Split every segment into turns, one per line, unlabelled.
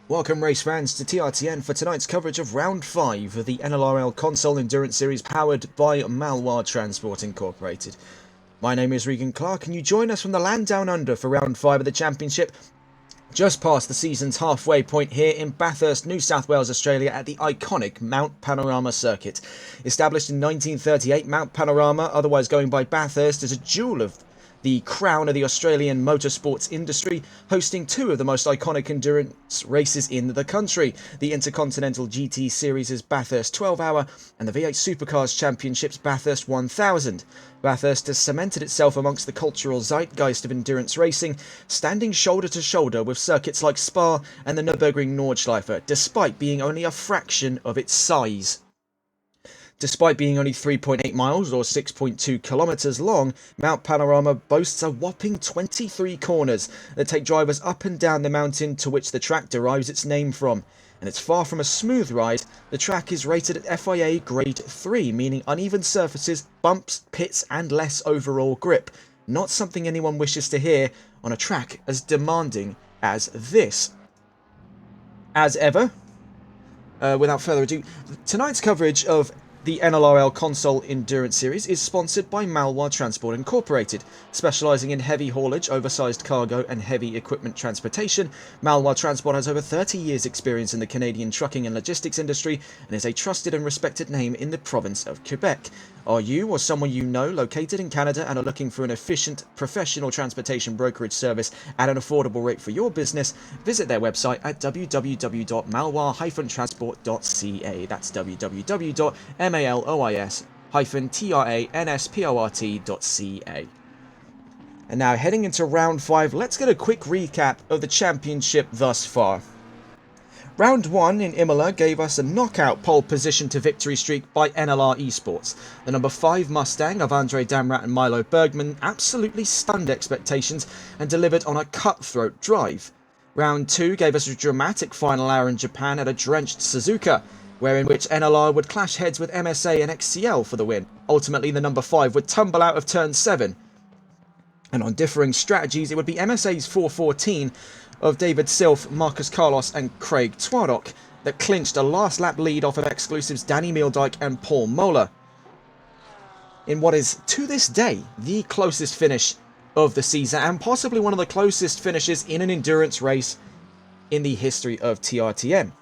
Welcome race fans to TRTN for tonight's coverage of Round 5 of the NLRL Console Endurance Series powered by Malwar Transport Incorporated. My name is Regan Clark and you join us from the land down under for Round 5 of the Championship, just past the season's halfway point here in Bathurst, New South Wales, Australia at the iconic Mount Panorama circuit. Established in 1938, Mount Panorama, otherwise going by Bathurst, is a jewel of the crown of the Australian motorsports industry, hosting two of the most iconic endurance races in the country, the Intercontinental GT Series' Bathurst 12-hour and the V8 Supercars Championships Bathurst 1000. Bathurst has cemented itself amongst the cultural zeitgeist of endurance racing, standing shoulder to shoulder with circuits like Spa and the Nürburgring Nordschleife, despite being only a fraction of its size. Despite being only 3.8 miles or 6.2 kilometres long, Mount Panorama boasts a whopping 23 corners that take drivers up and down the mountain to which the track derives its name from. And it's far from a smooth ride. The track is rated at FIA Grade 3, meaning uneven surfaces, bumps, pits and less overall grip. Not something anyone wishes to hear on a track as demanding as this. As ever, without further ado, tonight's coverage of the NLRL Console Endurance Series is sponsored by Malwar Transport Incorporated. Specialising in heavy haulage, oversized cargo and heavy equipment transportation, Malwar Transport has over 30 years experience in the Canadian trucking and logistics industry and is a trusted and respected name in the province of Quebec. Are you or someone you know located in Canada and are looking for an efficient, professional transportation brokerage service at an affordable rate for your business? Visit their website at www.malwar-transport.ca. That's www.malois-transport.ca. And now heading into round 5, let's get a quick recap of the championship thus far. Round 1 in Imola gave us a knockout pole position to victory streak by NLR Esports. The number 5 Mustang of Andre Damrat and Milo Bergman absolutely stunned expectations and delivered on a cutthroat drive. Round 2 gave us a dramatic final hour in Japan at a drenched Suzuka, in which NLR would clash heads with MSA and XCL for the win. Ultimately, the number 5 would tumble out of turn 7. And on differing strategies, it would be MSA's 414 of David Silf, Marcus Carlos and Craig Twaddock that clinched a last lap lead off of exclusives Danny Meeldijk and Paul Moeller, in what is to this day the closest finish of the season and possibly one of the closest finishes in an endurance race in the history of TRTN.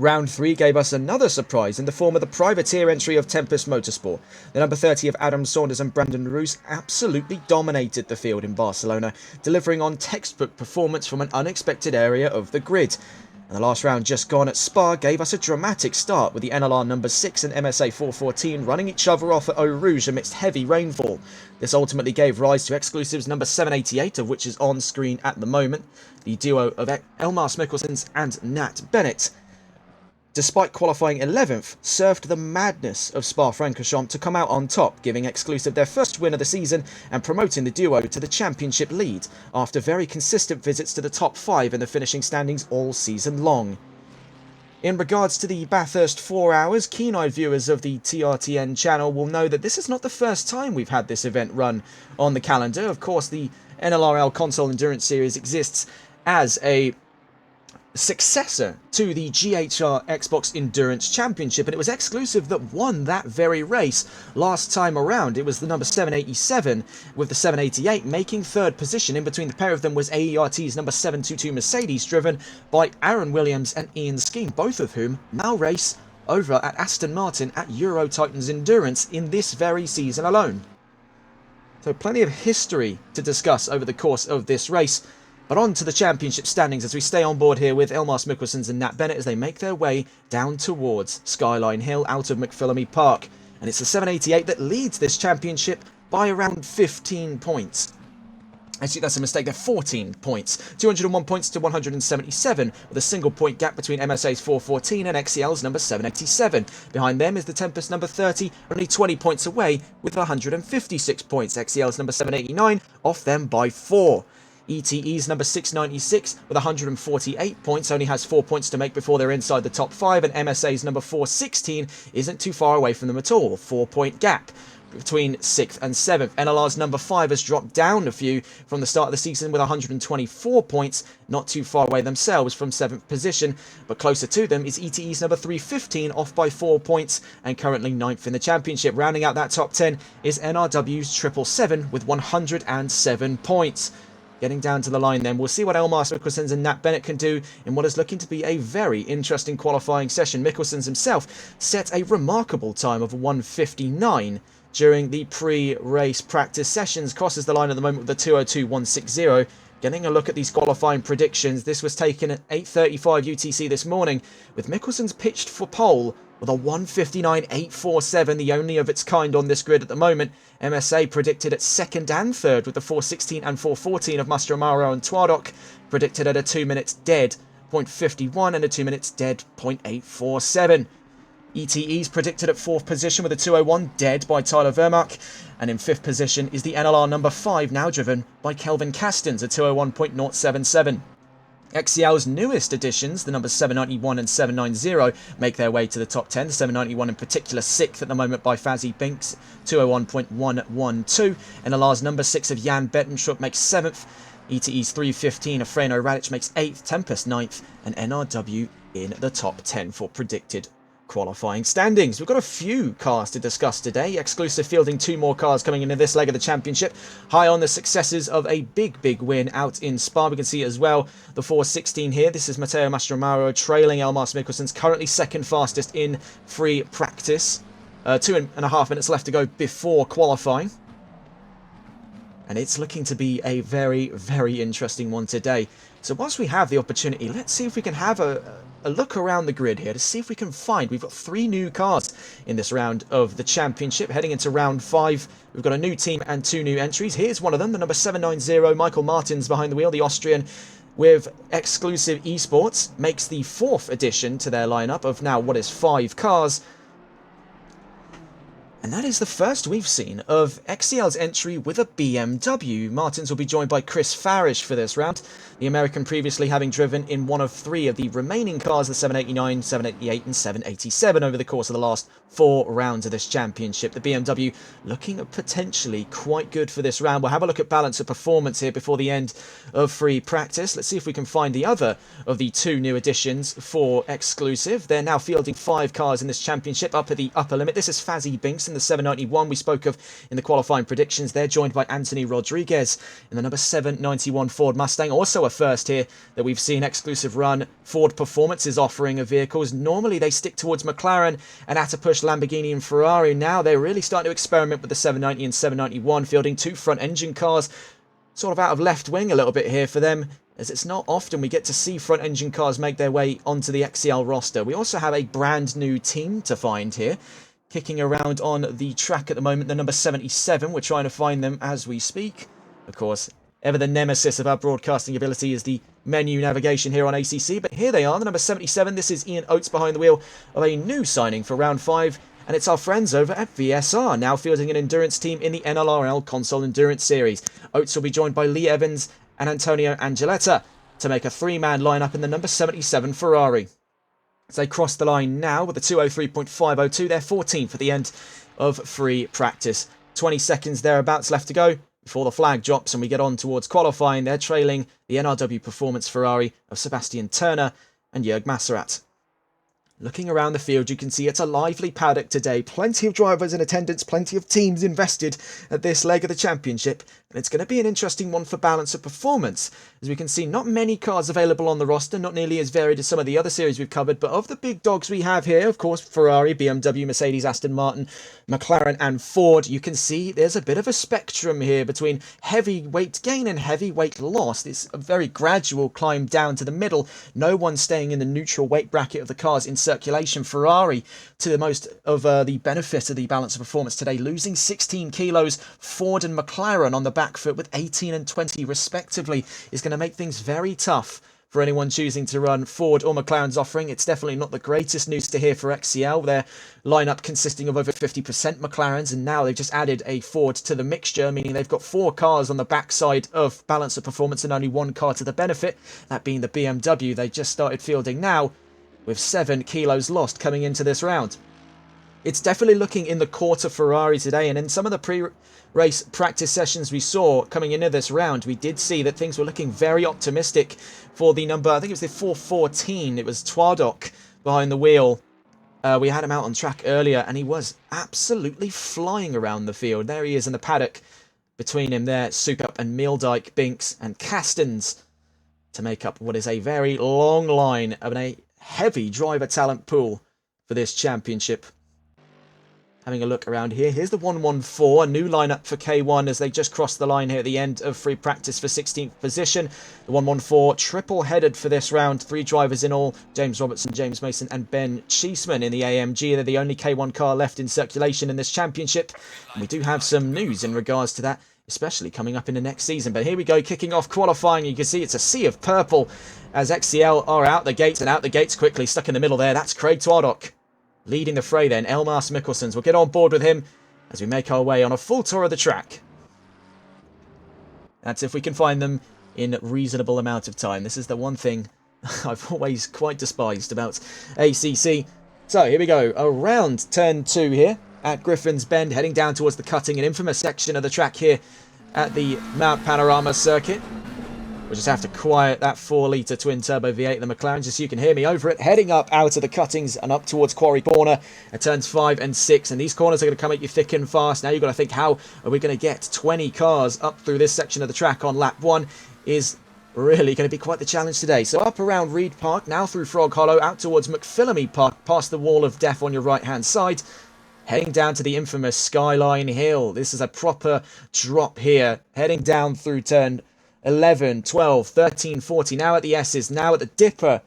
Round 3 gave us another surprise in the form of the privateer entry of Tempest Motorsport. The number 30 of Adam Saunders and Brandon Roos absolutely dominated the field in Barcelona, delivering on textbook performance from an unexpected area of the grid. And the last round just gone at Spa gave us a dramatic start with the NLR number 6 and MSA 414 running each other off at Eau Rouge amidst heavy rainfall. This ultimately gave rise to exclusives number 788, of which is on screen at the moment, the duo of Elmar Mikkelsens and Nat Bennett. Despite qualifying 11th, served the madness of Spa-Francorchamps to come out on top, giving exclusive their first win of the season and promoting the duo to the championship lead, after very consistent visits to the top 5 in the finishing standings all season long. In regards to the Bathurst 4 hours, keen-eyed viewers of the TRTN channel will know that this is not the first time we've had this event run on the calendar. Of course, the NLRL Console Endurance Series exists as a successor to the GHR Xbox Endurance Championship, and it was exclusive that won that very race last time around. It was the number 787 with the 788 making third position. In between the pair of them was AERT's number 722 Mercedes, driven by Aaron Williams and Ian Skeen, both of whom now race over at Aston Martin at Euro Titans Endurance in this very season alone. So plenty of history to discuss over the course of this race. But on to the championship standings as we stay on board here with Elmar Mikkelsens and Nat Bennett as they make their way down towards Skyline Hill out of McPhillamy Park. And it's the 788 that leads this championship by around 15 points. Actually, that's a mistake. They're 14 points. 201 points to 177, with a single point gap between MSA's 414 and XCL's number 787. Behind them is the Tempest number 30, only 20 points away with 156 points. XCL's number 789 off them by 4. ETE's number 696 with 148 points only has 4 points to make before they're inside the top 5, and MSA's number 416 isn't too far away from them at all, 4-point gap. between 6th and 7th. NLR's number 5 has dropped down a few from the start of the season with 124 points, not too far away themselves from 7th position, but closer to them is ETE's number 315, off by 4 points, and currently 9th in the championship. Rounding out that top 10 is NRW's 777 with 107 points. Getting down to the line then, we'll see what Elmas Mikkelsens and Nat Bennett can do in what is looking to be a very interesting qualifying session. Mikkelsens himself set a remarkable time of 1:59 during the pre-race practice sessions. Crosses the line at the moment with a 2:02.160. Getting a look at these qualifying predictions, this was taken at 8:35 UTC this morning, with Mikkelsens pitched for pole with a 1:59.847, the only of its kind on this grid at the moment. MSA predicted at 2nd and 3rd with the 4:16 and 4:14 of Master Amaro and Twadok, predicted at a 2 minutes dead 0.51 and a 2 minutes dead 0.847. ETE's predicted at 4th position with a 2:01 dead by Tyler Vermaak, and in 5th position is the NLR number 5, now driven by Kelvin Castens, a 2:01.077. XCL's newest additions, the numbers 791 and 790, make their way to the top 10. The 791 in particular 6th at the moment by Fazzy Binks, 2:01.112. NLR's number 6 of Jan Bettentrup makes 7th. ETE's 315 of Freno Radic makes 8th. Tempest 9th. And NRW in the top 10 for predicted qualifying standings. We've got a few cars to discuss today. Exclusive fielding 2 more cars coming into this leg of the championship. High on the successes of a big win out in Spa. We can see it as well. The 4:16 here. This is Matteo Mastromaro trailing Elmas Mikkelsens, currently 2nd fastest in free practice. 2.5 minutes left to go before qualifying. And it's looking to be a very interesting one today. So whilst we have the opportunity, let's see if we can have a look around the grid here to see if we can find. We've got 3 new cars in this round of the championship. Heading into round 5, we've got a new team and 2 new entries. Here's one of them, the number 790, Michael Martins behind the wheel, the Austrian with Exclusive Esports, makes the 4th addition to their lineup of now what is 5 cars. And that is the first we've seen of XCL's entry with a BMW. Martins will be joined by Chris Farish for this round. The American previously having driven in one of 3 of the remaining cars, the 789, 788 and 787 over the course of the last 4 rounds of this championship. The BMW looking potentially quite good for this round. We'll have a look at balance of performance here before the end of free practice. Let's see if we can find the other of the 2 new additions for Exclusive. They're now fielding 5 cars in this championship up at the upper limit. This is Fazzy Binks in the 791 we spoke of in the qualifying predictions. They're joined by Anthony Rodriguez in the number 791 Ford Mustang. Also a first here that we've seen Exclusive run Ford Performance is offering of vehicles. Normally they stick towards McLaren and at a push Lamborghini and Ferrari. Now they're really starting to experiment with the 790 and 791, fielding 2 front engine cars, sort of out of left wing a little bit here for them, as it's not often we get to see front engine cars make their way onto the XCL roster. We also have a brand new team to find here. Kicking around on the track at the moment, the number 77. We're trying to find them as we speak. Of course, ever the nemesis of our broadcasting ability is the menu navigation here on ACC. But here they are, the number 77. This is Ian Oates behind the wheel of a new signing for round 5. And it's our friends over at VSR, now fielding an endurance team in the NLRL Console Endurance Series. Oates will be joined by Lee Evans and Antonio Angeletta to make a 3-man lineup in the number 77 Ferrari. As they cross the line now with a 2:03.502, they're 14th at the end of free practice. 20 seconds thereabouts left to go before the flag drops and we get on towards qualifying. They're trailing the NRW Performance Ferrari of Sebastian Turner and Jörg Masserat. Looking around the field, you can see it's a lively paddock today. Plenty of drivers in attendance, plenty of teams invested at this leg of the championship. And it's going to be an interesting one for balance of performance. As we can see, not many cars available on the roster, not nearly as varied as some of the other series we've covered. But of the big dogs we have here, of course, Ferrari, BMW, Mercedes, Aston Martin, McLaren and Ford, you can see there's a bit of a spectrum here between heavyweight gain and heavyweight loss. It's a very gradual climb down to the middle. No one staying in the neutral weight bracket of the cars in circulation. Ferrari, to the most of the benefit of the balance of performance today, losing 16 kilos. Ford and McLaren on the back foot with 18 and 20 respectively, is going to make things very tough for anyone choosing to run Ford or McLaren's offering. It's definitely not the greatest news to hear for XCL. Their lineup consisting of over 50% McLarens, and now they've just added a Ford to the mixture, meaning they've got 4 cars on the backside of balance of performance and only 1 car to the benefit, that being the BMW they just started fielding now, with 7 kilos lost coming into this round. It's definitely looking in the quarter Ferrari today, and in some of the pre-race practice sessions we saw coming into this round, we did see that things were looking very optimistic for the number, I think it was the 414, it was Twadok behind the wheel. We had him out on track earlier, and he was absolutely flying around the field. There he is in the paddock. Between him there, Sukup and Meeldijk, Binks and Castens to make up what is a very long line of a heavy driver talent pool for this championship. Having a look around here, here's the 114, a new lineup for K1 as they just crossed the line here at the end of free practice for 16th position. The 114 triple-headed for this round, 3 drivers in all, James Robertson, James Mason and Ben Cheeseman in the AMG. They're the only K1 car left in circulation in this championship. And we do have some news in regards to that, especially coming up in the next season. But here we go, kicking off qualifying. You can see it's a sea of purple as XCL are out the gates and out the gates quickly. Stuck in the middle there, that's Craig Twadok. Leading the fray then, Elmas Mikkelsons. We'll get on board with him as we make our way on a full tour of the track. That's if we can find them in a reasonable amount of time. This is the one thing I've always quite despised about ACC. So here we go, around turn 2 here at Griffin's Bend, heading down towards the cutting and infamous section of the track here at the Mount Panorama circuit. We'll just have to quiet that 4-litre twin-turbo V8, the McLaren, just so you can hear me over it. Heading up out of the cuttings and up towards Quarry Corner at turns 5 and 6. And these corners are going to come at you thick and fast. Now you've got to think, how are we going to get 20 cars up through this section of the track on lap 1 is really going to be quite the challenge today. So up around Reed Park, now through Frog Hollow, out towards McPhillamy Park, past the Wall of Death on your right-hand side. Heading down to the infamous Skyline Hill. This is a proper drop here. Heading down through turn 11, 12, 13, 14, now at the S's, now at the Dipper.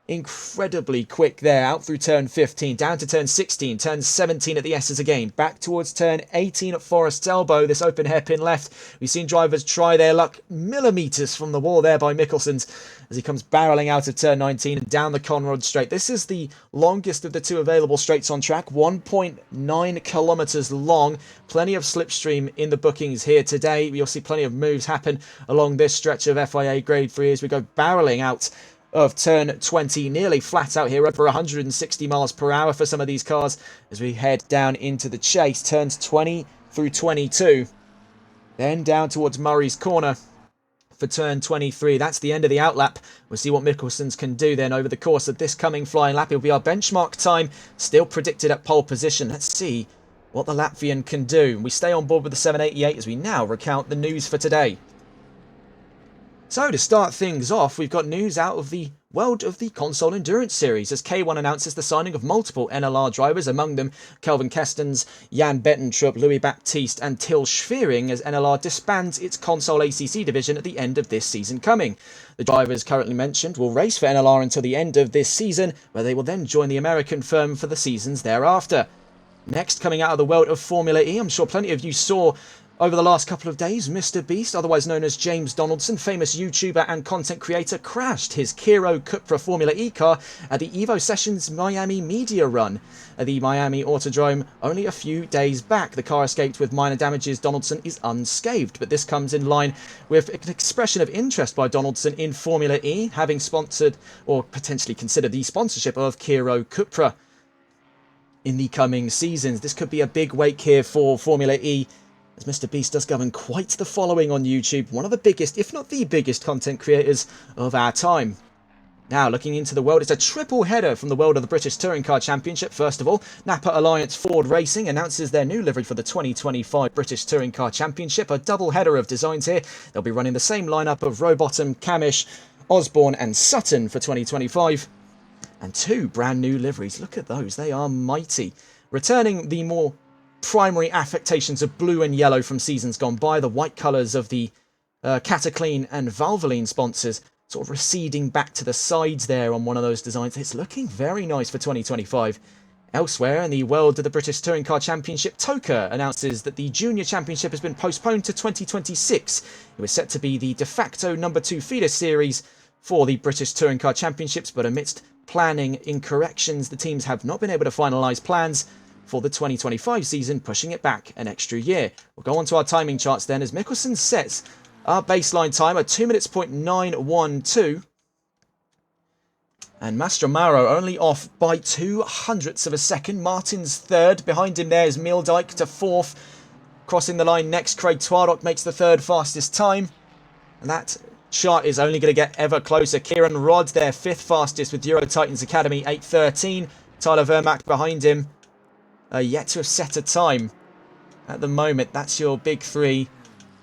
Incredibly quick there, out through turn 15, down to turn 16, turn 17 at the S's again, back towards turn 18 at Forest's Elbow, this open hairpin left. We've seen drivers try their luck millimetres from the wall there by Mikkelsons as he comes barrelling out of turn 19 and down the Conrod Straight. This is the longest of the 2 available straights on track, 1.9 kilometres long. Plenty of slipstream in the bookings here today. You'll see plenty of moves happen along this stretch of FIA Grade 3 as we go barrelling out of turn 20, nearly flat out here, over 160 miles per hour for some of these cars as we head down into the chase. Turns 20 through 22, then down towards Murray's Corner for turn 23. That's the end of the outlap. We'll see what Mikkelsons can do then over the course of this coming flying lap. It'll be our benchmark time, still predicted at pole position. Let's see what the Latvian can do. We stay on board with the 788 as we now recount the news for today. So to start things off, we've got news out of the world of the Console Endurance Series as K1 announces the signing of multiple NLR drivers, among them Kelvin Kestens, Jan Bettentrup, Louis Baptiste and Till Schwering, as NLR disbands its Console ACC division at the end of this season coming. The drivers currently mentioned will race for NLR until the end of this season, where they will then join the American firm for the seasons thereafter. Next, coming out of the world of Formula E, I'm sure plenty of you saw over the last couple of days, Mr. Beast, otherwise known as James Donaldson, famous YouTuber and content creator, crashed his Kiro Cupra Formula E car at the Evo Sessions Miami media run at the Miami Autodrome only a few days back. The car escaped with minor damages. Donaldson is unscathed, but this comes in line with an expression of interest by Donaldson in Formula E, having sponsored or potentially considered the sponsorship of Kiro Cupra in the coming seasons. This could be a big wake here for Formula E, as Mr. Beast does govern quite the following on YouTube, one of the biggest, if not the biggest, content creators of our time. Now, looking into the world, it's a triple header from the world of the British Touring Car Championship. First of all, Napa Alliance Ford Racing announces their new livery for the 2025 British Touring Car Championship. A double header of designs here. They'll be running the same lineup of Rowbottom, Camish, Osborne and Sutton for 2025. And 2 brand new liveries. Look at those, they are mighty. Returning the more primary affectations of blue and yellow from seasons gone by, the white colours of the Cataclean and Valvoline sponsors sort of receding back to the sides there on one of those designs. It's looking very nice for 2025. Elsewhere in the world of the British Touring Car Championship, TOCA announces that the Junior Championship has been postponed to 2026. It was set to be the de facto number 2 feeder series for the British Touring Car Championships, but amidst planning incorrections, the teams have not been able to finalise plans for the 2025 season, pushing it back an extra year. We'll go on to our timing charts then, as Mikkelsen sets our baseline time at 2 minutes .912. And Mastromaro only off by 0.02 of a second. Martin's third. Behind him there is Meeldijk to fourth. Crossing the line next, Craig Twardock makes the third fastest time. And that chart is only going to get ever closer. Kieran Rodd there, fifth fastest with Euro Titans Academy, 8:13. Tyler Vermack behind him, yet to have set a time. At the moment, that's your big three,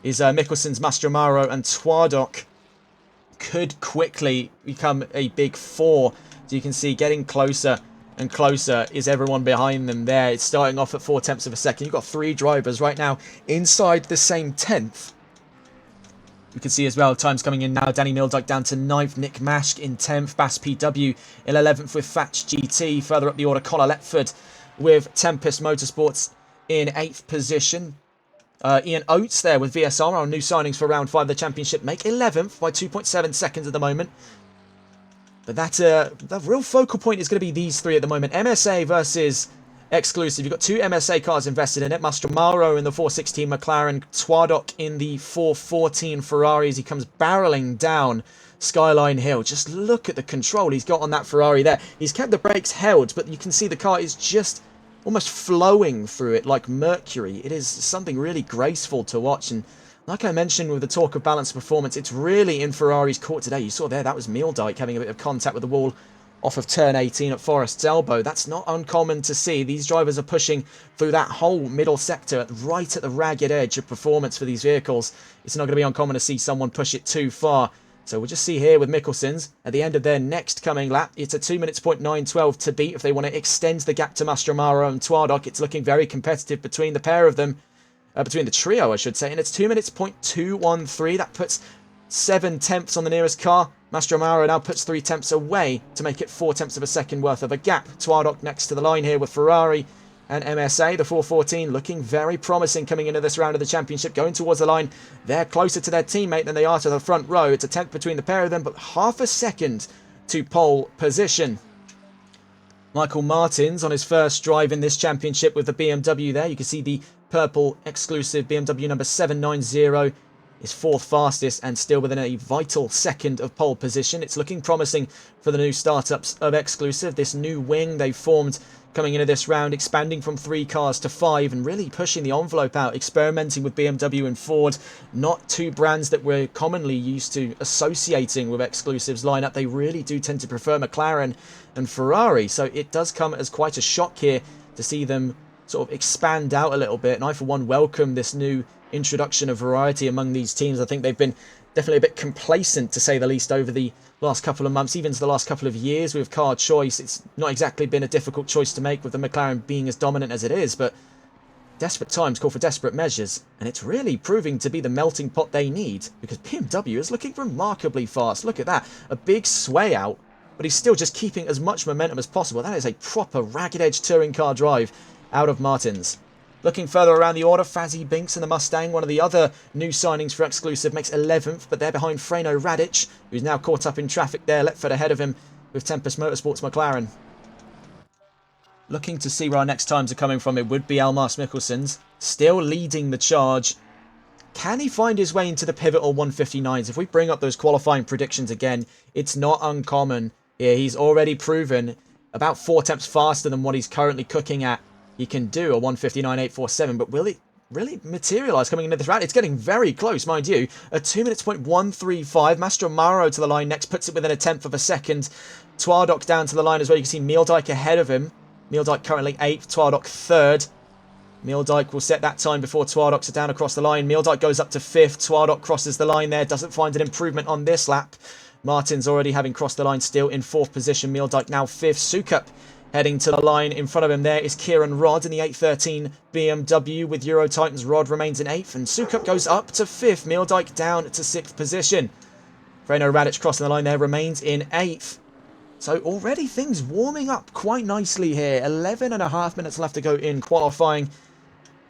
is Mikkelson's, Mastromaro and Twardock. Could quickly become a big four. As you can see, getting closer and closer is everyone behind them there. It's starting off at 0.4 of a second. You've got three drivers right now inside the same 10th. You can see as well, times coming in now. Danny Meeldijk down to 9th. Nick Mashk in 10th. Bass PW in 11th with Thatch GT. Further up the order, Connor Letford with Tempest Motorsports in 8th position. Ian Oates there with VSR, our new signings for round 5 of the championship, make 11th by 2.7 seconds at the moment. But that real focal point is going to be these three at the moment. MSA versus Exclusive. You've got two MSA cars invested in it. Mastromaro in the 416 McLaren, Twardock in the 414 Ferrari as he comes barreling down Skyline Hill. Just look at the control he's got on that Ferrari there. He's kept the brakes held, but you can see the car is just almost flowing through it like mercury. It is something really graceful to watch, and like I mentioned with the talk of balanced performance, it's really in Ferrari's court today. You saw there, that was Meeldijk having a bit of contact with the wall off of turn 18 at Forest's elbow. That's not uncommon to see. These drivers are pushing through that whole middle sector right at the ragged edge of performance for these vehicles. It's not going to be uncommon to see someone push it too far. So we'll just see here with Mikkelson's at the end of their next coming lap. It's a 2 minutes 0.912 to beat if they want to extend the gap to Mastromaro and Twardock. It's looking very competitive between the pair of them, between the trio, I should say. And it's 2 minutes 0.213. That puts 7 tenths on the nearest car. Mastromaro now puts 3 tenths away to make it 0.4 of a second worth of a gap. Twardock next to the line here with Ferrari and MSA. The 414 looking very promising coming into this round of the championship, going towards the line. They're closer to their teammate than they are to the front row. It's a tenth between the pair of them, but half a second to pole position. Michael Martins on his first drive in this championship with the BMW there. You can see the purple exclusive BMW number 790 is fourth fastest and still within a vital second of pole position. It's looking promising for the new startups of Exclusive. This new wing they've formed coming into this round, expanding from 3 cars to 5 and really pushing the envelope out, experimenting with BMW and Ford. Not two brands that we're commonly used to associating with Exclusive's lineup. They really do tend to prefer McLaren and Ferrari. So it does come as quite a shock here to see them sort of expand out a little bit. And I, for one, welcome this new introduction of variety among these teams. I think they've been definitely a bit complacent, to say the least, over the last couple of months, even to the last couple of years with car choice. It's not exactly been a difficult choice to make with the McLaren being as dominant as it is, but desperate times call for desperate measures, and it's really proving to be the melting pot they need, because BMW is looking remarkably fast. Look at that, a big sway out, but he's still just keeping as much momentum as possible. That is a proper ragged edge touring car drive out of Martins. Looking further around the order, Fazzy Binks in the Mustang, one of the other new signings for Exclusive, makes 11th, but they're behind Freno Radic, who's now caught up in traffic there. Letford ahead of him with Tempest Motorsports McLaren. Looking to see where our next times are coming from, it would be Elmas Mikkelson's, still leading the charge. Can he find his way into the pivotal 159s? If we bring up those qualifying predictions again, it's not uncommon here. He's already proven about 4 tenths faster than what he's currently cooking at. He can do a 159.847, but will it really materialise coming into this round? It's getting very close, mind you. A 2 minutes 0.135. Mastromaro to the line next, puts it within a tenth of a second. Twardock down to the line as well. You can see Meeldijk ahead of him. Meeldijk currently 8th, Twardock 3rd. Meeldijk will set that time before Twardock's down across the line. Meeldijk goes up to 5th. Twardock crosses the line there. Doesn't find an improvement on this lap. Martin's already having crossed the line, still in 4th position. Meeldijk now 5th. Sukup heading to the line. In front of him there is Kieran Rodd in the 813 BMW with Euro Titans. Rodd remains in 8th and Sukup goes up to 5th. Meeldijk down to 6th position. Freno Radic crossing the line there, remains in 8th. So already things warming up quite nicely here. 11.5 minutes left to go in qualifying.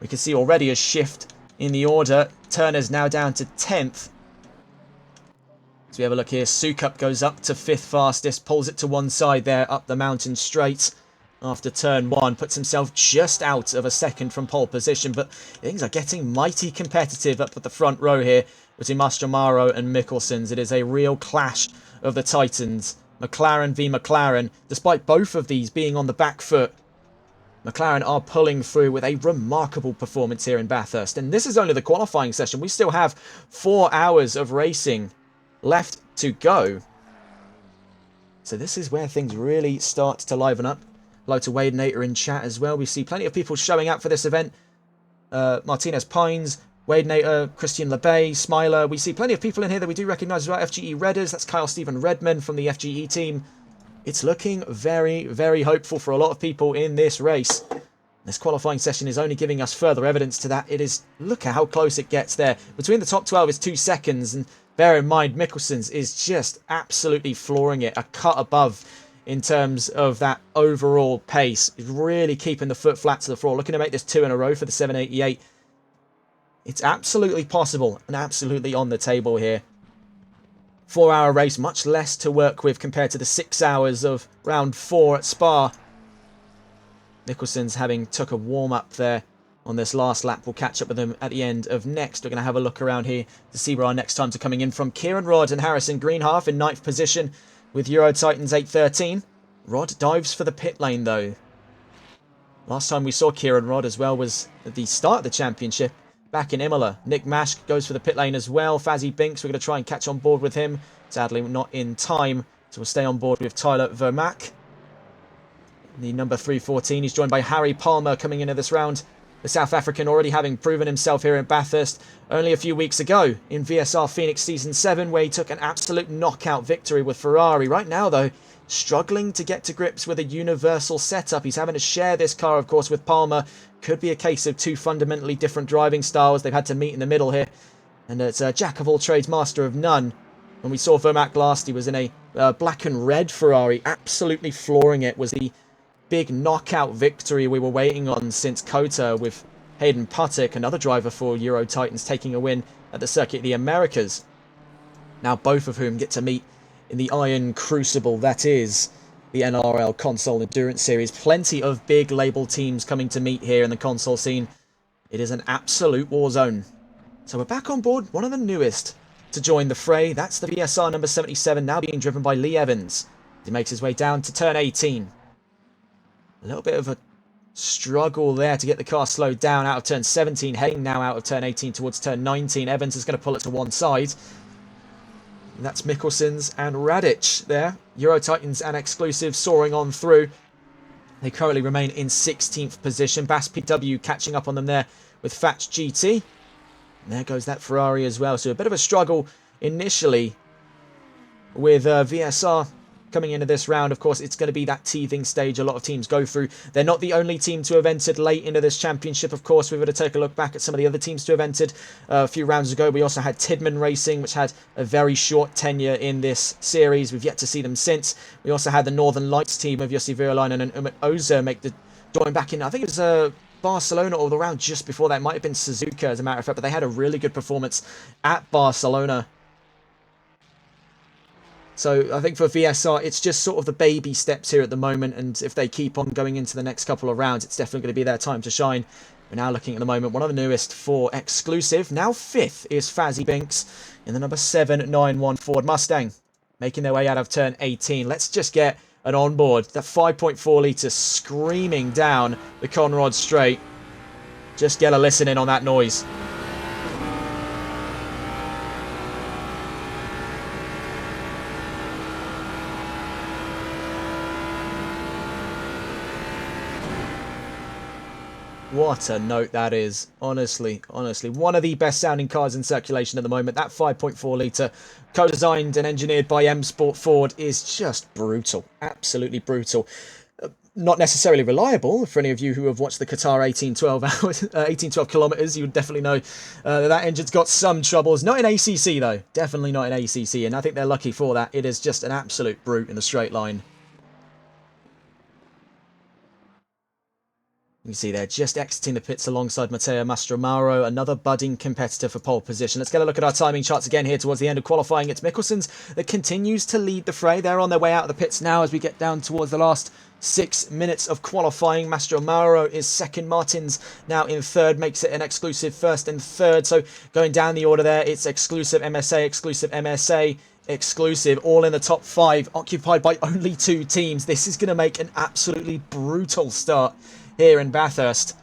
We can see already a shift in the order. Turner's now down to 10th. So we have a look here. Sukup goes up to 5th fastest, pulls it to one side there up the mountain straight after turn 1. Puts himself just out of a second from pole position, but things are getting mighty competitive up at the front row here between Mastromaro and Mikkelson's. It is a real clash of the Titans McLaren v McLaren. Despite both of these being on the back foot, McLaren are pulling through with a remarkable performance here in Bathurst. And this is only the qualifying session. We still have 4 hours of racing left to go. So this is where things really start to liven up. Hello to Wade Nater in chat as well. We see plenty of people showing up for this event. Martinez Pines, Wade Nater, Christian LeBay, Smiler. We see plenty of people in here that we do recognise as well. FGE Redders, that's Kyle Stephen Redman from the FGE team. It's looking very, very hopeful for a lot of people in this race. This qualifying session is only giving us further evidence to that. It is, look at how close it gets there. Between the top 12 is 2 seconds, and bear in mind, Mikkelson's is just absolutely flooring it, a cut above in terms of that overall pace. Is really keeping the foot flat to the floor. Looking to make this 2 in a row for the 788. It's absolutely possible and absolutely on the table here. 4-hour race, much less to work with compared to the 6 hours of round 4 at Spa. Mikkelson's having took a warm-up there on this last lap. We'll catch up with them at the end of next. We're going to have a look around here to see where our next times are coming in from. Kieran Rod and Harrison Greenhalgh in 9th position with Euro Titans 8:13. Rod dives for the pit lane though. Last time we saw Kieran Rod as well was at the start of the championship back in Imola. Nick Mashk goes for the pit lane as well. Fazzy Binks, we're going to try and catch on board with him. Sadly, not in time. So we'll stay on board with Tyler Vermaak. The number 314, he's joined by Harry Palmer coming into this round. The South African already having proven himself here in Bathurst only a few weeks ago in VSR Phoenix Season 7, where he took an absolute knockout victory with Ferrari. Right now, though, struggling to get to grips with a universal setup. He's having to share this car, of course, with Palmer. Could be a case of 2 fundamentally different driving styles. They've had to meet in the middle here. And it's a jack of all trades, master of none. When we saw Vermaak last, he was in a black and red Ferrari, absolutely flooring it. Was the big knockout victory we were waiting on since Kota, with Hayden Puttick, another driver for Euro Titans, taking a win at the Circuit of the Americas. Now both of whom get to meet in the iron crucible that is the NLRL Console Endurance Series. Plenty of big label teams coming to meet here in the console scene. It is an absolute war zone. So we're back on board one of the newest to join the fray. That's the VSR number 77, now being driven by Lee Evans. He makes his way down to turn 18. A little bit of a struggle there to get the car slowed down out of turn 17, heading now out of turn 18 towards turn 19. Evans is going to pull it to one side. And that's Mikkelson's and Radic there. Euro Titans and Exclusive soaring on through. They currently remain in 16th position. Bass PW catching up on them there with Fatch GT. And there goes that Ferrari as well. So a bit of a struggle initially with VSR coming into this round. Of course, it's going to be that teething stage a lot of teams go through. They're not the only team to have entered late into this championship, of course. We've got to take a look back at some of the other teams to have entered a few rounds ago. We also had Tidman Racing, which had a very short tenure in this series. We've yet to see them since. We also had the Northern Lights team of Jussi Virolainen and Umut Oza make the join back in. I think it was Barcelona, or the round just before that. It might have been Suzuka, as a matter of fact, but they had a really good performance at Barcelona. So I think for VSR, it's just sort of the baby steps here at the moment. And if they keep on going into the next couple of rounds, it's definitely going to be their time to shine. We're now looking at the moment, one of the newest for Exclusive. Now 5th is Fazzy Binks in the number 791 Ford Mustang, making their way out of turn 18. Let's just get an onboard. That 5.4 litre screaming down the Conrod Straight. Just get a listen in on that noise. What a note that is. Honestly. One of the best sounding cars in circulation at the moment. That 5.4 litre, co-designed and engineered by M Sport Ford, is just brutal. Absolutely brutal. Not necessarily reliable. For any of you who have watched the Qatar 1812 kilometres, you would definitely know that engine's got some troubles. Not in ACC though. Definitely not in ACC. And I think they're lucky for that. It is just an absolute brute in the straight line. You see there, just exiting the pits alongside Matteo Mastromaro, another budding competitor for pole position. Let's get a look at our timing charts again here towards the end of qualifying. It's Mikkelson's that continues to lead the fray. They're on their way out of the pits now as we get down towards the last 6 minutes of qualifying. Mastromaro is second. Martins now in third, makes it an Exclusive first and third. So going down the order there, it's Exclusive MSA, Exclusive MSA, exclusive, all in the top 5, occupied by only 2 teams. This is going to make an absolutely brutal start here in Bathurst.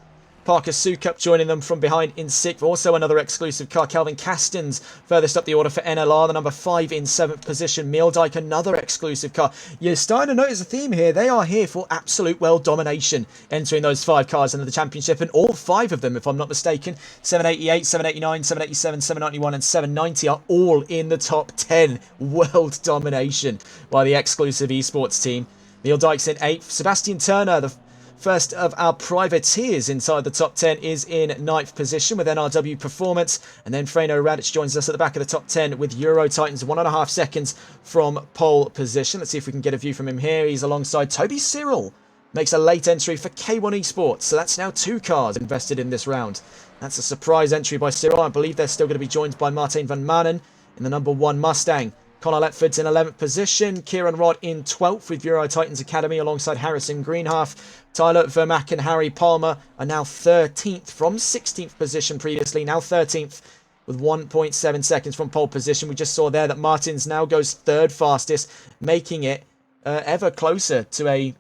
Parker Sukup joining them from behind in 6th. Also another exclusive car. Kelvin Castons furthest up the order for NLR, the number 5 in 7th position. Mealdike, another exclusive car. You're starting to notice a theme here. They are here for absolute world domination, entering those 5 cars into the championship. And all 5 of them, if I'm not mistaken, 788, 789, 787, 791 and 790 are all in the top 10. World domination by the exclusive esports team. Mealdike's in 8th. Sebastian Turner, the first of our privateers inside the top 10, is in 9th position with NRW Performance. And then Freno Radic joins us at the back of the top 10 with Euro Titans, 1.5 seconds from pole position. Let's see if we can get a view from him here. He's alongside Toby Cyril. Makes a late entry for K1 Esports. So that's now 2 cars invested in this round. That's a surprise entry by Cyril. I believe they're still going to be joined by Martin van Manen in the number 1 Mustang. Connor Letford's in 11th position. Kieran Rod in 12th with Euro Titans Academy alongside Harrison Greenhalf. Tyler Vermack and Harry Palmer are now 13th from 16th position previously. Now 13th with 1.7 seconds from pole position. We just saw there that Martins now goes 3rd fastest, making it ever closer to a...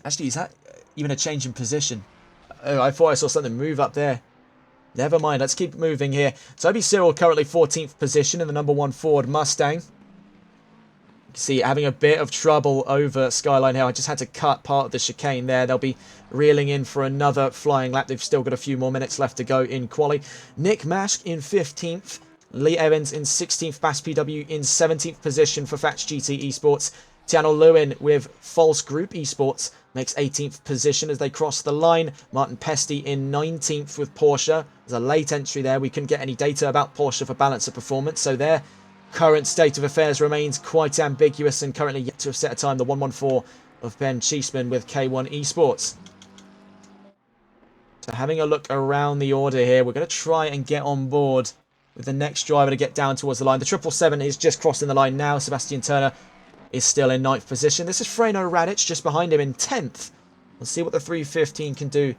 Actually, is that even a change in position? Oh, I thought I saw something move up there. Never mind, let's keep moving here. Toby Cyril currently 14th position in the number 1 Ford Mustang. You can see having a bit of trouble over Skyline Hill. I just had to cut part of the chicane there. They'll be reeling in for another flying lap. They've still got a few more minutes left to go in quali. Nick Mashk in 15th. Lee Evans in 16th. Bass PW in 17th position for Fatch GT Esports. Tiano Lewin with False Group Esports makes 18th position as they cross the line. Martin Pesty in 19th with Porsche. There's a late entry there. We couldn't get any data about Porsche for balance of performance, so their current state of affairs remains quite ambiguous and currently yet to have set a time. The 114 of Ben Cheeseman with K1 Esports. So having a look around the order here, we're going to try and get on board with the next driver to get down towards the line. The 777 is just crossing the line now. Sebastian Turner is still in 9th position. This is Freno Radic just behind him in 10th. We'll see what the 315 can do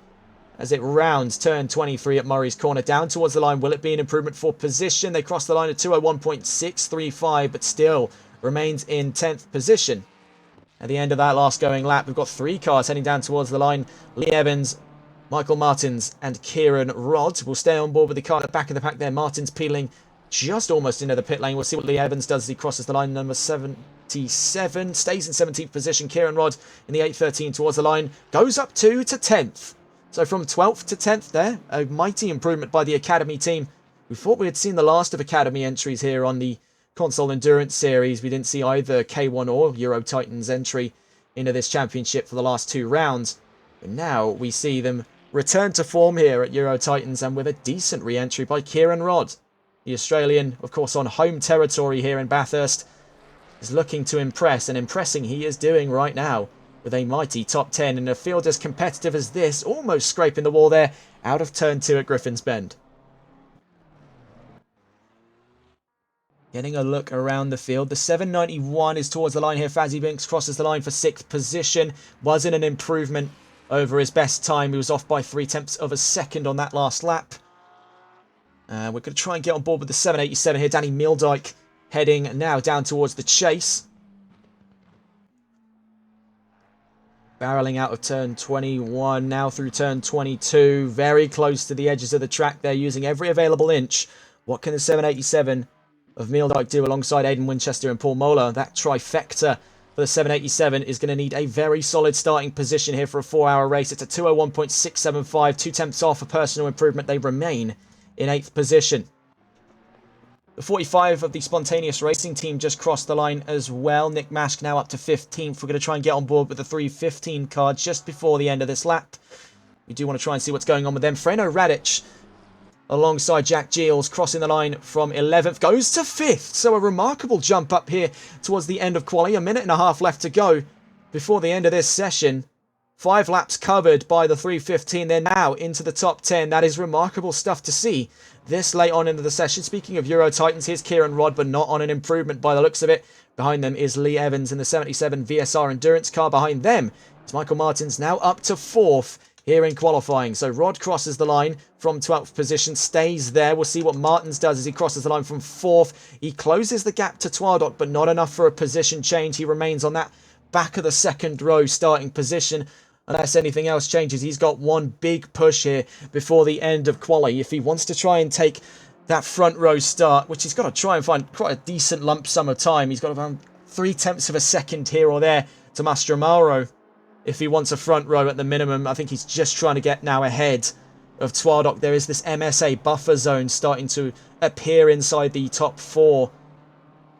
as it rounds turn 23 at Murray's Corner. Down towards the line. Will it be an improvement for position? They cross the line at 201.635, but still remains in 10th position. At the end of that last going lap, we've got 3 cars heading down towards the line. Lee Evans, Michael Martins and Kieran Rodd will stay on board with the car at the back of the pack there. Martins peeling just almost into the pit lane. We'll see what Lee Evans does as he crosses the line. Number 77 stays in 17th position. Kieran Rodd in the 813 towards the line. Goes up to 10th. So from 12th to 10th there. A mighty improvement by the Academy team. We thought we had seen the last of Academy entries here on the Console Endurance Series. We didn't see either K1 or Euro Titans entry into this championship for the last 2 rounds. But now we see them return to form here at Euro Titans, and with a decent re-entry by Kieran Rodd. The Australian, of course, on home territory here in Bathurst, is looking to impress, and impressing he is doing right now with a mighty top 10 in a field as competitive as this, almost scraping the wall there out of turn 2 at Griffin's Bend. Getting a look around the field. The 791 is towards the line here. Fazzy Binks crosses the line for 6th position. Wasn't an improvement over his best time. He was off by 0.3 of a second on that last lap. We're going to try and get on board with the 787 here. Danny Mealdike heading now down towards the chase. Barreling out of turn 21, now through turn 22. Very close to the edges of the track. They're using every available inch. What can the 787 of Mealdike do alongside Aidan Winchester and Paul Mola? That trifecta for the 787 is going to need a very solid starting position here for a 4-hour race. It's a 201.675, 2 tenths off a personal improvement. They remain in 8th position. The 45 of the Spontaneous Racing team just crossed the line as well. Nick Mashk now up to 15th. We're going to try and get on board with the 315 car just before the end of this lap. We do want to try and see what's going on with them. Freno Radic alongside Jack Giles crossing the line from 11th. Goes to 5th. So a remarkable jump up here towards the end of quali. 1.5 minutes left to go before the end of this session. 5 laps covered by the 315. They're now into the top 10. That is remarkable stuff to see this late on into the session. Speaking of Euro Titans, here's Kieran Rodd, but not on an improvement by the looks of it. Behind them is Lee Evans in the 77 VSR Endurance car. Behind them is Michael Martins, now up to 4th here in qualifying. So Rod crosses the line from 12th position, stays there. We'll see what Martins does as he crosses the line from 4th. He closes the gap to Twardock, but not enough for a position change. He remains on that back of the second row starting position. Unless anything else changes, he's got one big push here before the end of quali. If he wants to try and take that front row start, which he's got to try and find quite a decent lump sum of time. He's got around 0.3 of a second here or there to Mastromaro. If he wants a front row at the minimum, I think he's just trying to get now ahead of Twardock. There is this MSA buffer zone starting to appear inside the top 4.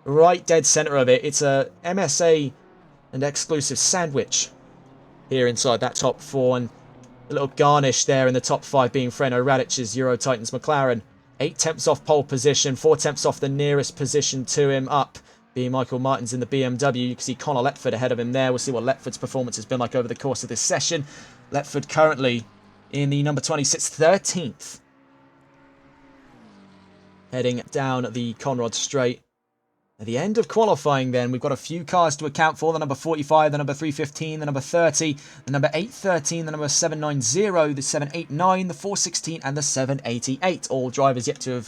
Right dead centre of it. It's a MSA and exclusive sandwich here inside that top 4. And a little garnish there in the top 5 being Freno Radic's Euro Titans McLaren. 0.8 off pole position, 0.4 off the nearest position to him up, being Michael Martins in the BMW. You can see Connor Letford ahead of him there. We'll see what Letford's performance has been like over the course of this session. Letford currently in the number 26, 13th. Heading down the Conrod Straight. At the end of qualifying then, we've got a few cars to account for. The number 45, the number 315, the number 30, the number 813, the number 790, the 789, the 416 and the 788. All drivers yet to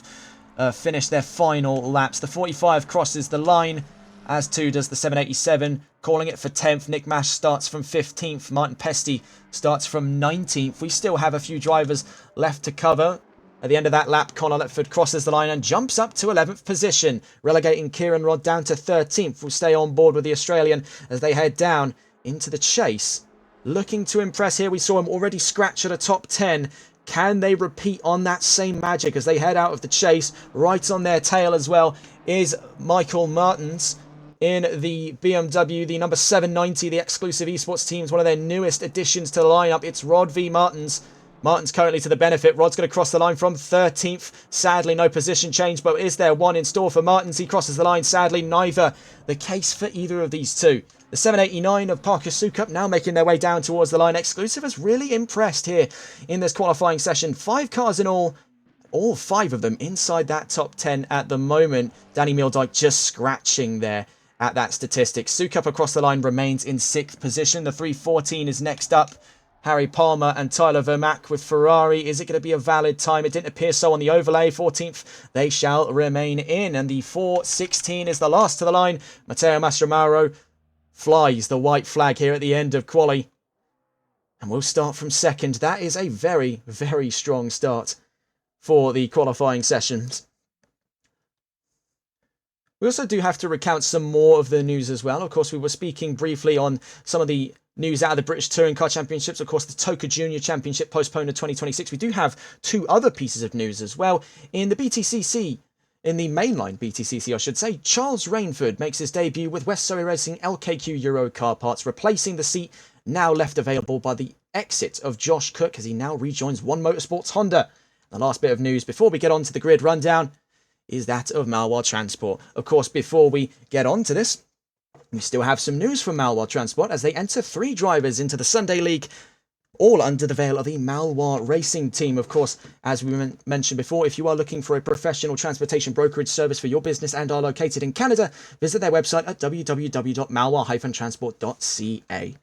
have finished their final laps. The 45 crosses the line, as too does the 787. Calling it for 10th. Nick Mash starts from 15th. Martin Pesty starts from 19th. We still have a few drivers left to cover. At the end of that lap, Connor Letford crosses the line and jumps up to 11th position, relegating Kieran Rodd down to 13th. We'll stay on board with the Australian as they head down into the chase. Looking to impress here. We saw him already scratch at a top 10. Can they repeat on that same magic as they head out of the chase? Right on their tail as well is Michael Martins in the BMW, the number 790, the exclusive esports teams, one of their newest additions to the lineup. It's Rod v Martins. Martins currently to the benefit. Rod's going to cross the line from 13th. Sadly, no position change, but is there one in store for Martins? He crosses the line. Sadly, neither the case for either of these two. The 789 of Parker Sukup now making their way down towards the line. Exclusive has really impressed here in this qualifying session. 5 cars in all 5 of them inside that top 10 at the moment. Danny Meeldijk just scratching there at that statistic. Sukup across the line remains in 6th position. The 314 is next up. Harry Palmer and Tyler Vermack with Ferrari. Is it going to be a valid time? It didn't appear so on the overlay. 14th, they shall remain in. And the 416 is the last to the line. Matteo Mastromaro flies the white flag here at the end of quali. And we'll start from 2nd. That is a very, very strong start for the qualifying sessions. We also do have to recount some more of the news as well. Of course, we were speaking briefly on some of the news out of the British Touring Car Championships. Of course, the TOCA Junior Championship postponed to 2026. We do have 2 other pieces of news as well. In the BTCC, in the mainline BTCC, I should say, Charles Rainford makes his debut with West Surrey Racing LKQ Euro car parts, replacing the seat now left available by the exit of Josh Cook as he now rejoins One Motorsports Honda. The last bit of news before we get on to the grid rundown is that of Malwar Transport. Of course, before we get on to this, we still have some news from Malwar Transport as they enter 3 drivers into the Sunday League, all under the veil of the Malwar Racing Team. Of course, as we mentioned before, if you are looking for a professional transportation brokerage service for your business and are located in Canada, visit their website at www.malwar-transport.ca.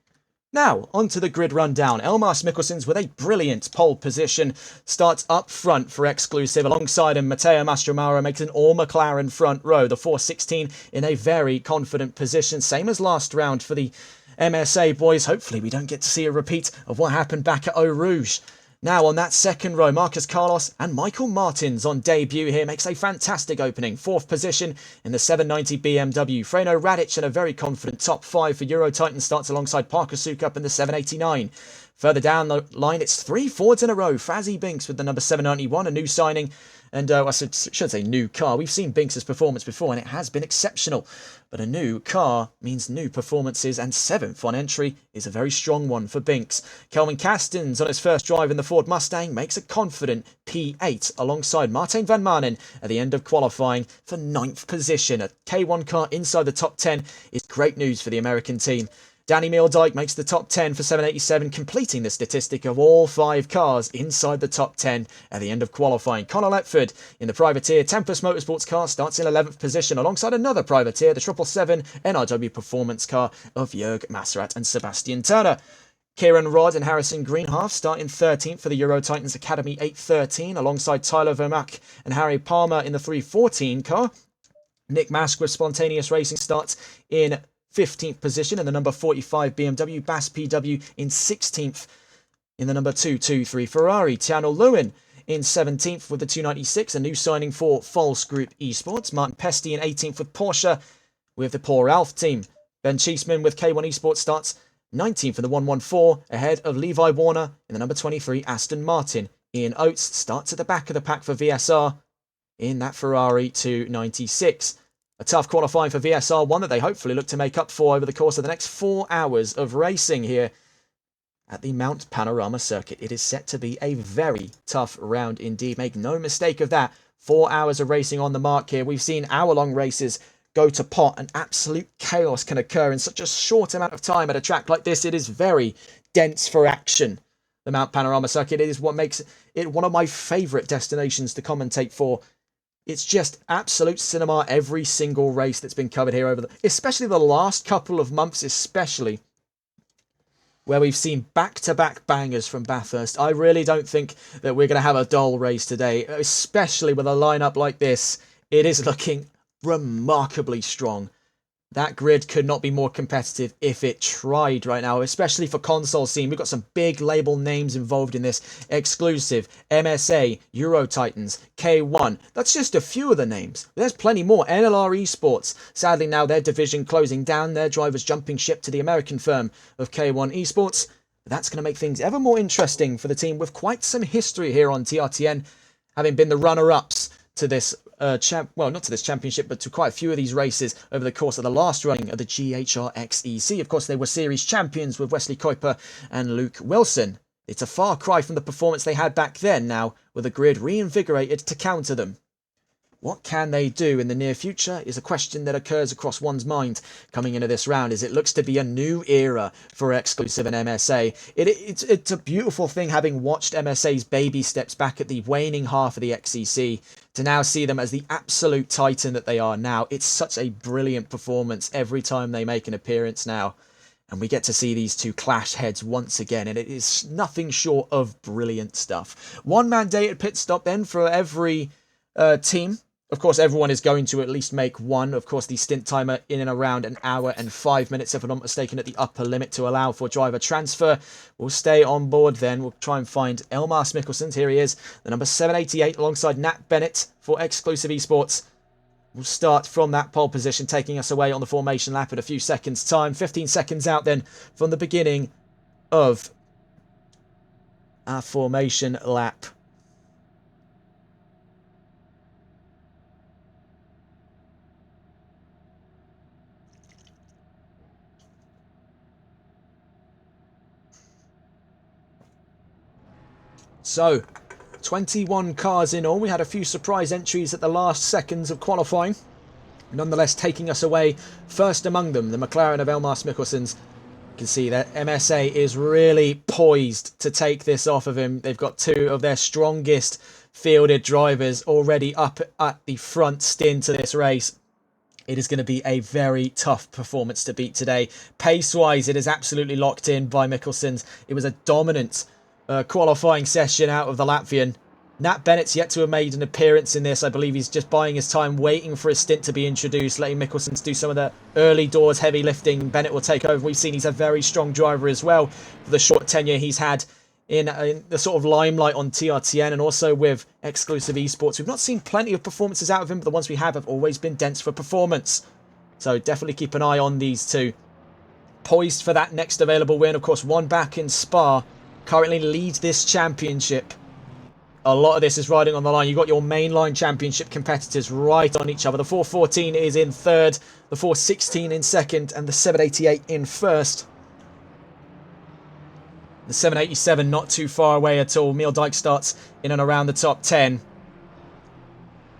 Now, onto the grid rundown. Elmas Mikkelsons with a brilliant pole position starts up front for exclusive. Alongside him, Matteo Mastromaro makes an all-McLaren front row. The 416 in a very confident position. Same as last round for the MSA boys. Hopefully we don't get to see a repeat of what happened back at Eau Rouge. Now on that second row, Marcus Carlos and Michael Martins on debut here makes a fantastic opening. 4th position in the 790 BMW. Freno Radic in a very confident top 5 for Euro Titan starts alongside Parker Sukup in the 789. Further down the line, it's 3 Fords in a row. Fazzy Binks with the number 791, a new signing. And I should say new car. We've seen Binks' performance before and it has been exceptional. But a new car means new performances, and 7th on entry is a very strong one for Binks. Kelvin Castens on his first drive in the Ford Mustang makes a confident P8 alongside Martin van Manen at the end of qualifying for 9th position. A K1 car inside the top 10 is great news for the American team. Danny Meeldijk makes the top 10 for 787, completing the statistic of all 5 cars inside the top 10 at the end of qualifying. Connor Letford in the privateer Tempest Motorsports car starts in 11th position alongside another privateer, the 777 NRW performance car of Jörg Masserat and Sebastian Turner. Kieran Rodd and Harrison Greenhalgh starting 13th for the Euro Titans Academy 813, alongside Tyler Vermack and Harry Palmer in the 314 car. Nick Mask with Spontaneous Racing starts in 15th position in the number 45 BMW. Bass PW in 16th in the number 223 Ferrari. Tiano Lewin in 17th with the 296, a new signing for False Group Esports. Martin Pesty in 18th with Porsche with the Poor Alf team. Ben Cheeseman with K1 Esports starts 19th in the 114, ahead of Levi Warner in the number 23 Aston Martin. Ian Oates starts at the back of the pack for VSR in that Ferrari 296. A tough qualifying for VSR, one that they hopefully look to make up for over the course of the next 4 hours of racing here at the Mount Panorama circuit. It is set to be a very tough round indeed. Make no mistake of that. 4 hours of racing on the mark here. We've seen hour-long races go to pot, and absolute chaos can occur in such a short amount of time at a track like this. It is very dense for action. The Mount Panorama circuit, it is what makes it one of my favourite destinations to commentate for. It's just absolute cinema every single race that's been covered here especially the last couple of months, especially where we've seen back-to-back bangers from Bathurst. I really don't think that we're going to have a dull race today, especially with a lineup like this. It is looking remarkably strong. That grid could not be more competitive if it tried right now, especially for console scene. We've got some big label names involved in this. Exclusive, MSA, Euro Titans, K1. That's just a few of the names. There's plenty more. NLR Esports. Sadly now their division closing down. Their drivers jumping ship to the American firm of K1 Esports. That's going to make things ever more interesting for the team with quite some history here on TRTN, having been the runner-ups to this not to this championship, but to quite a few of these races over the course of the last running of the GHRXEC. Of course, they were series champions with Wesley Kuiper and Luke Wilson. It's a far cry from the performance they had back then now, with the grid reinvigorated to counter them. What can they do in the near future is a question that occurs across one's mind coming into this round, as it looks to be a new era for Exclusive and MSA. It's a beautiful thing, having watched MSA's baby steps back at the waning half of the XEC, to now see them as the absolute titan that they are now. It's such a brilliant performance every time they make an appearance now. And we get to see these two clash heads once again, and it is nothing short of brilliant stuff. One mandated pit stop then for every team. Of course, everyone is going to at least make one. Of course, the stint timer in and around an hour and 5 minutes, if I'm not mistaken, at the upper limit to allow for driver transfer. We'll stay on board then. We'll try and find Elmar Smikkelsen. Here he is, the number 788, alongside Nat Bennett for Exclusive Esports. We'll start from that pole position, taking us away on the formation lap in a few seconds' time. 15 seconds out then from the beginning of our formation lap. So, 21 cars in all. We had a few surprise entries at the last seconds of qualifying. Nonetheless, taking us away, first among them, the McLaren of Elmar Smikkelsen's. You can see that MSA is really poised to take this off of him. They've got two of their strongest fielded drivers already up at the front stint of this race. It is going to be a very tough performance to beat today. Pace-wise, it is absolutely locked in by Mikkelsen's. It was a dominant qualifying session out of the Latvian. Nat Bennett's yet to have made an appearance in this. I believe he's just buying his time, waiting for his stint to be introduced, letting Mikkelsen do some of the early doors heavy lifting. Bennett will take over. We've seen he's a very strong driver as well for the short tenure he's had in the sort of limelight on TRTN and also with Exclusive Esports. We've not seen plenty of performances out of him, but the ones we have always been dense for performance. So definitely keep an eye on these two. Poised for that next available win. Of course, one back in Spa. Currently leads this championship. A lot of this is riding on the line. You've got your mainline championship competitors right on each other. The 414 is in third, the 416 in second, and the 788 in first. The 787 not too far away at all. Neil Dyke starts in and around the top 10.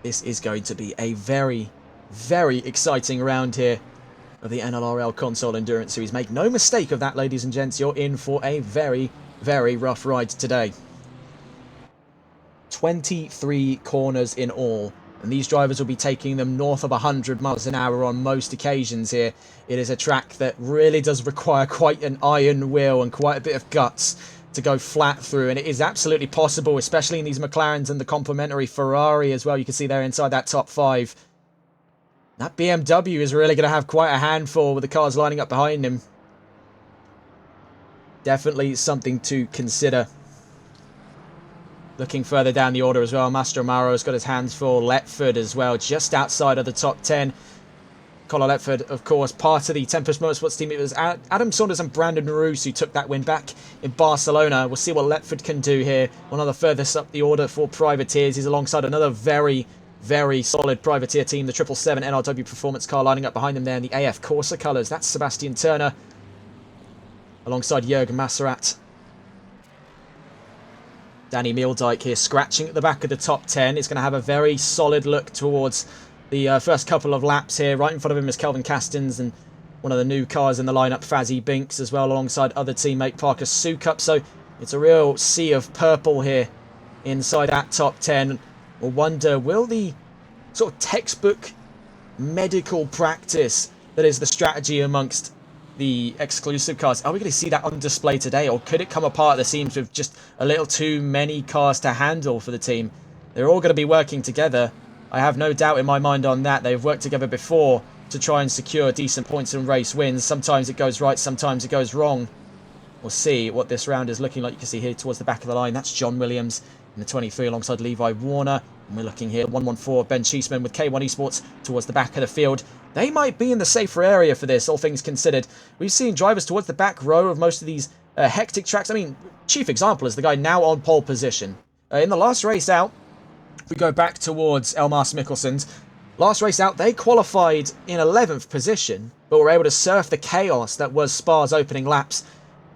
This is going to be a very, very exciting round here of the NLRL Console Endurance Series. Make no mistake of that, ladies and gents. You're in for a very, very rough ride today. 23 corners in all. And these drivers will be taking them north of 100 miles an hour on most occasions here. It is a track that really does require quite an iron will and quite a bit of guts to go flat through. And it is absolutely possible, especially in these McLarens and the complementary Ferrari as well. You can see they're inside that top 5. That BMW is really going to have quite a handful with the cars lining up behind him. Definitely something to consider. Looking further down the order as well, Mastromaro's got his hands full. Letford as well, just outside of the top 10. Colin Letford, of course, part of the Tempest Motorsports team. It was Adam Saunders and Brandon Roos who took that win back in Barcelona. We'll see what Letford can do here. One of the furthest up the order for privateers. He's alongside another very, very solid privateer team. The 777 NRW Performance car lining up behind them there in the AF Corsa colours. That's Sebastian Turner alongside Jürgen Masserat. Danny Meeldijk here scratching at the back of the top 10. It's going to have a very solid look towards the first couple of laps here. Right in front of him is Kelvin Castens and one of the new cars in the lineup, Fazzy Binks, as well, alongside other teammate Parker Sukup. So it's a real sea of purple here inside that top 10. We'll wonder, will the sort of textbook medical practice that is the strategy amongst the exclusive cars, are we going to see that on display today, or could it come apart at the seams with just a little too many cars to handle for the team? They're all going to be working together. I have no doubt in my mind on that. They've worked together before to try and secure decent points and race wins. Sometimes it goes right, sometimes it goes wrong. We'll see what this round is looking like. You can see here towards the back of the line, that's John Williams in the 23 alongside Levi Warner. And we're looking here, 114, Ben Cheeseman with K1 Esports towards the back of the field. They might be in the safer area for this, all things considered. We've seen drivers towards the back row of most of these hectic tracks. I mean, chief example is the guy now on pole position. In the last race out, if we go back towards Elmas Mikkelsen's, last race out, they qualified in 11th position, but were able to surf the chaos that was Spa's opening laps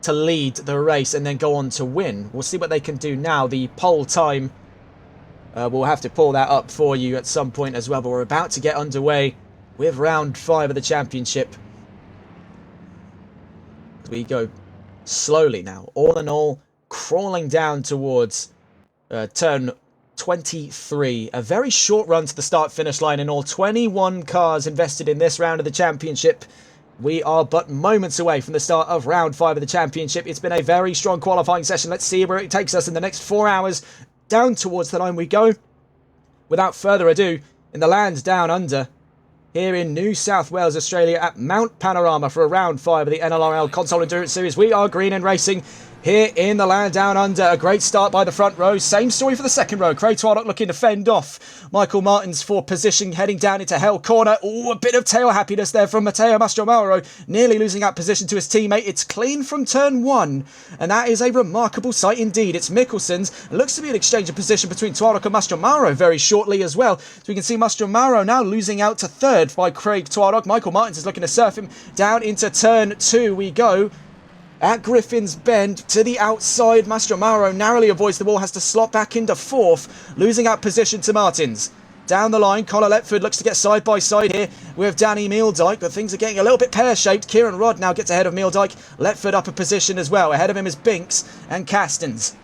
to lead the race and then go on to win. We'll see what they can do now. The pole time, we'll have to pull that up for you at some point as well, but we're about to get underway with round 5 of the championship. We go slowly now, all in all, crawling down towards turn 23. A very short run to the start-finish line in all. 21 cars invested in this round of the championship. We are but moments away from the start of round 5 of the championship. It's been a very strong qualifying session. Let's see where it takes us in the next 4 hours. Down towards the line we go. Without further ado, in the land down under, here in New South Wales, Australia, at Mount Panorama for a round 5 of the NLRL Console Endurance Series. We are green and racing here in the land down under. A great start by the front row. Same story for the second row. Craig Twardock looking to fend off Michael Martins for position, heading down into Hell Corner. Oh, a bit of tail happiness there from Matteo Mastromaro, nearly losing that position to his teammate. It's clean from turn 1, and that is a remarkable sight indeed. It's Mikkelsen's. It looks to be an exchange of position between Twardock and Mastromaro very shortly as well. So we can see Mastromaro now losing out to third by Craig Twardock. Michael Martins is looking to surf him down into turn 2 we go. At Griffin's Bend, to the outside, Mastromaro narrowly avoids the wall, has to slot back into 4th, losing out position to Martins. Down the line, Colin Letford looks to get side by side here with Danny Meeldijk, but things are getting a little bit pear-shaped. Kieran Rodd now gets ahead of Meeldijk. Letford up a position as well. Ahead of him is Binks and Castens.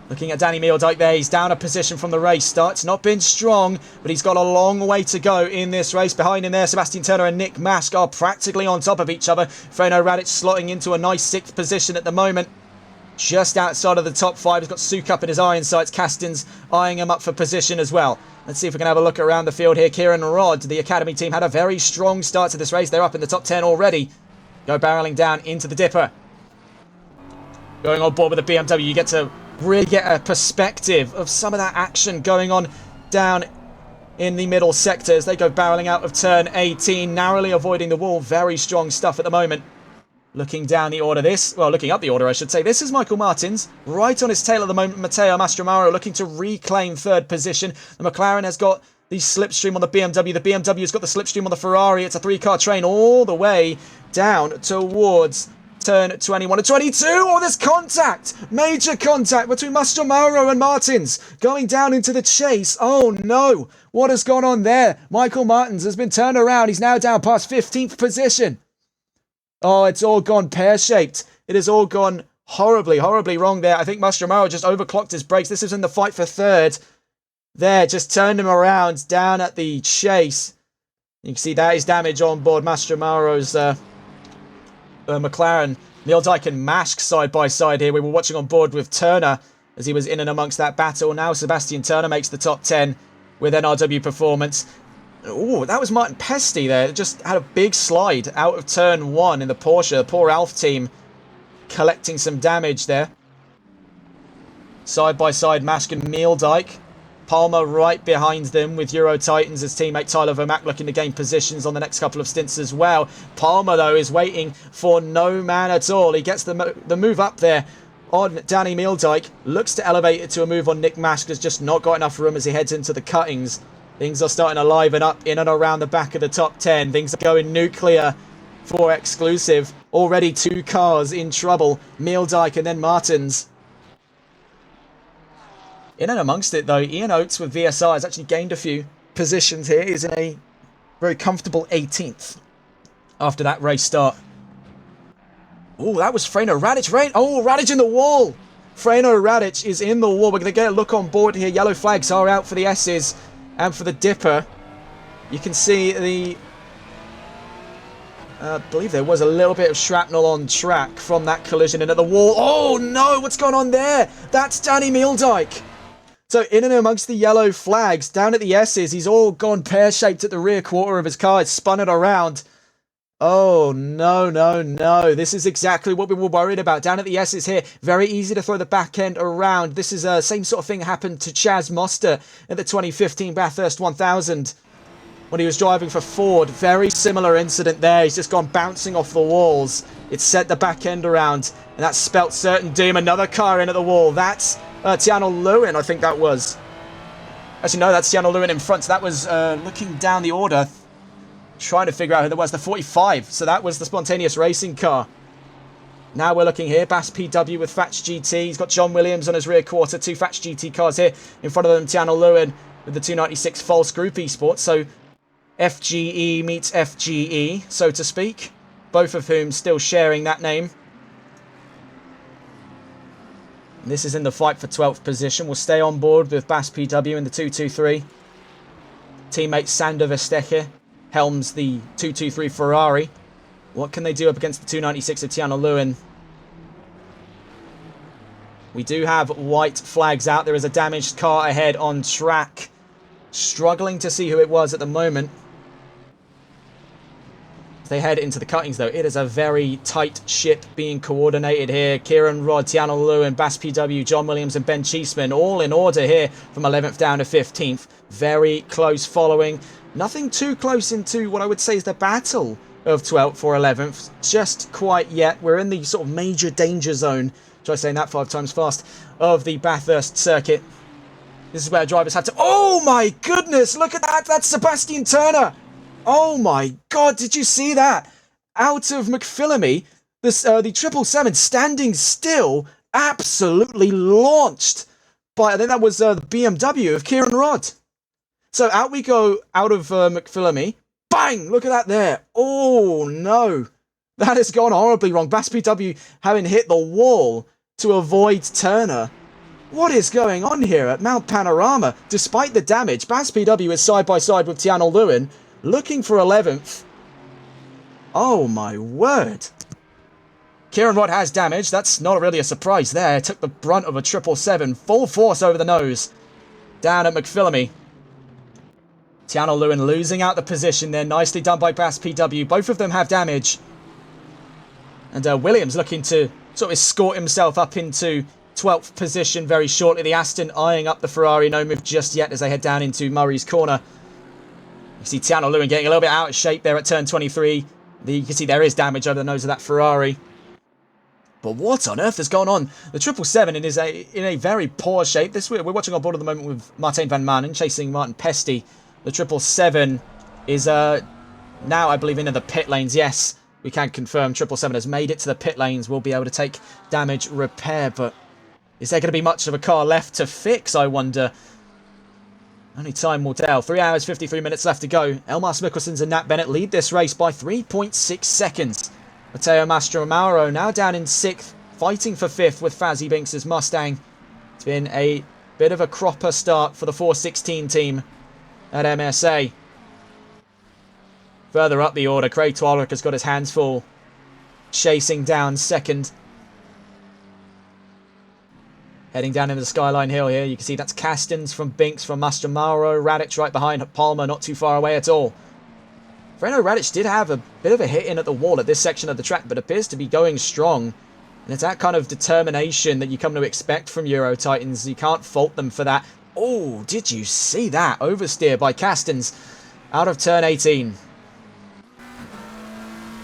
Looking at Danny Meeldijk there, he's down a position from the race start. It's not been strong, but he's got a long way to go in this race. Behind him there, Sebastian Turner and Nick Mask are practically on top of each other. Freno Radic slotting into a nice 6th position at the moment. Just outside of the top 5, he's got Sukup in his iron sights. Castens eyeing him up for position as well. Let's see if we can have a look around the field here. Kieran Rodd, the Academy team, had a very strong start to this race. They're up in the top 10 already. Go barreling down into the Dipper. Going on board with the BMW, you get to really get a perspective of some of that action going on down in the middle sector as they go barreling out of turn 18, narrowly avoiding the wall. Very strong stuff at the moment. Looking down the order, looking up the order, I should say. This is Michael Martins, right on his tail at the moment. Matteo Mastromaro looking to reclaim 3rd position. The McLaren has got the slipstream on the BMW. The BMW has got the slipstream on the Ferrari. It's a 3-car train all the way down towards turn 21 and 22. Oh, there's contact! Major contact between Mastromaro and Martins. Going down into the chase. Oh no! What has gone on there? Michael Martins has been turned around. He's now down past 15th position. Oh, it's all gone pear-shaped. It has all gone horribly, horribly wrong there. I think Mastromaro just overclocked his brakes. This is in the fight for 3rd. there, just turned him around down at the chase. You can see that is damage on board Mastromauro's McLaren. Neil Dyke and Mask side by side here. We were watching on board with Turner as he was in and amongst that battle. Now Sebastian Turner makes the top 10 with NRW performance. Oh, that was Martin Pesty there. Just had a big slide out of turn 1 in the Porsche. The poor Alf team collecting some damage there. Side by side, Mask and Neil Dyke. Palmer right behind them with Euro Titans, his teammate Tyler Vermack looking to gain positions on the next couple of stints as well. Palmer, though, is waiting for no man at all. He gets the move up there on Danny Meeldijk. Looks to elevate it to a move on Nick Mask. Has just not got enough room as he heads into the cuttings. Things are starting to liven up in and around the back of the top 10. Things are going nuclear for Exclusive. Already 2 cars in trouble. Meeldijk and then Martins. In and amongst it, though, Ian Oates with VSR has actually gained a few positions here. He's in a very comfortable 18th after that race start. Oh, that was Freno Radic. Oh, Radic in the wall. Freno Radic is in the wall. We're going to get a look on board here. Yellow flags are out for the S's and for the Dipper. You can see the... I believe there was a little bit of shrapnel on track from that collision and at the wall. Oh, no. What's going on there? That's Danny Meeldijk. So in and amongst the yellow flags, down at the S's, he's all gone pear-shaped at the rear quarter of his car. It's spun it around. Oh, no, no, no. This is exactly what we were worried about. Down at the S's here, very easy to throw the back end around. This is the same sort of thing happened to Chaz Moster at the 2015 Bathurst 1000 when he was driving for Ford. Very similar incident there. He's just gone bouncing off the walls. It's set the back end around, and that's spelt certain doom. Another car in at the wall. That's Tiano Lewin, I think that was. Actually, no, that's Tiano Lewin in front. So that was looking down the order, trying to figure out who there was. The 45. So that was the Spontaneous Racing car. Now we're looking here. Bass PW with Fatch GT. He's got John Williams on his rear quarter. 2 Fatch GT cars here. In front of them, Tiano Lewin with the 296 False Group Esports. So FGE meets FGE, so to speak. Both of whom still sharing that name. This is in the fight for 12th position. We'll stay on board with Bass PW in the 223. Teammate Sander Verstecher helms the 223 Ferrari. What can they do up against the 296 of Tiano Lewin? We do have white flags out. There is a damaged car ahead on track. Struggling to see who it was at the moment. As they head into the cuttings, though, it is a very tight ship being coordinated here. Kieran Rod, Tiano Lewin, Bass PW, John Williams and Ben Cheeseman all in order here from 11th down to 15th. Very close following. Nothing too close into what I would say is the battle of 12th or 11th. Just quite yet. We're in the sort of major danger zone, try saying that 5 times fast, of the Bathurst circuit. This is where drivers had to... Oh my goodness, look at that. That's Sebastian Turner. Oh my God, did you see that? Out of McPhillamy, the 777 standing still, absolutely launched by, I think that was the BMW of Kieran Rod. So out we go out of McPhillamy. Bang! Look at that there. Oh no. That has gone horribly wrong. Bass PW having hit the wall to avoid Turner. What is going on here at Mount Panorama? Despite the damage, Bass PW is side by side with Tiano Lewin, looking for 11th. Oh my word. Kieran Rod has damage. That's not really a surprise there. Took the brunt of a 777. Full force over the nose. Down at McPhillamy. Tiano Lewin losing out the position there. Nicely done by Bass PW. Both of them have damage. And Williams looking to sort of escort himself up into 12th position very shortly. The Aston eyeing up the Ferrari. No move just yet as they head down into Murray's corner. You see Tiano Lewin getting a little bit out of shape there at turn 23. You can see there is damage over the nose of that Ferrari. But what on earth has gone on? The 777 is in a very poor shape. We're watching on board at the moment with Martijn van Manen chasing Martin Pesty. The 777 is now, I believe, into the pit lanes. Yes, we can confirm 777 has made it to the pit lanes. We'll be able to take damage repair. But is there going to be much of a car left to fix, I wonder? Only time will tell. 3 hours, 53 minutes left to go. Elmas Mikkelsen's and Nat Bennett lead this race by 3.6 seconds. Matteo Mastromaro now down in 6th, fighting for 5th with Fazzy Binks' Mustang. It's been a Bit of a cropper start for the 416 team at MSA. Further up the order, Craig Twalrick has got his hands full, chasing down second. Heading down into the Skyline Hill here, you can see that's Castins from Binks, from Mastromaro, Radic right behind Palmer, not too far away at all. Freno Radic did have a bit of a hit in at the wall at this section of the track, but appears to be going strong. And it's that kind of determination that you come to expect from Euro Titans. You can't fault them for that. Oh, did you see that? Oversteer by Castins out of turn 18.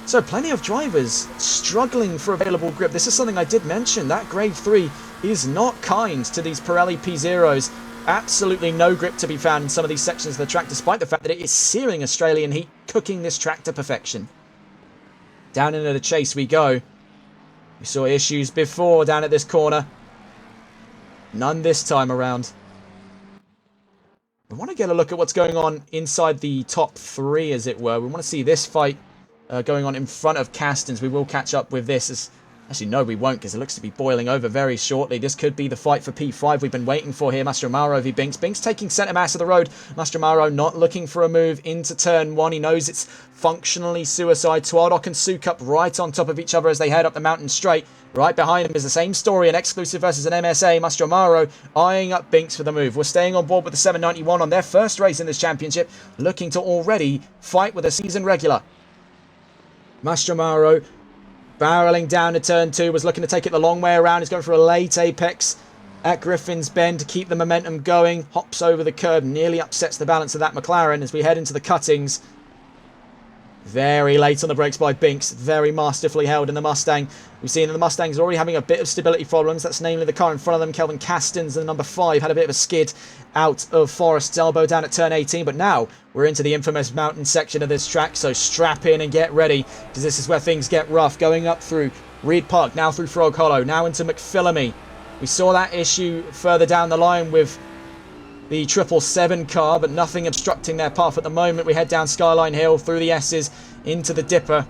So plenty of drivers struggling for available grip. This is something I did mention. That grade 3 is not kind to these Pirelli P0s. Absolutely no grip to be found in some of these sections of the track, despite the fact that it is searing Australian heat, cooking this track to perfection. Down into the chase we go. We saw issues before down at this corner. None this time around. We want to get a look at what's going on inside the top 3, as it were. We want to see this fight going on in front of Castins. We will catch up with this. Actually, no, we won't, because it looks to be boiling over very shortly. This could be the fight for P5 we've been waiting for here. Mastromaro v Binks. Binks taking centre mass of the road. Mastromaro not looking for a move into turn 1. He knows it's functionally suicide. Twardok and Sukup right on top of each other as they head up the mountain straight. Right behind him is the same story, an exclusive versus an MSA. Mastromaro eyeing up Binks for the move. We're staying on board with the 791 on their first race in this championship, looking to already fight with a season regular. Mastromaro barreling down to turn 2, was looking to take it the long way around. He's going for a late apex at Griffin's Bend to keep the momentum going. Hops over the curb, nearly upsets the balance of that McLaren as we head into the cuttings. Very late on the brakes by Binks, very masterfully held in the Mustang. We've seen that the Mustang's already having a bit of stability problems. That's namely the car in front of them, Kelvin Castins, and number 5 had a bit of a skid out of Forest's elbow down at turn 18. But now we're into the infamous mountain section of this track, so strap in and get ready, because this is where things get rough. Going up through Reed Park, now through Frog Hollow, now into McPhillamy. We saw that issue further down the line with the 777 car, but nothing obstructing their path at the moment. We head down Skyline Hill through the S's into the Dipper.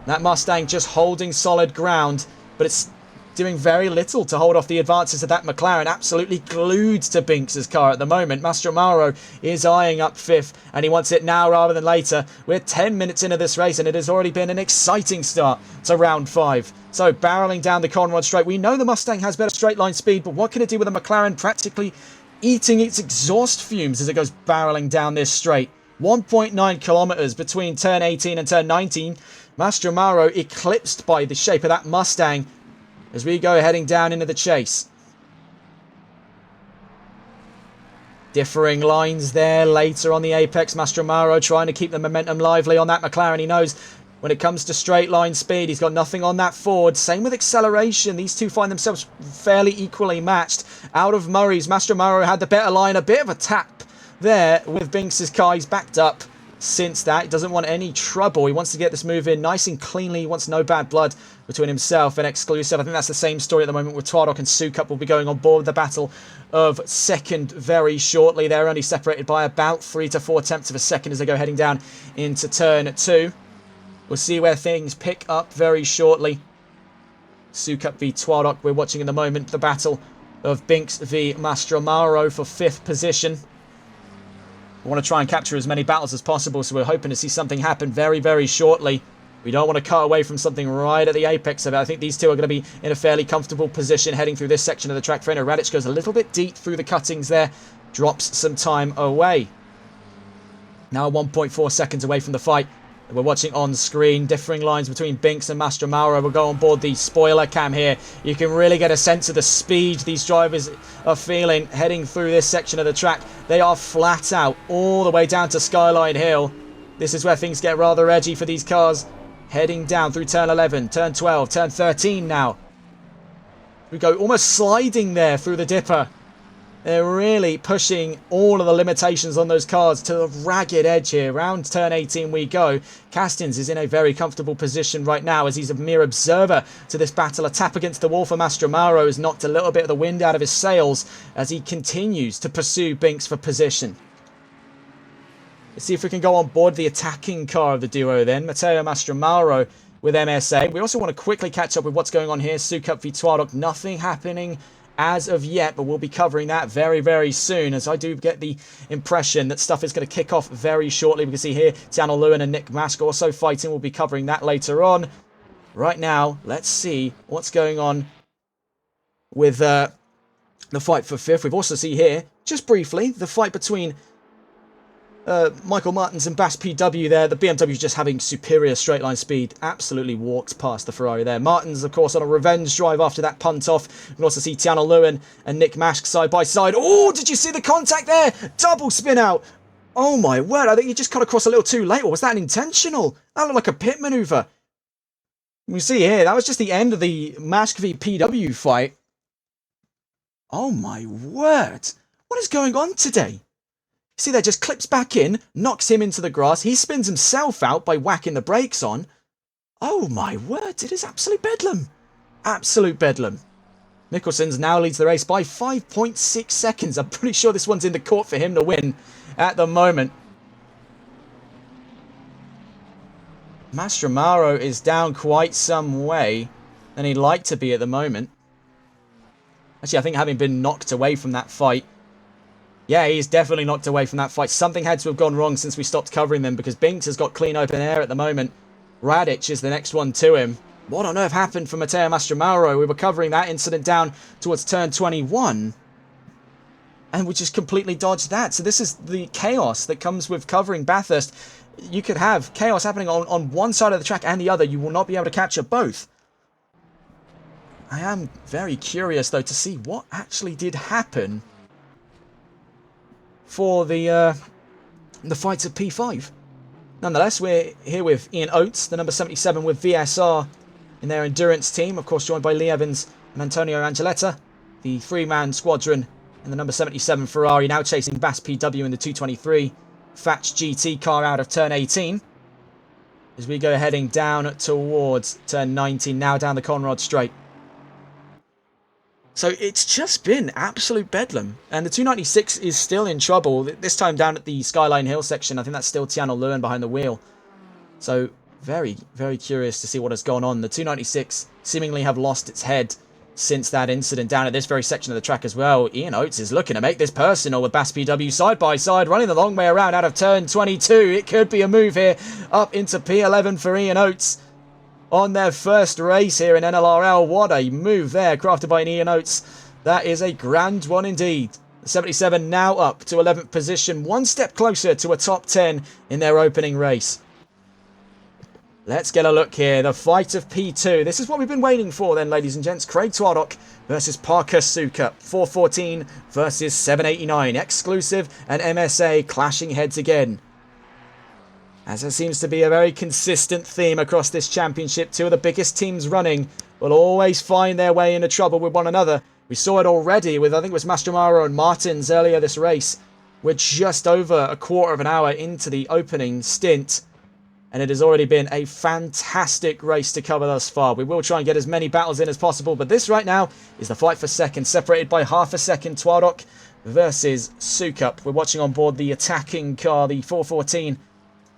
That Mustang just holding solid ground, but it's doing very little to hold off the advances of that McLaren. Absolutely glued to Binks' car at the moment. Mastromaro is eyeing up 5th, and he wants it now rather than later. We're 10 minutes into this race, and it has already been an exciting start to round 5. So barreling down the Conrod straight. We know the Mustang has better straight line speed, but what can it do with a McLaren practically eating its exhaust fumes as it goes barreling down this straight? 1.9 kilometers between turn 18 and turn 19. Mastromaro eclipsed by the shape of that Mustang as we go heading down into the chase. Differing lines there later on the apex. Mastromaro trying to keep the momentum lively on that McLaren. He knows when it comes to straight line speed, he's got nothing on that Ford. Same with acceleration. These two find themselves fairly equally matched. Out of Murray's, Mastromaro had the better line. A bit of a tap there with Binks' car. He's backed up since that. He doesn't want any trouble. He wants to get this move in nice and cleanly. He wants no bad blood between himself and Exclusive. I think that's the same story at the moment with Twardok and Sukup will be going on board the battle of second very shortly. They're only separated by about 3 to 4 tenths of a second as they go heading down into turn 2. We'll see where things pick up very shortly. Sukup v Twardok. We're watching in the moment the battle of Binks v Mastromaro for 5th position. We want to try and capture as many battles as possible, so we're hoping to see something happen very, very shortly. We don't want to cut away from something right at the apex of it. I think these two are going to be in a fairly comfortable position heading through this section of the track. Freno Radic goes a little bit deep through the cuttings there. Drops some time away. Now 1.4 seconds away from the fight. We're watching on screen, differing lines between Binks and Mastromaro. We'll go on board the spoiler cam here. You can really get a sense of the speed these drivers are feeling heading through this section of the track. They are flat out all the way down to Skyline Hill. This is where things get rather edgy for these cars. Heading down through turn 11, turn 12, turn 13 now. We go almost sliding there through the Dipper. They're really pushing all of the limitations on those cars to the ragged edge here. Round turn 18 we go. Castins is in a very comfortable position right now as he's a mere observer to this battle. A tap against the wall for Mastromaro has knocked a little bit of the wind out of his sails as he continues to pursue Binks for position. Let's see if we can go on board the attacking car of the duo then. Matteo Mastromaro with MSA. We also want to quickly catch up with what's going on here. Sukup v Twardok. Nothing happening as of yet, but we'll be covering that very, very soon, as I do get the impression that stuff is going to kick off very shortly. We can see here Tiana Lewin and Nick Mask also fighting. We'll be covering that later on. Right now, let's see what's going on with the fight for 5th. We've also seen here, just briefly, the fight between Michael Martins and Bass PW there. The BMW just having superior straight line speed. Absolutely walked past the Ferrari there. Martins, of course, on a revenge drive after that punt off. We can also see Tiana Lewin and Nick Mask side by side. Oh, did you see the contact there? Double spin out. Oh my word, I think he just cut across a little too late. Or was that intentional? That looked like a pit maneuver. We see here, that was just the end of the Mask v PW fight. Oh my word. What is going on today? See there, just clips back in, knocks him into the grass. He spins himself out by whacking the brakes on. Oh my word, it is absolute bedlam. Absolute bedlam. Mikkelson's now leads the race by 5.6 seconds. I'm pretty sure this one's in the court for him to win at the moment. Mastromaro is down quite some way than he'd like to be at the moment. Actually, I think having been knocked away from that fight, yeah, he's definitely knocked away from that fight. Something had to have gone wrong since we stopped covering them, because Binks has got clean open air at the moment. Radic is the next one to him. What on earth happened for Matteo Mastromaro? We were covering that incident down towards turn 21. And we just completely dodged that. So this is the chaos that comes with covering Bathurst. You could have chaos happening on one side of the track and the other. You will not be able to capture both. I am very curious, though, to see what actually did happen for the fights at P5. Nonetheless, we're here with Ian Oates, the number 77 with VSR in their endurance team, of course joined by Lee Evans and Antonio Angeletta, the three-man squadron, and the number 77 Ferrari now chasing Bass PW in the 223 Fatch GT car out of turn 18. As we go heading down towards turn 19, now down the Conrad Straight. So it's just been absolute bedlam. And the 296 is still in trouble. This time down at the Skyline Hill section. I think that's still Tiana Lewin behind the wheel. So very, very curious to see what has gone on. The 296 seemingly have lost its head since that incident down at this very section of the track as well. Ian Oates is looking to make this personal with Bass PW side by side, running the long way around out of turn 22. It could be a move here up into P11 for Ian Oates. On their first race here in NLRL. What a move there, crafted by Ian Oates. That is a grand one indeed. The 77 now up to 11th position, one step closer to a top 10 in their opening race. Let's get a look here. The fight of P2. This is what we've been waiting for then, ladies and gents. Craig Twardock versus Parker Suka. 414 versus 789. Exclusive and MSA clashing heads again. As there seems to be a very consistent theme across this championship, two of the biggest teams running will always find their way into trouble with one another. We saw it already with, I think it was Mastromaro and Martins earlier this race. We're just over a quarter of an hour into the opening stint, and it has already been a fantastic race to cover thus far. We will try and get as many battles in as possible, but this right now is the fight for second, separated by half a second. Twardock versus Sukup. We're watching on board the attacking car, the 414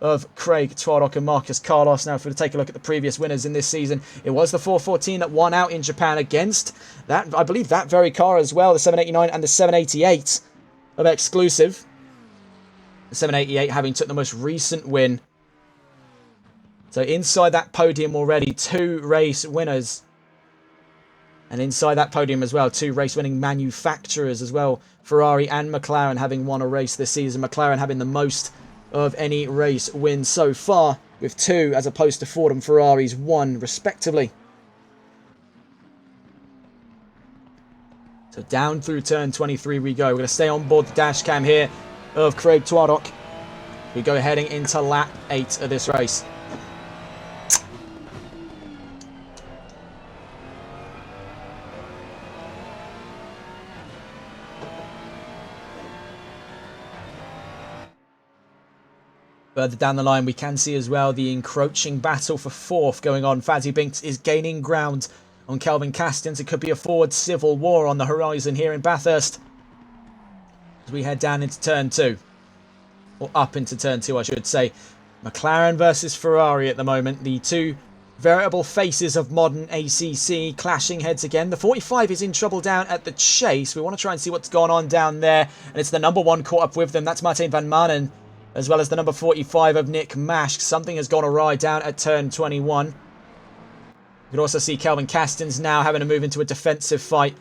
of Craig Twardock and Marcus Carlos. Now, if we take a look at the previous winners in this season, it was the 414 that won out in Japan against that, I believe, that very car as well, the 789 and the 788 of Exclusive. The 788 having took the most recent win. So inside that podium already, two race winners. And inside that podium as well, two race-winning manufacturers as well. Ferrari and McLaren having won a race this season. McLaren having the most of any race win so far, with two as opposed to Ford and Ferrari's one respectively. So down through turn 23 we go. We're going to stay on board the dash cam here of Craig Twardock. We go heading into lap 8 of this race. Further down the line, we can see as well the encroaching battle for fourth going on. Fazzy Binks is gaining ground on Kelvin Castins. It could be a forward civil war on the horizon here in Bathurst as we head down into turn 2. Or up into turn 2, I should say. McLaren versus Ferrari at the moment. The two veritable faces of modern ACC clashing heads again. The 45 is in trouble down at the chase. We want to try and see what's going on down there. And it's the number 1 caught up with them. That's Martin van Manen, as well as the number 45 of Nick Mash. Something has gone awry down at turn 21. You can also see Kelvin Castens now having to move into a defensive fight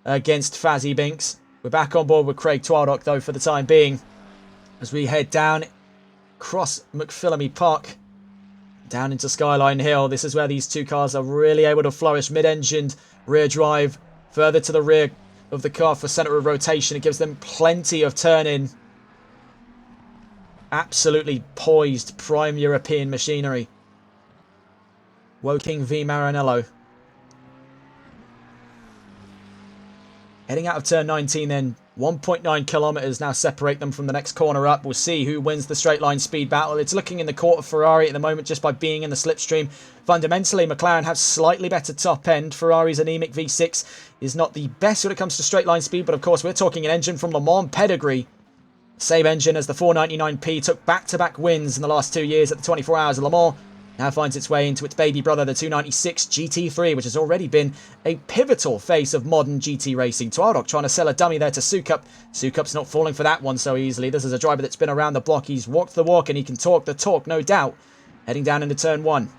against Fazzy Binks. We're back on board with Craig Twardock, though, for the time being, as we head down across McPhillamy Park, down into Skyline Hill. This is where these two cars are really able to flourish. Mid-engined, rear drive, further to the rear of the car for centre of rotation. It gives them plenty of turn-in. Absolutely poised, prime European machinery. Woking v Maranello. Heading out of turn 19 then, 1.9 kilometres now separate them from the next corner up. We'll see who wins the straight line speed battle. It's looking in the court of Ferrari at the moment just by being in the slipstream. Fundamentally, McLaren have slightly better top end. Ferrari's anemic V6 is not the best when it comes to straight line speed, but of course we're talking an engine from Le Mans pedigree. Same engine as the 499P, took back-to-back wins in the last 2 years at the 24 Hours of Le Mans. Now finds its way into its baby brother, the 296 GT3, which has already been a pivotal face of modern GT racing. Twardock trying to sell a dummy there to Sukup. Sukup's not falling for that one so easily. This is a driver that's been around the block. He's walked the walk and he can talk the talk, no doubt. Heading down into turn 1.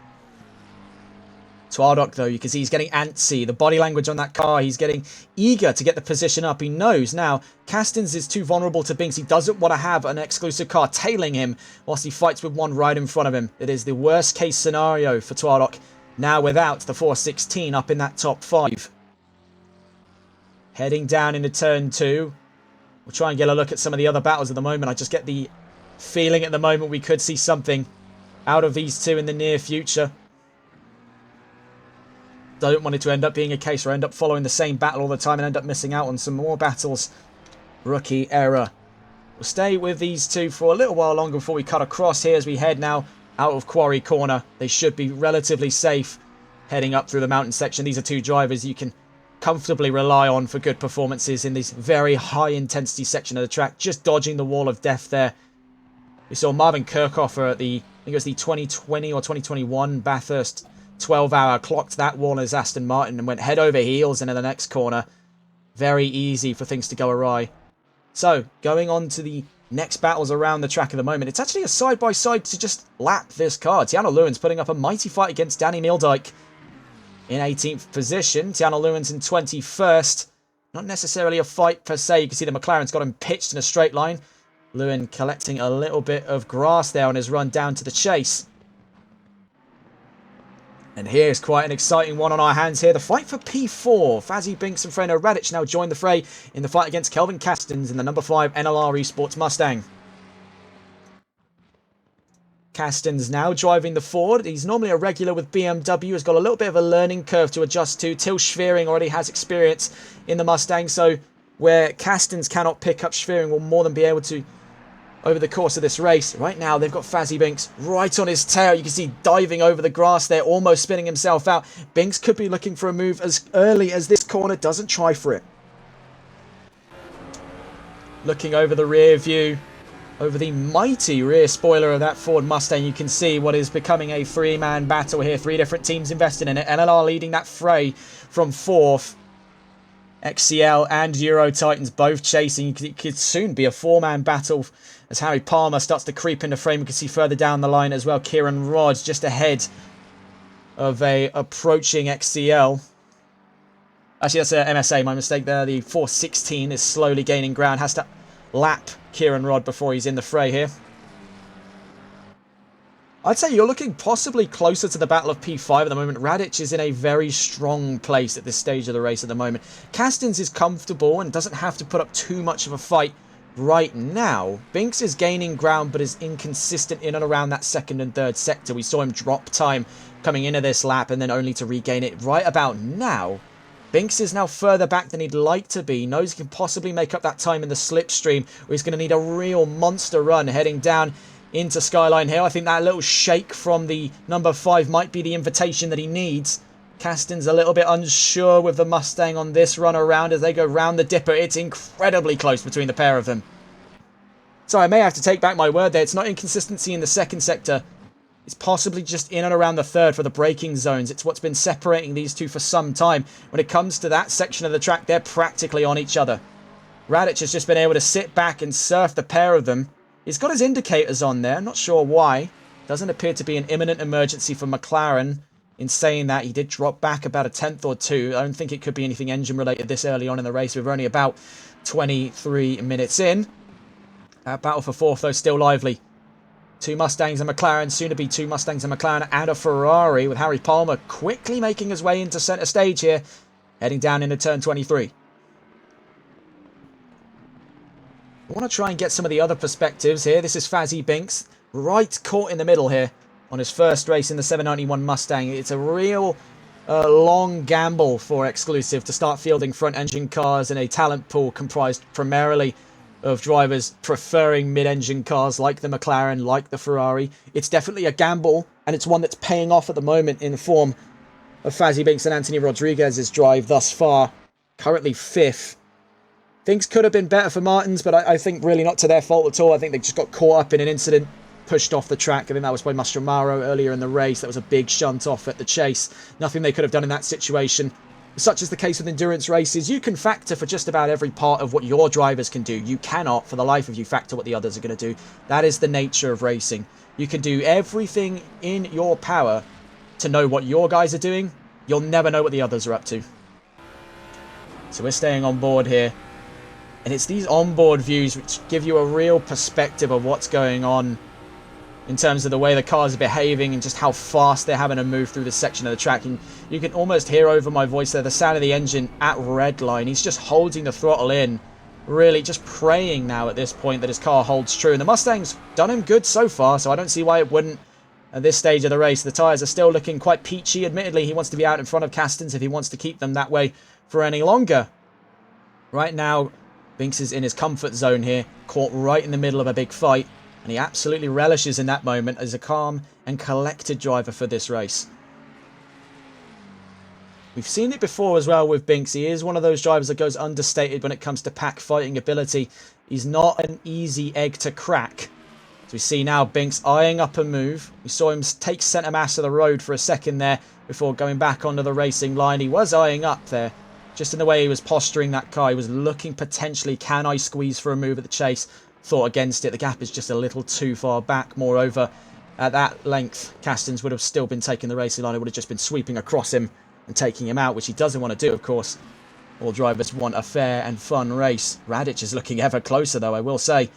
Twardock, though, you can see he's getting antsy. The body language on that car, he's getting eager to get the position up. He knows now Castens is too vulnerable to Binks. He doesn't want to have an exclusive car tailing him whilst he fights with one right in front of him. It is the worst case scenario for Twardock, now without the 416 up in that top 5. Heading down into turn 2. We'll try and get a look at some of the other battles at the moment. I just get the feeling at the moment we could see something out of these two in the near future. Don't want it to end up being a case where I end up following the same battle all the time and end up missing out on some more battles. Rookie error. We'll stay with these two for a little while longer before we cut across here as we head now out of Quarry Corner. They should be relatively safe heading up through the mountain section. These are two drivers you can comfortably rely on for good performances in this very high intensity section of the track. Just dodging the wall of death there. We saw Marvin Kirchhofer at the, I think it was the 2020 or 2021 Bathurst 12-hour, clocked that wall as Aston Martin and went head over heels into the next corner. Very easy for things to go awry. So, going on to the next battles around the track at the moment. It's actually a side-by-side to just lap this car. Tiana Lewins putting up a mighty fight against Danny Mildyke in 18th position. Tiana Lewins in 21st. Not necessarily a fight per se. You can see the McLaren's got him pitched in a straight line. Lewin collecting a little bit of grass there on his run down to the chase. And here's quite an exciting one on our hands here. The fight for P4. Fazzy Binks and Freno Radic now join the fray in the fight against Kelvin Castens in the number 5 NLRL Sports Mustang. Castens now driving the Ford. He's normally a regular with BMW. Has got a little bit of a learning curve to adjust to. Till Schwering already has experience in the Mustang. So where Castens cannot pick up, Schwering will more than be able to over the course of this race. Right now, they've got Fazzy Binks right on his tail. You can see diving over the grass there, almost spinning himself out. Binks could be looking for a move as early as this corner. Doesn't try for it. Looking over the rear view, over the mighty rear spoiler of that Ford Mustang, you can see what is becoming a three-man battle here. 3 different teams invested in it. NLR leading that fray from 4th. XCL and Euro Titans both chasing. It could soon be a 4-man battle as Harry Palmer starts to creep into frame. We can see further down the line as well Kieran Rodd just ahead of a approaching XCL. Actually, that's a MSA, my mistake there. The 416 is slowly gaining ground. Has to lap Kieran Rodd before he's in the fray here. I'd say you're looking possibly closer to the battle of P5 at the moment. Radic is in a very strong place at this stage of the race at the moment. Castens is comfortable and doesn't have to put up too much of a fight right now. Binks is gaining ground but is inconsistent in and around that 2nd and 3rd sector. We saw him drop time coming into this lap and then only to regain it right about now. Binks is now further back than he'd like to be. Knows he can possibly make up that time in the slipstream, where he's going to need a real monster run heading down into Skyline Hill. I think that little shake from the number 5 might be the invitation that he needs. Castens a little bit unsure with the Mustang on this run around as they go round the dipper. It's incredibly close between the pair of them. So I may have to take back my word there. It's not inconsistency in the 2nd sector. It's possibly just in and around the third for the braking zones. It's what's been separating these two for some time. When it comes to that section of the track, they're practically on each other. Radic has just been able to sit back and surf the pair of them. He's got his indicators on there. Not sure why. Doesn't appear to be an imminent emergency for McLaren. In saying that, he did drop back about a tenth or two. I don't think it could be anything engine related this early on in the race. We're only about 23 minutes in. Battle for fourth, though, still lively. Two Mustangs and McLaren, soon to be two Mustangs and McLaren and a Ferrari, with Harry Palmer quickly making his way into centre stage here, heading down into turn 23. I want to try and get some of the other perspectives here. This is Fazzy Binks, right caught in the middle here on his first race in the 791 Mustang. It's a real long gamble for Exclusive to start fielding front-engine cars in a talent pool comprised primarily of drivers preferring mid-engine cars like the McLaren, like the Ferrari. It's definitely a gamble, and it's one that's paying off at the moment in the form of Fazzy Binks and Anthony Rodriguez's drive thus far. Currently fifth. Things could have been better for Martins, but I think really not to their fault at all. I think they just got caught up in an incident, pushed off the track. I think that was by Mastromaro earlier in the race. That was a big shunt off at the chase. Nothing they could have done in that situation. Such is the case with endurance races. You can factor for just about every part of what your drivers can do. You cannot, for the life of you, factor what the others are going to do. That is the nature of racing. You can do everything in your power to know what your guys are doing. You'll never know what the others are up to. So we're staying on board here. And it's these onboard views which give you a real perspective of what's going on in terms of the way the cars are behaving and just how fast they're having to move through this section of the track. And you can almost hear over my voice there the sound of the engine at redline. He's just holding the throttle in, really just praying now at this point that his car holds true. And the Mustang's done him good so far, so I don't see why it wouldn't at this stage of the race. The tyres are still looking quite peachy. Admittedly, he wants to be out in front of Castons if he wants to keep them that way for any longer. Right now, Binks is in his comfort zone here, caught right in the middle of a big fight. And he absolutely relishes in that moment as a calm and collected driver for this race. We've seen it before as well with Binks. He is one of those drivers that goes understated when it comes to pack fighting ability. He's not an easy egg to crack. So we see now Binks eyeing up a move. We saw him take centre mass of the road for a second there before going back onto the racing line. He was eyeing up there. Just in the way he was posturing that car, he was looking potentially, can I squeeze for a move at the chase? Thought against it. The gap is just a little too far back. Moreover, at that length, Castons would have still been taking the racing line. It would have just been sweeping across him and taking him out, which he doesn't want to do, of course. All drivers want a fair and fun race. Radic is looking ever closer, though, I will say,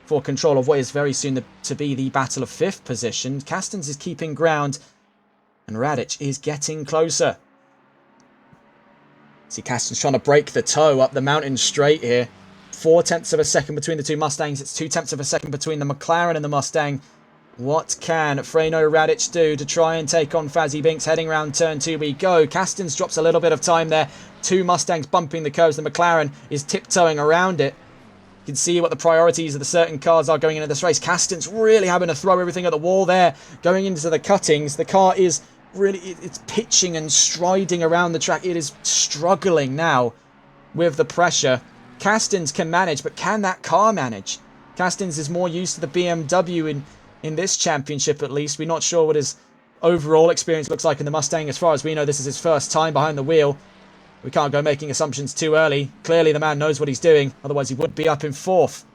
for control of what is very soon to be the battle of fifth position. Castons is keeping ground, and Radic is getting closer. See Castons trying to break the toe up the mountain straight here. 0.4 of a second between the two Mustangs. It's 0.2 of a second between the McLaren and the Mustang. What can Freno Radic do to try and take on Fazzy Binks? Heading round turn 2 we go. Castons drops a little bit of time there. Two Mustangs bumping the curves. The McLaren is tiptoeing around it. You can see what the priorities of the certain cars are going into this race. Castons really having to throw everything at the wall there. Going into the cuttings. The car is really, it's pitching and striding around the track. It is struggling now with the pressure. Castons can manage, but can that car manage? Castons is more used to the BMW in this championship, at least. We're not sure what his overall experience looks like in the Mustang. As far as we know, this is his first time behind the wheel. We can't go making assumptions too early. Clearly, the man knows what he's doing. Otherwise, he would be up in fourth.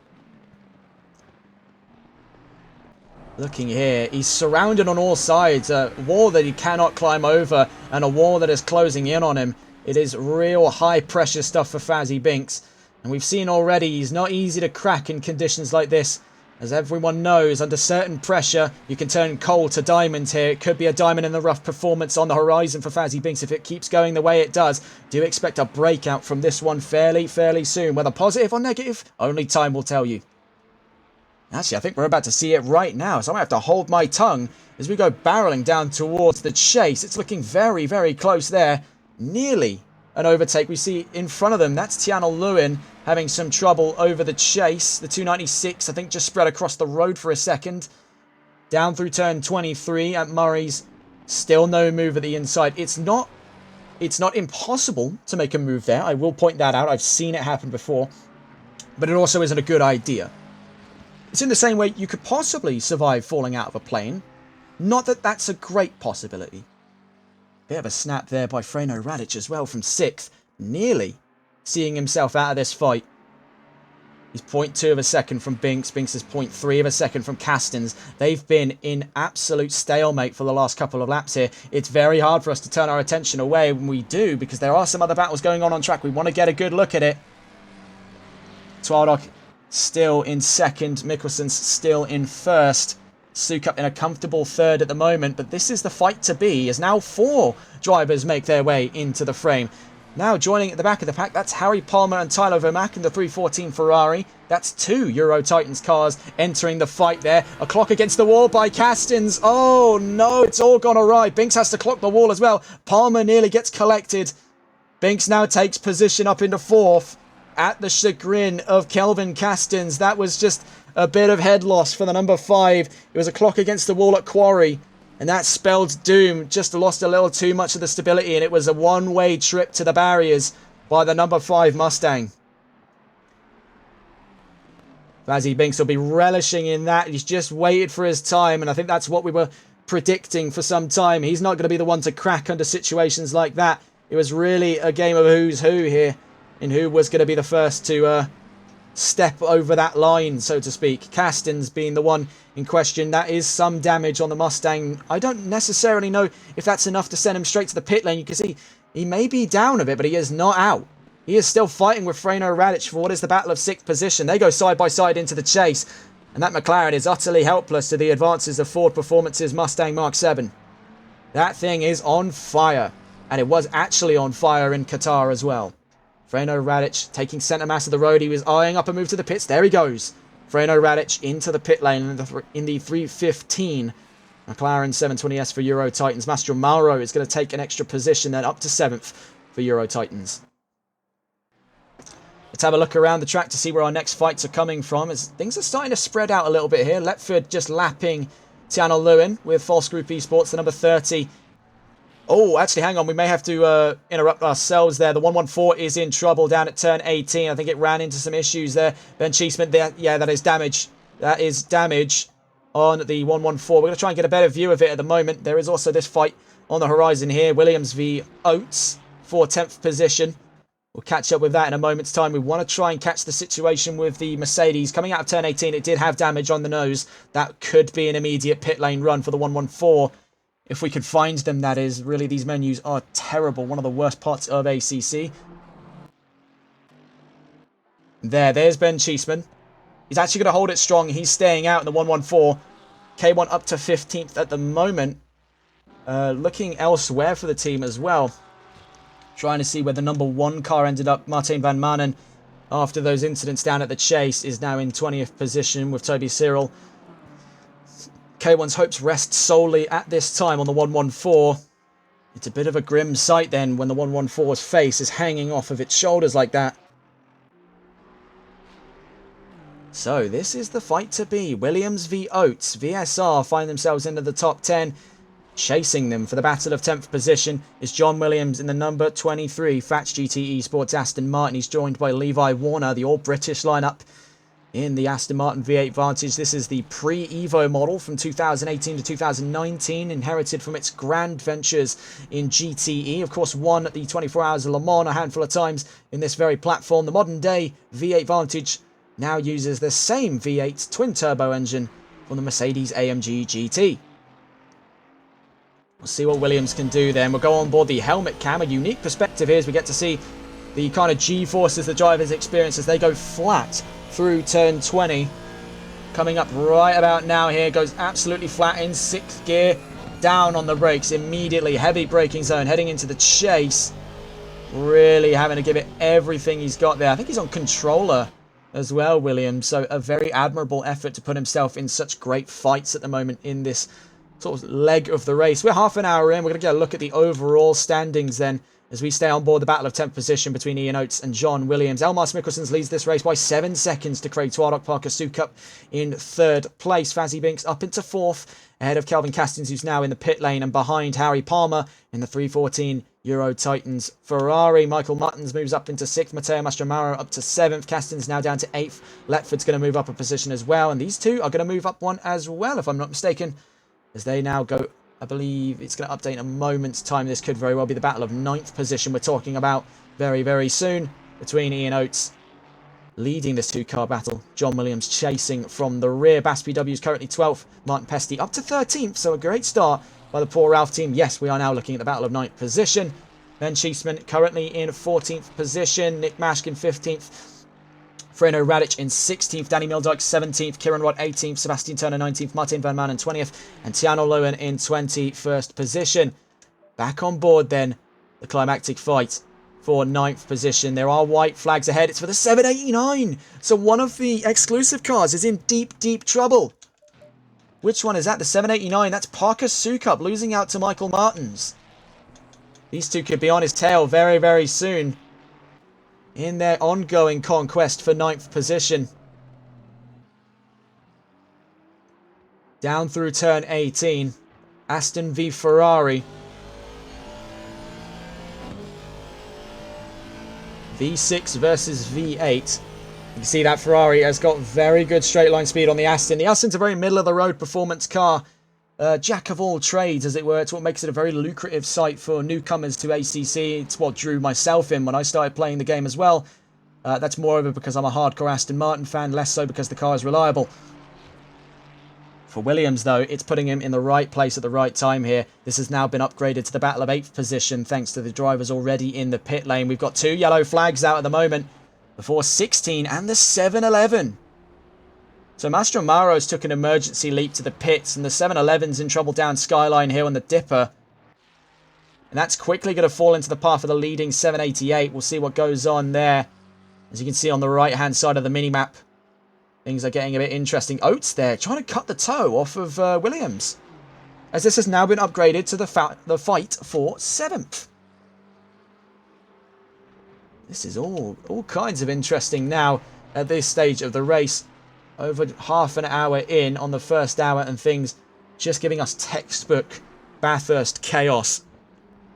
Looking here, he's surrounded on all sides. A wall that he cannot climb over and a wall that is closing in on him. It is real high-pressure stuff for Fazzy Binks. And we've seen already he's not easy to crack in conditions like this. As everyone knows, under certain pressure, you can turn coal to diamond here. It could be a diamond in the rough performance on the horizon for Fazzy Binks if it keeps going the way it does. Do expect a breakout from this one fairly soon. Whether positive or negative, only time will tell you. Actually, I think we're about to see it right now, so I'm going to have to hold my tongue as we go barreling down towards the chase. It's looking very close there. Nearly an overtake. We see in front of them, that's Tianel Lewin having some trouble over the chase. The 296, I think, just spread across the road for a second. Down through turn 23 at Murray's. Still no move at the inside. It's not impossible to make a move there. I will point that out. I've seen it happen before. But it also isn't a good idea. It's in the same way you could possibly survive falling out of a plane. Not that that's a great possibility. Bit of a snap there by Freno Radic as well from 6th. Nearly seeing himself out of this fight. He's 0.2 of a second from Binks. Binks is 0.3 of a second from Castens. They've been in absolute stalemate for the last couple of laps here. It's very hard for us to turn our attention away when we do, because there are some other battles going on track. We want to get a good look at it. Twardok still in 2nd. Mikkelsen's still in 1st. Sukup in a comfortable 3rd at the moment, but this is the fight to be, as now 4 drivers make their way into the frame. Now joining at the back of the pack, that's Harry Palmer and Tyler Vermack in the 314 Ferrari. That's 2 Euro Titans cars entering the fight there. A clock against the wall by Castens. Oh no, it's all gone awry. Binks has to clock the wall as well. Palmer nearly gets collected. Binks now takes position up into 4th at the chagrin of Kelvin Castens. That was just a bit of head loss for the number 5. It was a clock against the wall at Quarry. And that spelled doom. Just lost a little too much of the stability, and it was a one-way trip to the barriers by the number 5 Mustang. Vazzy Binks will be relishing in that. He's just waited for his time, and I think that's what we were predicting for some time. He's not going to be the one to crack under situations like that. It was really a game of who's who here, and who was going to be the first to step over that line, so to speak. Castens being the one in question. That is some damage on the Mustang. I don't necessarily know if that's enough to send him straight to the pit lane. You can see he may be down a bit, but he is not out. He is still fighting with Freno Radic for what is the battle of 6th position. They go side by side into the chase, and that McLaren is utterly helpless to the advances of Ford Performance's Mustang Mark 7. That thing is on fire, and it was actually on fire in Qatar as well. Freno Radic taking centre mass of the road. He was eyeing up a move to the pits. There he goes. Freno Radic into the pit lane in the 315. McLaren 720S for Euro Titans. Mastro Mauro is going to take an extra position then up to 7th for Euro Titans. Let's have a look around the track to see where our next fights are coming from, as things are starting to spread out a little bit here. Letford just lapping Tiano Lewin with False Group Esports, the number 30. Oh, actually, hang on. We may have to interrupt ourselves there. The 114 is in trouble down at turn 18. I think it ran into some issues there. Ben Cheeseman there. Yeah, that is damage. That is damage on the 114. We're going to try and get a better view of it at the moment. There is also this fight on the horizon here. Williams v Oates for 10th position. We'll catch up with that in a moment's time. We want to try and catch the situation with the Mercedes. Coming out of turn 18, it did have damage on the nose. That could be an immediate pit lane run for the 114. If we could find them, that is. Really, these menus are terrible. One of the worst parts of ACC. There's Ben Cheeseman. He's actually going to hold it strong. He's staying out in the 114. K1 up to 15th at the moment. Looking elsewhere for the team as well. Trying to see where the number 1 car ended up. Martin van Manen, after those incidents down at the chase, is now in 20th position with Toby Cyril. K1's hopes rest solely at this time on the 114. It's a bit of a grim sight then when the 114's face is hanging off of its shoulders like that. So this is the fight to be. Williams v Oates. VSR find themselves into the top 10. Chasing them for the battle of 10th position is John Williams in the number 23 Fats GT Esports Aston Martin. He's joined by Levi Warner, the all-British lineup in the Aston Martin V8 Vantage. This is the pre-Evo model from 2018 to 2019, inherited from its grand ventures in GTE. Of course, won at the 24 Hours of Le Mans a handful of times in this very platform. The modern-day V8 Vantage now uses the same V8 twin-turbo engine from the Mercedes AMG GT. We'll see what Williams can do then. We'll go on board the helmet cam. A unique perspective here as we get to see the kind of G-forces the drivers experience as they go flat through turn 20. Coming up right about now here, goes absolutely flat in 6th gear. Down on the brakes immediately. Heavy braking zone heading into the chase. Really having to give it everything he's got there. I think he's on controller as well, Williams. So a very admirable effort to put himself in such great fights at the moment in this sort of leg of the race. We're half an hour in. We're going to get a look at the overall standings then as we stay on board the battle of 10th position between Ian Oates and John Williams. Elmas Mikkelsen leads this race by 7 seconds to Craig Twardok. Parker Sukup in 3rd place. Fazzy Binks up into 4th ahead of Kelvin Castens, who's now in the pit lane, and behind Harry Palmer in the 314 Euro Titans Ferrari. Michael Muttons moves up into 6th. Matteo Mastromaro up to 7th. Castens now down to 8th. Letford's going to move up a position as well, and these two are going to move up one as well, if I'm not mistaken. as they now go, I believe it's going to update in a moment's time. This could very well be the battle of 9th position we're talking about very, very soon between Ian Oates leading this two-car battle. John Williams chasing from the rear. Bass PW is currently 12th. Martin Pesty up to 13th, so a great start by the poor Ralph team. Yes, we are now looking at the battle of 9th position. Ben Cheeseman currently in 14th position. Nick Mashkin 15th. Freno Radic in 16th, Danny Mildyke 17th, Kieran Watt 18th, Sebastian Turner 19th, Martin Van Manen 20th, and Tiano Lowen in 21st position. Back on board then, the climactic fight for 9th position. There are white flags ahead. It's for the 789. So one of the exclusive cars is in deep, deep trouble. Which one is that? The 789. That's Parker Sukup losing out to Michael Martins. These two could be on his tail very, very soon in their ongoing conquest for 9th position. Down through turn 18. Aston v Ferrari. V6 versus V8. You can see that Ferrari has got very good straight line speed on the Aston. The Aston's a very middle of the road performance car. Jack of all trades, as it were. It's what makes it a very lucrative site for newcomers to ACC. It's what drew myself in when I started playing the game as well. That's more of it because I'm a hardcore Aston Martin fan, less so because the car is reliable. For Williams, though, it's putting him in the right place at the right time here. This has now been upgraded to the battle of 8th position thanks to the drivers already in the pit lane. We've got 2 yellow flags out at the moment. The 416 and the 711. So Mastro Maros took an emergency leap to the pits, and the 711's in trouble down Skyline Hill on the Dipper. And that's quickly going to fall into the path of the leading 788. We'll see what goes on there. As you can see on the right-hand side of the mini-map, things are getting a bit interesting. Oates there, trying to cut the toe off of Williams. As this has now been upgraded to the fight for 7th. This is all kinds of interesting now at this stage of the race. Over half an hour in on the first hour, and things just giving us textbook Bathurst chaos.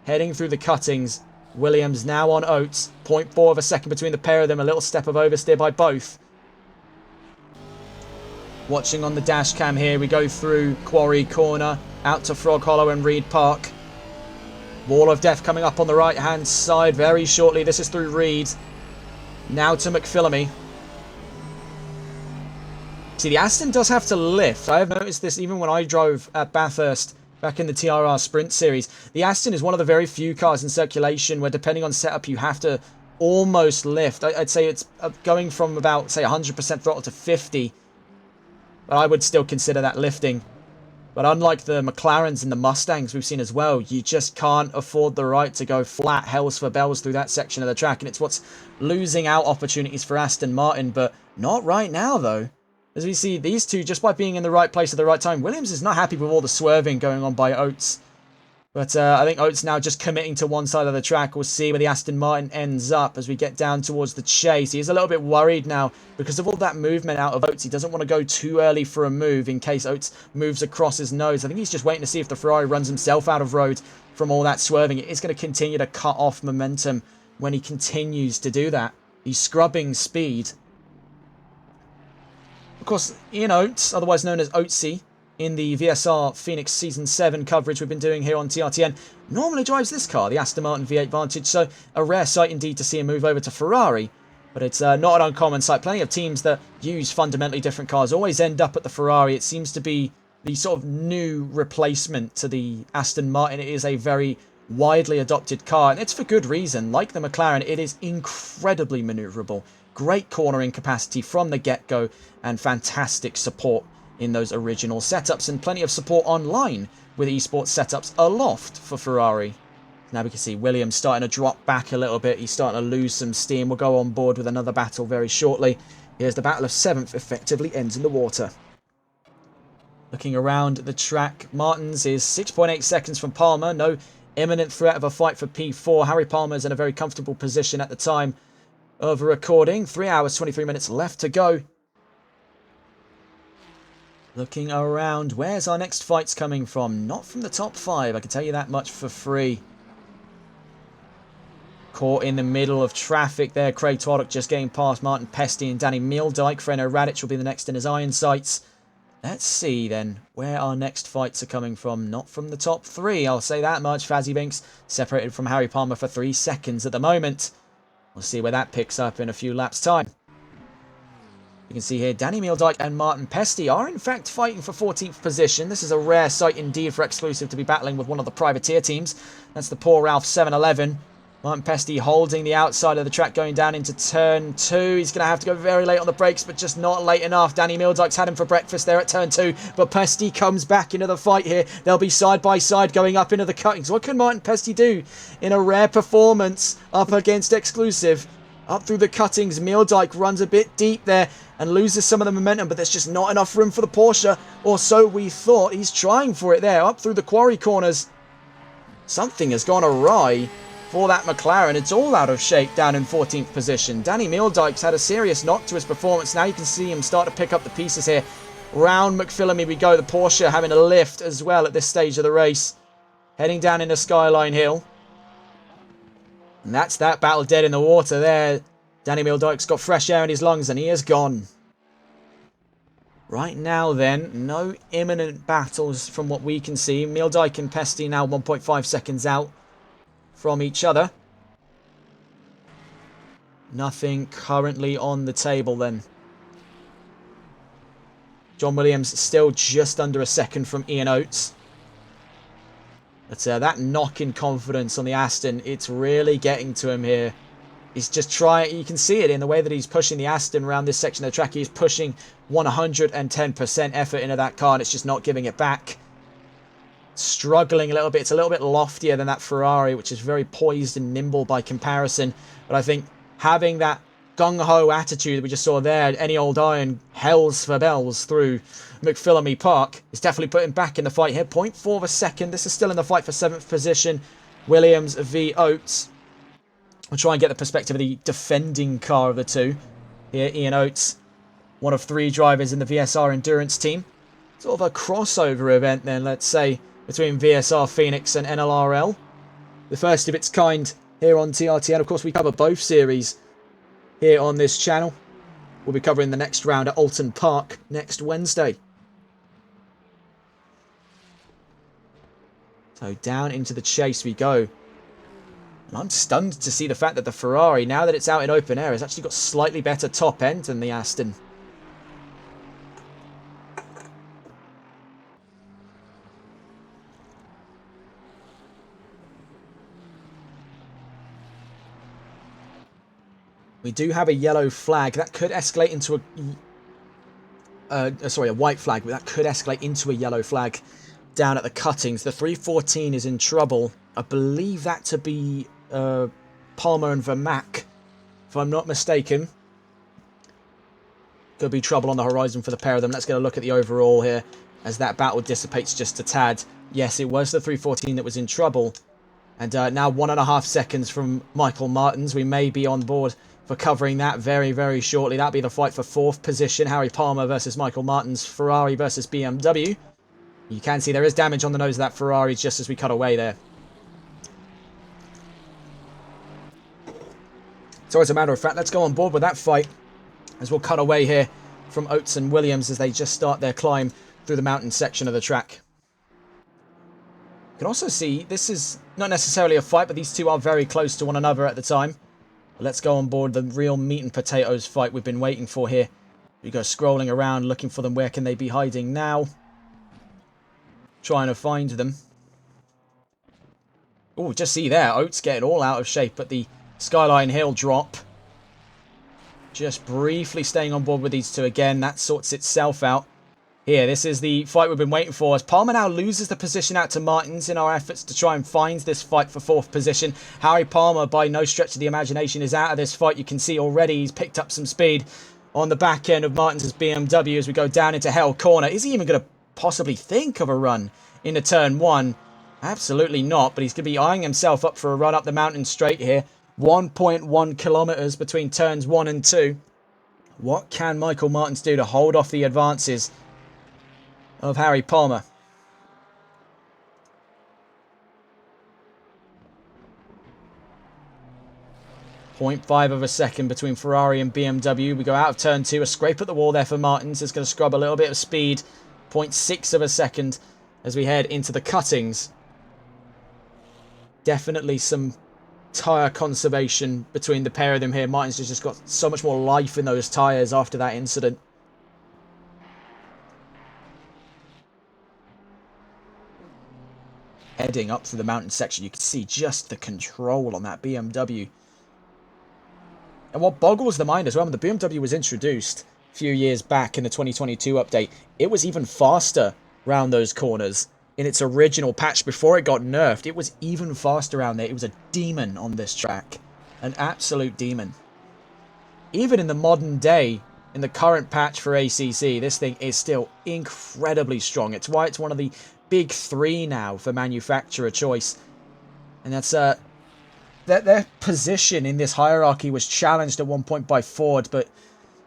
Heading through the cuttings. Williams now on Oates. 0.4 of a second between the pair of them. A little step of oversteer by both. Watching on the dash cam here, we go through Quarry Corner, out to Frog Hollow and Reed Park. Wall of Death coming up on the right-hand side very shortly. This is through Reed. Now to McPhillamy. See, the Aston does have to lift. I have noticed this even when I drove at Bathurst back in the TRR Sprint Series. The Aston is one of the very few cars in circulation where, depending on setup, you have to almost lift. I'd say it's going from about, say, 100% throttle to 50. But I would still consider that lifting. But unlike the McLarens and the Mustangs we've seen as well, you just can't afford the right to go flat hells for bells through that section of the track. And it's what's losing out opportunities for Aston Martin. But not right now, though. As we see these two, just by being in the right place at the right time, Williams is not happy with all the swerving going on by Oates. But I think Oates now just committing to one side of the track. We'll see where the Aston Martin ends up as we get down towards the chase. He is a little bit worried now because of all that movement out of Oates. He doesn't want to go too early for a move in case Oates moves across his nose. I think he's just waiting to see if the Ferrari runs himself out of road from all that swerving. It is going to continue to cut off momentum when he continues to do that. He's scrubbing speed. Of course, Ian Oates, otherwise known as Oatesy, in the VSR Phoenix Season 7 coverage we've been doing here on TRTN, normally drives this car, the Aston Martin V8 Vantage, so a rare sight indeed to see him move over to Ferrari, but it's not an uncommon sight. Plenty of teams that use fundamentally different cars always end up at the Ferrari. It seems to be the sort of new replacement to the Aston Martin. It is a very widely adopted car, and it's for good reason. Like the McLaren, it is incredibly manoeuvrable. Great cornering capacity from the get-go, and fantastic support in those original setups, and plenty of support online with esports setups aloft for Ferrari. Now we can see Williams starting to drop back a little bit. He's starting to lose some steam. We'll go on board with another battle very shortly. Here's the battle of 7th effectively ends in the water. Looking around the track, Martins is 6.8 seconds from Palmer. No imminent threat of a fight for P4. Harry Palmer's in a very comfortable position at the time of recording. 3 hours, 23 minutes left to go. Looking around, where's our next fights coming from? Not from the top 5, I can tell you that much for free. Caught in the middle of traffic there. Craig Twaddock just getting past Martin Pesty and Danny Mildyke. Freno Radic will be the next in his iron sights. Let's see then where our next fights are coming from. Not from the top three, I'll say that much. Fazzy Binks separated from Harry Palmer for 3 seconds at the moment. We'll see where that picks up in a few laps' time. You can see here Danny Meeldijk and Martin Pesty are in fact fighting for 14th position. This is a rare sight indeed for Exclusive to be battling with one of the privateer teams. That's the poor Ralph 711. Martin Pesty holding the outside of the track going down into turn 2. He's going to have to go very late on the brakes, but just not late enough. Danny Meeldijk's had him for breakfast there at turn 2, but Pesty comes back into the fight here. They'll be side by side going up into the cuttings. What can Martin Pesty do in a rare performance up against Exclusive? Up through the cuttings, Meeldijk runs a bit deep there and loses some of the momentum, but there's just not enough room for the Porsche, or so we thought. He's trying for it there, up through the quarry corners. Something has gone awry for that McLaren. It's all out of shape down in 14th position. Danny Meeldijk's had a serious knock to his performance. Now you can see him start to pick up the pieces here. Round McPhillamy we go. The Porsche having a lift as well at this stage of the race. Heading down into Skyline Hill. And that's that battle dead in the water there. Danny Meeldijk's got fresh air in his lungs and he is gone. Right now then, no imminent battles from what we can see. Meeldijk and Pesty now 1.5 seconds out from each other. Nothing currently on the table then. John Williams still just under a second from Ian Oates. But that knock in confidence on the Aston, it's really getting to him here. He's just trying, you can see it in the way that he's pushing the Aston around this section of the track. He's pushing 110% effort into that car and it's just not giving it back. Struggling a little bit. It's a little bit loftier than that Ferrari, which is very poised and nimble by comparison. But I think having that gung-ho attitude that we just saw there, any old iron, hells for bells through McPhillamy Park, is definitely putting back in the fight here. 0.4 of a second. This is still in the fight for 7th position. Williams v Oates. We'll try and get the perspective of the defending car of the two. Here, Ian Oates, one of 3 drivers in the VSR Endurance team. Sort of a crossover event then, let's say, between VSR Phoenix and NLRL. The first of its kind here on TRT. And of course, we cover both series here on this channel. We'll be covering the next round at Alton Park next Wednesday. So down into the chase we go. And I'm stunned to see the fact that the Ferrari, now that it's out in open air, has actually got slightly better top end than the Aston. We do have a yellow flag. That could escalate into a white flag, but that could escalate into a yellow flag down at the cuttings. The 314 is in trouble. I believe that to be Palmer and Vermack, if I'm not mistaken. Could be trouble on the horizon for the pair of them. Let's get a look at the overall here as that battle dissipates just a tad. Yes, it was the 314 that was in trouble. And now 1.5 seconds from Michael Martins. We may be on board for covering that very, very shortly. That'll be the fight for 4th position. Harry Palmer versus Michael Martins. Ferrari versus BMW. You can see there is damage on the nose of that Ferrari just as we cut away there. So as a matter of fact, let's go on board with that fight as we'll cut away here from Oates and Williams as they just start their climb through the mountain section of the track. You can also see this is not necessarily a fight, but these two are very close to one another at the time. But let's go on board the real meat and potatoes fight we've been waiting for here. We go scrolling around looking for them. Where can they be hiding now? Trying to find them. Oh, just see there, Oates getting all out of shape at the Skyline Hill drop. Just briefly staying on board with these two again. That sorts itself out. Here, this is the fight we've been waiting for as Palmer now loses the position out to Martins in our efforts to try and find this fight for 4th position. Harry Palmer, by no stretch of the imagination, is out of this fight. You can see already he's picked up some speed on the back end of Martins' BMW as we go down into Hell Corner. Is he even going to possibly think of a run into turn 1? Absolutely not, but he's going to be eyeing himself up for a run up the mountain straight here. 1.1 kilometers between turns 1 and 2. What can Michael Martins do to hold off the advances of Harry Palmer? 0.5 of a second between Ferrari and BMW. We go out of turn 2. A scrape at the wall there for Martins. Is going to scrub a little bit of speed 0.6 of a second as we head into the cuttings. Definitely some tyre conservation between the pair of them here. Martin's just got so much more life in those tyres after that incident. Heading up through the mountain section, you can see just the control on that BMW. And what boggles the mind as well, when the BMW was introduced a few years back in the 2022 update, it was even faster round those corners. In its original patch before it got nerfed, it was even faster around there. It was a demon on this track. An absolute demon. Even in the modern day, in the current patch for ACC, this thing is still incredibly strong. It's why it's one of the big three now for manufacturer choice. And that's their position in this hierarchy was challenged at one point by Ford, but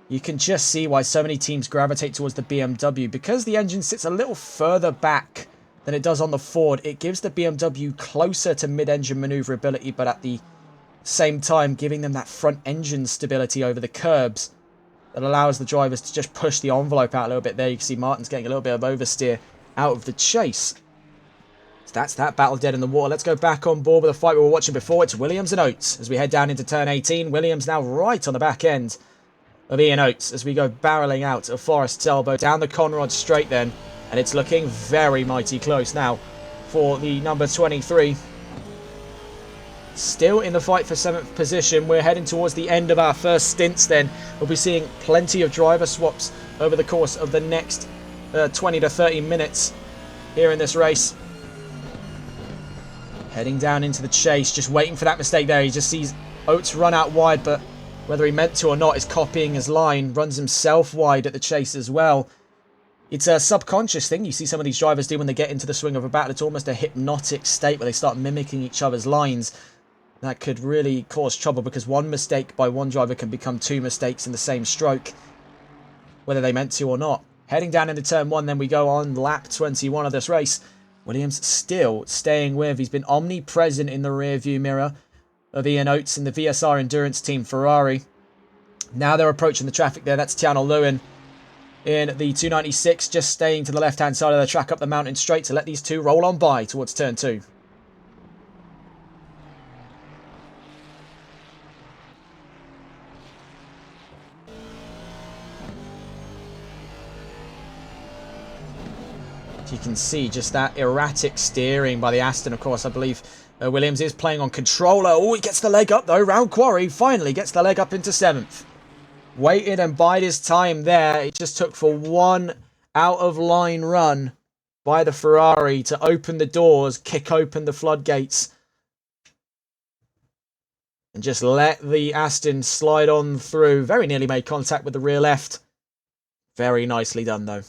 you can just see why so many teams gravitate towards the BMW. Because the engine sits a little further back than it does on the Ford, it gives the BMW closer to mid-engine maneuverability, but at the same time giving them that front engine stability over the curbs that allows the drivers to just push the envelope out a little bit. There you can see Martin's getting a little bit of oversteer out of the chase. So that's that battle dead in the water. Let's go back on board with the fight we were watching before. It's Williams and Oates as we head down into turn 18. Williams now right on the back end of Ian Oates as we go barreling out of Forest's elbow down the Conrod straight then. And it's looking very mighty close now for the number 23. Still in the fight for 7th position. We're heading towards the end of our first stints then. We'll be seeing plenty of driver swaps over the course of the next 20 to 30 minutes here in this race. Heading down into the chase, just waiting for that mistake there. He just sees Oates run out wide, but whether he meant to or not is copying his line. Runs himself wide at the chase as well. It's a subconscious thing you see some of these drivers do when they get into the swing of a battle. It's almost a hypnotic state where they start mimicking each other's lines. That could really cause trouble because one mistake by one driver can become two mistakes in the same stroke, whether they meant to or not. Heading down into turn 1, then we go on lap 21 of this race. Williams still staying with. He's been omnipresent in the rear view mirror of Ian Oates in the VSR Endurance Team Ferrari. Now they're approaching the traffic there. That's Tiano Lewin in the 296, just staying to the left-hand side of the track up the mountain straight to let these two roll on by towards turn 2. You can see just that erratic steering by the Aston. Of course, I believe Williams is playing on controller. Oh, he gets the leg up though. Round Quarry finally gets the leg up into 7th. Waited and bided his time there. It just took for one out of line run by the Ferrari to open the doors, kick open the floodgates, and just let the Aston slide on through. Very nearly made contact with the rear left. Very nicely done though.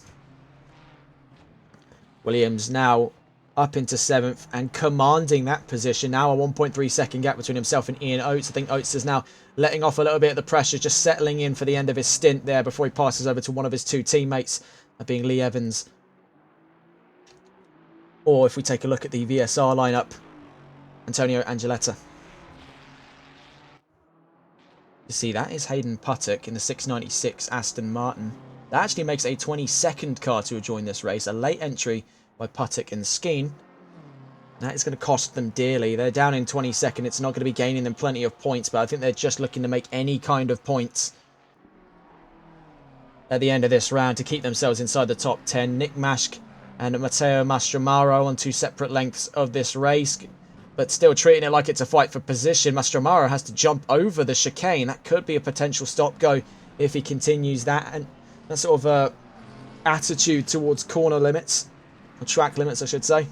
Williams now up into 7th and commanding that position. Now a 1.3 second gap between himself and Ian Oates. I think Oates is now letting off a little bit of the pressure, just settling in for the end of his stint there before he passes over to one of his two teammates, being Lee Evans. Or if we take a look at the VSR lineup, Antonio Angeletta. You see, that is Hayden Puttock in the 696 Aston Martin. That actually makes a 22nd car to join this race. A late entry by Puttock and Skeen. That is going to cost them dearly. They're down in 22nd. It's not going to be gaining them plenty of points, but I think they're just looking to make any kind of points at the end of this round to keep themselves inside the top 10. Nick Mashk and Matteo Mastromaro on two separate lengths of this race, but still treating it like it's a fight for position. Mastromaro has to jump over the chicane. That could be a potential stop-go if he continues that. And that sort of attitude towards corner limits, or track limits I should say.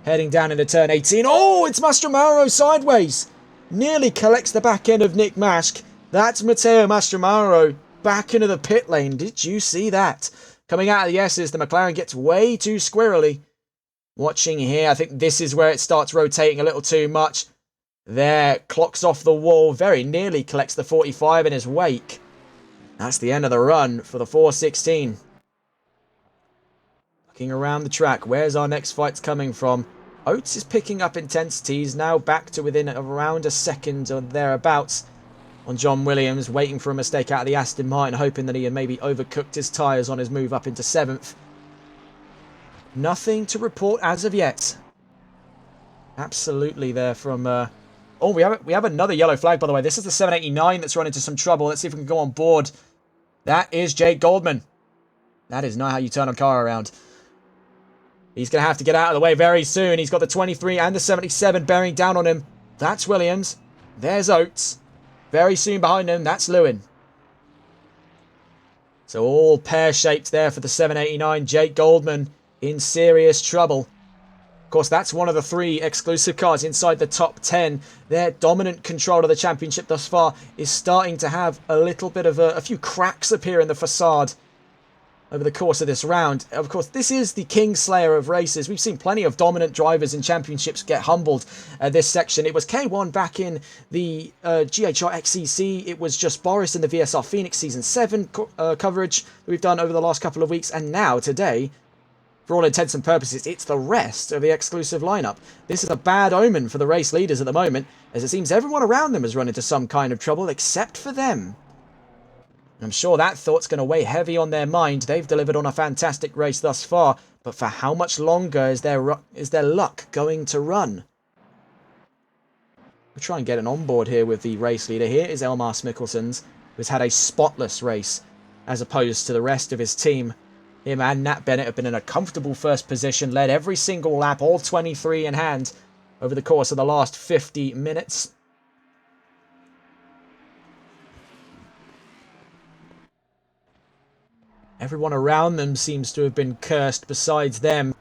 Heading down into turn 18. Oh, it's Mastromaro sideways. Nearly collects the back end of Nick Mashk. That's Matteo Mastromaro back into the pit lane. Did you see that? Coming out of the S's, the McLaren gets way too squirrely. Watching here, I think this is where it starts rotating a little too much. There, clocks off the wall. Very nearly collects the 45 in his wake. That's the end of the run for the 416. Looking around the track, where's our next fights coming from? Oates is picking up intensity. He's now back to within around a second or thereabouts on John Williams, waiting for a mistake out of the Aston Martin, hoping that he had maybe overcooked his tyres on his move up into 7th. Nothing to report as of yet. Absolutely there from... Oh, we have another yellow flag, by the way. This is the 789 that's run into some trouble. Let's see if we can go on board. That is Jake Goldman. That is not how you turn a car around. He's going to have to get out of the way very soon. He's got the 23 and the 77 bearing down on him. That's Williams. There's Oates. Very soon behind him, that's Lewin. So all pear-shaped there for the 789. Jake Goldman in serious trouble. Of course, that's one of the 3 exclusive cars inside the top 10. Their dominant control of the championship thus far is starting to have a little bit of a few cracks appear in the facade over the course of this round. Of course, this is the Kingslayer of races. We've seen plenty of dominant drivers in championships get humbled this section. It was K1 back in the GHR XCC. It was just Boris in the VSR Phoenix Season 7 coverage that we've done over the last couple of weeks. And now, today, for all intents and purposes, it's the rest of the exclusive lineup. This is a bad omen for the race leaders at the moment, as it seems everyone around them has run into some kind of trouble except for them. I'm sure that thought's going to weigh heavy on their mind. They've delivered on a fantastic race thus far, but for how much longer is their luck going to run? We'll try and get an onboard here with the race leader. Here is Elmar Mikkelsen's, who's had a spotless race as opposed to the rest of his team. Him and Nat Bennett have been in a comfortable first position, led every single lap, all 23 in hand, over the course of the last 50 minutes. Everyone around them seems to have been cursed besides them.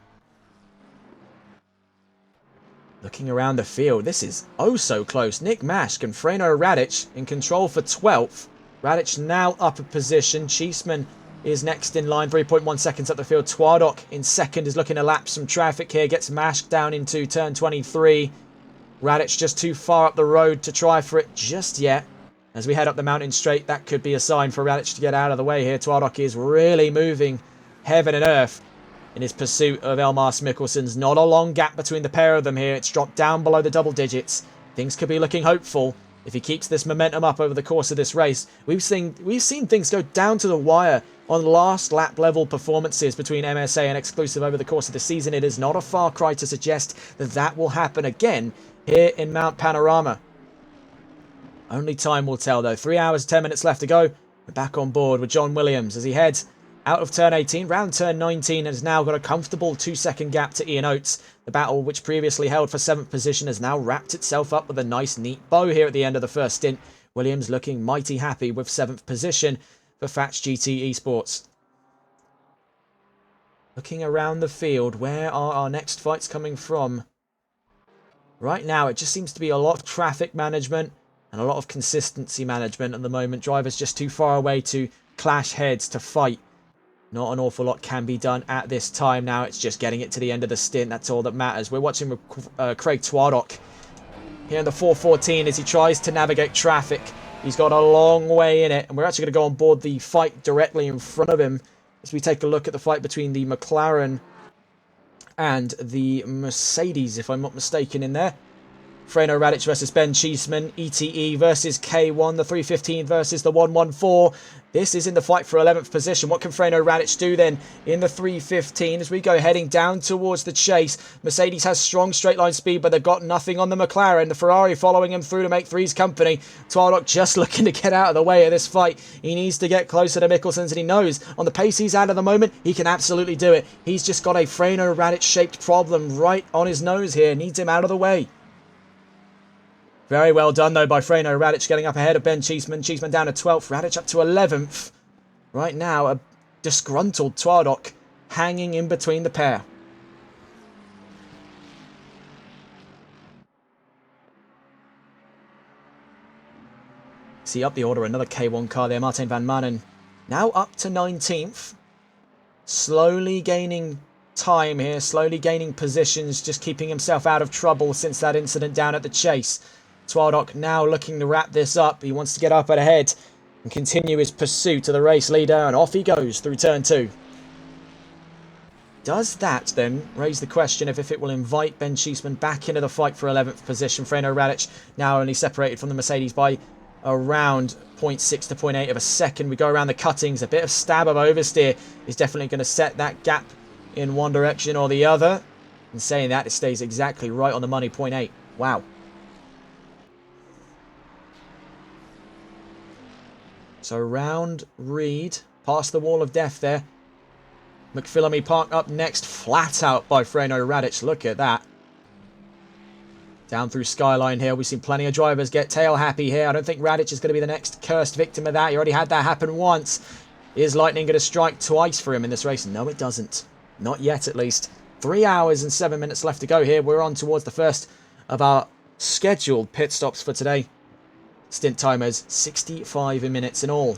Looking around the field, this is oh so close. Nick Mashk and Freno Radic in control for 12th. Radic now up a position. Cheeseman is next in line, 3.1 seconds up the field. Twadok in second is looking to lap some traffic here. Gets Mashk down into turn 23. Radic just too far up the road to try for it just yet. As we head up the mountain straight, that could be a sign for Radic to get out of the way here. Twadok is really moving heaven and earth in his pursuit of Elmar Mikkelsen's. Not a long gap between the pair of them here. It's dropped down below the double digits. Things could be looking hopeful if he keeps this momentum up over the course of this race. We've seen things go down to the wire on last lap level performances between MSA and Exclusive over the course of the season. It is not a far cry to suggest that that will happen again here in Mount Panorama. Only time will tell though. 3 hours, 10 minutes left to go. We're back on board with John Williams as he heads out of turn 18, round turn 19, and has now got a comfortable 2-second gap to Ian Oates. The battle, which previously held for 7th position, has now wrapped itself up with a nice, neat bow here at the end of the first stint. Williams looking mighty happy with 7th position for Fats GT Esports. Looking around the field, where are our next fights coming from? Right now, it just seems to be a lot of traffic management and a lot of consistency management at the moment. Drivers just too far away to clash heads, to fight. Not an awful lot can be done at this time now. It's just getting it to the end of the stint. That's all that matters. We're watching Craig Twadok here in the 414 as he tries to navigate traffic. He's got a long way in it, and we're actually going to go on board the fight directly in front of him as we take a look at the fight between the McLaren and the Mercedes, if I'm not mistaken, in there. Freno Radic versus Ben Cheeseman, ETE versus K1, the 315 versus the 114. This is in the fight for 11th position. What can Freno Radic do then in the 315 as we go heading down towards the chase? Mercedes has strong straight line speed, but they've got nothing on the McLaren. The Ferrari following him through to make threes company. Twadok just looking to get out of the way of this fight. He needs to get closer to Mikkelsen's, and he knows on the pace he's at the moment, he can absolutely do it. He's just got a Freno Radic shaped problem right on his nose here. Needs him out of the way. Very well done, though, by Freno Radic getting up ahead of Ben Cheeseman. Cheeseman down to 12th. Radic up to 11th. Right now, a disgruntled Twadok hanging in between the pair. See up the order, another K1 car there. Martin van Manen now up to 19th. Slowly gaining time here. Slowly gaining positions. Just keeping himself out of trouble since that incident down at the chase. Twadok now looking to wrap this up. He wants to get up ahead and continue his pursuit of the race leader, and off he goes through turn 2. Does that then raise the question of if it will invite Ben Cheeseman back into the fight for 11th position? Freno Radic now only separated from the Mercedes by around 0.6 to 0.8 of a second. We go around the cuttings. A bit of stab of oversteer is definitely going to set that gap in one direction or the other. And saying that, it stays exactly right on the money, 0.8. Wow. So round Reed, past the wall of death there. McPhillamy Park up next, flat out by Freno Radic. Look at that. Down through Skyline Hill, we've seen plenty of drivers get tail happy here. I don't think Radic is going to be the next cursed victim of that. He already had that happen once. Is lightning going to strike twice for him in this race? No, it doesn't. Not yet, at least. 3 hours and 7 minutes left to go here. We're on towards the first of our scheduled pit stops for today. Stint timers, 65 minutes in all.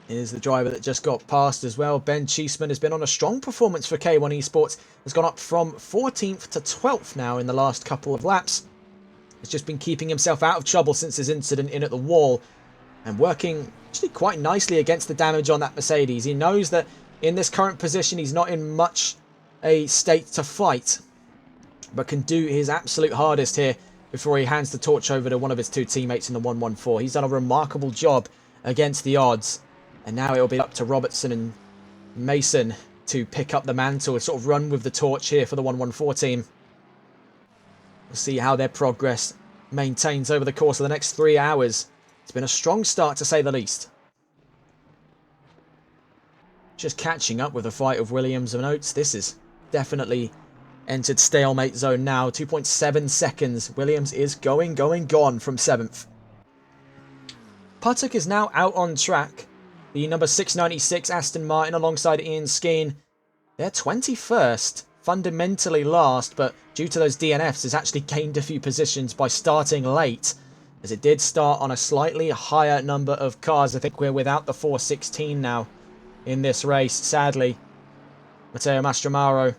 Is the driver that just got past as well. Ben Cheeseman has been on a strong performance for K1 Esports. Has gone up from 14th to 12th now in the last couple of laps. Has just been keeping himself out of trouble since his incident in at the wall. And working actually quite nicely against the damage on that Mercedes. He knows that in this current position he's not in much a state to fight. But can do his absolute hardest here before he hands the torch over to one of his two teammates in the 114. He's done a remarkable job against the odds. And now it'll be up to Robertson and Mason to pick up the mantle and sort of run with the torch here for the 114 team. We'll see how their progress maintains over the course of the next 3 hours. It's been a strong start to say the least. Just catching up with the fight of Williams and Oates. This is definitely entered stalemate zone now. 2.7 seconds. Williams is gone from 7th. Puttock is now out on track. The number 696 Aston Martin alongside Ian Skeen. They're 21st, fundamentally last, but due to those DNFs, has actually gained a few positions by starting late, as it did start on a slightly higher number of cars. I think we're without the 416 now in this race, sadly. Matteo Mastromaro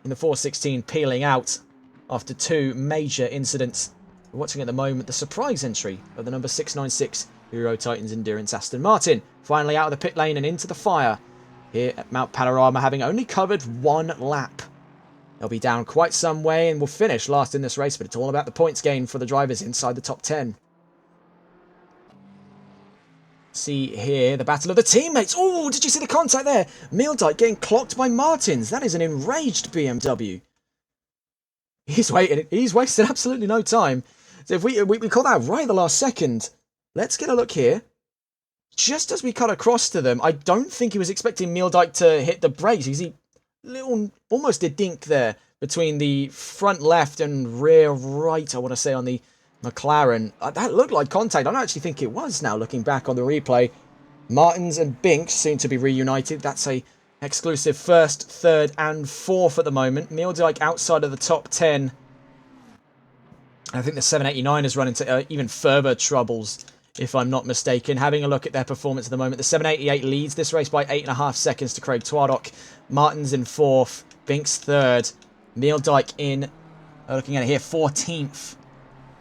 in the 416 peeling out after 2 major incidents. We're watching at the moment the surprise entry of the number 696 Euro Titans Endurance Aston Martin. Finally out of the pit lane and into the fire here at Mount Panorama, having only covered 1 lap. They'll be down quite some way and will finish last in this race, but it's all about the points gained for the drivers inside the top 10. See here the battle of the teammates. Oh, did you see the contact there? Meeldijk getting clocked by Martins. That is an enraged BMW. He's waiting. He's wasted absolutely no time. So if we call that right at the last second. Let's get a look here. Just as we cut across to them, I don't think he was expecting Meeldijk to hit the brakes. You see almost a dink there between the front left and rear right, I want to say, on the McLaren. That looked like contact. I don't actually think it was now, looking back on the replay. Martins and Binks seem to be reunited. That's a exclusive 1st, 3rd and 4th at the moment. Meeldijk outside of the top 10. I think the 789 has run into even further troubles, if I'm not mistaken. Having a look at their performance at the moment, the 788 leads this race by 8.5 seconds to Craig Twardock. Martins in 4th, Binks 3rd, Meeldijk in, looking at it here, 14th.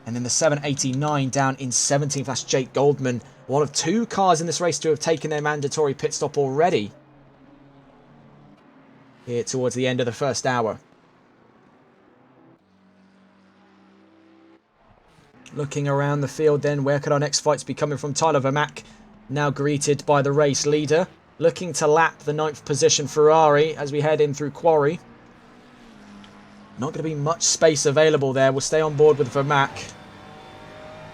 And then the 789 down in 17th, that's Jake Goldman. One of 2 cars in this race to have taken their mandatory pit stop already. Here towards the end of the first hour. Looking around the field then, where could our next fights be coming from? Tyler Vermack now greeted by the race leader. Looking to lap the 9th position Ferrari as we head in through Quarry. Not going to be much space available there. We'll stay on board with Vermack.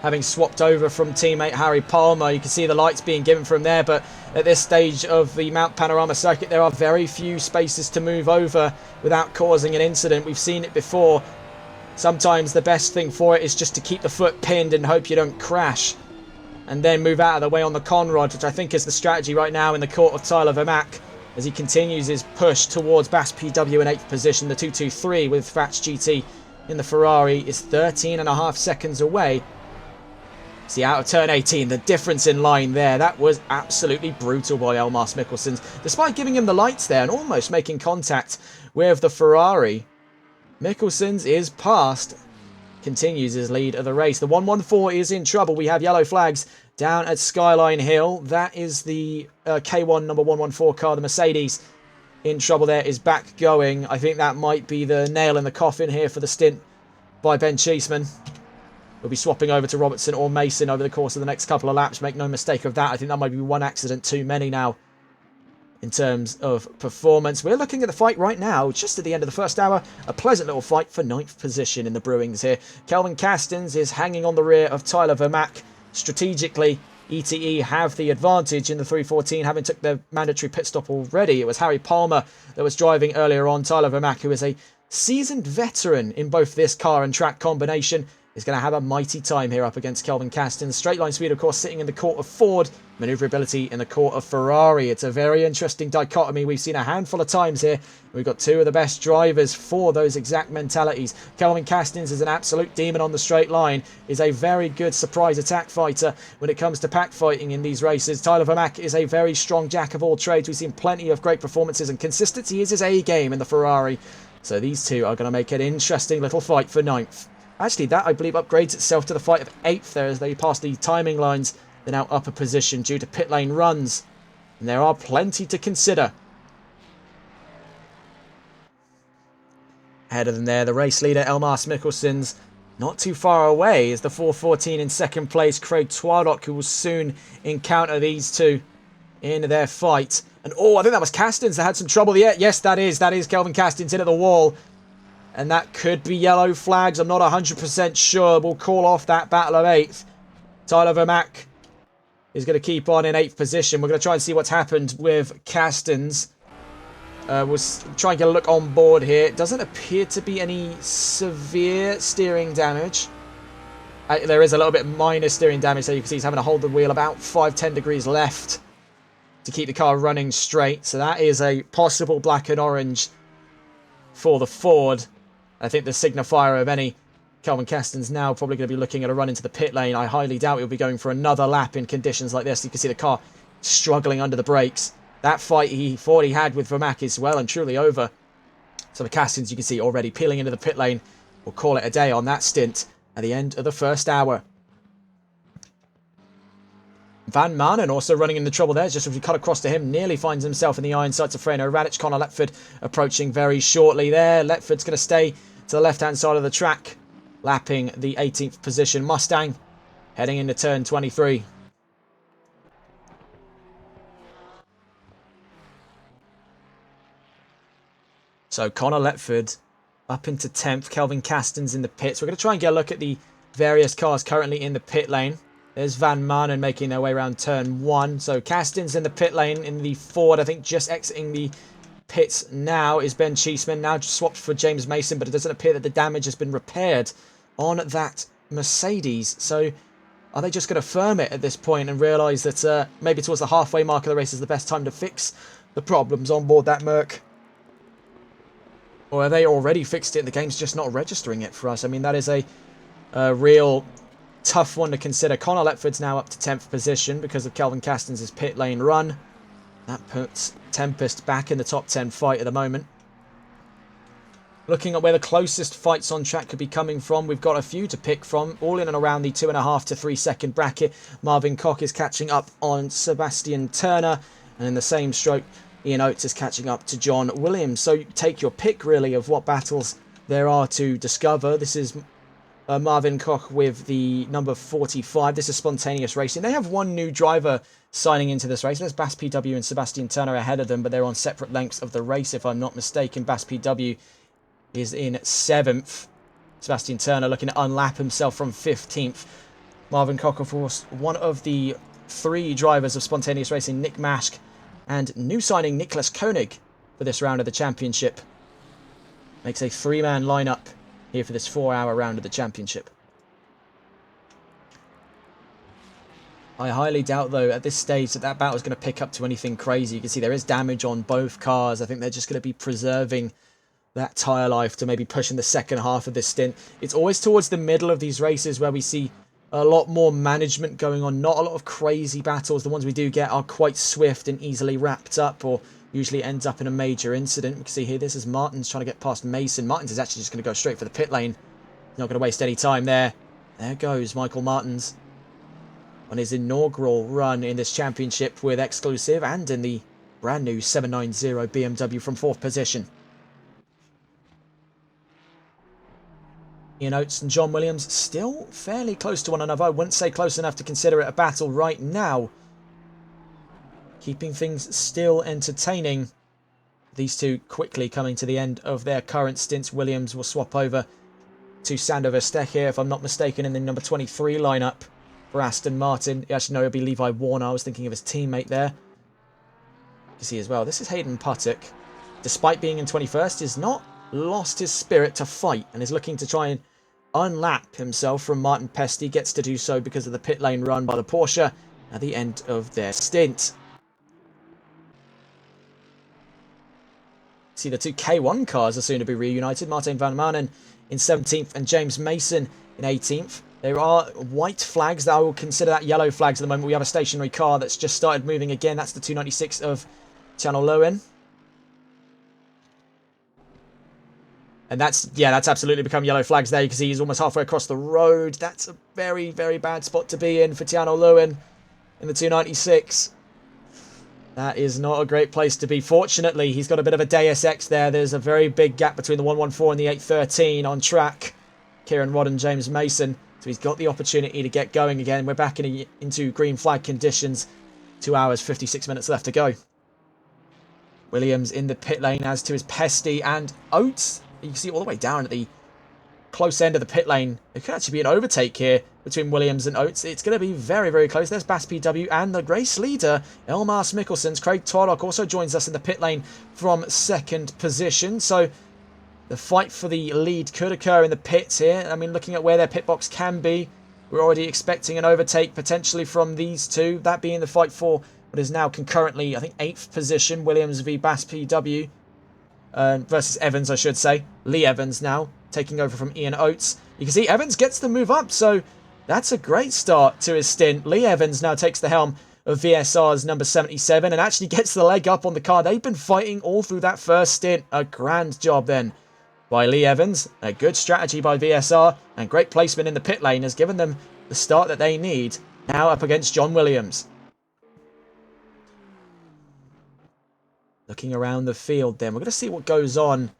Having swapped over from teammate Harry Palmer, you can see the lights being given from there, but at this stage of the Mount Panorama circuit, there are very few spaces to move over without causing an incident. We've seen it before. Sometimes the best thing for it is just to keep the foot pinned and hope you don't crash. And then move out of the way on the Conrod, which I think is the strategy right now in the court of Tyler Vermack, as he continues his push towards Bass PW in 8th position. The 223 with Fats GT in the Ferrari is 13.5 seconds away. See, out of turn 18, the difference in line there, that was absolutely brutal by Elmas Mikkelsons. Despite giving him the lights there and almost making contact with the Ferrari, Mikkelsons is past, continues his lead of the race. The 114 is in trouble. We have yellow flags down at Skyline Hill. That is the K1 number 114 car, the Mercedes. In trouble there, is back going. I think that might be the nail in the coffin here for the stint by Ben Cheeseman. We'll be swapping over to Robertson or Mason over the course of the next couple of laps. Make no mistake of that. I think that might be one accident too many now in terms of performance. We're looking at the fight right now, just at the end of the first hour. A pleasant little fight for 9th position in the Brewings here. Kelvin Castens is hanging on the rear of Tyler Vermack. Strategically, ETE have the advantage in the 314, having took their mandatory pit stop already. It was Harry Palmer that was driving earlier on. Tyler Vermack, who is a seasoned veteran in both this car and track combination, is going to have a mighty time here up against Kelvin Castens. Straight line speed, of course, sitting in the court of Ford. Manoeuvrability in the court of Ferrari. It's a very interesting dichotomy. We've seen a handful of times here. We've got two of the best drivers for those exact mentalities. Kelvin Castens is an absolute demon on the straight line. Is a very good surprise attack fighter when it comes to pack fighting in these races. Tyler Vermack is a very strong jack of all trades. We've seen plenty of great performances, and consistency is his A game in the Ferrari. So these two are going to make an interesting little fight for 9th. Actually, that, I believe, upgrades itself to the fight of 8th there as they pass the timing lines. They're now up a position due to pit lane runs. And there are plenty to consider. Ahead of them there, the race leader, Elmas Mikkelsen's not too far away is the 414 in second place, Craig Twaddock, who will soon encounter these two in their fight. And, oh, I think that was Castens that had some trouble. Yeah, yes, that is Kelvin Castens in at the wall. And that could be yellow flags. I'm not 100% sure. We'll call off that battle of 8th. Tyler Vermack is going to keep on in 8th position. We're going to try and see what's happened with Castens. We'll try and get a look on board here. It doesn't appear to be any severe steering damage. There is a little bit minor steering damage. So you can see he's having to hold the wheel about 5-10 degrees left to keep the car running straight. So that is a possible black and orange for the Ford. I think the signifier of any Kelvin Castens now probably going to be looking at a run into the pit lane. I highly doubt he'll be going for another lap in conditions like this. You can see the car struggling under the brakes. That fight he thought he had with Vermack is well and truly over. So the Castens, you can see already peeling into the pit lane. We'll call it a day on that stint at the end of the first hour. Van Manen also running into trouble there. Just as we cut across to him, nearly finds himself in the iron sights of Freno Radic. Connor Letford approaching very shortly there. Letford's going to stay to the left-hand side of the track, lapping the 18th position Mustang, heading into turn 23. So Connor Letford up into 10th. Kelvin Castens in the pits. We're going to try and get a look at the various cars currently in the pit lane. There's Van Manen making their way around turn 1. So Castens in the pit lane in the Ford. I think just exiting the pits now is Ben Cheeseman. Now just swapped for James Mason, but it doesn't appear that the damage has been repaired on that Mercedes. So are they just going to firm it at this point and realise that maybe towards the halfway mark of the race is the best time to fix the problems on board that Merc? Or have they already fixed it and the game's just not registering it for us? I mean, that is a real tough one to consider. Connor Letford's now up to 10th position because of Kelvin Castens' pit lane run. That puts Tempest back in the top 10 fight at the moment. Looking at where the closest fights on track could be coming from, we've got a few to pick from, all in and around the 2.5 to 3 second bracket. Marvin Koch is catching up on Sebastian Turner, and in the same stroke, Ian Oates is catching up to John Williams. So take your pick, really, of what battles there are to discover. This is Marvin Koch with the number 45. This is Spontaneous Racing. They have one new driver signing into this race. There's Bass PW and Sebastian Turner ahead of them, but they're on separate lengths of the race, if I'm not mistaken. Bass PW is in 7th. Sebastian Turner looking to unlap himself from 15th. Marvin Koch, of course, one of the 3 drivers of Spontaneous Racing, Nick Mask, and new signing Nicholas Koenig for this round of the championship. Makes a 3-man lineup here for this 4-hour round of the championship. I highly doubt, though, at this stage that battle is going to pick up to anything crazy. You can see there is damage on both cars. I think they're just going to be preserving that tyre life to maybe push in the second half of this stint. It's always towards the middle of these races where we see a lot more management going on. Not a lot of crazy battles. The ones we do get are quite swift and easily wrapped up, or usually ends up in a major incident. We can see here, this is Martins trying to get past Mason. Martins is actually just going to go straight for the pit lane. He's not going to waste any time there. There goes Michael Martins on his inaugural run in this championship with Exclusive and in the brand new 790 BMW from 4th position. Ian Oates and John Williams still fairly close to one another. I wouldn't say close enough to consider it a battle right now. Keeping things still entertaining. These two quickly coming to the end of their current stints. Williams will swap over to Sander Verstappen, if I'm not mistaken, in the number 23 lineup for Aston Martin. Actually, no, it'll be Levi Warner. I was thinking of his teammate there. You see as well, this is Hayden Puttock. Despite being in 21st, has not lost his spirit to fight and is looking to try and unlap himself from Martin Pesty. Gets to do so because of the pit lane run by the Porsche at the end of their stint. See, the two K1 cars are soon to be reunited. Martin van Manen in 17th and James Mason in 18th. There are white flags that I will consider that yellow flags at the moment. We have a stationary car that's just started moving again. That's the 296 of Channel Lowen. And that's absolutely become yellow flags there. You can see he's almost halfway across the road. That's a very, very bad spot to be in for Tiano Lowen in the 296. That is not a great place to be. Fortunately, he's got a bit of a Deus Ex there. There's a very big gap between the 114 and the 813 on track. Kieran Rodd and James Mason. So he's got the opportunity to get going again. We're back into green flag conditions. 2 hours, 56 minutes left to go. Williams in the pit lane, as to his Pesty and Oates. You can see all the way down at the close end of the pit lane. It could actually be an overtake here between Williams and Oates. It's going to be very, very close. There's Bass PW and the race leader, Elmas Mikkelson's Craig Twardock also joins us in the pit lane from second position. So the fight for the lead could occur in the pits here. I mean, looking at where their pit box can be, we're already expecting an overtake potentially from these two. That being the fight for what is now concurrently, I think, 8th position. Williams v Bass PW versus Evans, I should say. Lee Evans now taking over from Ian Oates. You can see Evans gets the move up, so that's a great start to his stint. Lee Evans now takes the helm of VSR's number 77 and actually gets the leg up on the car. They've been fighting all through that first stint. A grand job then by Lee Evans. A good strategy by VSR and great placement in the pit lane has given them the start that they need. Now up against John Williams. Looking around the field then, we're going to see what goes on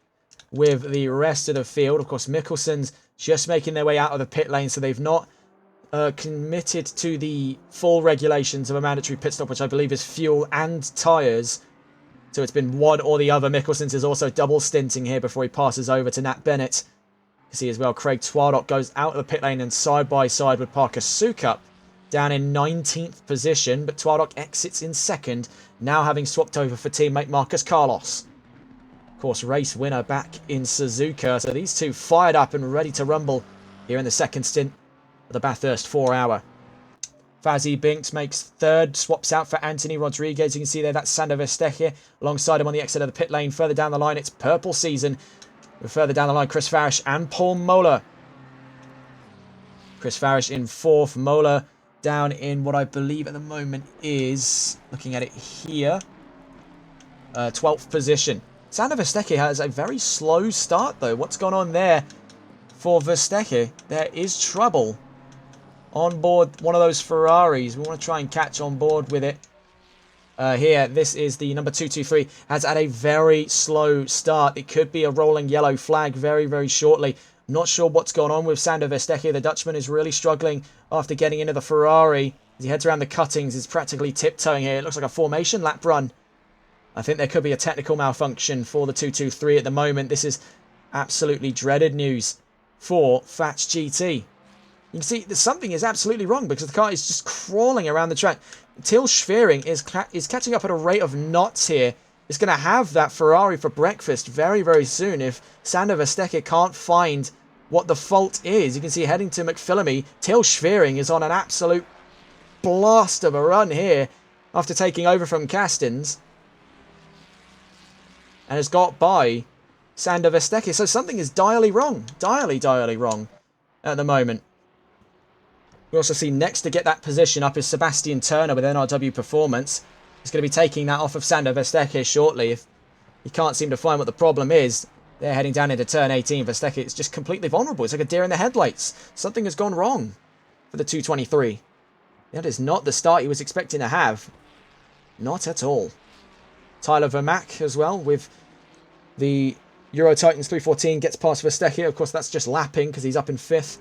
with the rest of the field. Of course, Mikkelson's just making their way out of the pit lane, so they've not committed to the full regulations of a mandatory pit stop, which I believe is fuel and tyres. So it's been one or the other. Mikkelson's is also double stinting here before he passes over to Nat Bennett. You see as well, Craig Twardock goes out of the pit lane and side by side with Parker Sukup down in 19th position, but Twardock exits in second, now having swapped over for teammate Marcus Carlos. Of course, race winner back in Suzuka, so these two fired up and ready to rumble here in the second stint of the Bathurst 4 hour. Fazzy Binks makes third, swaps out for Anthony Rodriguez. You can see there, that's Sander Verstappen alongside him on the exit of the pit lane. Further down the line, it's Purple Season. Further down the line, Chris Farish and Paul Mola. Chris Farish in fourth, Mola down in what I believe at the moment is, looking at it here, 12th position. Sander Verstappen has a very slow start though. What's gone on there for Verstappen? There is trouble on board one of those Ferraris. We want to try and catch on board with it. Here, this is the number 223. Has had a very slow start. It could be a rolling yellow flag very, very shortly. Not sure what's going on with Sander Verstappen. The Dutchman is really struggling after getting into the Ferrari. As he heads around the cuttings, he's practically tiptoeing here. It looks like a formation lap run. I think there could be a technical malfunction for the 223 at the moment. This is absolutely dreaded news for Fats GT. You can see that something is absolutely wrong because the car is just crawling around the track. Till Schwering is catching up at a rate of knots here. It's going to have that Ferrari for breakfast very, very soon if Sander Verstappen can't find what the fault is. You can see heading to McPhillamy. Till Schwering is on an absolute blast of a run here after taking over from Castins. And has got by Sander Verstappen. So something is direly wrong. Direly wrong at the moment. We also see next to get that position up is Sebastian Turner with NRW Performance. He's going to be taking that off of Sander Verstappen shortly. If he can't seem to find what the problem is, they're heading down into turn 18. Verstappen is just completely vulnerable. It's like a deer in the headlights. Something has gone wrong for the 223. That is not the start he was expecting to have. Not at all. Tyler Vermack as well with the Euro Titans 314 gets past Verstappen. Of course, that's just lapping because he's up in 5th.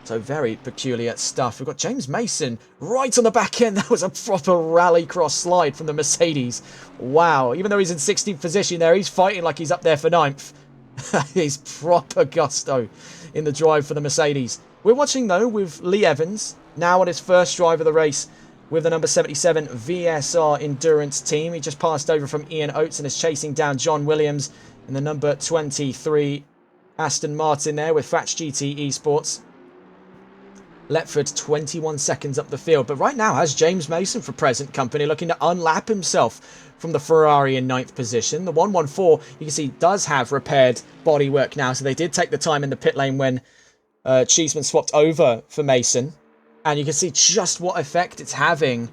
So very peculiar stuff. We've got James Mason right on the back end. That was a proper rallycross slide from the Mercedes. Wow. Even though he's in 16th position there, he's fighting like he's up there for 9th. He's proper gusto in the drive for the Mercedes. We're watching, though, with Lee Evans, now on his first drive of the race with the number 77 VSR Endurance team. He just passed over from Ian Oates and is chasing down John Williams in the number 23 Aston Martin there with Thatch GT Esports. Letford 21 seconds up the field, but right now has James Mason for present company looking to unlap himself from the Ferrari in 9th position. The 114, you can see, does have repaired bodywork now, so they did take the time in the pit lane when Cheeseman swapped over for Mason, and you can see just what effect it's having.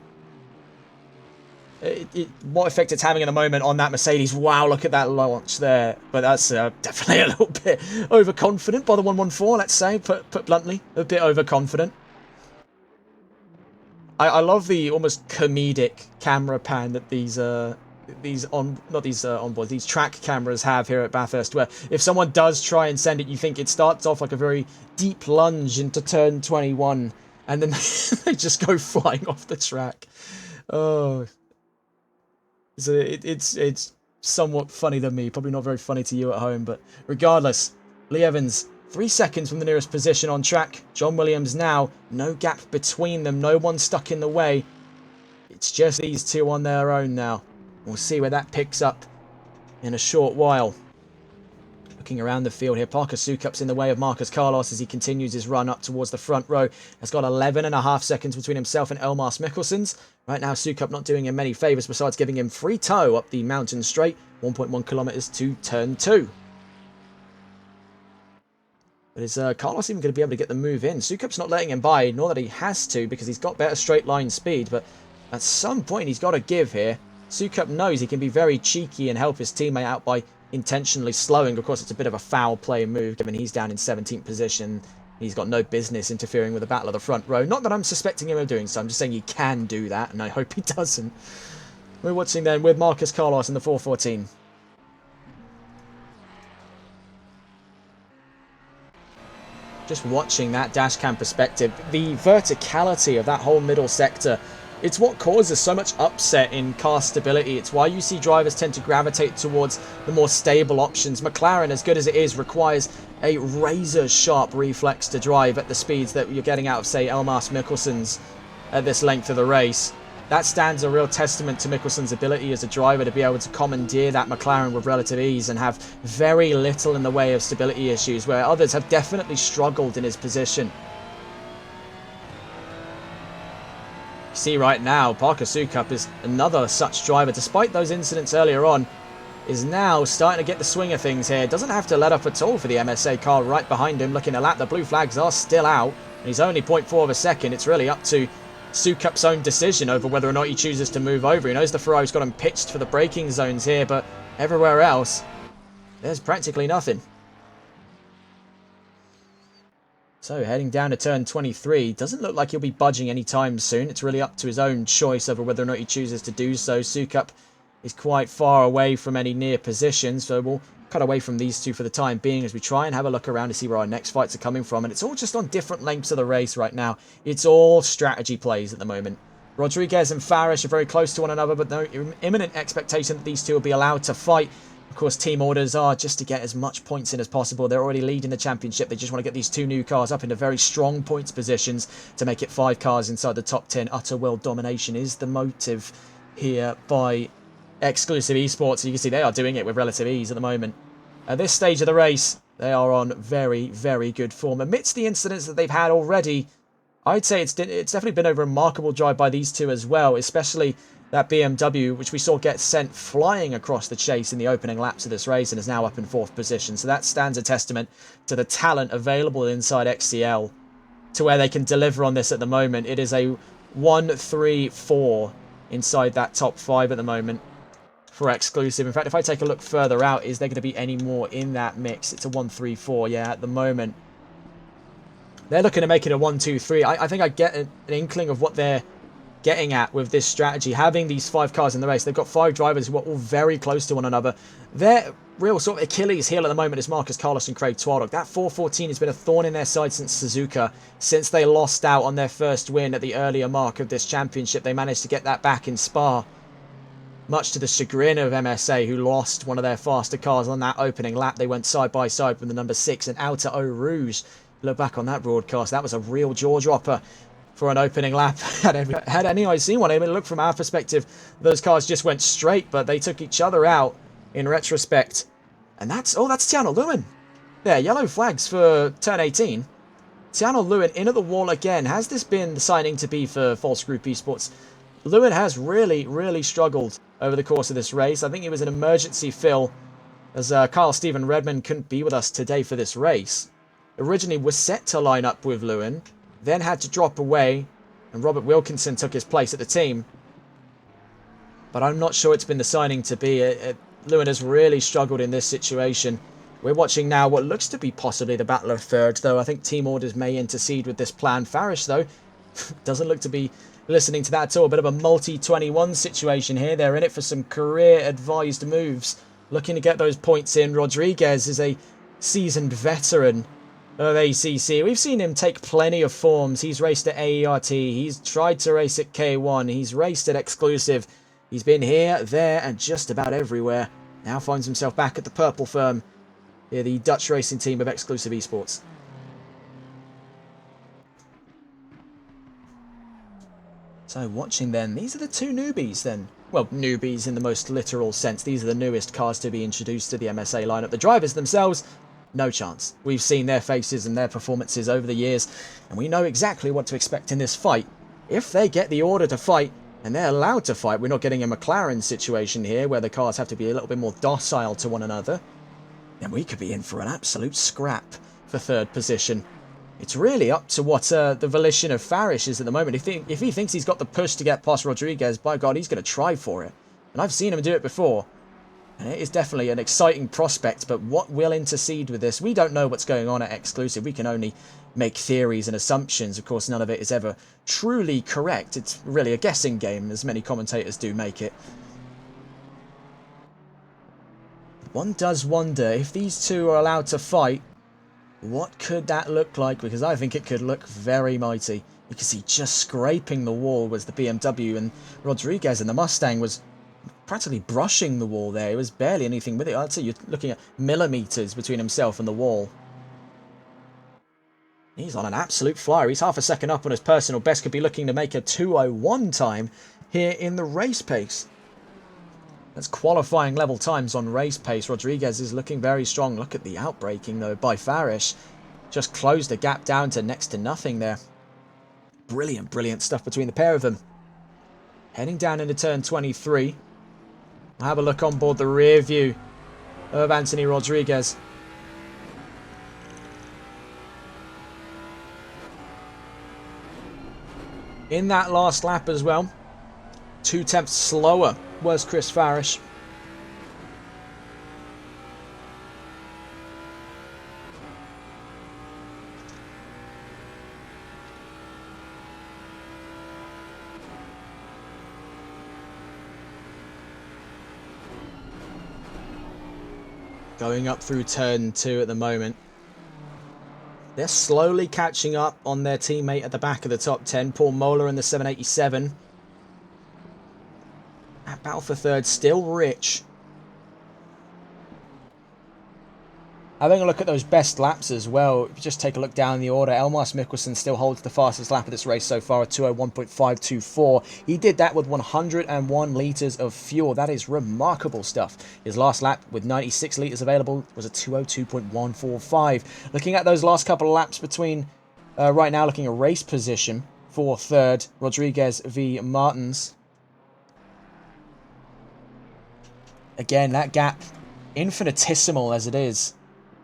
What effect it's having at the moment on that Mercedes. Wow, look at that launch there. But that's definitely a little bit overconfident by the 114, let's say, put bluntly. A bit overconfident. I love the almost comedic camera pan that these track cameras have here at Bathurst, where if someone does try and send it, you think it starts off like a very deep lunge into turn 21, and then they just go flying off the track. Oh, so it's somewhat funny to me, probably not very funny to you at home, but regardless, Lee Evans 3 seconds from the nearest position on track. John Williams now, no gap between them, no one stuck in the way. It's just these two on their own now. We'll see where that picks up in a short while. Looking around the field here, Parker Sukup's in the way of Marcus Carlos as he continues his run up towards the front row. Has got 11.5 seconds between himself and Elmas Mikkelsens. Right now, Sukup not doing him many favours besides giving him free tow up the mountain straight, 1.1 kilometres to turn 2. But is Carlos even going to be able to get the move in? Sukup's not letting him by, nor that he has to, because he's got better straight line speed, but at some point he's got to give here. Sukup knows he can be very cheeky and help his teammate out by intentionally slowing. Of course, it's a bit of a foul play move, given he's down in 17th position. He's got no business interfering with the battle of the front row. Not that I'm suspecting him of doing so, I'm just saying he can do that, and I hope he doesn't. We're watching then with Marcus Carlos in the 414. Just watching that dashcam perspective, the verticality of that whole middle sector, it's what causes so much upset in car stability. It's why you see drivers tend to gravitate towards the more stable options. McLaren, as good as it is, requires a razor-sharp reflex to drive at the speeds that you're getting out of, say, Elmas Mikkelsens at this length of the race. That stands a real testament to Mikkelsens' ability as a driver to be able to commandeer that McLaren with relative ease and have very little in the way of stability issues, where others have definitely struggled in his position. You see right now, Parker Sukup is another such driver, despite those incidents earlier on, is now starting to get the swing of things here. Doesn't have to let up at all for the MSA car right behind him, looking to lap. The blue flags are still out, and he's only 0.4 of a second. It's really up to Sukup's own decision over whether or not he chooses to move over. He knows the Ferrari's got him pitched for the braking zones here, but everywhere else, there's practically nothing. So heading down to turn 23, doesn't look like he'll be budging anytime soon. It's really up to his own choice over whether or not he chooses to do so. Sukup is quite far away from any near positions, so we'll cut away from these two for the time being as we try and have a look around to see where our next fights are coming from. And it's all just on different lengths of the race right now. It's all strategy plays at the moment. Rodriguez and Farish are very close to one another, but no imminent expectation that these two will be allowed to fight. Of course, team orders are just to get as much points in as possible. They're already leading the championship. They just want to get these two new cars up into very strong points positions to make it 5 cars inside the top 10. Utter world domination is the motive here by Exclusive Esports. You can see they are doing it with relative ease at the moment. At this stage of the race, they are on very, very good form. Amidst the incidents that they've had already, I'd say it's definitely been a remarkable drive by these two as well, especially that BMW, which we saw get sent flying across the chase in the opening laps of this race and is now up in 4th position. So that stands a testament to the talent available inside XCL to where they can deliver on this at the moment. It is a 1-3-4 inside that top 5 at the moment for Exclusive. In fact, if I take a look further out, is there going to be any more in that mix? It's a 1-3-4, yeah, at the moment. They're looking to make it a 1-2-3. I think I get an inkling of what they're getting at with this strategy. Having these 5 cars in the race, they've got 5 drivers who are all very close to one another. They're real sort of Achilles heel at the moment is Marcus Carlos and Craig Twardock. That 4:14 has been a thorn in their side since Suzuka, since they lost out on their first win at the earlier mark of this championship. They managed to get that back in Spa, much to the chagrin of MSA, who lost one of their faster cars on that opening lap. They went side by side with the number 6 and Outer Eau Rouge. Look back on that broadcast, that was a real jaw-dropper for an opening lap. Had any I seen one, I mean, look, from our perspective, those cars just went straight, but they took each other out in retrospect. And that's Tiano Lewin. There, yellow flags for turn 18. Tiano Lewin in at the wall again. Has this been the signing to be for False Group Esports? Lewin has really struggled over the course of this race. I think it was an emergency fill, as Carl Stephen Redmond couldn't be with us today for this race. Originally was set to line up with Lewin, then had to drop away, and Robert Wilkinson took his place at the team. But I'm not sure it's been the signing to be. Lewin has really struggled in this situation. We're watching now what looks to be possibly the battle of third, though I think team orders may intercede with this plan. Farish, though, doesn't look to be listening to that at all. A bit of a multi-21 situation here. They're in it for some career-advised moves, looking to get those points in. Rodriguez is a seasoned veteran of ACC. We've seen him take plenty of forms. He's raced at AERT. He's tried to race at K1. He's raced at Exclusive. He's been here, there, and just about everywhere. Now finds himself back at the Purple Firm, here, the Dutch racing team of Exclusive Esports. So watching then, these are the two newbies then. Well, newbies in the most literal sense. These are the newest cars to be introduced to the MSA lineup. The drivers themselves, no chance. We've seen their faces and their performances over the years, and we know exactly what to expect in this fight. If they get the order to fight, and they're allowed to fight, we're not getting a McLaren situation here, where the cars have to be a little bit more docile to one another, then we could be in for an absolute scrap for third position. It's really up to what the volition of Farish is at the moment. If he thinks he's got the push to get past Rodriguez, by God, he's going to try for it. And I've seen him do it before. And it is definitely an exciting prospect, but what will intercede with this? We don't know what's going on at Exclusive. We can only make theories and assumptions. Of course, none of it is ever truly correct. It's really a guessing game, as many commentators do make it. One does wonder, if these two are allowed to fight, what could that look like? Because I think it could look very mighty. You can see just scraping the wall was the BMW, and Rodriguez in the Mustang was practically brushing the wall there. It was barely anything with it. I'd say you're looking at millimeters between himself and the wall. He's on an absolute flyer. He's half a second up on his personal best. Could be looking to make a 2:01 time here in the race pace. That's qualifying level times on race pace. Rodriguez is looking very strong. Look at the outbraking, though, by Farish. Just closed the gap down to next to nothing there. Brilliant stuff between the pair of them. Heading down into turn 23. I'll have a look on board the rear view of Anthony Rodriguez. In that last lap as well, 2/10 slower was Chris Farish. Going up through turn 2 at the moment. They're slowly catching up on their teammate at the back of the top 10, Paul Moeller in the 787. That battle for third still rich. Having a look at those best laps as well, if you just take a look down the order, Elmas Mikkelsen still holds the fastest lap of this race so far at 2:01.524. He did that with 101 litres of fuel. That is remarkable stuff. His last lap with 96 litres available was a 2:02.145. Looking at those last couple of laps between, right now looking at race position for third, Rodriguez v Martins. Again, that gap, infinitesimal as it is,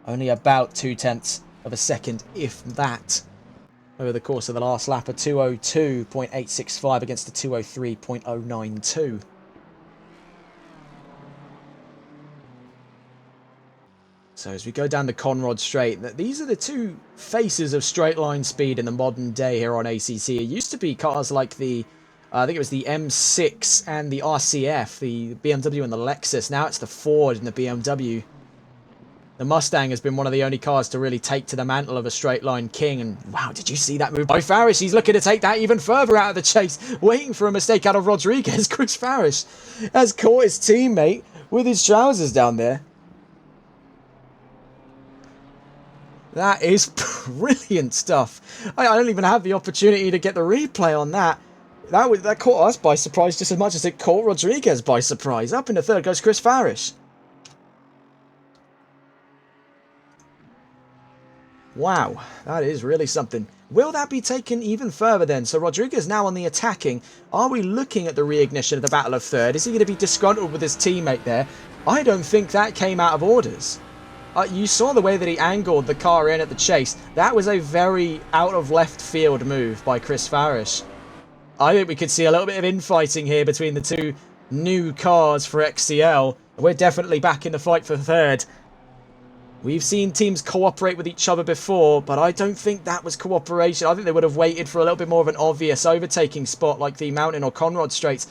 only about 0.2 of a second, if that, over the course of the last lap, a 2:02.865 against a 2:03.092. So as we go down the Conrod Straight, these are the two faces of straight line speed in the modern day here on ACC. It used to be cars like the, I think it was the M6 and the RCF, the BMW and the Lexus. Now it's the Ford and the BMW. The Mustang has been one of the only cars to really take to the mantle of a straight line king. And wow, did you see that move by Farish? He's looking to take that even further out of the chase, waiting for a mistake out of Rodriguez. Chris Farish has caught his teammate with his trousers down there. That is brilliant stuff. I don't even have the opportunity to get the replay on that. That caught us by surprise just as much as it caught Rodriguez by surprise. Up in the third goes Chris Farish. Wow, that is really something. Will that be taken even further then? So Rodriguez now on the attacking. Are we looking at the reignition of the battle of third? Is he going to be disgruntled with his teammate there? I don't think that came out of orders. You saw the way that he angled the car in at the chase. That was a very out of left field move by Chris Farish. I think we could see a little bit of infighting here between the two new cars for XCL. We're definitely back in the fight for third. We've seen teams cooperate with each other before, but I don't think that was cooperation. I think they would have waited for a little bit more of an obvious overtaking spot like the Mountain or Conrod Straights.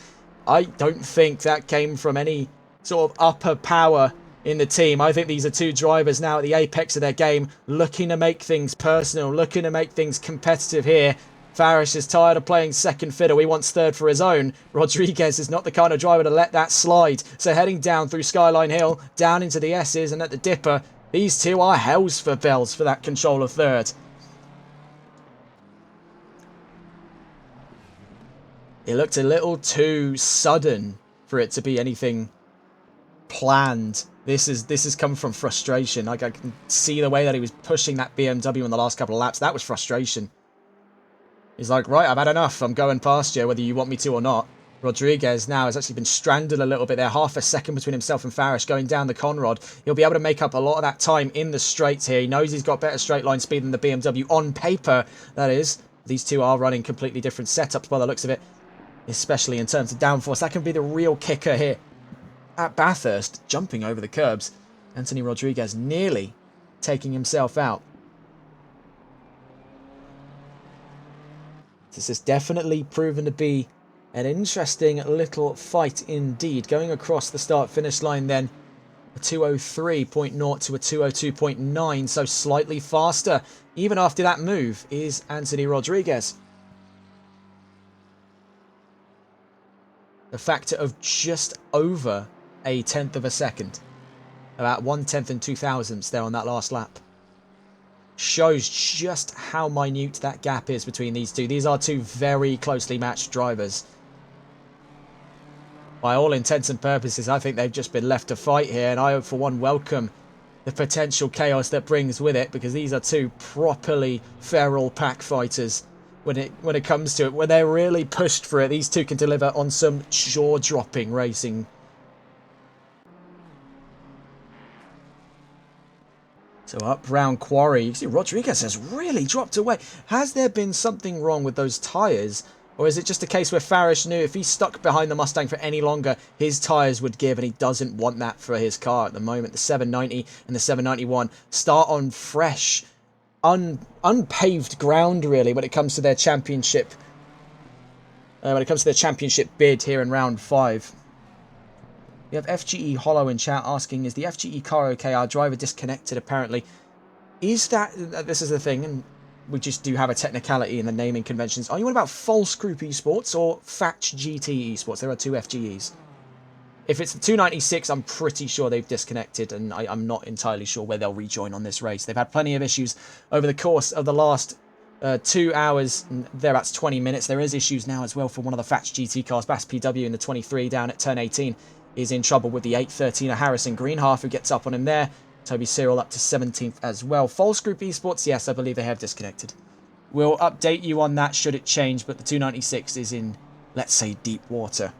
I don't think that came from any sort of upper power in the team. I think these are two drivers now at the apex of their game, looking to make things personal, looking to make things competitive here. Farish is tired of playing second fiddle. He wants third for his own. Rodriguez is not the kind of driver to let that slide. So heading down through Skyline Hill, down into the S's and at the Dipper, these two are hells for bells for that control of third. It looked a little too sudden for it to be anything planned. This has come from frustration. Like, I can see the way that he was pushing that BMW in the last couple of laps. That was frustration. He's like, right, I've had enough. I'm going past you, whether you want me to or not. Rodriguez now has actually been stranded a little bit there. Half a second between himself and Farish going down the Conrod. He'll be able to make up a lot of that time in the straights here. He knows he's got better straight line speed than the BMW on paper, that is. These two are running completely different setups by the looks of it, especially in terms of downforce. That can be the real kicker here at Bathurst, jumping over the curbs. Anthony Rodriguez nearly taking himself out. This has definitely proven to be an interesting little fight indeed. Going across the start-finish line then, a 203.0 to a 202.9, so slightly faster. Even after that move is Anthony Rodriguez. A factor of just over a tenth of a second. About 1/10 and 2/1000ths there on that last lap. Shows just how minute that gap is between these two. These are two very closely matched drivers. By all intents and purposes, I think they've just been left to fight here, and I, for one, welcome the potential chaos that brings with it, because these are two properly feral pack fighters. When it comes to it, when they're really pushed for it, these two can deliver on some jaw-dropping racing. So up round Quarry, you can see Rodriguez has really dropped away. Has there been something wrong with those tyres? Or is it just a case where Farish knew if he stuck behind the Mustang for any longer, his tyres would give, and he doesn't want that for his car at the moment? The 790 and the 791 start on fresh, unpaved ground, really, when it comes to their championship. When it comes to their championship bid here in round 5. We have FGE Hollow in chat asking, is the FGE car okay? Our driver disconnected, apparently. Is that... This is the thing, and we just do have a technicality in the naming conventions. Are you on about False Group Esports or Fatch GT Esports? There are two FGEs. If it's the 296, I'm pretty sure they've disconnected, and I'm not entirely sure where they'll rejoin on this race. They've had plenty of issues over the course of the last 2 hours. Thereabouts 20 minutes. There is issues now as well for one of the Fatch GT cars. Bass PW in the 23 down at turn 18 is in trouble with the 813 of Harrison Greenhalf, who gets up on him there. Toby Cyril up to 17th as well. False Group Esports, yes, I believe they have disconnected. We'll update you on that should it change, but the 296 is in, let's say, deep water.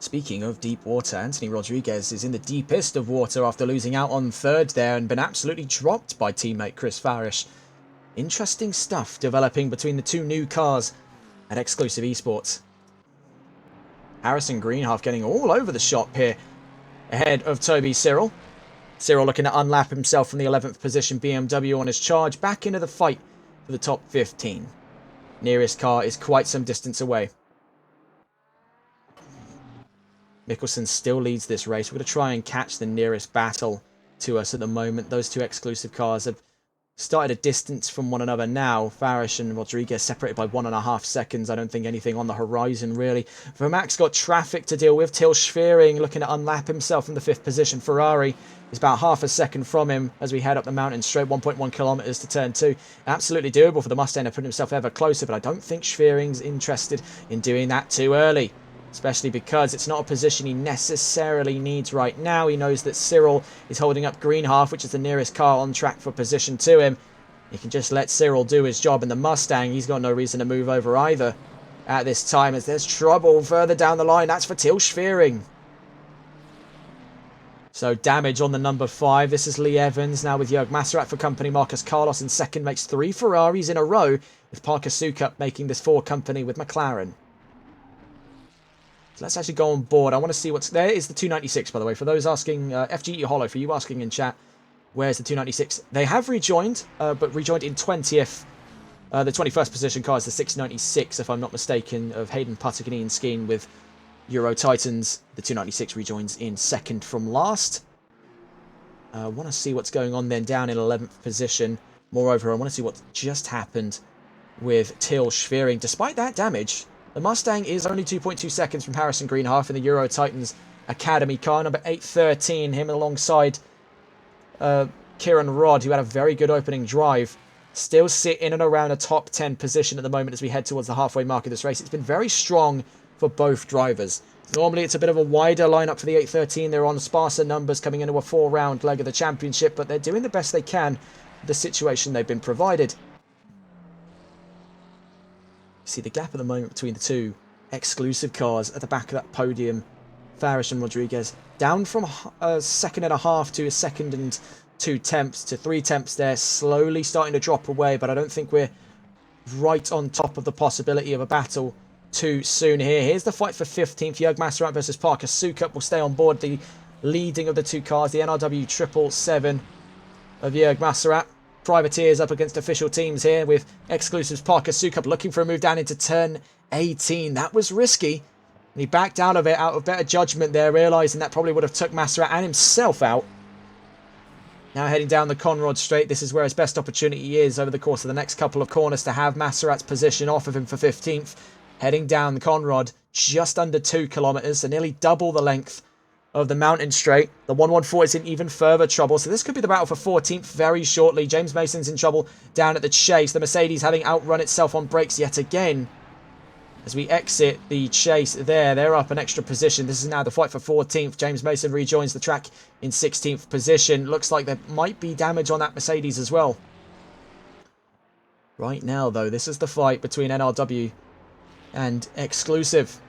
Speaking of deep water, Anthony Rodriguez is in the deepest of water after losing out on third there and been absolutely dropped by teammate Chris Farish. Interesting stuff developing between the two new cars at Exclusive Esports. Harrison Greenhalf getting all over the shop here ahead of Toby Cyril. Cyril looking to unlap himself from the 11th position BMW on his charge back into the fight for the top 15. Nearest car is quite some distance away. Mikkelsen still leads this race. We're going to try and catch the nearest battle to us at the moment. Those two exclusive cars have started a distance from one another now. Farish and Rodriguez separated by 1.5 seconds. I don't think anything on the horizon, really. Vermack's got traffic to deal with. Till Schwering looking to unlap himself from the 5th position. Ferrari is about half a second from him as we head up the mountain straight, 1.1 kilometers to turn 2. Absolutely doable for the Mustang to put himself ever closer, but I don't think Schwering's interested in doing that too early, especially because it's not a position he necessarily needs right now. He knows that Cyril is holding up green half, which is the nearest car on track for position to him. He can just let Cyril do his job, and the Mustang, he's got no reason to move over either at this time, as there's trouble further down the line. That's for Till Schwering. So damage on the number 5. This is Lee Evans now with Jörg Masserat for company. Marcus Carlos in second makes 3 Ferraris in a row, with Parker Sukup making this 4 company with McLaren. So let's actually go on board. I want to see what's... There is the 296, by the way. For those asking, FGE Hollow, for you asking in chat, where's the 296? They have rejoined, but rejoined in 20th. The 21st position car is the 696, if I'm not mistaken, of Hayden Puttigan and Skeen with Euro Titans. The 296 rejoins in second from last. I want to see what's going on then down in 11th position. Moreover, I want to see what just happened with Till Schwering. Despite that damage, the Mustang is only 2.2 seconds from Harrison Greenhalgh in the Euro Titans Academy car. Number 813, him alongside Kieran Rodd, who had a very good opening drive. Still sit in and around a top 10 position at the moment as we head towards the halfway mark of this race. It's been very strong for both drivers. Normally it's a bit of a wider lineup for the 813. They're on sparser numbers coming into a 4-round leg of the championship, but they're doing the best they can with the situation they've been provided. See the gap at the moment between the two exclusive cars at the back of that podium. Farish and Rodriguez down from a second and a half to a second and 2 tenths to 3 tenths there, slowly starting to drop away, but I don't think we're right on top of the possibility of a battle too soon here. Here's the fight for 15th. Jörg Masserat versus Parker Sukup will stay on board the leading of the two cars, the NRW 777 of Jörg Masserat. Privateers up against official teams here with exclusives Parker Sukup looking for a move down into turn 18. That was risky, and he backed out of it out of better judgment there, realising that probably would have took Masserat and himself out. Now heading down the Conrod Straight, this is where his best opportunity is over the course of the next couple of corners to have Masserat's position off of him for 15th. Heading down the Conrod, just under 2 kilometres, so nearly double the length of the mountain straight. The 114 is in even further trouble, so this could be the battle for 14th very shortly. James Mason's in trouble down at the chase. The Mercedes having outrun itself on brakes yet again. As we exit the chase there, they're up an extra position. This is now the fight for 14th. James Mason rejoins the track in 16th position. Looks like there might be damage on that Mercedes as well. Right now, though, this is the fight between NRW and Exclusive.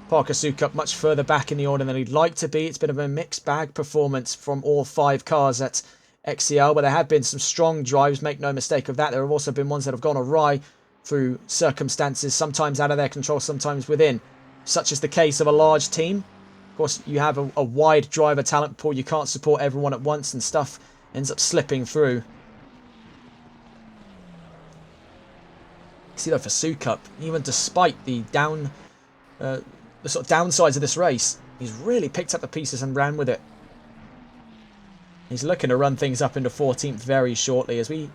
Parker Sukup much further back in the order than he'd like to be. It's been a mixed bag performance from all 5 cars at XCL, but there have been some strong drives, make no mistake of that. There have also been ones that have gone awry through circumstances, sometimes out of their control, sometimes within. Such is the case of a large team. Of course, you have a wide driver talent pool. You can't support everyone at once, and stuff ends up slipping through. See, though, for Sukup, even despite the sort of downsides of this race, he's really picked up the pieces and ran with it. He's looking to run things up into 14th very shortly as we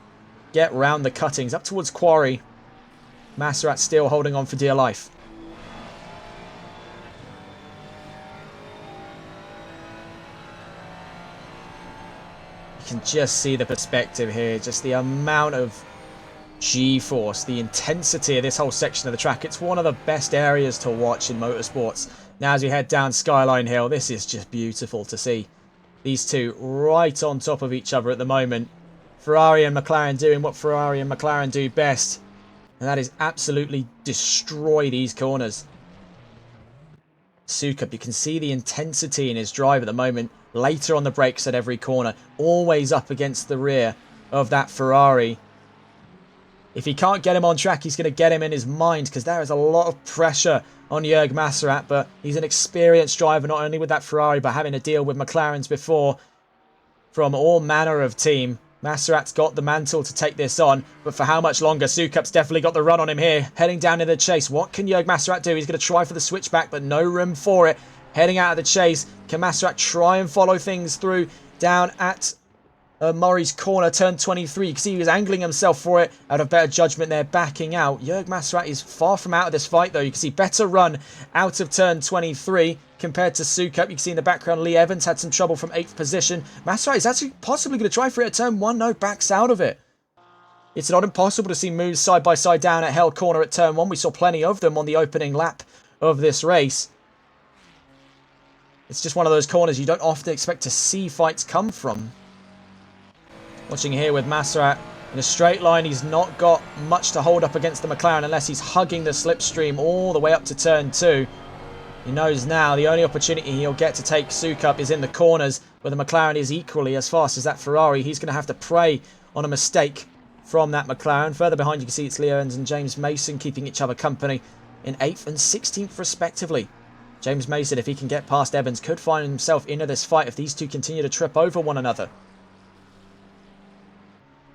get round the cuttings up towards Quarry. Masserat still holding on for dear life. You can just see the perspective here, just the amount of G-force, the intensity of this whole section of the track. It's one of the best areas to watch in motorsports. Now as we head down Skyline Hill, this is just beautiful to see. These two right on top of each other at the moment. Ferrari and McLaren doing what Ferrari and McLaren do best, and that is absolutely destroy these corners. Sukup, you can see the intensity in his drive at the moment. Later on the brakes at every corner, always up against the rear of that Ferrari. If he can't get him on track, he's going to get him in his mind, because there is a lot of pressure on Jörg Masserat, but he's an experienced driver, not only with that Ferrari, but having to deal with McLarens before from all manner of team. Masserat's got the mantle to take this on, but for how much longer? Sukup's definitely got the run on him here. Heading down in the chase. What can Jörg Masserat do? He's going to try for the switchback, but no room for it. Heading out of the chase. Can Masserat try and follow things through down at Murray's corner, turn 23? You can see he was angling himself for it. Out of better judgment there, backing out. Jörg Masserat is far from out of this fight, though. You can see better run out of turn 23 compared to Sukup. You can see in the background, Lee Evans had some trouble from 8th position. Masserat is actually possibly going to try for it at turn 1. No, backs out of it. It's not impossible to see moves side by side down at Hell Corner at turn 1. We saw plenty of them on the opening lap of this race. It's just one of those corners you don't often expect to see fights come from. Watching here with Masserat in a straight line. He's not got much to hold up against the McLaren unless he's hugging the slipstream all the way up to turn 2. He knows now the only opportunity he'll get to take Sukup is in the corners, where the McLaren is equally as fast as that Ferrari. He's going to have to prey on a mistake from that McLaren. Further behind, you can see it's Lee Evans and James Mason keeping each other company in 8th and 16th respectively. James Mason, if he can get past Evans, could find himself into this fight if these two continue to trip over one another.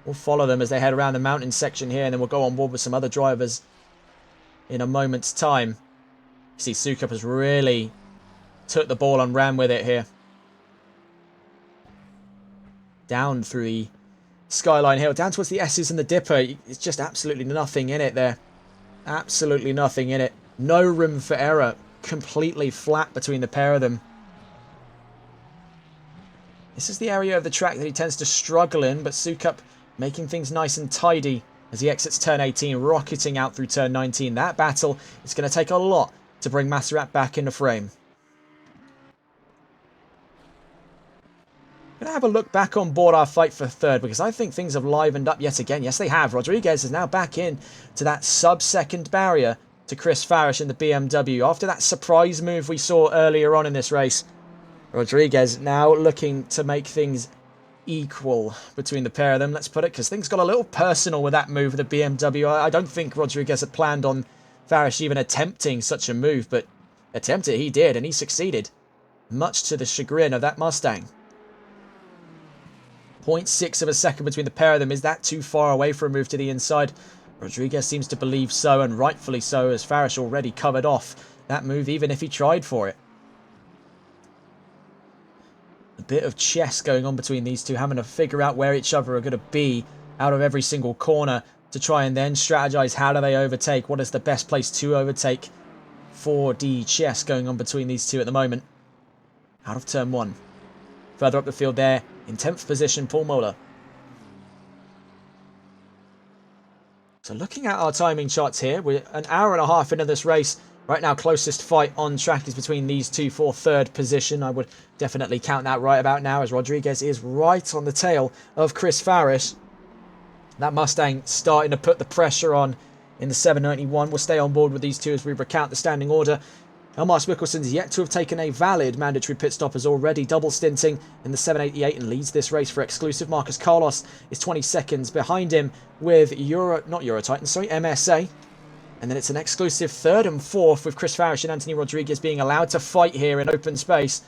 We'll follow them as they head around the mountain section here, and then we'll go on board with some other drivers in a moment's time. You see Sukup has really took the ball and ran with it here. Down through the Skyline Hill, down towards the S's and the Dipper. It's just absolutely nothing in it there. Absolutely nothing in it. No room for error. Completely flat between the pair of them. This is the area of the track that he tends to struggle in, but Sukup making things nice and tidy as he exits turn 18, rocketing out through turn 19. That battle is going to take a lot to bring Masserat back into frame. I'm going to have a look back on board our fight for third, because I think things have livened up yet again. Yes, they have. Rodriguez is now back in to that sub-second barrier to Chris Farish in the BMW. After that surprise move we saw earlier on in this race, Rodriguez now looking to make things equal between the pair of them, let's put it, because things got a little personal with that move of the BMW. I don't think Rodriguez had planned on Farish even attempting such a move, but attempt it he did, and he succeeded, much to the chagrin of that Mustang. 0.6 of a second between the pair of them. Is that too far away for a move to the inside? Rodriguez seems to believe so, and rightfully so, as Farish already covered off that move, even if he tried for it. A bit of chess going on between these two, having to figure out where each other are going to be out of every single corner to try and then strategize how do they overtake, what is the best place to overtake. 4D chess going on between these two at the moment. Out of turn 1. Further up the field there, in 10th position, Paul Moeller. So looking at our timing charts here, we're an hour and a half into this race. Right now, closest fight on track is between these two for third position. I would definitely count that right about now, as Rodriguez is right on the tail of Chris Farish. That Mustang starting to put the pressure on in the 791. We'll stay on board with these two as we recount the standing order. Elmas Mikkelson's yet to have taken a valid mandatory pit stop, as already double stinting in the 788 and leads this race for exclusive. Marcus Carlos is 20 seconds behind him with MSA. And then it's an exclusive third and fourth with Chris Farish and Anthony Rodriguez being allowed to fight here in open space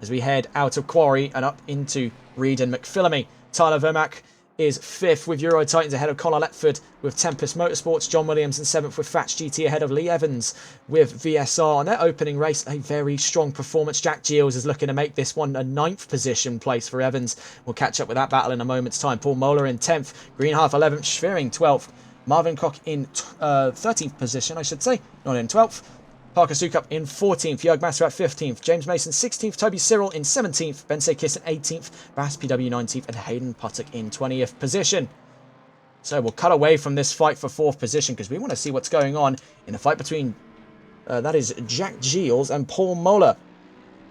as we head out of Quarry and up into Reed and McPhillamy. Tyler Vermack is 5th with Euro Titans ahead of Conor Letford with Tempest Motorsports. John Williams in 7th with Fats GT ahead of Lee Evans with VSR. On their opening race, a very strong performance. Jack Giles is looking to make this one a 9th position place for Evans. We'll catch up with that battle in a moment's time. Paul Moeller in 10th, Greenhalgh 11th, Schwering 12th. Marvin Koch in 13th position, I should say, not in 12th. Parker Sukup in 14th, Jörg Masserat 15th, James Mason 16th, Toby Cyril in 17th, Ben Kiss in 18th, Bass PW 19th, and Hayden Puttock in 20th position. So we'll cut away from this fight for 4th position because we want to see what's going on in the fight between, that is Jack Giles and Paul Moeller.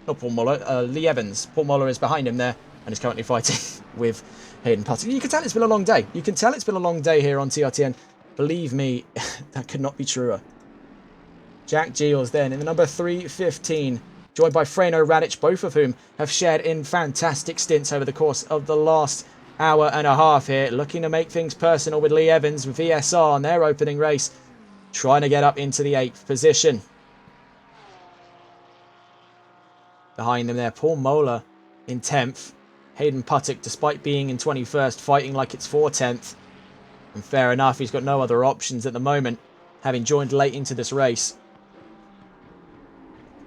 Not Paul Moeller, Lee Evans. Paul Moeller is behind him there and is currently fighting with Hayden Puttock. You can tell it's been a long day. You can tell it's been a long day here on TRTN. Believe me, that could not be truer. Jack Giles then in the number 315, joined by Frano Radic, both of whom have shared in fantastic stints over the course of the last hour and a half here, looking to make things personal with Lee Evans with VSR on their opening race, trying to get up into the 8th position. Behind them there, Paul Moeller in 10th. Hayden Puttock, despite being in 21st, fighting like it's for 10th. And fair enough, he's got no other options at the moment, having joined late into this race.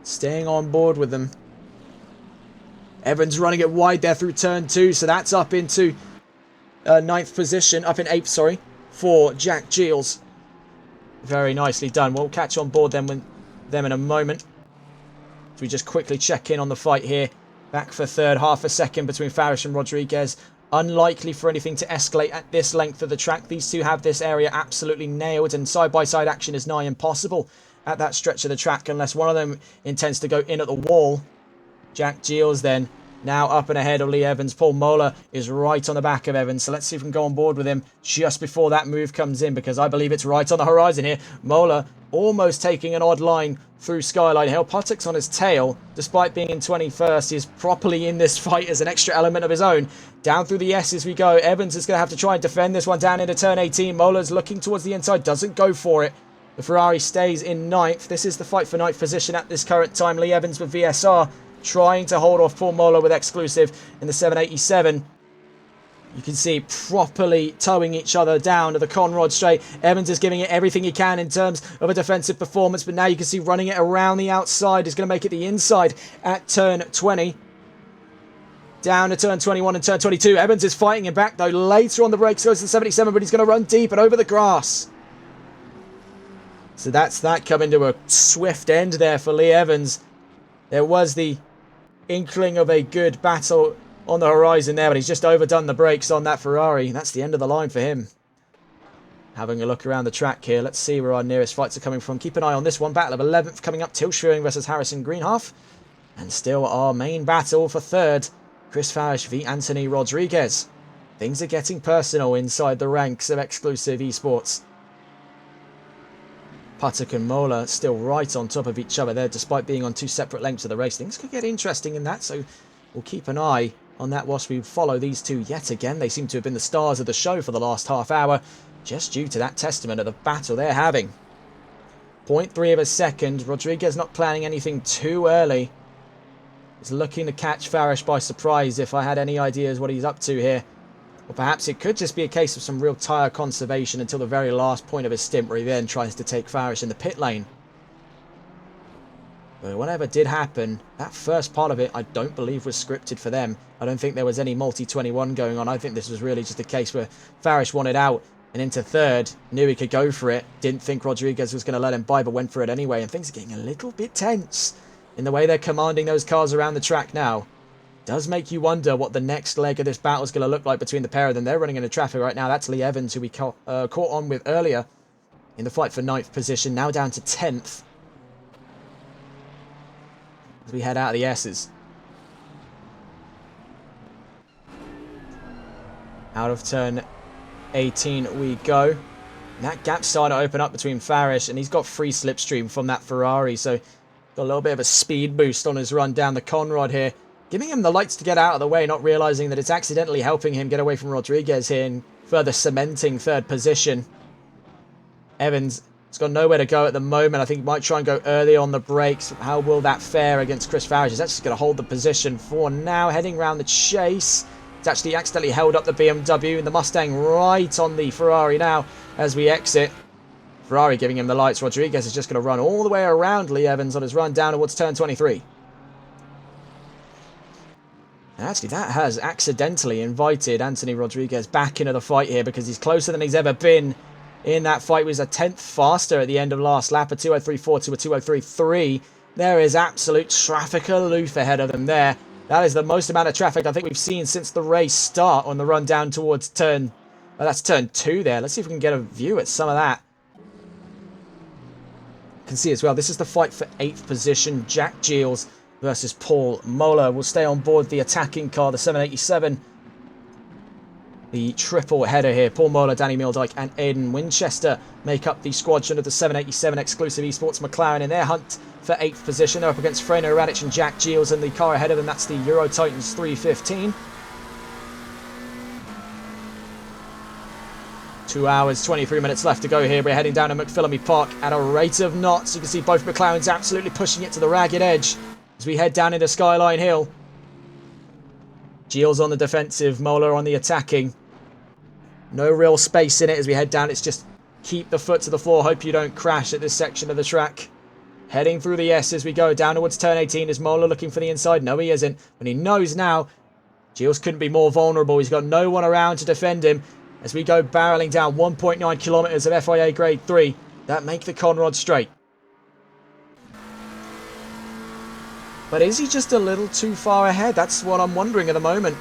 Staying on board with them. Evans running it wide there through turn 2, so that's up into 9th position, up in 8th, sorry, for Jack Giles. Very nicely done. We'll catch on board them in a moment. So we just quickly check in on the fight here. Back for third, half a second between Farish and Rodriguez. Unlikely for anything to escalate at this length of the track. These two have this area absolutely nailed, and side-by-side action is nigh impossible at that stretch of the track unless one of them intends to go in at the wall. Jack Giles then now up and ahead of Lee Evans. Paul Mola is right on the back of Evans, so let's see if we can go on board with him just before that move comes in, because I believe it's right on the horizon here. Mola almost taking an odd line through Skyline Hill. Puttock's on his tail, despite being in 21st. He's properly in this fight as an extra element of his own. Down through the S's we go. Evans is going to have to try and defend this one down into turn 18. Mola's looking towards the inside, doesn't go for it. The Ferrari stays in 9th. This is the fight for 9th position at this current time. Lee Evans with VSR trying to hold off Paul Mola with exclusive in the 787. You can see properly towing each other down to the Conrod straight. Evans is giving it everything he can in terms of a defensive performance, but now you can see running it around the outside is going to make it the inside at turn 20. Down to turn 21 and turn 22. Evans is fighting him back though. Later on the brakes goes to the 77, but he's going to run deep and over the grass. So that's that coming to a swift end there for Lee Evans. There was the inkling of a good battle on the horizon there, but he's just overdone the brakes on that Ferrari. That's the end of the line for him. Having a look around the track here, let's see where our nearest fights are coming from. Keep an eye on this one. Battle of 11th coming up. Till Schwering versus Harrison Greenhalgh. And still our main battle for third. Chris Farish v Anthony Rodriguez. Things are getting personal inside the ranks of Exclusive Esports. Puttock and Mola still right on top of each other there, despite being on two separate lengths of the race. Things could get interesting in that, so we'll keep an eye on that whilst we follow these two yet again. They seem to have been the stars of the show for the last half hour, just due to that testament of the battle they're having. 0.3 of a second. Rodriguez not planning anything too early. He's looking to catch Farish by surprise, if I had any ideas what he's up to here. Or perhaps it could just be a case of some real tyre conservation until the very last point of his stint, where he then tries to take Farish in the pit lane. But whatever did happen, that first part of it I don't believe was scripted for them. I don't think there was any multi-21 going on. I think this was really just a case where Farish wanted out and into third, knew he could go for it, didn't think Rodriguez was going to let him by, but went for it anyway, and things are getting a little bit tense in the way they're commanding those cars around the track now. Does make you wonder what the next leg of this battle is going to look like between the pair of them. They're running into traffic right now. That's Lee Evans, who we caught on with earlier in the fight for 9th position, now down to 10th. As we head out of the S's. Out of turn 18 we go. And that gap's starting to open up between Farish, and he's got free slipstream from that Ferrari, so got a little bit of a speed boost on his run down the Conrod here, giving him the lights to get out of the way, not realising that it's accidentally helping him get away from Rodriguez here and further cementing third position. Evans has got nowhere to go at the moment. I think he might try and go early on the brakes. How will that fare against Chris Farish? He's actually going to hold the position for now, heading round the chase. It's actually accidentally held up the BMW and the Mustang right on the Ferrari now as we exit. Ferrari giving him the lights. Rodriguez is just going to run all the way around Lee Evans on his run down towards turn 23. And actually, that has accidentally invited Anthony Rodriguez back into the fight here, because he's closer than he's ever been in that fight. He was a 10th faster at the end of last lap, a 2:03.4 to a 2:03.3. There is absolute traffic aloof ahead of them there. That is the most amount of traffic I think we've seen since the race start on the run down towards turn... Well, that's turn 2 there. Let's see if we can get a view at some of that. You can see as well, this is the fight for 8th position. Jack Giles versus Paul Mola will stay on board the attacking car, the 787. The triple header here. Paul Mola, Danny Mildyke and Aidan Winchester make up the squadron of the 787 Exclusive Esports McLaren in their hunt for 8th position. They're up against Freno Radic and Jack Giles, and the car ahead of them, that's the Euro Titans 315. 2 hours, 23 minutes left to go here. We're heading down to McPhillamy Park at a rate of knots. You can see both McLarens absolutely pushing it to the ragged edge as we head down into Skyline Hill. Gilles on the defensive, Mola on the attacking. No real space in it as we head down. It's just keep the foot to the floor. Hope you don't crash at this section of the track. Heading through the S as we go down towards turn 18. Is Mola looking for the inside? No, he isn't. When he knows now, Gilles couldn't be more vulnerable. He's got no one around to defend him. As we go barreling down 1.9 kilometres of FIA Grade 3 that make the Conrod straight. But is he just a little too far ahead? That's what I'm wondering at the moment.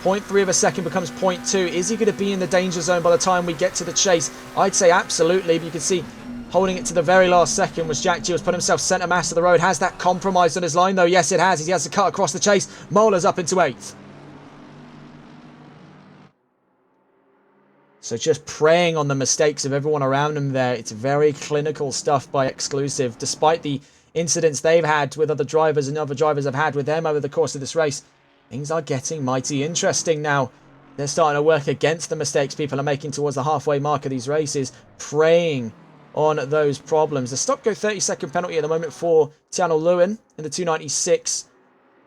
0.3 of a second becomes 0.2. Is he going to be in the danger zone by the time we get to the chase? I'd say absolutely. But you can see holding it to the very last second was Jack Gilles. Put himself centre mass of the road. Has that compromised on his line though? Yes, it has. He has to cut across the chase. Mola's up into 8th. So just preying on the mistakes of everyone around him there. It's very clinical stuff by Exclusive. Despite the incidents they've had with other drivers and other drivers have had with them over the course of this race, things are getting mighty interesting now. They're starting to work against the mistakes people are making towards the halfway mark of these races, preying on those problems. The stop-go 30-second penalty at the moment for Tiano Lewin in the 296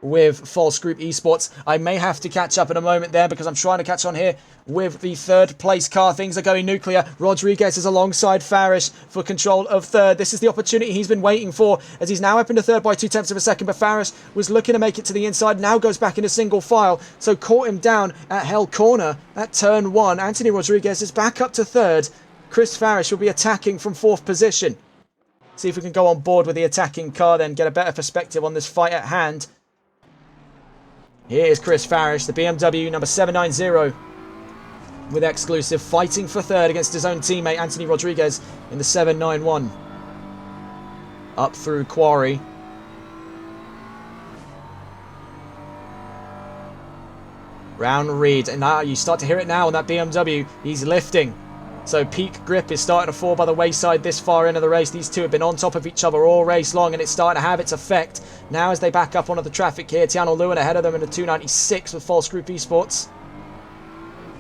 with False Group Esports. I may have to catch up in a moment there because I'm trying to catch on here with the third place car. Things are going nuclear. Rodriguez is alongside Farish for control of third. This is the opportunity he's been waiting for as he's now up into third by 0.2 of a second, but Farish was looking to make it to the inside, now goes back in a single file, so caught him down at Hell Corner at turn 1. Anthony Rodriguez is back up to third. Chris Farish will be attacking from 4th position. See if we can go on board with the attacking car then, get a better perspective on this fight at hand. Here is Chris Farish, the BMW number 790 with Exclusive, fighting for third against his own teammate Anthony Rodriguez in the 791. Up through Quarry. Round Reed, and now you start to hear it now on that BMW. He's lifting. So peak grip is starting to fall by the wayside this far into the race. These two have been on top of each other all race long, and it's starting to have its effect. Now as they back up onto the traffic here, Tiano Lewin ahead of them in the 296 with False Group Esports.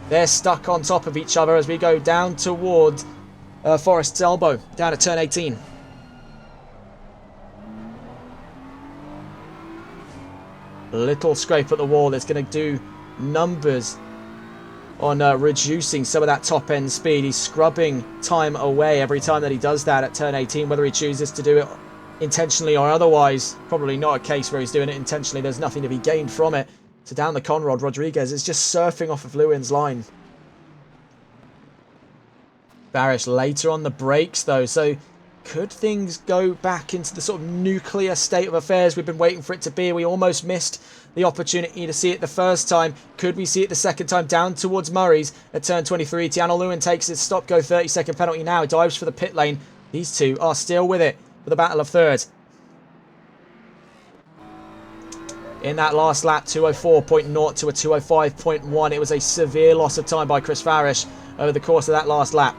They're stuck on top of each other as we go down towards Forest's Elbow, down at turn 18. Little scrape at the wall that's going to do numbers on reducing some of that top end speed. He's scrubbing time away every time that he does that at turn 18, whether he chooses to do it intentionally or otherwise. Probably not a case where he's doing it intentionally. There's nothing to be gained from it. So down the Conrod, Rodriguez is just surfing off of Lewin's line. Barish later on the brakes though, so could things go back into the sort of nuclear state of affairs we've been waiting for it to be? We almost missed the opportunity to see it the first time. Could we see it the second time? Down towards Murray's at turn 23. Tiano Lewin takes his stop-go 30-second penalty now. Dives for the pit lane. These two are still with it for the battle of third. In that last lap, 204.0 to a 205.1. It was a severe loss of time by Chris Farish over the course of that last lap.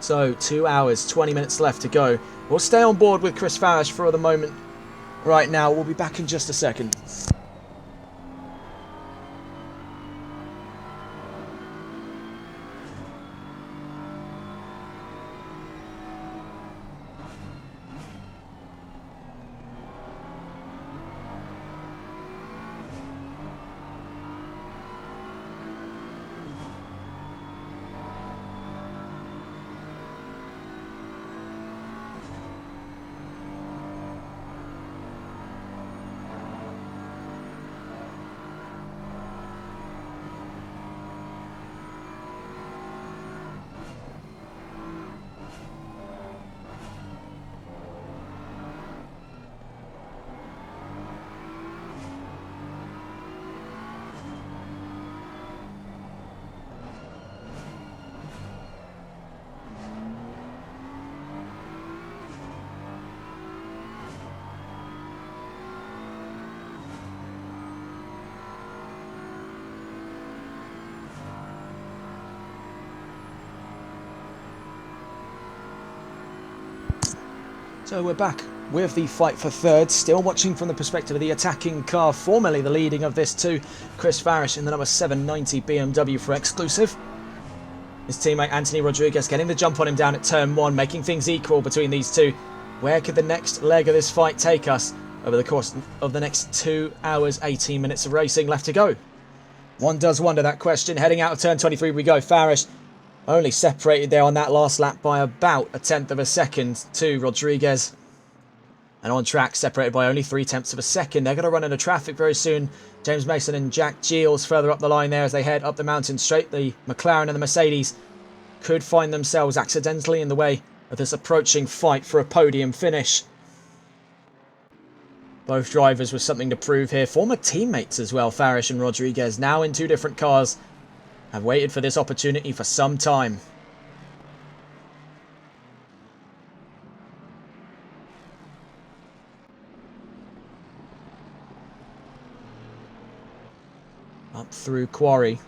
So 2 hours, 20 minutes left to go. We'll stay on board with Chris Farish for the moment right now. We'll be back in just a second. So we're back with the fight for third, still watching from the perspective of the attacking car, formerly the leading of this too, Chris Farish in the number 790 BMW for Exclusive. His teammate Anthony Rodriguez getting the jump on him down at turn 1, making things equal between these two. Where could the next leg of this fight take us over the course of the next 2 hours, 18 minutes of racing left to go? One does wonder that question. Heading out of turn 23 we go. Farish only separated there on that last lap by about a tenth of a second to Rodriguez. And on track, separated by only 3/10 of a second. They're going to run into traffic very soon. James Mason and Jack Giles further up the line there as they head up the mountain straight. The McLaren and the Mercedes could find themselves accidentally in the way of this approaching fight for a podium finish. Both drivers with something to prove here. Former teammates as well, Farish and Rodriguez, now in 2 different cars, have waited for this opportunity for some time. Up through Quarry.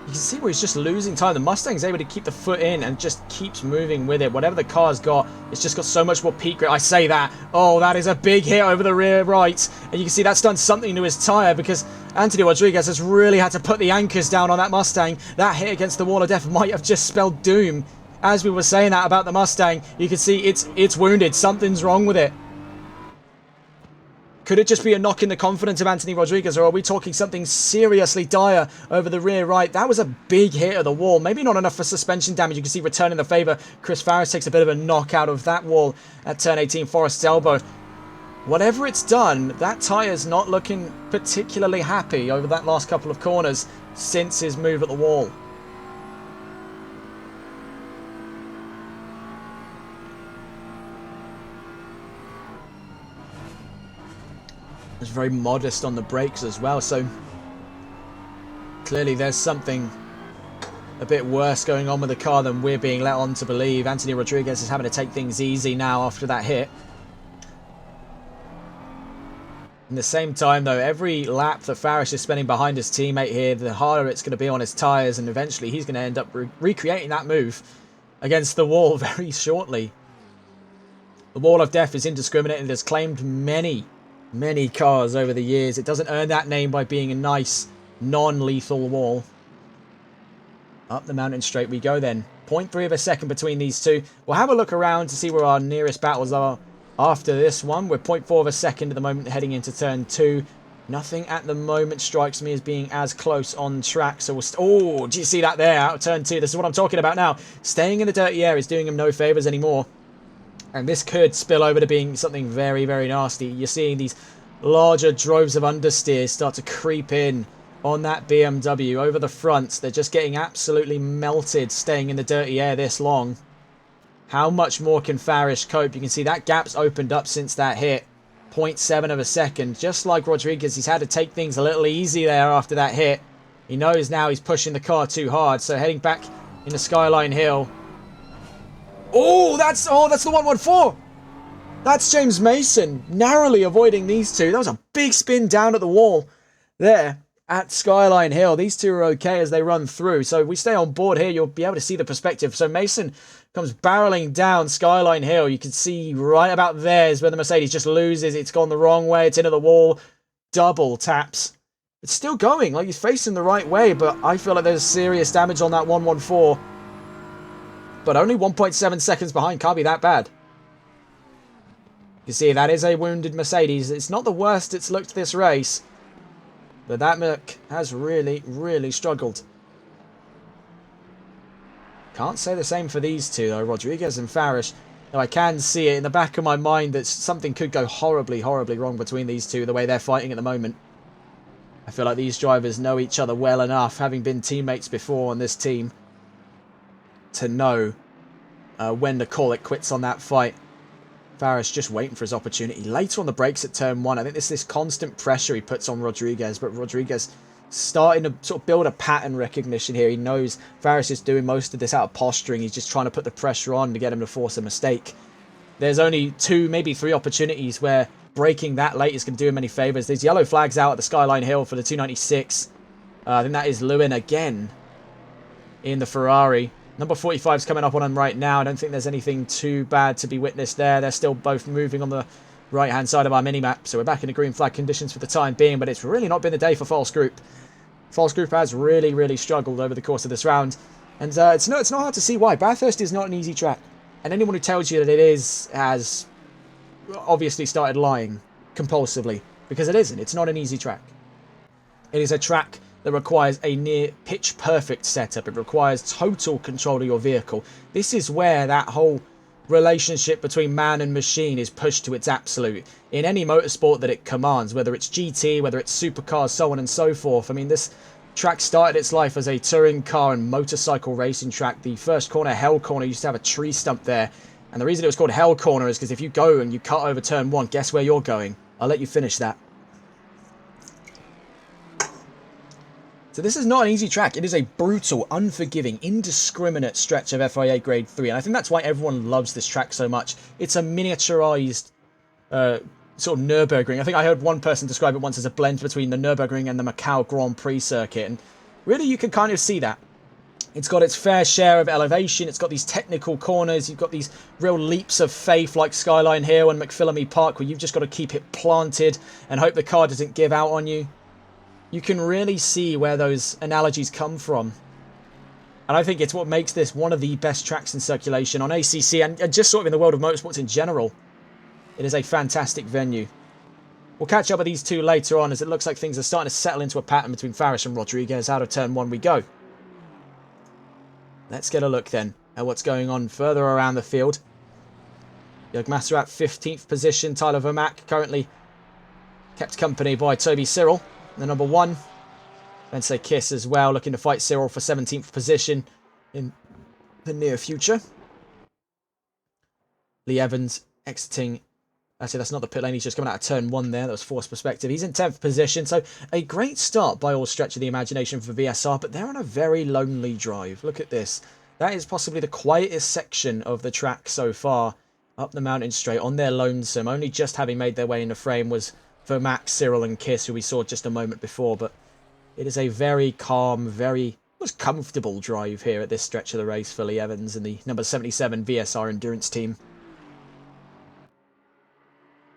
You can see where he's just losing time. The Mustang's able to keep the foot in and just keeps moving with it. Whatever the car's got, it's just got so much more peak grip. I say that. Oh, that is a big hit over the rear right. And you can see that's done something to his tyre because Anthony Rodriguez has really had to put the anchors down on that Mustang. That hit against the wall of death might have just spelled doom. As we were saying that about the Mustang, you can see it's wounded. Something's wrong with it. Could it just be a knock in the confidence of Anthony Rodriguez, or are we talking something seriously dire over the rear right? That was a big hit of the wall. Maybe not enough for suspension damage. You can see returning the favour. Chris Farris takes a bit of a knock out of that wall at turn 18, Forest's elbow. Whatever it's done, that tyre's not looking particularly happy over that last couple of corners since his move at the wall. It's very modest on the brakes as well, so clearly there's something a bit worse going on with the car than we're being let on to believe. Anthony Rodriguez is having to take things easy now after that hit. In the same time though, every lap that Farish is spending behind his teammate here, the harder it's going to be on his tyres, and eventually he's going to end up recreating that move against the wall very shortly. The wall of death is indiscriminate and has claimed many cars over the years. It doesn't earn that name by being a nice, non-lethal wall. Up the mountain straight we go then. 0.3 of a second between these two. We'll have a look around to see where our nearest battles are after this one. We're 0.4 of a second at the moment heading into turn 2. Nothing at the moment strikes me as being as close on track. So we'll... Oh, do you see that there out of turn 2? This is what I'm talking about now. Staying in the dirty air is doing him no favours anymore. And this could spill over to being something very, very nasty. You're seeing these larger droves of understeers start to creep in on that BMW over the fronts. They're just getting absolutely melted staying in the dirty air this long. How much more can Farish cope? You can see that gap's opened up since that hit. 0.7 of a second. Just like Rodriguez, he's had to take things a little easy there after that hit. He knows now he's pushing the car too hard. So heading back into Skyline Hill. Oh, that's the 114. That's James Mason narrowly avoiding these two. That was a big spin down at the wall there at Skyline Hill. These two are okay as they run through. So if we stay on board here, you'll be able to see the perspective. So Mason comes barreling down Skyline Hill. You can see right about there is where the Mercedes just loses. It's gone the wrong way. It's into the wall. Double taps. It's still going. Like, he's facing the right way, but I feel like there's serious damage on that 114. But only 1.7 seconds behind. Can't be that bad. You see, that is a wounded Mercedes. It's not the worst it's looked this race. But that Merc has really, really struggled. Can't say the same for these two, though. Rodriguez and Farish. Though I can see it in the back of my mind that something could go horribly, horribly wrong between these two, the way they're fighting at the moment. I feel like these drivers know each other well enough, having been teammates before on this team, to know when to call it quits on that fight. Farish just waiting for his opportunity. Later on the brakes at turn 1, I think this constant pressure he puts on Rodriguez, but Rodriguez starting to sort of build a pattern recognition here. He knows Farish is doing most of this out of posturing. He's just trying to put the pressure on to get him to force a mistake. There's only 2, maybe 3 opportunities where braking that late is going to do him any favours. There's yellow flags out at the Skyline Hill for the 296. I think that is Lewin again in the Ferrari. Number 45 is coming up on him right now. I don't think there's anything too bad to be witnessed there. They're still both moving on the right-hand side of our mini-map. So we're back in the green flag conditions for the time being, but it's really not been the day for False Group. False Group has really, really struggled over the course of this round. And it's not hard to see why. Bathurst is not an easy track. And anyone who tells you that it is has obviously started lying compulsively. Because it isn't. It's not an easy track. It is a track that requires a near pitch perfect setup. It requires total control of your vehicle. This is where that whole relationship between man and machine is pushed to its absolute. In any motorsport that it commands, whether it's GT, whether it's supercars, so on and so forth. I mean, this track started its life as a touring car and motorcycle racing track. The first corner, Hell Corner, used to have a tree stump there. And the reason it was called Hell Corner is because if you go and you cut over turn 1, guess where you're going? I'll let you finish that. So this is not an easy track. It is a brutal, unforgiving, indiscriminate stretch of FIA Grade 3. And I think that's why everyone loves this track so much. It's a miniaturized sort of Nürburgring. I think I heard one person describe it once as a blend between the Nürburgring and the Macau Grand Prix circuit. And really you can kind of see that. It's got its fair share of elevation. It's got these technical corners. You've got these real leaps of faith like Skyline Hill and McPhillamy Park where you've just got to keep it planted and hope the car doesn't give out on you. You can really see where those analogies come from. And I think it's what makes this one of the best tracks in circulation on ACC and just sort of in the world of motorsports in general. It is a fantastic venue. We'll catch up with these two later on as it looks like things are starting to settle into a pattern between Farish and Rodriguez. Out of turn 1 we go. Let's get a look then at what's going on further around the field. Jörg Masser at 15th position. Tyler Vermack currently kept company by Toby Cyril. The number 1, Lindsay Kiss as well, looking to fight Cyril for 17th position in the near future. Lee Evans exiting. Actually, that's not the pit lane. He's just coming out of turn 1 there. That was forced perspective. He's in 10th position. So a great start by all stretch of the imagination for VSR, but they're on a very lonely drive. Look at this. That is possibly the quietest section of the track so far. Up the mountain straight on their lonesome. Only just having made their way in the frame was Vermack, Cyril and Kiss, who we saw just a moment before. But it is a very calm, very almost comfortable drive here at this stretch of the race for Lee Evans and the number 77 VSR Endurance team.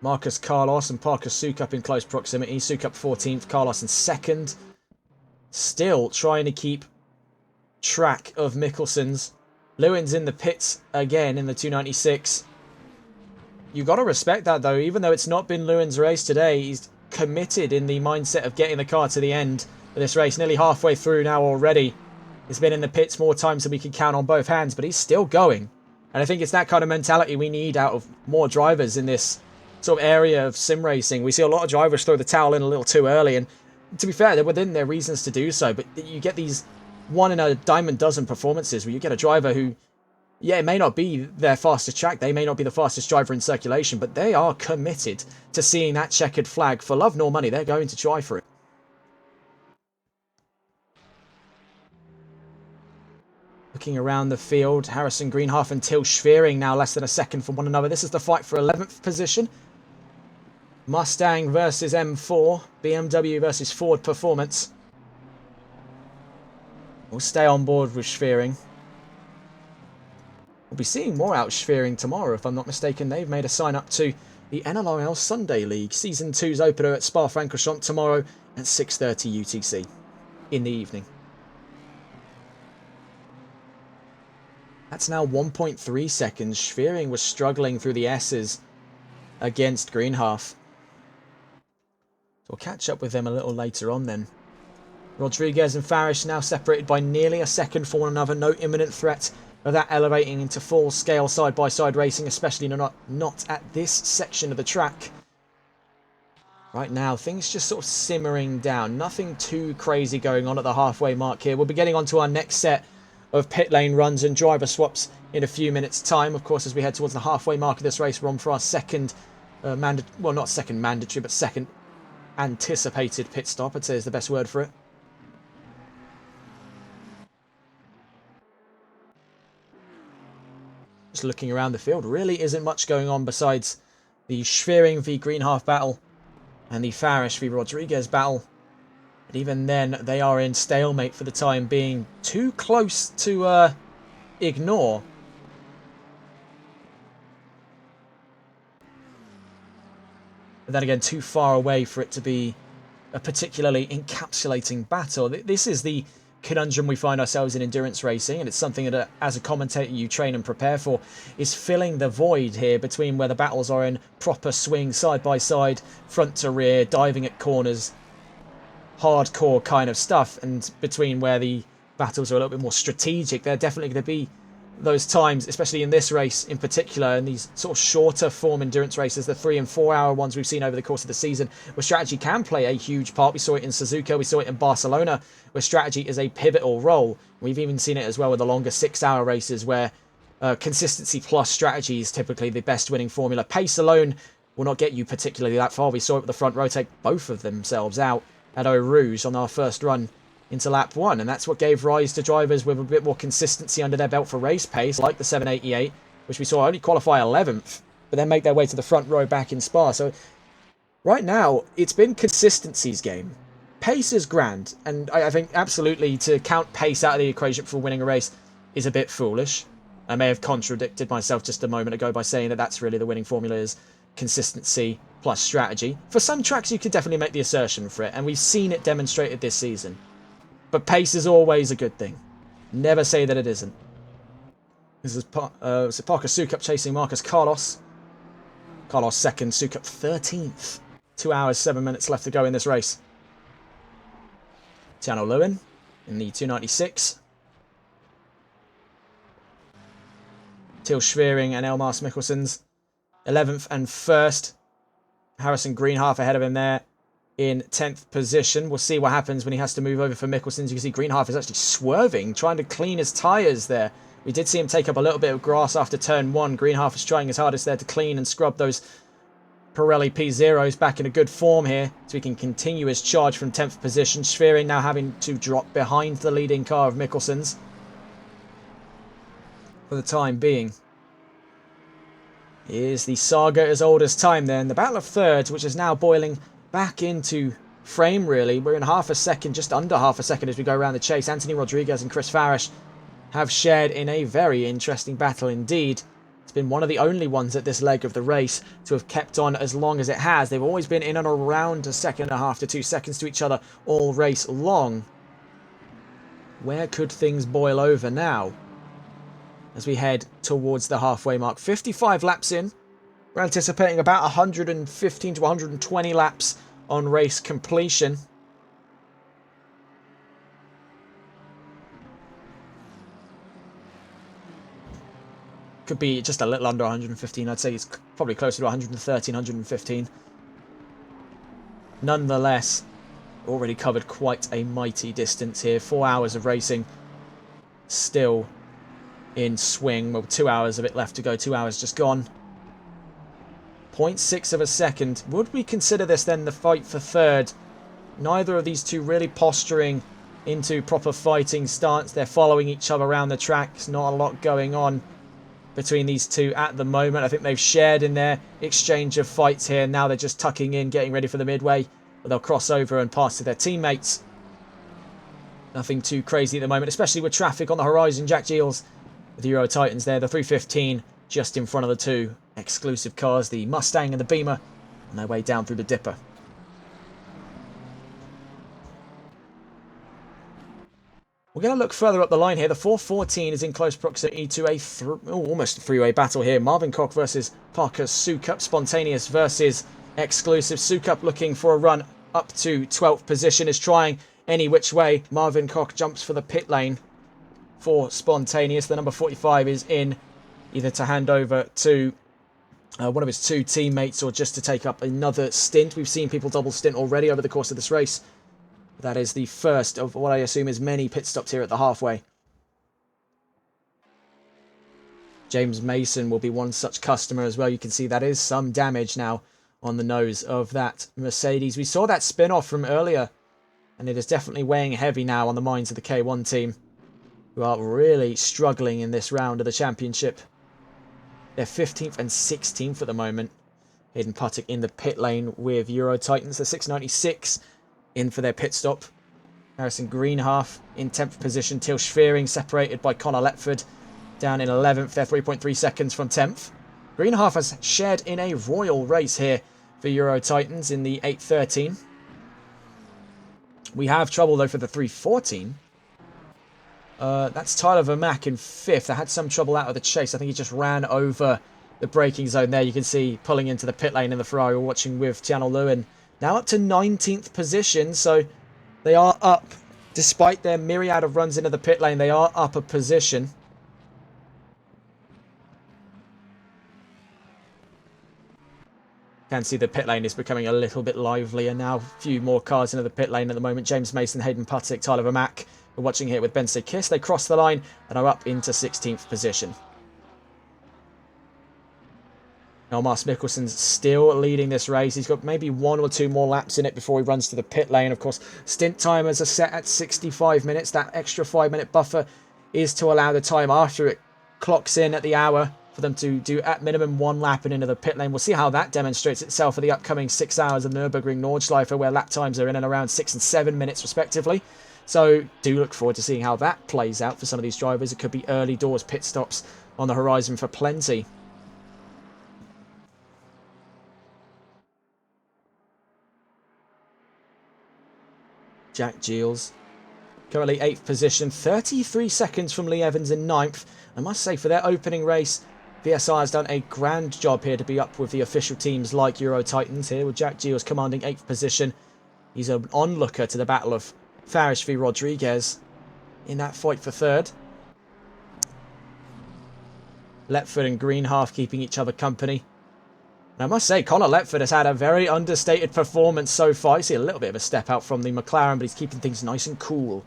Marcus Carlos and Parker Sukup in close proximity. Sukup 14th, Carlos in 2nd. Still trying to keep track of Mickelson's. Lewin's in the pits again in the 296. You got to respect that though. Even though it's not been Lewin's race today, he's committed in the mindset of getting the car to the end of this race. Nearly halfway through now already. He's been in the pits more times than we can count on both hands, but he's still going. And I think it's that kind of mentality we need out of more drivers in this sort of area of sim racing. We see a lot of drivers throw the towel in a little too early, and to be fair, they're within their reasons to do so, but you get these one in a diamond dozen performances where you get a driver who, yeah, it may not be their fastest track, they may not be the fastest driver in circulation, but they are committed to seeing that checkered flag. For love nor money, they're going to try for it. Looking around the field, Harrison Greenhalgh and Till Schwering now less than a second from one another. This is the fight for 11th position. Mustang versus M4, BMW versus Ford Performance. We'll stay on board with Schwering. We'll be seeing more out Schwering tomorrow, if I'm not mistaken. They've made a sign up to the NLRL Sunday League. Season 2's opener at Spa-Francorchamps tomorrow at 6:30 UTC in the evening. That's now 1.3 seconds. Schwering was struggling through the S's against Greenhalgh. We'll catch up with them a little later on then. Rodriguez and Farish now separated by nearly a second from one another. No imminent threat of that elevating into full-scale side-by-side racing, especially not at this section of the track. Right now, things just sort of simmering down. Nothing too crazy going on at the halfway mark here. We'll be getting on to our next set of pit lane runs and driver swaps in a few minutes' time. Of course, as we head towards the halfway mark of this race, we're on for our second, well, not second mandatory, but second anticipated pit stop, I'd say is the best word for it. Just looking around the field, really isn't much going on besides the Schwering v Greenhalgh battle and the Farish v Rodriguez battle. But even then, they are in stalemate for the time being. Too close to ignore. But then again, too far away for it to be a particularly encapsulating battle. This is the conundrum we find ourselves in endurance racing, and it's something that as a commentator you train and prepare for, is filling the void here between where the battles are in proper swing, side by side, front to rear, diving at corners, hardcore kind of stuff, and between where the battles are a little bit more strategic. They're definitely going to be those times, especially in this race in particular, and these sort of shorter form endurance races, the 3 and 4 hour ones we've seen over the course of the season, where strategy can play a huge part. We saw it in Suzuka, we saw it in Barcelona, where strategy is a pivotal role. We've even seen it as well with the longer 6 hour races, where consistency plus strategy is typically the best winning formula. Pace alone will not get you particularly that far. We saw it with the front row take both of themselves out at Eau Rouge on our first run into lap 1, and that's what gave rise to drivers with a bit more consistency under their belt for race pace, like the 788, which we saw only qualify 11th, but then make their way to the front row back in Spa. So right now, it's been consistency's game. Pace is grand, and I think absolutely to count pace out of the equation for winning a race is a bit foolish. I may have contradicted myself just a moment ago by saying that that's really the winning formula, is consistency plus strategy. For some tracks, you could definitely make the assertion for it, and we've seen it demonstrated this season. But pace is always a good thing. Never say that it isn't. This is Parker Sukup chasing Marcus Carlos. Carlos second, Sukup 13th. 2 hours, 7 minutes left to go in this race. Tiano Lewin in the 296. Til Schwering and Elmas Mikkelsens 11th and 1st. Harrison Greenhalgh ahead of him there in 10th position. We'll see what happens when he has to move over for Mikkelsens. You can see Greenhalgh is actually swerving, trying to clean his tyres there. We did see him take up a little bit of grass after turn 1. Greenhalgh is trying his hardest there to clean and scrub those Pirelli P0s back in a good form here, so he can continue his charge from 10th position. Schwering now having to drop behind the leading car of Mikkelsens for the time being. Here's the saga as old as time then. The battle of thirds, which is now boiling back into frame, really. We're in half a second, just under half a second as we go around the chase. Anthony Rodriguez and Chris Farish have shared in a very interesting battle indeed. It's been one of the only ones at this leg of the race to have kept on as long as it has. They've always been in and around a second and a half to 2 seconds to each other all race long. Where could things boil over now as we head towards the halfway mark? 55 laps in. We're anticipating about 115 to 120 laps on race completion. Could be just a little under 115. I'd say it's probably closer to 113, 115. Nonetheless, already covered quite a mighty distance here. 4 hours of racing still in swing. Well, 2 hours of it left to go. 2 hours just gone. 0.6 of a second. Would we consider this then the fight for third? Neither of these two really posturing into proper fighting stance. They're following each other around the track. There's not a lot going on between these two at the moment. I think they've shared in their exchange of fights here. Now they're just tucking in, getting ready for the midway. But they'll cross over and pass to their teammates. Nothing too crazy at the moment, especially with traffic on the horizon. Jack Giles with the Euro Titans there. The 315 just in front of the two exclusive cars, the Mustang and the Beamer, on their way down through the Dipper. We're going to look further up the line here. The 414 is in close proximity to a almost three-way battle here. Marvin Koch versus Parker Sukup. Spontaneous versus exclusive. Sukup looking for a run up to 12th position, is trying any which way. Marvin Koch jumps for the pit lane for Spontaneous. The number 45 is in either to hand over to one of his two teammates or just to take up another stint. We've seen people double stint already over the course of this race. That is the first of what I assume is many pit stops here at the halfway. James Mason will be one such customer as well. You can see that is some damage now on the nose of that Mercedes. We saw that spin-off from earlier, and it is definitely weighing heavy now on the minds of the K1 team, who are really struggling in this round of the championship. They're 15th and 16th at the moment. Hayden Puttick in the pit lane with Euro Titans. The 696 in for their pit stop. Harrison Greenhalgh in 10th position. Til Schwering separated by Connor Letford down in 11th. They're 3.3 seconds from 10th. Greenhalgh has shared in a royal race here for Euro Titans in the 813. We have trouble, though, for the 314. That's Tyler Vermack in 5th. I had some trouble out of the chase. I think he just ran over the braking zone there. You can see pulling into the pit lane in the Ferrari we're watching with Tiano Lewin. Now up to 19th position, so they are up. Despite their myriad of runs into the pit lane, they are up a position. Can see the pit lane is becoming a little bit livelier now. A few more cars into the pit lane at the moment. James Mason, Hayden Puttick, Tyler Vermack. We're watching here with Ben Kiss. They cross the line and are up into 16th position. Now, Mars Mikkelsen's still leading this race. He's got maybe 1 or 2 more laps in it before he runs to the pit lane. Of course, stint timers are set at 65 minutes. That extra 5-minute buffer is to allow the time after it clocks in at the hour for them to do at minimum 1 lap and into the pit lane. We'll see how that demonstrates itself for the upcoming 6 hours of Nürburgring Nordschleife, where lap times are in and around 6 and 7 minutes respectively. So do look forward to seeing how that plays out for some of these drivers. It could be early doors pit stops on the horizon for plenty. Jack Giles, currently 8th position, 33 seconds from Lee Evans in 9th. I must say, for their opening race, VSR has done a grand job here to be up with the official teams like Euro Titans here, with Jack Giles commanding 8th position. He's an onlooker to the battle of Farish v Rodriguez in that fight for 3rd. Letford and Greenhalgh keeping each other company. And I must say, Connor Letford has had a very understated performance so far. You see a little bit of a step out from the McLaren, but he's keeping things nice and cool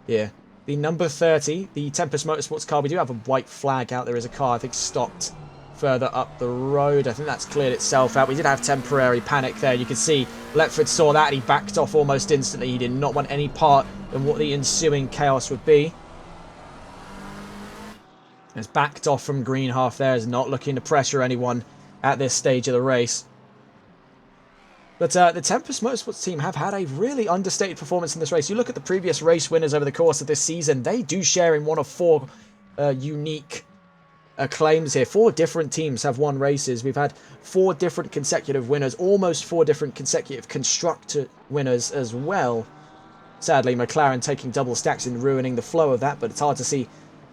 here. The number 30, the Tempest Motorsports car. We do have a white flag out. There is a car, I think, stopped further up the road. I think that's cleared itself out. We did have temporary panic there. You can see Letford saw that and he backed off almost instantly. He did not want any part in what the ensuing chaos would be. Has backed off from Greenhalgh there. Is not looking to pressure anyone at this stage of the race. But the Tempest Motorsports team have had a really understated performance in this race. You look at the previous race winners over the course of this season, they do share in one of 4 unique claims here. 4 different teams have won races. We've had 4 different consecutive winners, almost 4 different consecutive constructor winners as well. Sadly, McLaren taking double stacks and ruining the flow of that, but it's hard to see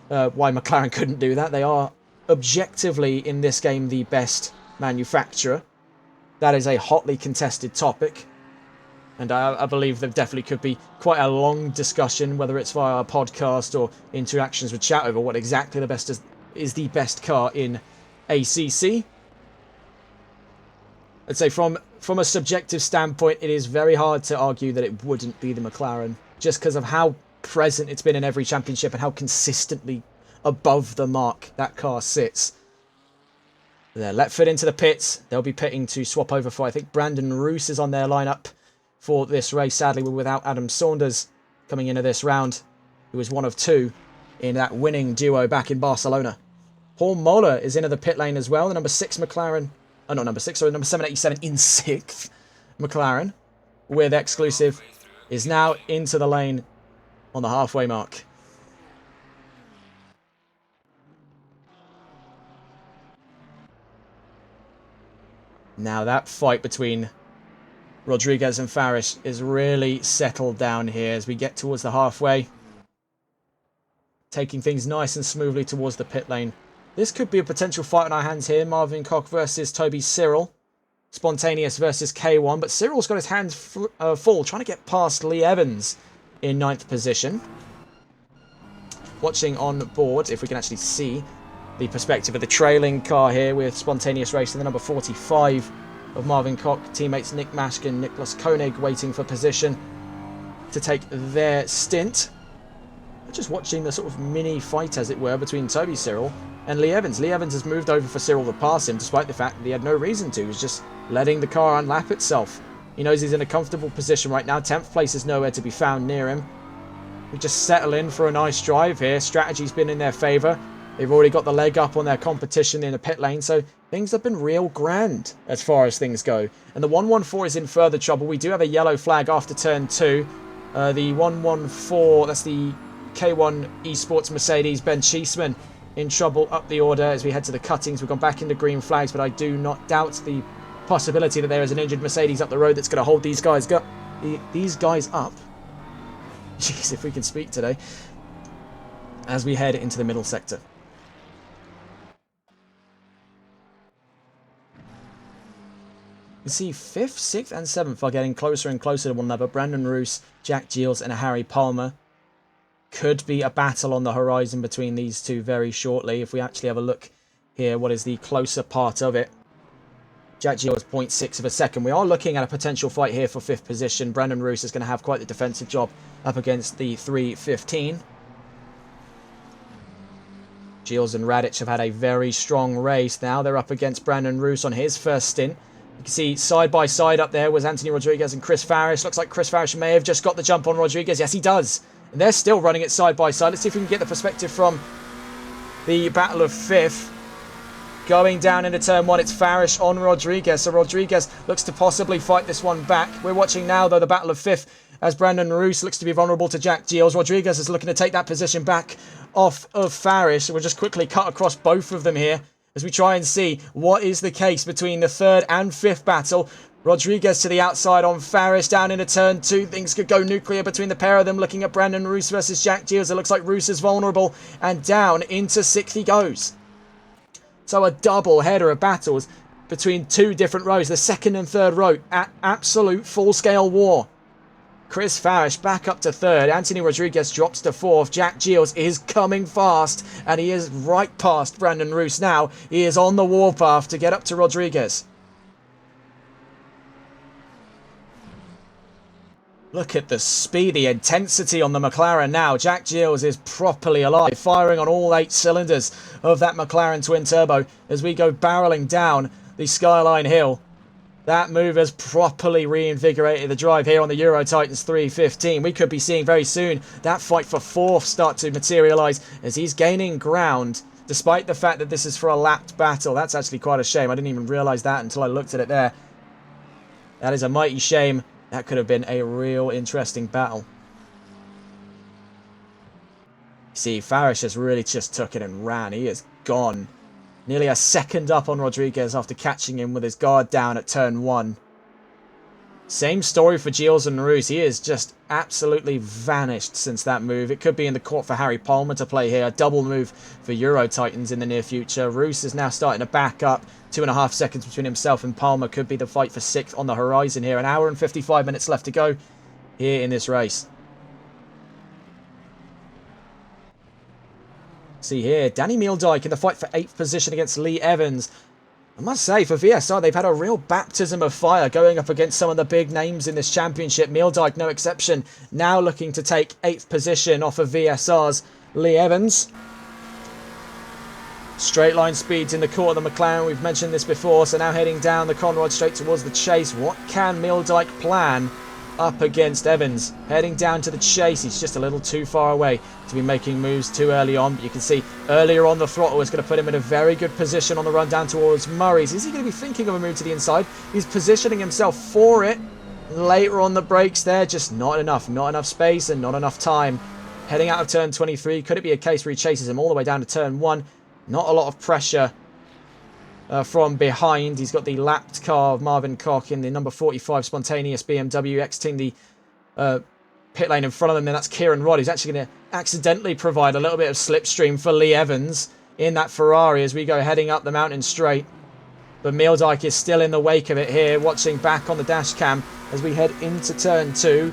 why McLaren couldn't do that. They are objectively in this game the best manufacturer. That is a hotly contested topic, and I believe there definitely could be quite a long discussion, whether it's via a podcast or interactions with chat, over what exactly the best is the best car in ACC. I'd say from a subjective standpoint, it is very hard to argue that it wouldn't be the McLaren, just because of how present it's been in every championship and how consistently above the mark that car sits. There, Letford into the pits. They'll be pitting to swap over for, I think, Brandon Roos is on their lineup for this race. Sadly, we're without Adam Saunders coming into this round, who was one of 2 in that winning duo back in Barcelona. Paul Moller is into the pit lane as well. The number 6 McLaren, not number 6, sorry, number 787 in 6th McLaren with exclusive is now into the lane on the halfway mark. Now that fight between Rodriguez and Farish is really settled down here as we get towards the halfway. Taking things nice and smoothly towards the pit lane. This could be a potential fight on our hands here. Marvin Koch versus Toby Cyril. Spontaneous versus K1. But Cyril's got his hands full, trying to get past Lee Evans in 9th position. Watching on board, if we can actually see the perspective of the trailing car here with Spontaneous Racing, the number 45 of Marvin Koch. Teammates Nick Maschke and Nicholas Koenig waiting for position to take their stint. Just watching the sort of mini fight, as it were, between Toby Cyril and Lee Evans. Lee Evans has moved over for Cyril to pass him, despite the fact that he had no reason to. He was just letting the car unlap itself. He knows he's in a comfortable position right now. 10th place is nowhere to be found near him. We just settle in for a nice drive here. Strategy's been in their favour. They've already got the leg up on their competition in the pit lane, so things have been real grand as far as things go. And the 114 is in further trouble. We do have a yellow flag after turn 2. The 114, that's the K1 Esports Mercedes, Ben Cheeseman, in trouble up the order as we head to the cuttings. We've gone back into green flags, but I do not doubt the possibility that there is an injured Mercedes up the road that's going to hold these guys up. Jeez, if we can speak today. As we head into the middle sector. You see 5th, 6th and 7th are getting closer and closer to one another. Brandon Roos, Jack Giles and Harry Palmer. Could be a battle on the horizon between these two very shortly. If we actually have a look here, what is the closer part of it? Jack Giles 0.6 of a second. We are looking at a potential fight here for 5th position. Brandon Roos is going to have quite the defensive job up against the 3:15. Giles and Radic have had a very strong race. Now they're up against Brandon Roos on his first stint. You can see side by side up there was Anthony Rodriguez and Chris Farish. Looks like Chris Farish may have just got the jump on Rodriguez. Yes, he does. And they're still running it side by side. Let's see if we can get the perspective from the battle of 5th. Going down into turn 1, it's Farish on Rodriguez. So Rodriguez looks to possibly fight this one back. We're watching now, though, the battle of 5th as Brandon Roos looks to be vulnerable to Jack Giles. Rodriguez is looking to take that position back off of Farish. So we'll just quickly cut across both of them here as we try and see what is the case between the 3rd and 5th battle. Rodriguez to the outside on Farish down into turn 2. Things could go nuclear between the pair of them. Looking at Brandon Roos versus Jack Giles. It looks like Roos is vulnerable and down into 6th he goes. So a double header of battles between two different rows. The 2nd and 3rd row at absolute full-scale war. Chris Farish back up to 3rd. Anthony Rodriguez drops to 4th. Jack Giles is coming fast. And he is right past Brandon Roos now. He is on the warpath to get up to Rodriguez. Look at the speed, the intensity on the McLaren now. Jack Giles is properly alive, firing on all 8 cylinders of that McLaren twin-turbo as we go barreling down the Skyline Hill. That move has properly reinvigorated the drive here on the Euro Titans 3:15. We could be seeing very soon that fight for 4th start to materialise as he's gaining ground, despite the fact that this is for a lapped battle. That's actually quite a shame. I didn't even realise that until I looked at it there. That is a mighty shame. That could have been a real interesting battle. See, Farish has really just took it and ran. He is gone. Nearly a second up on Rodriguez after catching him with his guard down at turn 1. Same story for Giles and Roos. He is just absolutely vanished since that move. It could be in the court for Harry Palmer to play here. A double move for Euro Titans in the near future. Roos is now starting to back up. 2.5 seconds between himself and Palmer. Could be the fight for 6th on the horizon here. 1 hour and 55 minutes left to go here in this race. See here, Danny Meeldijk in the fight for 8th position against Lee Evans. I must say, for VSR, they've had a real baptism of fire going up against some of the big names in this championship. Meeldijk, no exception, now looking to take 8th position off of VSR's Lee Evans. Straight line speeds in the court of the McLaren. We've mentioned this before, so now heading down the Conrod straight towards the chase. What can Meeldijk plan up against Evans? Heading down to the chase. He's just a little too far away to be making moves too early on. But you can see earlier on the throttle is going to put him in a very good position on the run down towards Murray's. Is he going to be thinking of a move to the inside? He's positioning himself for it. Later on the brakes there, just not enough. Not enough space and not enough time. Heading out of turn 23. Could it be a case where he chases him all the way down to turn 1? Not a lot of pressure from behind. He's got the lapped car of Marvin Koch in the number 45 spontaneous BMW, exiting the pit lane in front of them. Then that's Kieran Rodd, who's actually going to accidentally provide a little bit of slipstream for Lee Evans in that Ferrari as we go heading up the mountain straight. But Meeldijk is still in the wake of it here, watching back on the dash cam as we head into turn 2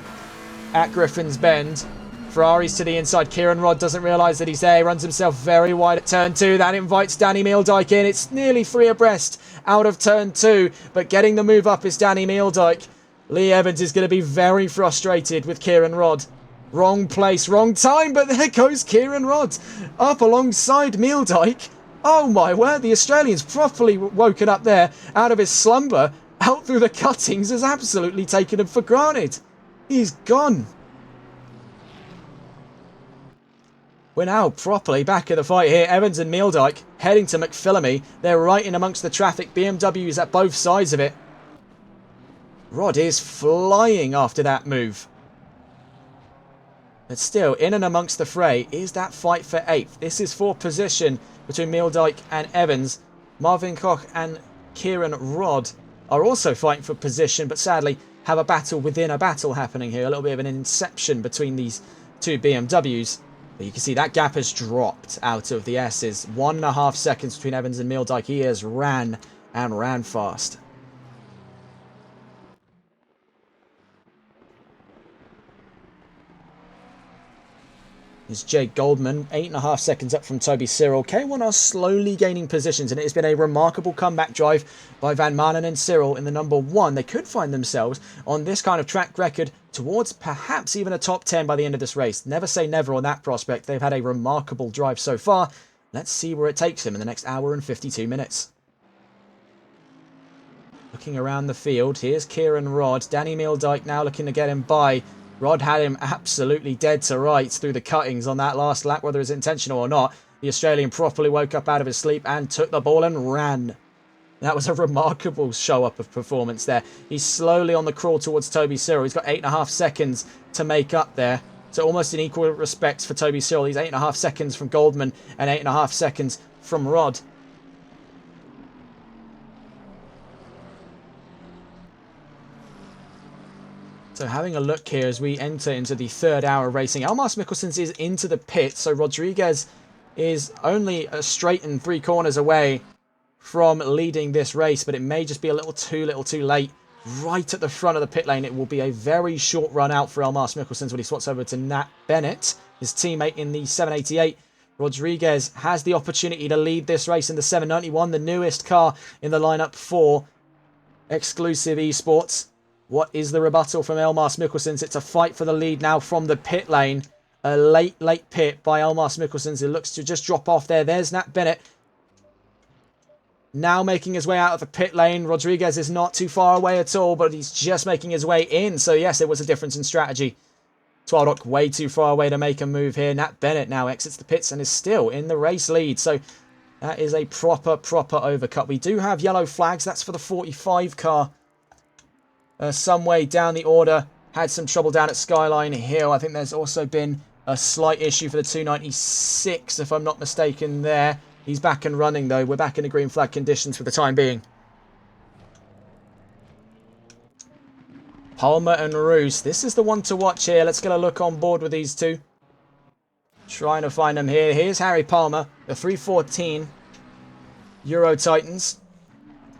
at Griffin's Bend. Ferrari's to the inside. Kieran Rodd doesn't realise that he's there. He runs himself very wide at turn 2. That invites Danny Meeldijk in. It's nearly 3 abreast out of turn 2. But getting the move up is Danny Meeldijk. Lee Evans is going to be very frustrated with Kieran Rodd. Wrong place, wrong time. But there goes Kieran Rodd up alongside Meeldijk. Oh my word. The Australian's properly woken up there out of his slumber. Out through the cuttings has absolutely taken him for granted. He's gone. We're now properly back in the fight here. Evans and Meeldijk heading to McPhillamy. They're right in amongst the traffic. BMWs at both sides of it. Rodd is flying after that move. But still, in and amongst the fray is that fight for 8th. This is for position between Meeldijk and Evans. Marvin Koch and Kieran Rodd are also fighting for position, but sadly have a battle within a battle happening here. A little bit of an inception between these two BMWs. But you can see that gap has dropped out of the S's. 1.5 seconds between Evans and Meeldijk. He has ran and ran fast. Is Jake Goldman, 8.5 seconds up from Toby Cyril. K1 are slowly gaining positions, and it has been a remarkable comeback drive by Van Manen and Cyril in the number 1. They could find themselves on this kind of track record towards perhaps even a top 10 by the end of this race. Never say never on that prospect. They've had a remarkable drive so far. Let's see where it takes them in the next hour and 52 minutes. Looking around the field, here's Kieran Rod. Danny Meeldijk now looking to get him by. Rod had him absolutely dead to rights through the cuttings on that last lap, whether it's intentional or not. The Australian properly woke up out of his sleep and took the ball and ran. That was a remarkable show-up of performance there. He's slowly on the crawl towards Toby Cyril. He's got 8.5 seconds to make up there. So almost in equal respect for Toby Cyril. He's 8.5 seconds from Goldman and 8.5 seconds from Rod. So having a look here as we enter into the third hour of racing. Elmas Mikkelsens is into the pit, so Rodriguez is only a straight and 3 corners away from leading this race, but it may just be a little too late. Right at the front of the pit lane, it will be a very short run out for Elmas Mikkelsens when he swaps over to Nat Bennett, his teammate in the 788. Rodriguez has the opportunity to lead this race in the 791, the newest car in the lineup for Exclusive Esports. What is the rebuttal from Elmas Mikkelsens? It's a fight for the lead now from the pit lane. A late pit by Elmas Mikkelsens. It looks to just drop off there. There's Nat Bennett. Now making his way out of the pit lane. Rodriguez is not too far away at all, but he's just making his way in. So yes, it was a difference in strategy. Twaldok way too far away to make a move here. Nat Bennett now exits the pits and is still in the race lead. So that is a proper overcut. We do have yellow flags. That's for the 45 car. Some way down the order. Had some trouble down at Skyline Hill. I think there's also been a slight issue for the 296, if I'm not mistaken there. He's back and running, though. We're back in the green flag conditions for the time being. Palmer and Roos. This is the one to watch here. Let's get a look on board with these two. Trying to find them here. Here's Harry Palmer, the 314 Euro Titans,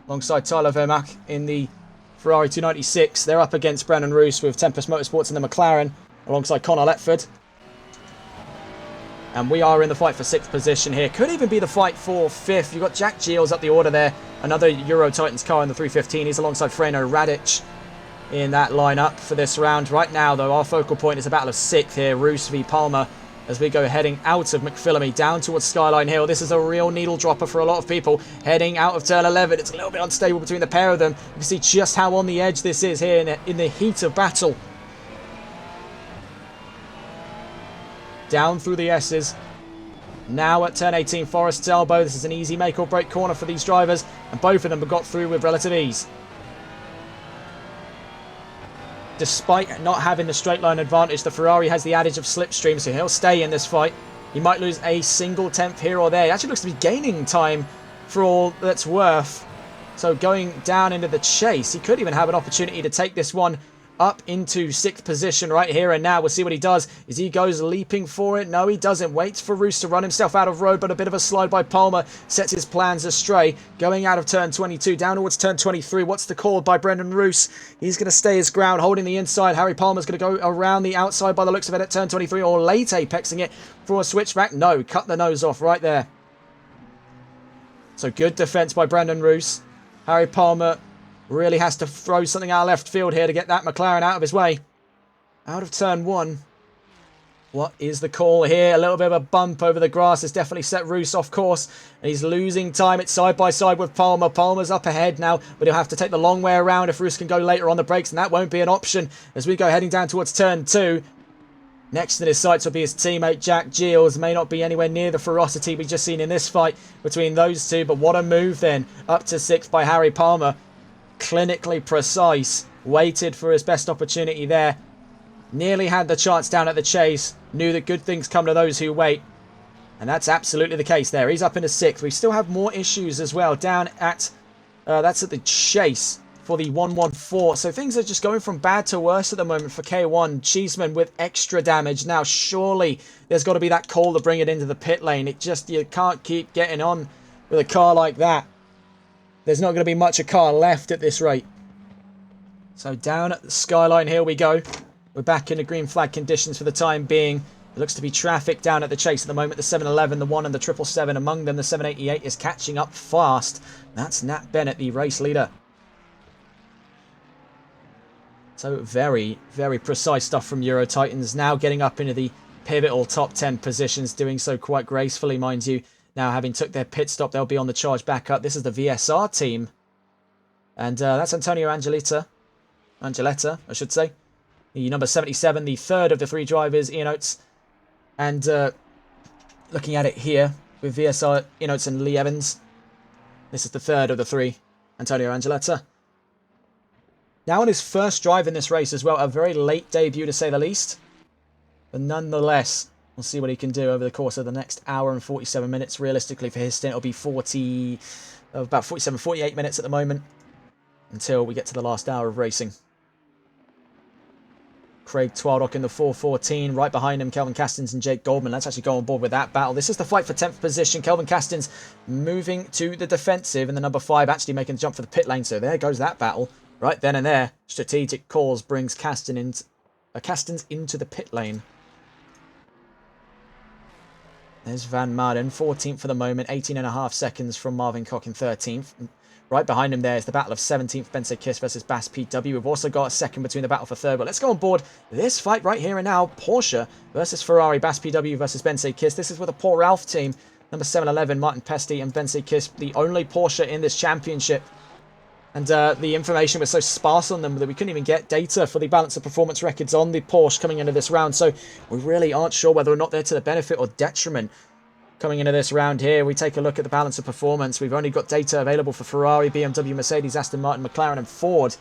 alongside Tyler Vermaak in the Ferrari 296. They're up against Brandon Roos with Tempest Motorsports in the McLaren, alongside Connor Letford. And we are in the fight for 6th position here. Could even be the fight for 5th. You've got Jack Giles up the order there. Another Euro Titans car in the 315. He's alongside Freno Radic in that lineup for this round. Right now, though, our focal point is a battle of 6th here. Roos v Palmer as we go heading out of McPhillamy down towards Skyline Hill. This is a real needle dropper for a lot of people. Heading out of turn 11. It's a little bit unstable between the pair of them. You can see just how on the edge this is here in the heat of battle. Down through the S's. Now at turn 18, Forest's Elbow. This is an easy make or break corner for these drivers, and both of them have got through with relative ease. Despite not having the straight line advantage, the Ferrari has the adage of slipstream, so he'll stay in this fight. He might lose a single tenth here or there. He actually looks to be gaining time for all that's worth. So going down into the chase, he could even have an opportunity to take this one up into 6th position right here and now. We'll see what he does. As he goes leaping for it. No, he doesn't. Waits for Roos to run himself out of road, but a bit of a slide by Palmer sets his plans astray. Going out of turn 22, down towards turn 23. What's the call by Brendan Roos? He's going to stay his ground, holding the inside. Harry Palmer's going to go around the outside by the looks of it at turn 23, or late apexing it for a switchback. No, cut the nose off right there. So good defense by Brendan Roos. Harry Palmer really has to throw something out of left field here to get that McLaren out of his way. Out of turn 1. What is the call here? A little bit of a bump over the grass has definitely set Roos off course. And he's losing time. It's side by side with Palmer. Palmer's up ahead now, but he'll have to take the long way around if Roos can go later on the brakes, and that won't be an option as we go heading down towards turn 2. Next in his sights will be his teammate Jack Giles. May not be anywhere near the ferocity we've just seen in this fight between those two, but what a move then. Up to 6th by Harry Palmer. Clinically precise. Waited for his best opportunity there. Nearly had the chance down at the chase. Knew that good things come to those who wait. And that's absolutely the case there. He's up into 6th. We still have more issues as well down at... that's at the chase. for the 114. So things are just going from bad to worse at the moment for K1. Cheeseman with extra damage. Now, surely there's got to be that call to bring it into the pit lane. It just, you can't keep getting on with a car like that. There's not going to be much a car left at this rate. So down at the skyline, here we go. We're back in the green flag conditions for the time being. There looks to be traffic down at the chase at the moment. The 711, the 1 and the 777 among them. The 788 is catching up fast. That's Nat Bennett, the race leader. So very, very precise stuff from Euro Titans. Now getting up into the pivotal top 10 positions. Doing so quite gracefully, mind you. Now having took their pit stop, they'll be on the charge back up. This is the VSR team. And that's Antonio Angeletta, I should say. The number 77, the third of the three drivers, Ian Oates. And looking at it here with VSR, Ian Oates and Lee Evans. This is the third of the three, Antonio Angeletta. Now on his first drive in this race as well, a very late debut to say the least. But nonetheless, we'll see what he can do over the course of the next hour and 47 minutes. Realistically for his stint, it'll be about 47, 48 minutes at the moment until we get to the last hour of racing. Craig Twardock in the 414. Right behind him, Kelvin Castins and Jake Goldman. Let's actually go on board with that battle. This is the fight for 10th position. Kelvin Castins moving to the defensive, and the number 5 actually making the jump for the pit lane. So there goes that battle. Right then and there. Strategic calls brings Castins into the pit lane. There's Van Marden, 14th for the moment. 18.5 seconds from Marvin Cock in 13th. Right behind him there is the battle of 17th, Benson Kiss versus Bass PW. We've also got a second between the battle for third, but let's go on board this fight right here and now. Porsche versus Ferrari, Bass PW versus Benson Kiss. This is with a Paul Ralph team. Number 711, Martin Pesti and Benson Kiss, the only Porsche in this championship. And the information was so sparse on them that we couldn't even get data for the balance of performance records on the Porsche coming into this round. So we really aren't sure whether or not they're to the benefit or detriment. Coming into this round here, we take a look at the balance of performance. We've only got data available for Ferrari, BMW, Mercedes, Aston Martin, McLaren and Ford.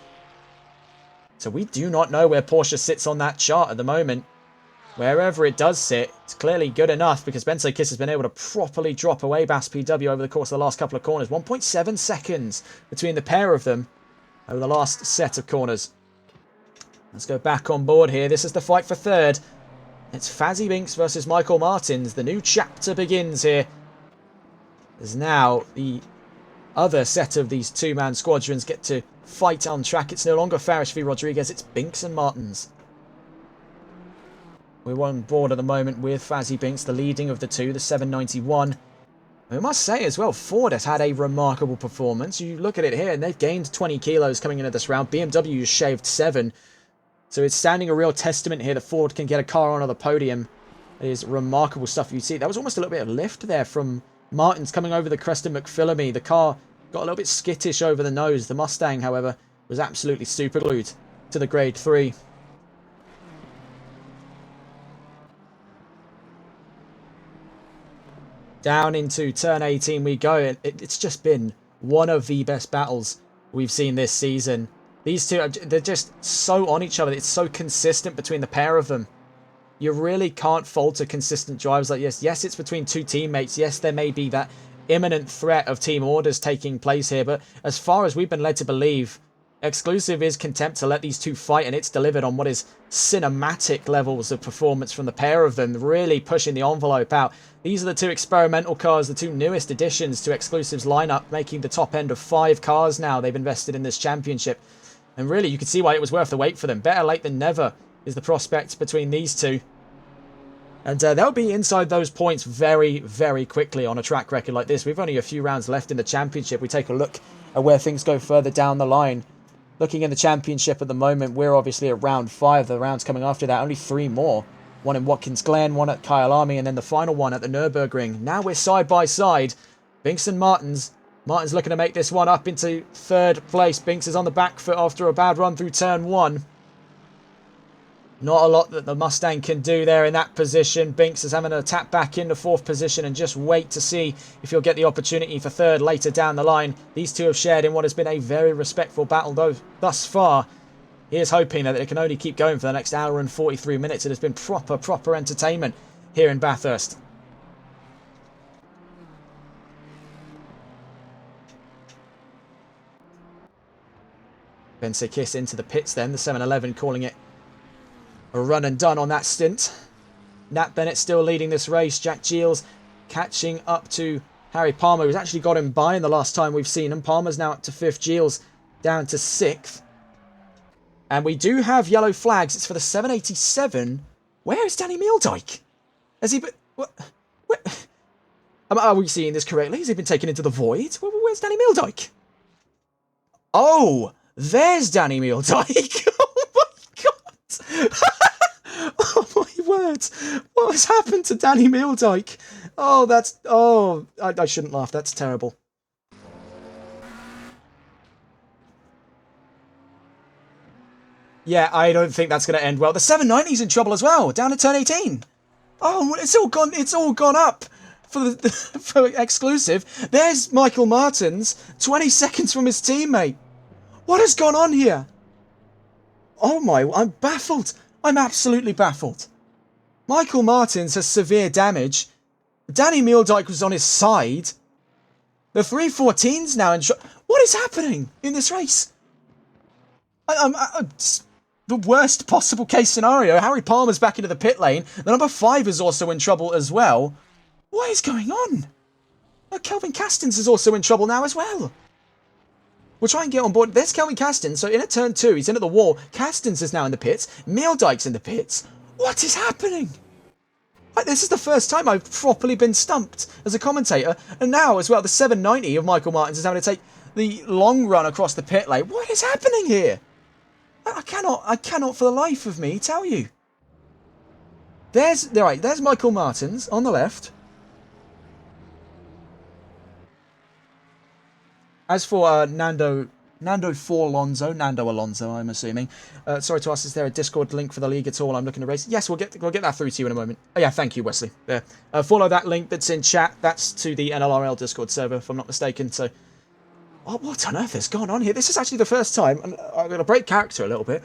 So we do not know where Porsche sits on that chart at the moment. Wherever it does sit, it's clearly good enough because Benson Kiss has been able to properly drop away Bass PW over the course of the last couple of corners. 1.7 seconds between the pair of them over the last set of corners. Let's go back on board here. This is the fight for third. It's Fazzy Binks versus Michael Martins. The new chapter begins here. As now the other set of these two-man squadrons get to fight on track. It's no longer Farish v Rodriguez, it's Binks and Martins. We're on board at the moment with Fazzy Binks, the leading of the two, the 791. We must say as well, Ford has had a remarkable performance. You look at it here, and they've gained 20 kilos coming into this round. BMW has shaved 7. So it's standing a real testament here that Ford can get a car onto the podium. It is remarkable stuff you see. That was almost a little bit of lift there from Martins coming over the crest of McPhillamy. The car got a little bit skittish over the nose. The Mustang, however, was absolutely super glued to the grade 3. Down into turn 18 we go. It's just been one of the best battles we've seen this season. These two, they're just so on each other. It's so consistent between the pair of them. You really can't fault a consistent drives like this. Yes, it's between two teammates. Yes, there may be that imminent threat of team orders taking place here. But as far as we've been led to believe, Exclusive is content to let these two fight, and it's delivered on what is cinematic levels of performance from the pair of them, really pushing the envelope out. These are the two experimental cars, the two newest additions to Exclusive's lineup, making the top end of 5 cars now they've invested in this championship. And really, you can see why it was worth the wait for them. Better late than never is the prospect between these two. And they'll be inside those points very, very quickly on a track record like this. We've only a few rounds left in the championship. We take a look at where things go further down the line. Looking in the championship at the moment, we're obviously at round 5. The rounds coming after that, only 3 more. One in Watkins Glen, one at Kyalami, and then the final one at the Nürburgring. Now we're side by side. Binks and Martins. Martins looking to make this one up into 3rd place. Binks is on the back foot after a bad run through turn 1. Not a lot that the Mustang can do there in that position. Binks is having to tap back into 4th position and just wait to see if he'll get the opportunity for 3rd later down the line. These two have shared in what has been a very respectful battle though thus far. He is hoping that it can only keep going for the next hour and 43 minutes. It has been proper entertainment here in Bathurst. Bensekis into the pits then. The 7-Eleven calling it a run and done on that stint. Nat Bennett still leading this race. Jack Giles catching up to Harry Palmer, who's actually got him by in the last time we've seen him. Palmer's now up to 5th. Giles down to 6th. And we do have yellow flags. It's for the 787. Where is Danny Meeldijk? Has he been... What? Are we seeing this correctly? Has he been taken into the void? Where's Danny Meeldijk? Oh, there's Danny Meeldijk. Oh my god. Oh my word. What has happened to Danny Meeldijk? Oh, that's... Oh, I shouldn't laugh. That's terrible. Yeah, I don't think that's going to end well. The 790's in trouble as well, down to turn 18. Oh, it's all gone up for the for exclusive. There's Michael Martins, 20 seconds from his teammate. What has gone on here? Oh my, I'm baffled. I'm absolutely baffled. Michael Martins has severe damage. Danny Meeldijk was on his side. The 314's now in what is happening in this race? I'm the worst possible case scenario. Harry Palmer's back into the pit lane. The number 5 is also in trouble as well. What is going on? Kelvin Castens is also in trouble now as well. We'll try and get on board. There's Kelvin Castens. So in at turn 2, he's in at the wall. Castens is now in the pits. Meeldijk's in the pits. What is happening? This is the first time I've properly been stumped as a commentator. And now as well, the 790 of Michael Martins is having to take the long run across the pit lane. What is happening here? I cannot for the life of me tell you. There's Michael Martins on the left. As for Nando Alonso, I'm assuming. Sorry to ask, is there a Discord link for the league at all? I'm looking to race. Yes, we'll get that through to you in a moment. Oh yeah, thank you, Wesley. There. Follow that link that's in chat. That's to the NLRL Discord server, if I'm not mistaken. So, what on earth has gone on here? This is actually the first time, and I'm going to break character a little bit.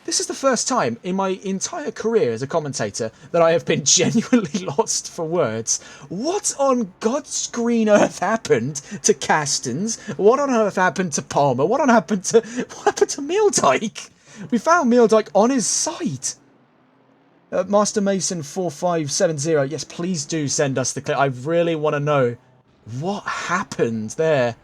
This is the first time in my entire career as a commentator that I have been genuinely lost for words. What on God's green earth happened to Castens? What on earth happened to Palmer? What happened to Meeldijk? We found Meeldijk on his side. Master Mason 4570. Yes, please do send us the clip. I really want to know what happened there.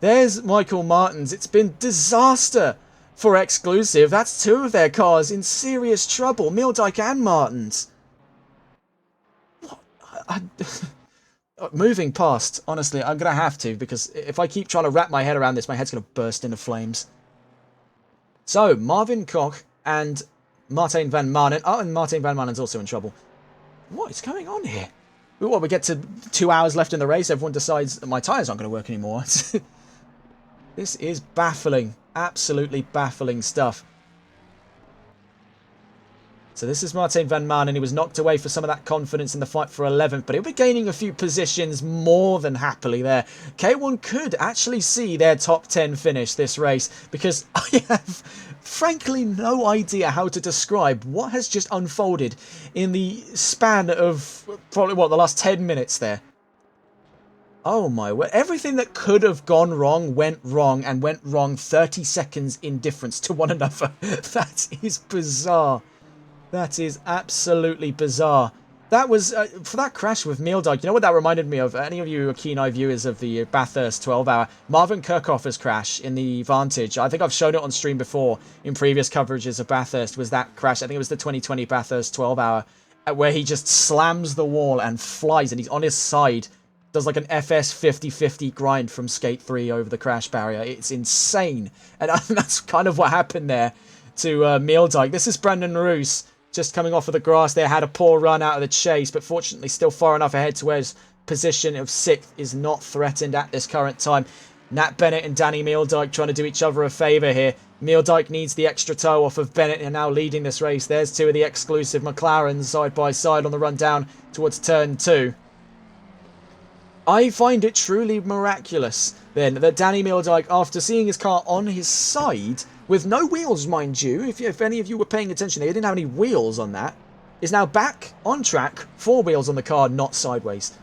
There's Michael Martins. It's been disaster for exclusive. That's 2 of their cars in serious trouble. Meeldijk and Martins. What? Moving past, honestly, I'm going to have to, because if I keep trying to wrap my head around this, my head's going to burst into flames. So, Marvin Koch and Martijn van Manen. Oh, and Martijn van Manen's also in trouble. What is going on here? What, we get to 2 hours left in the race, everyone decides that my tyres aren't going to work anymore. This is baffling. Absolutely baffling stuff. So this is Martijn van Manen. He was knocked away for some of that confidence in the fight for 11th, but he'll be gaining a few positions more than happily there. K1 could actually see their top 10 finish this race, because I have frankly no idea how to describe what has just unfolded in the span of probably, the last 10 minutes there. Oh my word. Everything that could have gone wrong went wrong, and went wrong 30 seconds in difference to one another. That is bizarre. That is absolutely bizarre. That was, for that crash with Meeldijk, you know what that reminded me of? Any of you who are keen-eye viewers of the Bathurst 12-hour, Marvin Kirchhoffer's crash in the Vantage. I think I've shown it on stream before in previous coverages of Bathurst, was that crash. I think it was the 2020 Bathurst 12-hour, where he just slams the wall and flies, and he's on his side. Does like an FS 50-50 grind from Skate 3 over the crash barrier. It's insane. And that's kind of what happened there to Meeldijk. This is Brandon Roos just coming off of the grass there. Had a poor run out of the chase, but fortunately still far enough ahead to where his position of 6th is not threatened at this current time. Nat Bennett and Danny Meeldijk trying to do each other a favour here. Meeldijk needs the extra toe off of Bennett, and now leading this race. There's 2 of the exclusive McLarens side by side on the run down towards turn 2. I find it truly miraculous, then, that Danny Meeldijk, after seeing his car on his side, with no wheels, mind you, if any of you were paying attention, he didn't have any wheels on that, is now back on track, 4 wheels on the car, not sideways.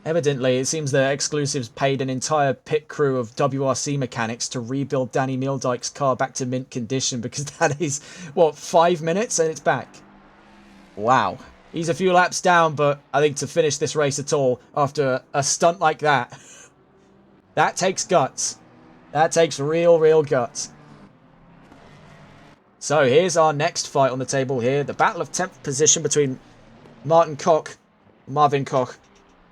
Evidently, it seems the exclusives paid an entire pit crew of WRC mechanics to rebuild Danny Mildyke's car back to mint condition, because that is, what, 5 minutes and it's back? Wow. He's a few laps down, but I think to finish this race at all after a stunt like that, that takes guts. That takes real guts. So here's our next fight on the table here. The battle of 10th position between Marvin Koch,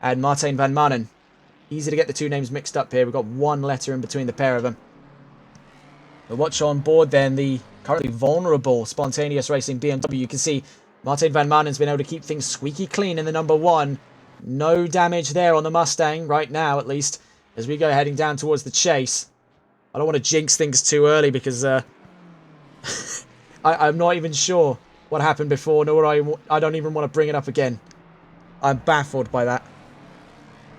and Martijn van Manen. Easy to get the two names mixed up here. We've got one letter in between the pair of them. But watch on board then the currently vulnerable Spontaneous Racing BMW. You can see Martijn van Manen's been able to keep things squeaky clean in the number one. No damage there on the Mustang, right now at least, as we go heading down towards the chase. I don't want to jinx things too early because I'm not even sure what happened before, nor I don't even want to bring it up again. I'm baffled by that.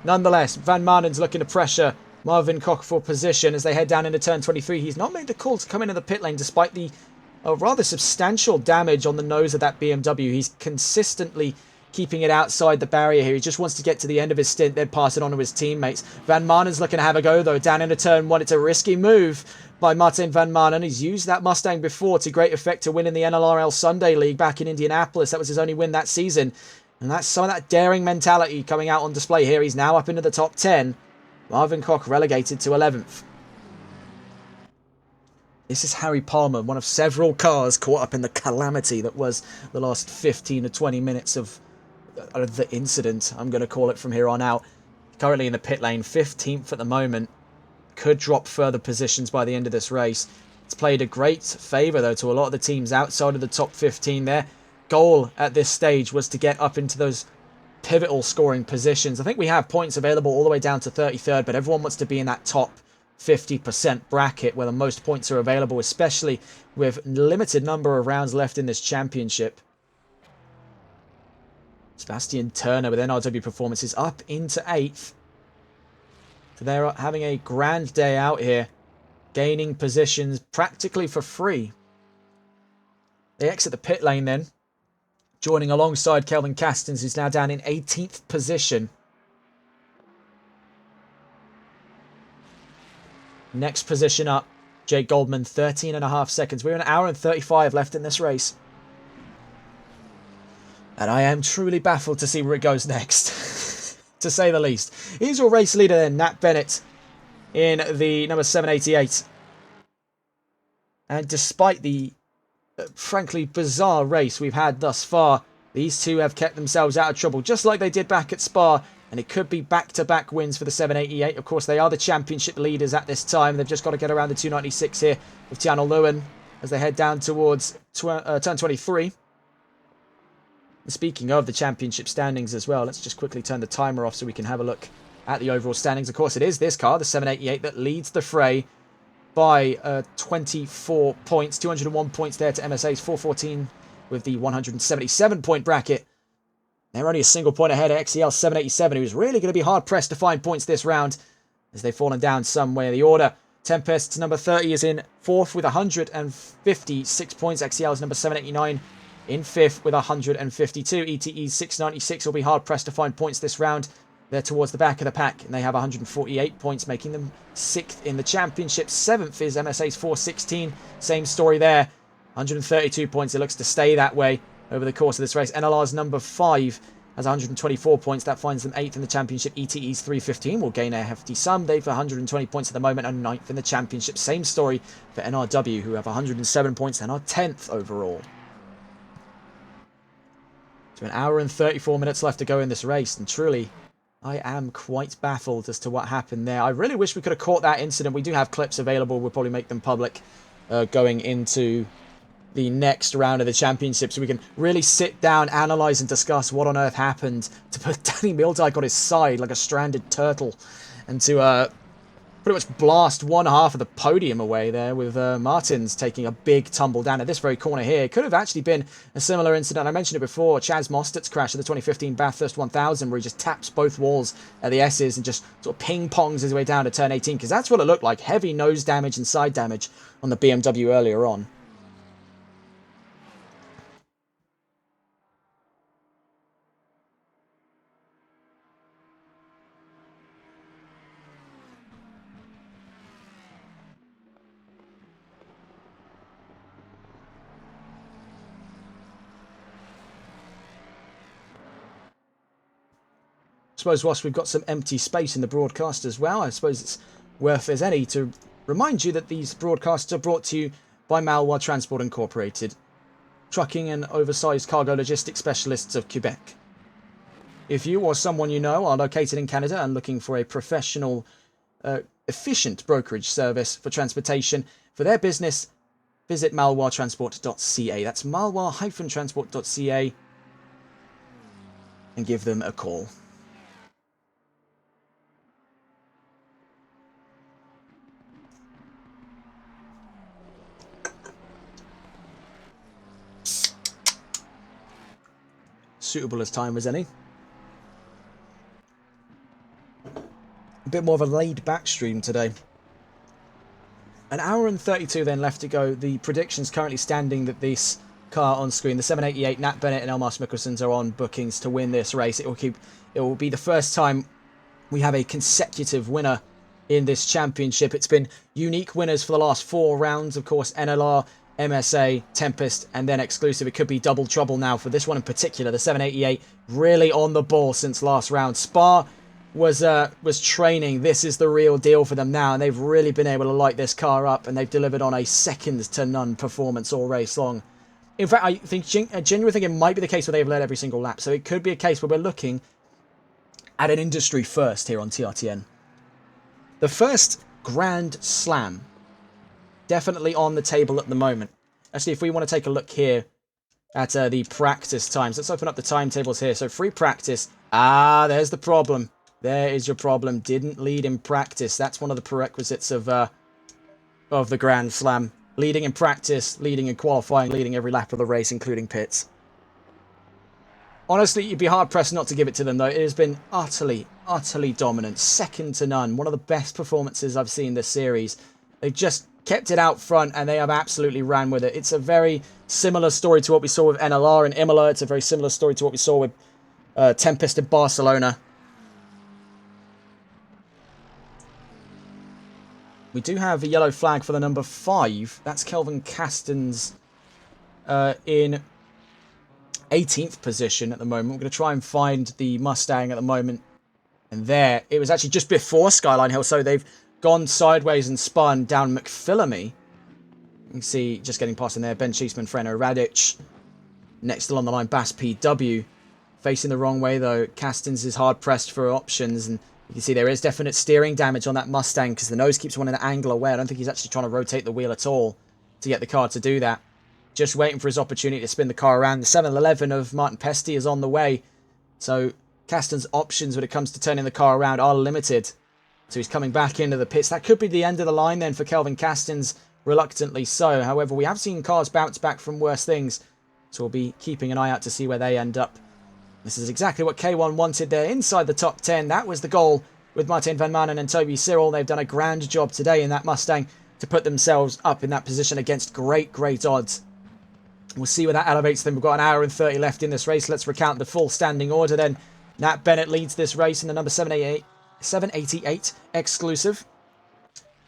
Nonetheless, Van Manen's looking to pressure Marvin Koch for position as they head down into turn 23. He's not made the call to come into the pit lane despite the rather substantial damage on the nose of that BMW. He's consistently keeping it outside the barrier here. He just wants to get to the end of his stint, then pass it on to his teammates. Van Manen's looking to have a go, though, down into turn one. It's a risky move by Martijn van Manen. He's used that Mustang before to great effect to win in the NLRL Sunday League back in Indianapolis. That was his only win that season. And that's some of that daring mentality coming out on display here. He's now up into the top 10. Marvin Koch relegated to 11th. This is Harry Palmer, one of several cars caught up in the calamity that was the last 15 to 20 minutes of the incident, I'm going to call it from here on out. Currently in the pit lane, 15th at the moment. Could drop further positions by the end of this race. It's played a great favour, though, to a lot of the teams outside of the top 15 there. Goal at this stage was to get up into those pivotal scoring positions. I think we have points available all the way down to 33rd, but everyone wants to be in that top 50% bracket where the most points are available, especially with limited number of rounds left in this championship. Sebastian Turner with NRW performances up into 8th. So they're having a grand day out here, gaining positions practically for free. They exit the pit lane then, joining alongside Kelvin Castens, who's now down in 18th position. Next position up, Jake Goldman, 13.5 seconds. We're an hour and 35 left in this race. And I am truly baffled to see where it goes next, to say the least. Here's your race leader then, Nat Bennett, in the number 788. And despite the frankly bizarre race we've had thus far, these two have kept themselves out of trouble, just like they did back at Spa, and it could be back-to-back wins for the 788. Of course, they are the championship leaders at this time. They've just got to get around the 296 here with Tiano Lewin as they head down towards turn 23. And speaking of the championship standings as well, let's just quickly turn the timer off so we can have a look at the overall standings. Of course, it is this car, the 788, that leads the fray by 24 points. 201 points there to MSA's 414 with the 177-point bracket. They're only a single point ahead of XEL 787, who's really going to be hard-pressed to find points this round as they've fallen down somewhere in the order. Tempest's number 30 is in 4th with 156 points. XEL's number 789 in 5th with 152. ETE's 696 will be hard-pressed to find points this round. They're towards the back of the pack, and they have 148 points, making them 6th in the championship. 7th is MSA's 416. Same story there. 132 points. It looks to stay that way over the course of this race. NLR's number 5 has 124 points. That finds them 8th in the championship. ETE's 315 will gain a hefty sum. They've 120 points at the moment and 9th in the championship. Same story for NRW, who have 107 points and are 10th overall. So an hour and 34 minutes left to go in this race, and truly, I am quite baffled as to what happened there. I really wish we could have caught that incident. We do have clips available. We'll probably make them public going into the next round of the championship, so we can really sit down, analyse and discuss what on earth happened to put Danny Mildyke on his side like a stranded turtle, and to pretty much blast one half of the podium away there, with Martins taking a big tumble down at this very corner here. It could have actually been a similar incident. I mentioned it before, Chaz Mostert's crash at the 2015 Bathurst 1000, where he just taps both walls at the S's and just sort of ping-pongs his way down to turn 18, because that's what it looked like. Heavy nose damage and side damage on the BMW earlier on. suppose whilst we've got some empty space in the broadcast as well, I suppose it's worth as any to remind you that these broadcasts are brought to you by Malware Transport Incorporated, trucking and oversized cargo logistics specialists of Quebec. If you or someone you know are located in Canada and looking for a professional, efficient brokerage service for transportation for their business, visit malwaretransport.ca. That's malware-transport.ca and give them a call. Suitable as time as any. A bit more of a laid-back stream today. An hour and 32 then left to go. The predictions currently standing that this car on screen, the 788, Nat Bennett and Elmas Mikkelsons, are on bookings to win this race. It will be the first time we have a consecutive winner in this championship. It's been unique winners for the last 4 rounds. Of course, NLR, MSA, Tempest, and then exclusive. It could be double trouble now for this one in particular. The 788 really on the ball since last round. Spa was training. This is the real deal for them now, and they've really been able to light this car up, and they've delivered on a second-to-none performance all race long. In fact, I genuinely think it might be the case where they've led every single lap, so it could be a case where we're looking at an industry first here on TRTN. The first Grand Slam, definitely on the table at the moment. Actually, if we want to take a look here at the practice times, let's open up the timetables here. So free practice. There's the problem. There is your problem. Didn't lead in practice. That's one of the prerequisites of the Grand Slam. Leading in practice, leading in qualifying, leading every lap of the race, including pits. Honestly, you'd be hard-pressed not to give it to them, though. It has been utterly, utterly dominant. Second to none. One of the best performances I've seen this series. They've just kept it out front, and they have absolutely ran with it. It's a very similar story to what we saw with NLR and Imola. It's a very similar story to what we saw with Tempest in Barcelona. We do have a yellow flag for the number 5. That's Kelvin Castons in 18th position at the moment. We're going to try and find the Mustang at the moment. And there, it was actually just before Skyline Hill, so they've gone sideways and spun down McPhillamy. You can see, just getting past in there, Ben Cheeseman, Freno Radic. Next along the line, Bass PW. Facing the wrong way, though. Castons is hard-pressed for options, and you can see there is definite steering damage on that Mustang because the nose keeps wanting to angle away. I don't think he's actually trying to rotate the wheel at all to get the car to do that. Just waiting for his opportunity to spin the car around. The 711 of Martin Pesty is on the way. So Caston's options when it comes to turning the car around are limited. So he's coming back into the pits. That could be the end of the line then for Kelvin Castons, reluctantly so. However, we have seen cars bounce back from worse things. So we'll be keeping an eye out to see where they end up. This is exactly what K1 wanted there, inside the top 10. That was the goal with Martin Van Manen and Toby Cyril. They've done a grand job today in that Mustang to put themselves up in that position against great, great odds. We'll see where that elevates them. We've got an hour and 30 left in this race. Let's recount the full standing order then. Nat Bennett leads this race in the number 788 exclusive.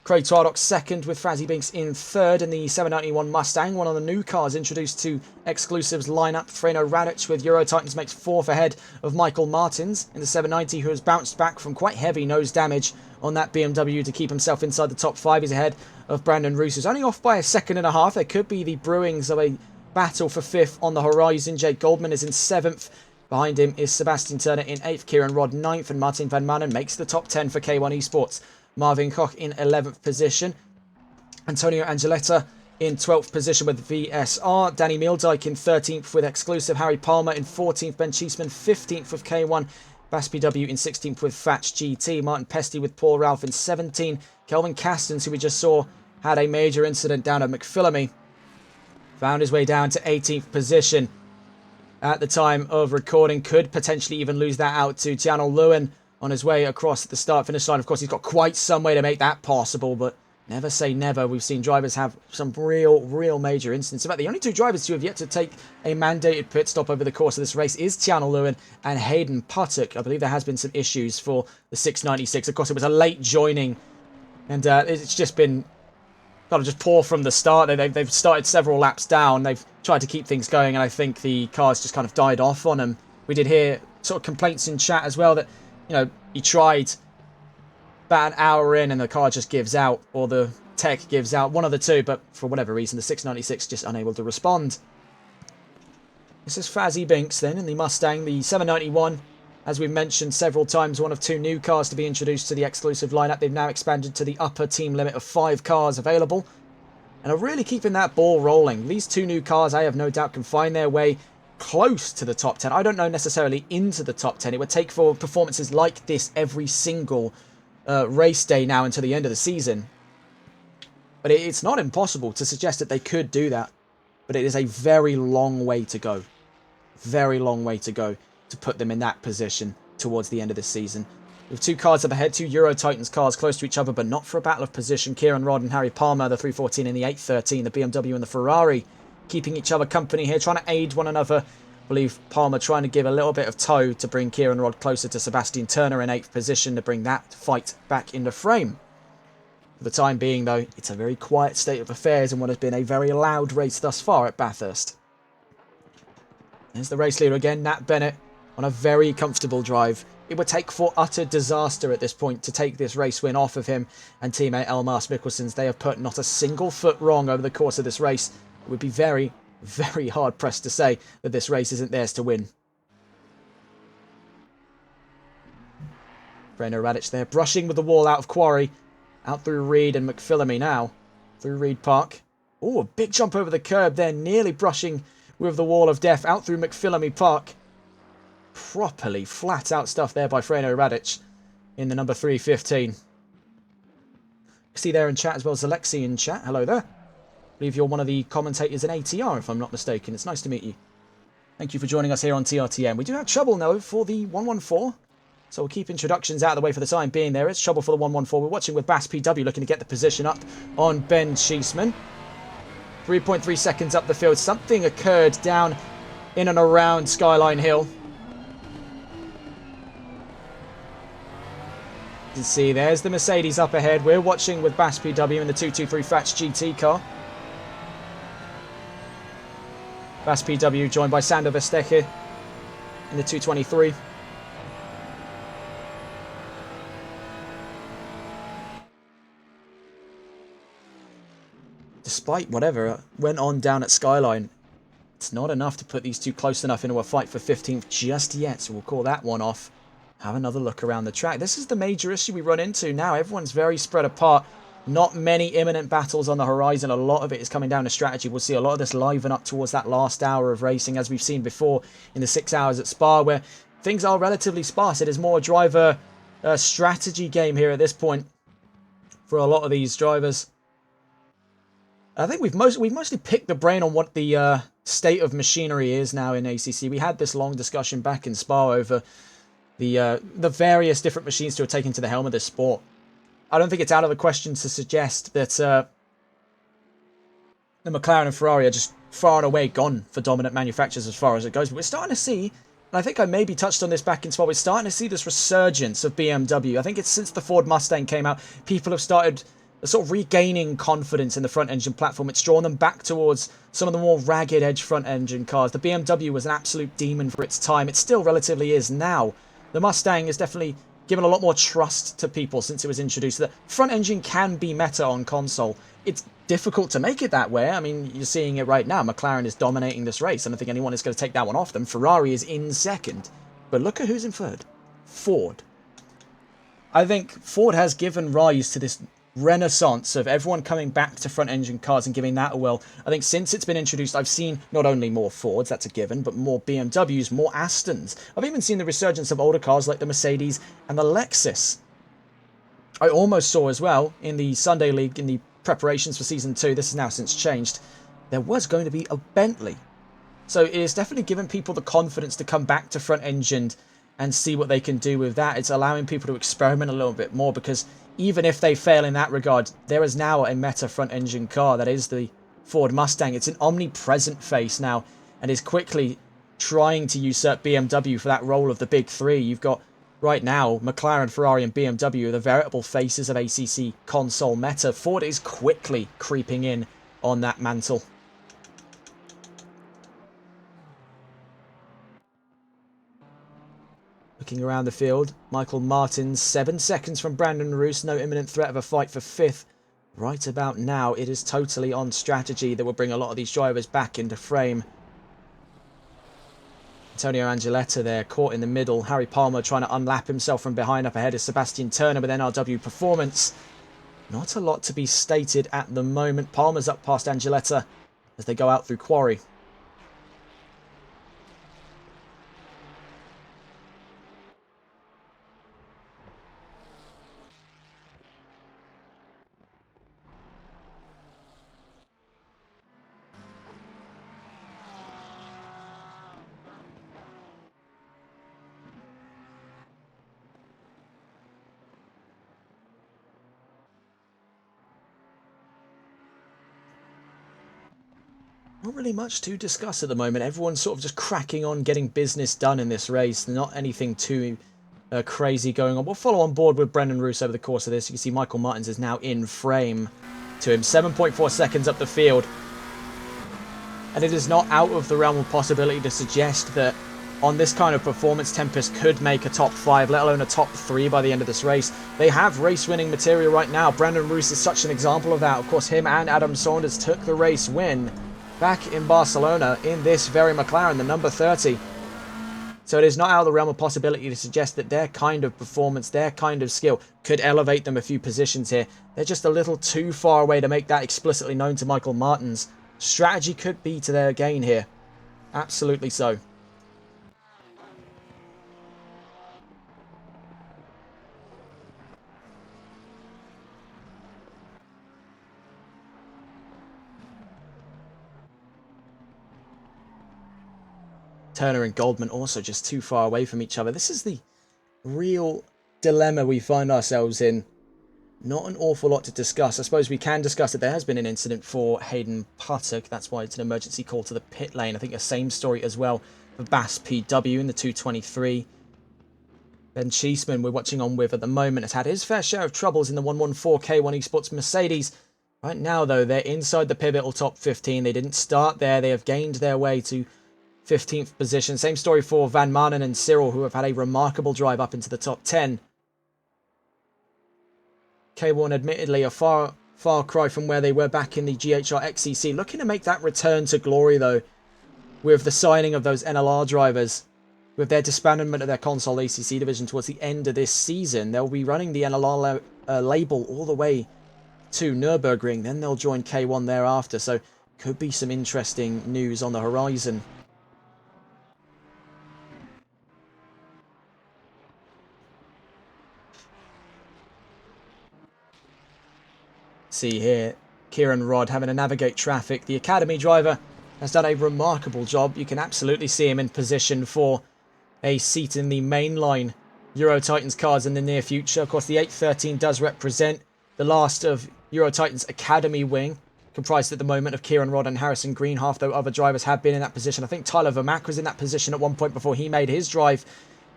Craig Twardock second with Frazzy Binks in third in the 791 Mustang, one of the new cars introduced to Exclusive's lineup. Freno Radic with Euro Titans makes 4th ahead of Michael Martins in the 790, who has bounced back from quite heavy nose damage on that BMW to keep himself inside the top 5. He's ahead of Brandon Roos, who's only off by a second and a half. There could be the brewings of a battle for 5th on the horizon. Jake Goldman is in 7th. Behind him is Sebastian Turner in 8th, Kieran Rod 9th, and Martin Van Manen makes the top 10 for K1 Esports. Marvin Koch in 11th position. Antonio Angeletta in 12th position with VSR. Danny Meeldijk in 13th with Exclusive. Harry Palmer in 14th. Ben Cheeseman 15th with K1. Bass PW in 16th with Fatch GT. Martin Pesty with Paul Ralph in 17th. Kelvin Castons, who we just saw, had a major incident down at McPhillamy. Found his way down to 18th position at the time of recording. Could potentially even lose that out to Tiano Lewin on his way across the start-finish line. Of course, he's got quite some way to make that possible, but never say never. We've seen drivers have some real major incidents. In fact, the only 2 drivers who have yet to take a mandated pit stop over the course of this race is Tiano Lewin and Hayden Puttock. I believe there has been some issues for the 696. Of course, it was a late joining, and it's just been kind of just poor from the start. They've started several laps down. They've tried to keep things going, and I think the cars just kind of died off on them. We did hear sort of complaints in chat as well that you tried about an hour in and the car just gives out, or the tech gives out, one of the two, but for whatever reason, the 696 just unable to respond. This is Fazzy Binks then in the Mustang, the 791. As we've mentioned several times, one of two new cars to be introduced to the exclusive lineup. They've now expanded to the upper team limit of 5 cars available, and are really keeping that ball rolling. These two new cars, I have no doubt, can find their way close to the top 10. I don't know necessarily into the top 10. It would take for performances like this every single race day now until the end of the season. But it's not impossible to suggest that they could do that. But it is a very long way to go. Very long way to go to put them in that position towards the end of the season. With 2 cars up ahead, 2 Euro Titans cars close to each other, but not for a battle of position. Kieran Rod and Harry Palmer, the 314 and the 813, the BMW and the Ferrari, keeping each other company here, trying to aid one another. I believe Palmer trying to give a little bit of tow to bring Kieran Rod closer to Sebastian Turner in 8th position to bring that fight back into frame. For the time being, though, it's a very quiet state of affairs in what has been a very loud race thus far at Bathurst. There's the race leader again, Nat Bennett, on a very comfortable drive. It would take for utter disaster at this point to take this race win off of him and teammate Elmas Mikkelsens. They have put not a single foot wrong over the course of this race. It would be very, very hard pressed to say that this race isn't theirs to win. Breno Radic there, brushing with the wall out of Quarry. Out through Reed and McPhillamy now. Through Reed Park. Oh, a big jump over the curb there, nearly brushing with the wall of death. Out through McPhillamy Park. Properly flat out stuff there by Freno Radic in the number 315. See there in chat as well as Alexi in chat. Hello there. I believe you're one of the commentators in ATR, if I'm not mistaken. It's nice to meet you. Thank you for joining us here on TRTM. We do have trouble, though, for the 114. So we'll keep introductions out of the way for the time being there. It's trouble for the 114. We're watching with Bass PW looking to get the position up on Ben Cheeseman. 3.3 seconds up the field. Something occurred down in and around Skyline Hill. You can see there's the Mercedes up ahead. We're watching with Bass PW in the 223 Fats GT car. Bass PW joined by Sander Vesteche in the 223. Despite whatever went on down at Skyline, it's not enough to put these two close enough into a fight for 15th just yet, so we'll call that one off. Have another look around the track. This is the major issue we run into now. Everyone's very spread apart. Not many imminent battles on the horizon. A lot of it is coming down to strategy. We'll see a lot of this liven up towards that last hour of racing, as we've seen before in the 6 hours at Spa, where things are relatively sparse. It is more a driver strategy game here at this point for a lot of these drivers. I think we've mostly picked the brain on what the state of machinery is now in ACC. We had this long discussion back in Spa over the various different machines to have taken to the helm of this sport. I don't think it's out of the question to suggest that the McLaren and Ferrari are just far and away gone for dominant manufacturers as far as it goes. But we're starting to see, and I think I maybe touched on this back in Spa, we're starting to see this resurgence of BMW. I think it's since the Ford Mustang came out, people have started sort of regaining confidence in the front engine platform. It's drawn them back towards some of the more ragged edge front engine cars. The BMW was an absolute demon for its time. It still relatively is now. The Mustang has definitely given a lot more trust to people since it was introduced. The front engine can be meta on console. It's difficult to make it that way. I mean, you're seeing it right now. McLaren is dominating this race. I don't think anyone is going to take that one off them. Ferrari is in second. But look at who's in third. Ford. I think Ford has given rise to this renaissance of everyone coming back to front engine cars and giving that a whirl. I think since it's been introduced, I've seen not only more Fords, that's a given, but more BMWs, more Astons. I've even seen the resurgence of older cars like the Mercedes and the Lexus. I almost saw as well in the Sunday League, in the preparations for Season 2, this has now since changed, there was going to be a Bentley. So it is definitely giving people the confidence to come back to front engine and see what they can do with that. It's allowing people to experiment a little bit more, because even if they fail in that regard, there is now a meta front engine car that is the Ford Mustang. It's an omnipresent face now and is quickly trying to usurp BMW for that role of the big three. You've got right now McLaren, Ferrari and BMW are the veritable faces of ACC console meta. Ford is quickly creeping in on that mantle. Looking around the field, Michael Martins, 7 seconds from Brandon Roos. No imminent threat of a fight for 5th. Right about now, it is totally on strategy that will bring a lot of these drivers back into frame. Antonio Angeletta there, caught in the middle. Harry Palmer trying to unlap himself from behind. Up ahead is Sebastian Turner with NRW Performance. Not a lot to be stated at the moment. Palmer's up past Angeletta as they go out through Quarry. Not really much to discuss at the moment. Everyone's sort of just cracking on, getting business done in this race. Not anything too crazy going on. We'll follow on board with Brendan Roos over the course of this. You can see Michael Martins is now in frame to him. 7.4 seconds up the field. And it is not out of the realm of possibility to suggest that on this kind of performance, Tempest could make a top 5, let alone a top 3 by the end of this race. They have race-winning material right now. Brendan Roos is such an example of that. Of course, him and Adam Saunders took the race win back in Barcelona in this very McLaren, the number 30. So it is not out of the realm of possibility to suggest that their kind of performance, their kind of skill could elevate them a few positions here. They're just a little too far away to make that explicitly known to Michael Martins. Strategy could be to their gain here. Absolutely so. Turner and Goldman also just too far away from each other. This is the real dilemma we find ourselves in. Not an awful lot to discuss. I suppose we can discuss that there has been an incident for Hayden Puttock. That's why it's an emergency call to the pit lane. I think the same story as well for Bass PW in the 223. Ben Cheeseman, we're watching on with at the moment, has had his fair share of troubles in the 114 K1 Esports Mercedes. Right now, though, they're inside the pivotal top 15. They didn't start there. They have gained their way to 15th position. Same story for Van Manen and Cyril, who have had a remarkable drive up into the top 10. K1 admittedly a far cry from where they were back in the GHR XCC. Looking to make that return to glory, though, with the signing of those NLR drivers. With their disbandment of their console ACC division towards the end of this season, they'll be running the NLR label all the way to Nürburgring. Then they'll join K1 thereafter. So could be some interesting news on the horizon. See here, Kieran Rodd having to navigate traffic. The Academy driver has done a remarkable job. You can absolutely see him in position for a seat in the mainline Euro Titans cars in the near future. Of course, the 813 does represent the last of Euro Titans Academy wing, comprised at the moment of Kieran Rodd and Harrison Greenhalgh, though other drivers have been in that position. I think Tyler Vermaak was in that position at one point before he made his drive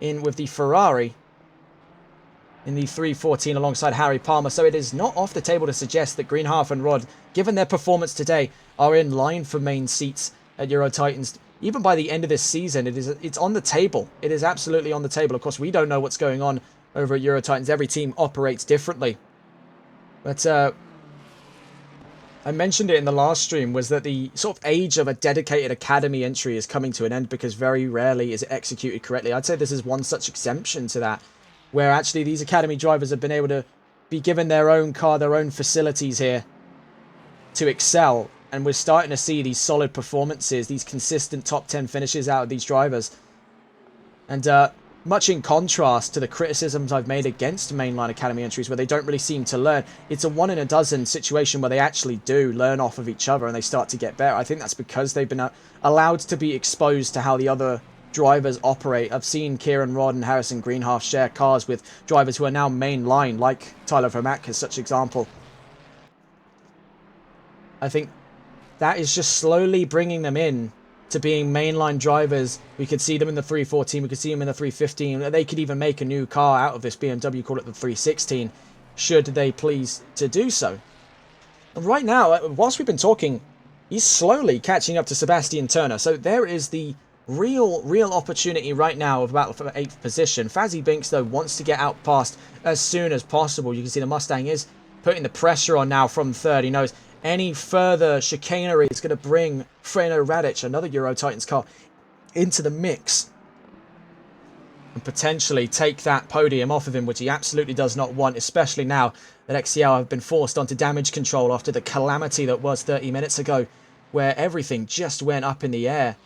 in with the Ferrari in the 314 alongside Harry Palmer. So it is not off the table to suggest that Greenhalgh and Rodd, given their performance today, are in line for main seats at Euro Titans. Even by the end of this season, it's on the table. It is absolutely on the table. Of course, we don't know what's going on over at Euro Titans. Every team operates differently. But I mentioned it in the last stream, was that the sort of age of a dedicated academy entry is coming to an end because very rarely is it executed correctly. I'd say this is one such exemption to that, where actually these academy drivers have been able to be given their own car, their own facilities here to excel. And we're starting to see these solid performances, these consistent top 10 finishes out of these drivers. And much in contrast to the criticisms I've made against mainline academy entries, where they don't really seem to learn. It's a 1 in a dozen situation where they actually do learn off of each other and they start to get better. I think that's because they've been allowed to be exposed to how the other drivers operate. I've seen Kieran Rodd and Harrison Greenhalgh share cars with drivers who are now mainline, like Tyler Vermaak is such an example. I think that is just slowly bringing them in to being mainline drivers. We could see them in the 314, we could see them in the 315. They could even make a new car out of this BMW, call it the 316, should they please to do so. And right now, whilst we've been talking, he's slowly catching up to Sebastian Turner. So there is the real opportunity right now of battle for 8th position. Fazzy Binks, though, wants to get out past as soon as possible. You can see the Mustang is putting the pressure on now from 3rd. He knows any further chicanery is going to bring Freno Radic, another Euro Titans car, into the mix and potentially take that podium off of him, which he absolutely does not want, especially now that XCL have been forced onto damage control after the calamity that was 30 minutes ago, where everything just went up in the air.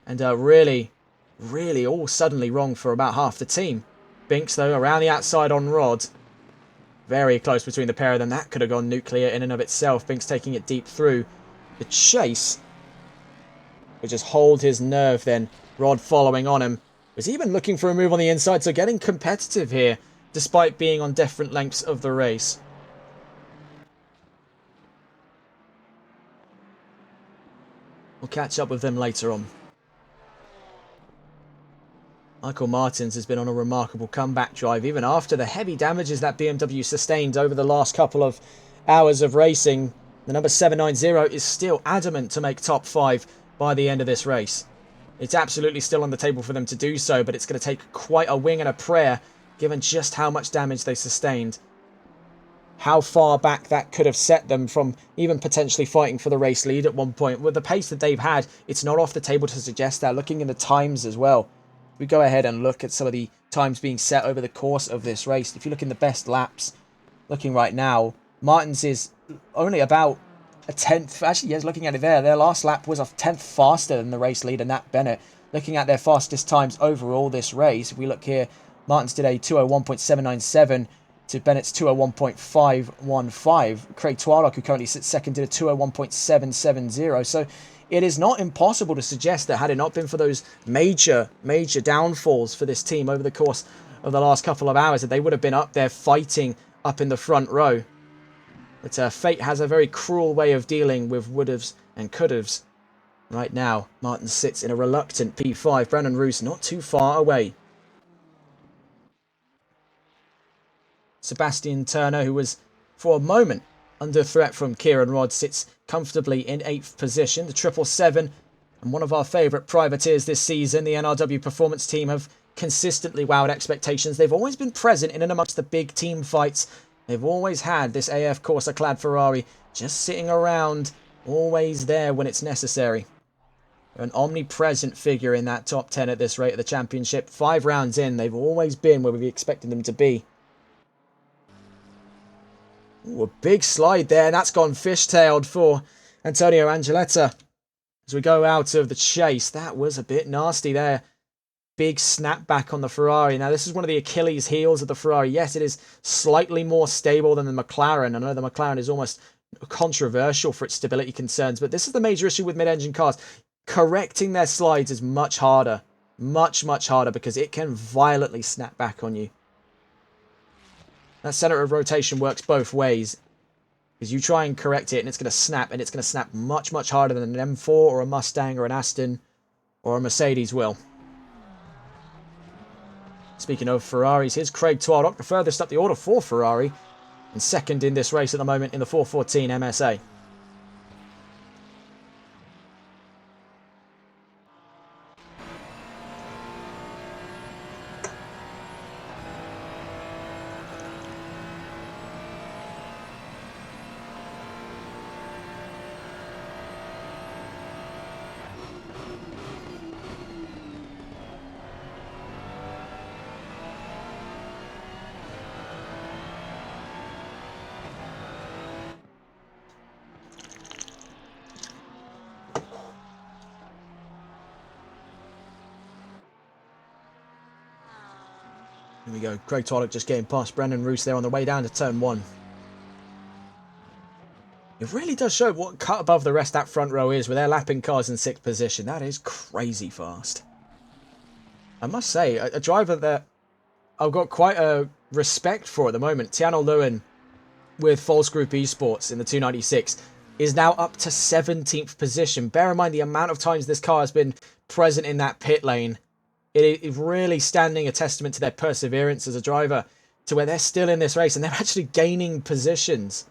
And really all suddenly wrong for about half the team. Binks, though, around the outside on Rod. Very close between the pair of them. That could have gone nuclear in and of itself. Binks taking it deep through. The chase would just hold his nerve then. Rod following on him. Was even looking for a move on the inside, so getting competitive here, despite being on different lengths of the race. We'll catch up with them later on. Michael Martins has been on a remarkable comeback drive, even after the heavy damages that BMW sustained over the last couple of hours of racing. The number 790 is still adamant to make top 5 by the end of this race. It's absolutely still on the table for them to do so, but it's going to take quite a wing and a prayer, given just how much damage they sustained. How far back that could have set them from even potentially fighting for the race lead at one point. With the pace that they've had, it's not off the table to suggest that. Looking in the times as well, we go ahead and look at some of the times being set over the course of this race. If you look in the best laps, looking right now, Martins is only about a 10th. Actually, yes, looking at it there, their last lap was a 10th faster than the race leader, Nat Bennett. Looking at their fastest times overall this race, if we look here, Martins did a 201.797 to Bennett's 201.515. Craig Twardock, who currently sits second, did a 201.770. So it is not impossible to suggest that had it not been for those major downfalls for this team over the course of the last couple of hours, that they would have been up there fighting up in the front row. But fate has a very cruel way of dealing with would'ves and could'ves. Right now, Martin sits in a reluctant P5. Brandon Roos not too far away. Sebastian Turner, who was for a moment under threat from Kieran Rodd, sits comfortably in 8th position. The 777 and one of our favourite privateers this season, the NRW Performance Team, have consistently wowed expectations. They've always been present in and amongst the big team fights. They've always had this AF Corsa-clad Ferrari just sitting around, always there when it's necessary. They're an omnipresent figure in that top 10 at this rate of the championship. 5 rounds in, they've always been where we've expected them to be. Ooh, a big slide there, and that's gone fishtailed for Antonio Angeletta. As we go out of the chase, that was a bit nasty there. Big snapback on the Ferrari. Now, this is one of the Achilles heels of the Ferrari. Yes, it is slightly more stable than the McLaren. I know the McLaren is almost controversial for its stability concerns, but this is the major issue with mid-engine cars. Correcting their slides is much harder. Much harder, because it can violently snap back on you. That center of rotation works both ways. Because you try and correct it, and it's going to snap, and it's going to snap much harder than an M4 or a Mustang or an Aston or a Mercedes will. Speaking of Ferraris, here's Craig Twardock, the furthest up the order for Ferrari, and second in this race at the moment in the 414 MSA. Here we go. Craig Twardock just getting past Brendan Roos there on the way down to turn 1. It really does show what cut above the rest that front row is, with their lapping cars in 6th position. That is crazy fast. I must say, a driver that I've got quite a respect for at the moment, Tiano Lewin with False Group Esports in the 296, is now up to 17th position. Bear in mind the amount of times this car has been present in that pit lane. It is really standing a testament to their perseverance as a driver, to where they're still in this race and they're actually gaining positions.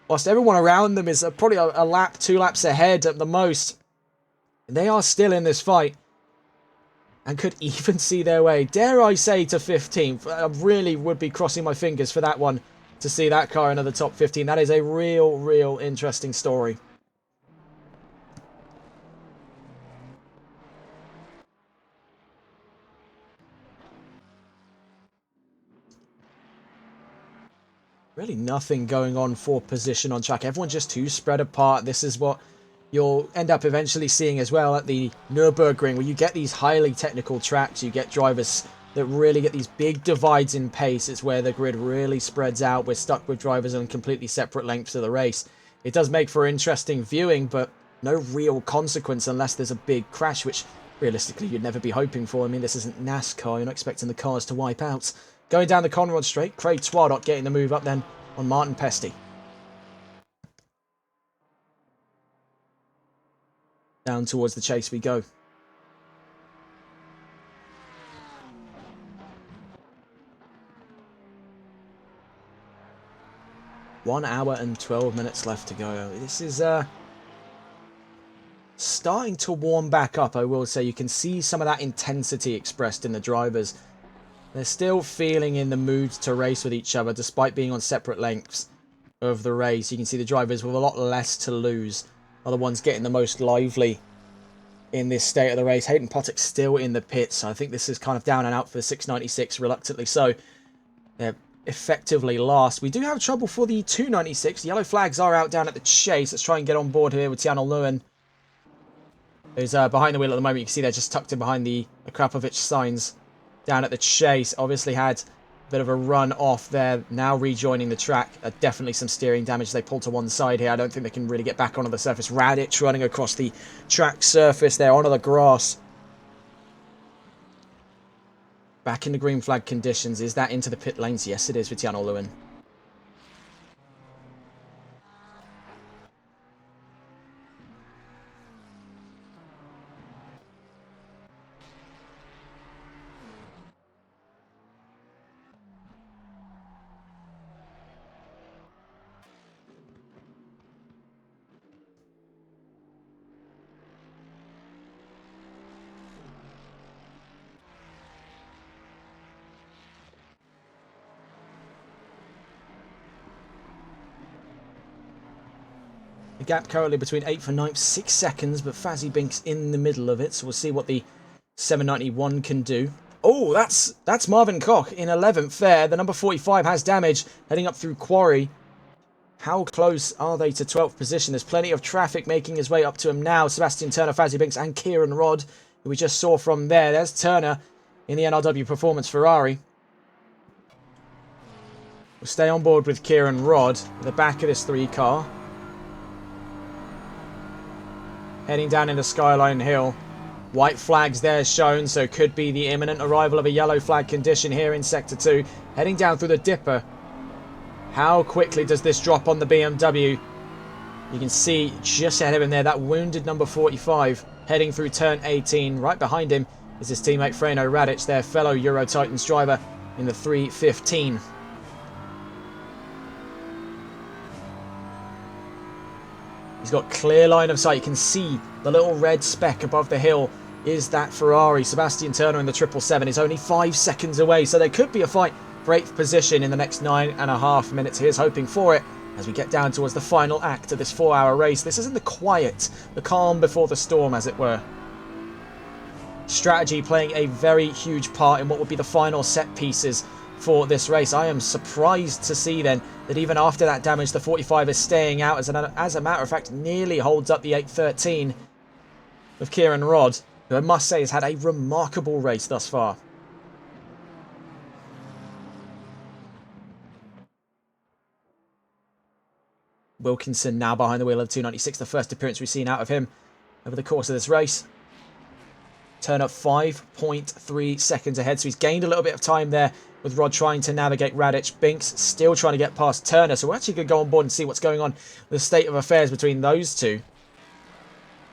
Whilst everyone around them is probably a lap, 2 laps ahead at the most, they are still in this fight. and could even see their way, dare I say, to 15th. I really would be crossing my fingers for that one, to see that car into the top 15. That is a real interesting story. Really nothing going on for position on track. Everyone's just too spread apart. This is what you'll end up eventually seeing as well at the Nürburgring, where you get these highly technical tracks. You get drivers that really get these big divides in pace. It's where the grid really spreads out. We're stuck with drivers on completely separate lengths of the race. It does make for interesting viewing, but no real consequence unless there's a big crash, which realistically you'd never be hoping for. I mean, this isn't NASCAR. You're not expecting the cars to wipe out. Going down the Conrod straight, Craig Twaddock getting the move up then on Martin Pesty. Down towards the chase we go. One hour and 12 minutes left to go. This is starting to warm back up, I will say. You can see some of that intensity expressed in the drivers. They're still feeling in the mood to race with each other, despite being on separate lengths of the race. You can see the drivers with a lot less to lose are the ones getting the most lively in this state of the race. Hayden Pottick's still in the pits, so I think this is kind of down and out for the 696, reluctantly so. They're effectively last. We do have trouble for the 296. Yellow flags are out down at the chase. Let's try and get on board here with Tiano Lewin, who's behind the wheel at the moment. You can see they're just tucked in behind the Akrapovic signs down at the chase. Obviously had a bit of a run off there. Now rejoining the track. Definitely some steering damage. They pull to one side here. I don't think they can really get back onto the surface. Radic running across the track surface there onto the grass. Back in the green flag conditions. Is that into the pit lanes? Yes, it is for Tiano Lewin. The gap currently between 8th and 9th, 6 seconds, but Fazzy Binks in the middle of it, so we'll see what the 791 can do. Oh, that's Marvin Koch in 11th there. The number 45 has damage, heading up through Quarry. How close are they to 12th position? There's plenty of traffic making his way up to him now. Sebastian Turner, Fazzy Binks, and Kieran Rodd, who we just saw from there. There's Turner in the NRW Performance Ferrari. We'll stay on board with Kieran Rodd at the back of this 3 car. Heading down into Skyline Hill. White flags there shown, so could be the imminent arrival of a yellow flag condition here in Sector 2. Heading down through the Dipper. How quickly does this drop on the BMW? You can see just ahead of him there, that wounded number 45 heading through turn 18. Right behind him is his teammate Freno Radic, their fellow Euro Titans driver in the 315. He's got clear line of sight. You can see the little red speck above the hill is that Ferrari. Sebastian Turner in the 777 is only 5 seconds away, so there could be a fight for 8th position in the next 9.5 minutes. Here's hoping for it as we get down towards the final act of this 4-hour race. This isn't the quiet, the calm before the storm, as it were. Strategy playing a very huge part in what would be the final set pieces for this race. I am surprised to see then that even after that damage, the 45 is staying out. As a matter of fact, nearly holds up the 813 of Kieran Rodd, who I must say has had a remarkable race thus far. Wilkinson now behind the wheel of 296, the first appearance we've seen out of him over the course of this race. Turner 5.3 seconds ahead, so he's gained a little bit of time there with Rod trying to navigate Radic. Binks still trying to get past Turner, so we're actually going to go on board and see what's going on, the state of affairs between those two.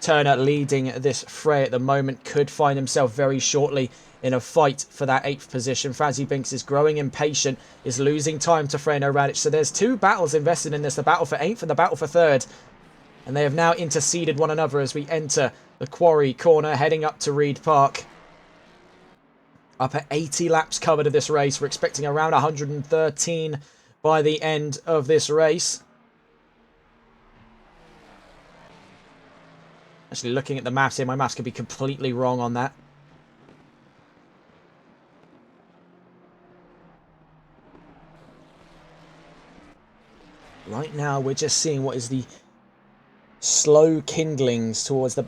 Turner leading this fray at the moment, could find himself very shortly in a fight for that 8th position. Fazzy Binks is growing impatient, is losing time to Freno Radic, so there's 2 battles invested in this, the battle for 8th and the battle for 3rd. And they have now interceded one another as we enter the Quarry corner, heading up to Reed Park. Up at 80 laps covered of this race. We're expecting around 113 by the end of this race. Actually, looking at the maths here, my maths could be completely wrong on that. Right now, we're just seeing what is the slow kindlings towards a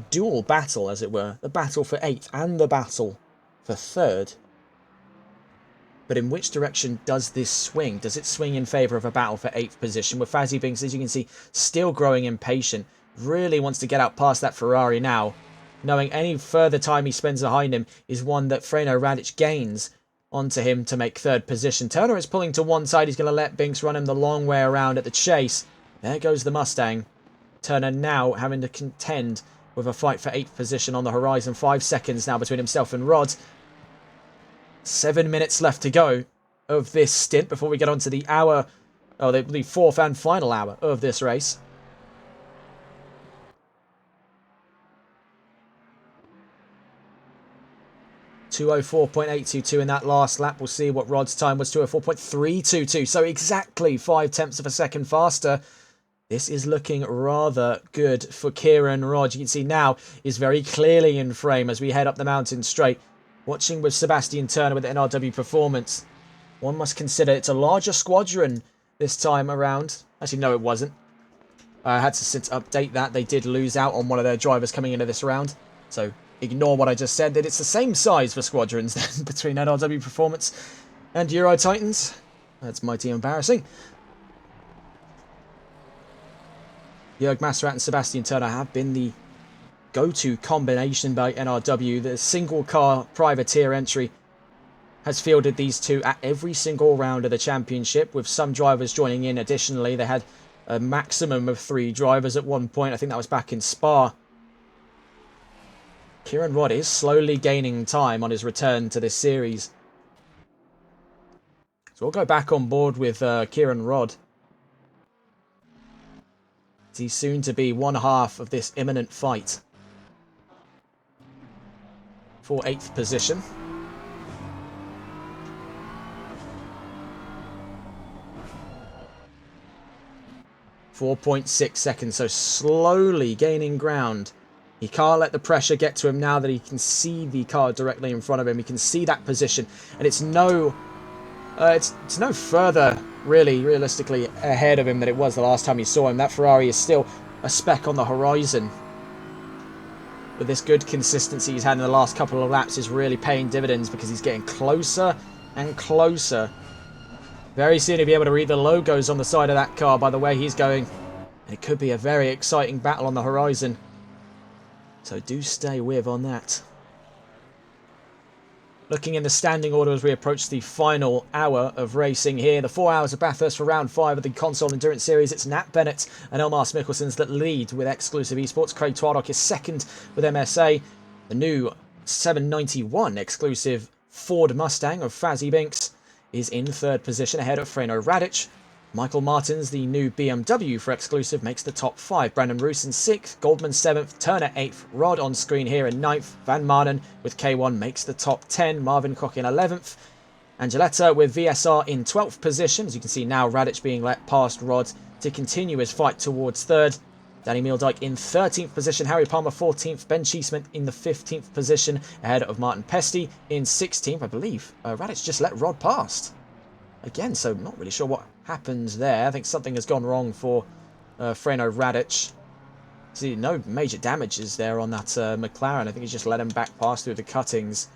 dual battle, as it were. The battle for 8th and the battle for 3rd. But in which direction does this swing? Does it swing in favour of a battle for 8th position? With Fazzy Binks, as you can see, still growing impatient. Really wants to get out past that Ferrari now. Knowing any further time he spends behind him is one that Freno Radic gains onto him to make 3rd position. Turner is pulling to one side. He's going to let Binks run him the long way around at the chase. There goes the Mustang. Turner now having to contend with a fight for 8th position on the horizon. 5 seconds now between himself and Rod. 7 minutes left to go of this stint before we get on to the hour, the 4th and final hour of this race. .204.822 in that last lap. We'll see what Rod's time was. 204.322. So exactly 0.5 of a second faster. This is looking rather good for Kieran Rod. You can see now is very clearly in frame as we head up the mountain straight. Watching with Sebastian Turner with the NRW Performance. One must consider it's a larger squadron this time around. Actually, no, it wasn't. I had to since update that. They did lose out on one of their drivers coming into this round. So ignore what I just said. That it's the same size for squadrons then between NRW Performance and Euro Titans. That's mighty embarrassing. Jörg Masserat and Sebastian Turner have been the go-to combination by NRW. The single car privateer entry has fielded these two at every single round of the championship, with some drivers joining in additionally. They had a maximum of 3 drivers at one point. I think that was back in Spa. Kieran Rod is slowly gaining time on his return to this series. So we'll go back on board with Kieran Rod. He's soon to be one half of this imminent fight for 8th position. .46 seconds, so slowly gaining ground. He can't let the pressure get to him now that he can see the car directly in front of him. He can see that position, and it's no further, really, realistically, ahead of him than it was the last time you saw him. That Ferrari is still a speck on the horizon. But this good consistency he's had in the last couple of laps is really paying dividends because he's getting closer and closer. Very soon he'll be able to read the logos on the side of that car by the way he's going. And it could be a very exciting battle on the horizon. So do stay with on that. Looking in the standing order as we approach the final hour of racing here. The 4 hours of Bathurst for round 5 of the Console Endurance Series. It's Nat Bennett and Elmar Mikkelsens that lead with Exclusive Esports. Craig Twardock is second with MSA. The new 791 exclusive Ford Mustang of Fazzy Binks is in 3rd position ahead of Freno Radic. Michael Martins, the new BMW for exclusive, makes the top 5. Brandon Roos in 6th, Goldman 7th, Turner 8th, Rod on screen here in 9th, Van Marnen with K1 makes the top 10, Marvin Koch in 11th, Angeletta with VSR in 12th position. As you can see now, Radic being let past Rod to continue his fight towards 3rd. Danny Meeldijk in 13th position, Harry Palmer 14th, Ben Cheeseman in the 15th position ahead of Martin Pesty in 16th. I believe Radic just let Rod past again, so not really sure what happens there. I think something has gone wrong for Freno Radic. See, no major damages there on that McLaren. I think he's just let him back pass through the cuttings.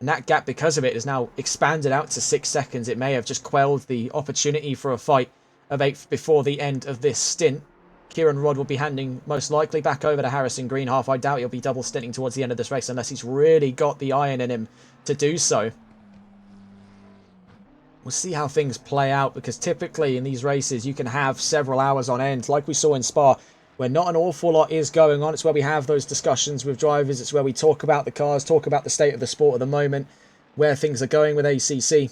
And that gap, because of it, is now expanded out to 6 seconds. It may have just quelled the opportunity for a fight of 8th before the end of this stint. Kieran Rod will be handing most likely back over to Harrison Greenhalgh. I doubt he'll be double stinting towards the end of this race unless he's really got the iron in him to do so. We'll see how things play out, because typically in these races you can have several hours on end, like we saw in Spa, where not an awful lot is going on. It's where we have those discussions with drivers. It's where we talk about the cars, talk about the state of the sport at the moment, where things are going with ACC.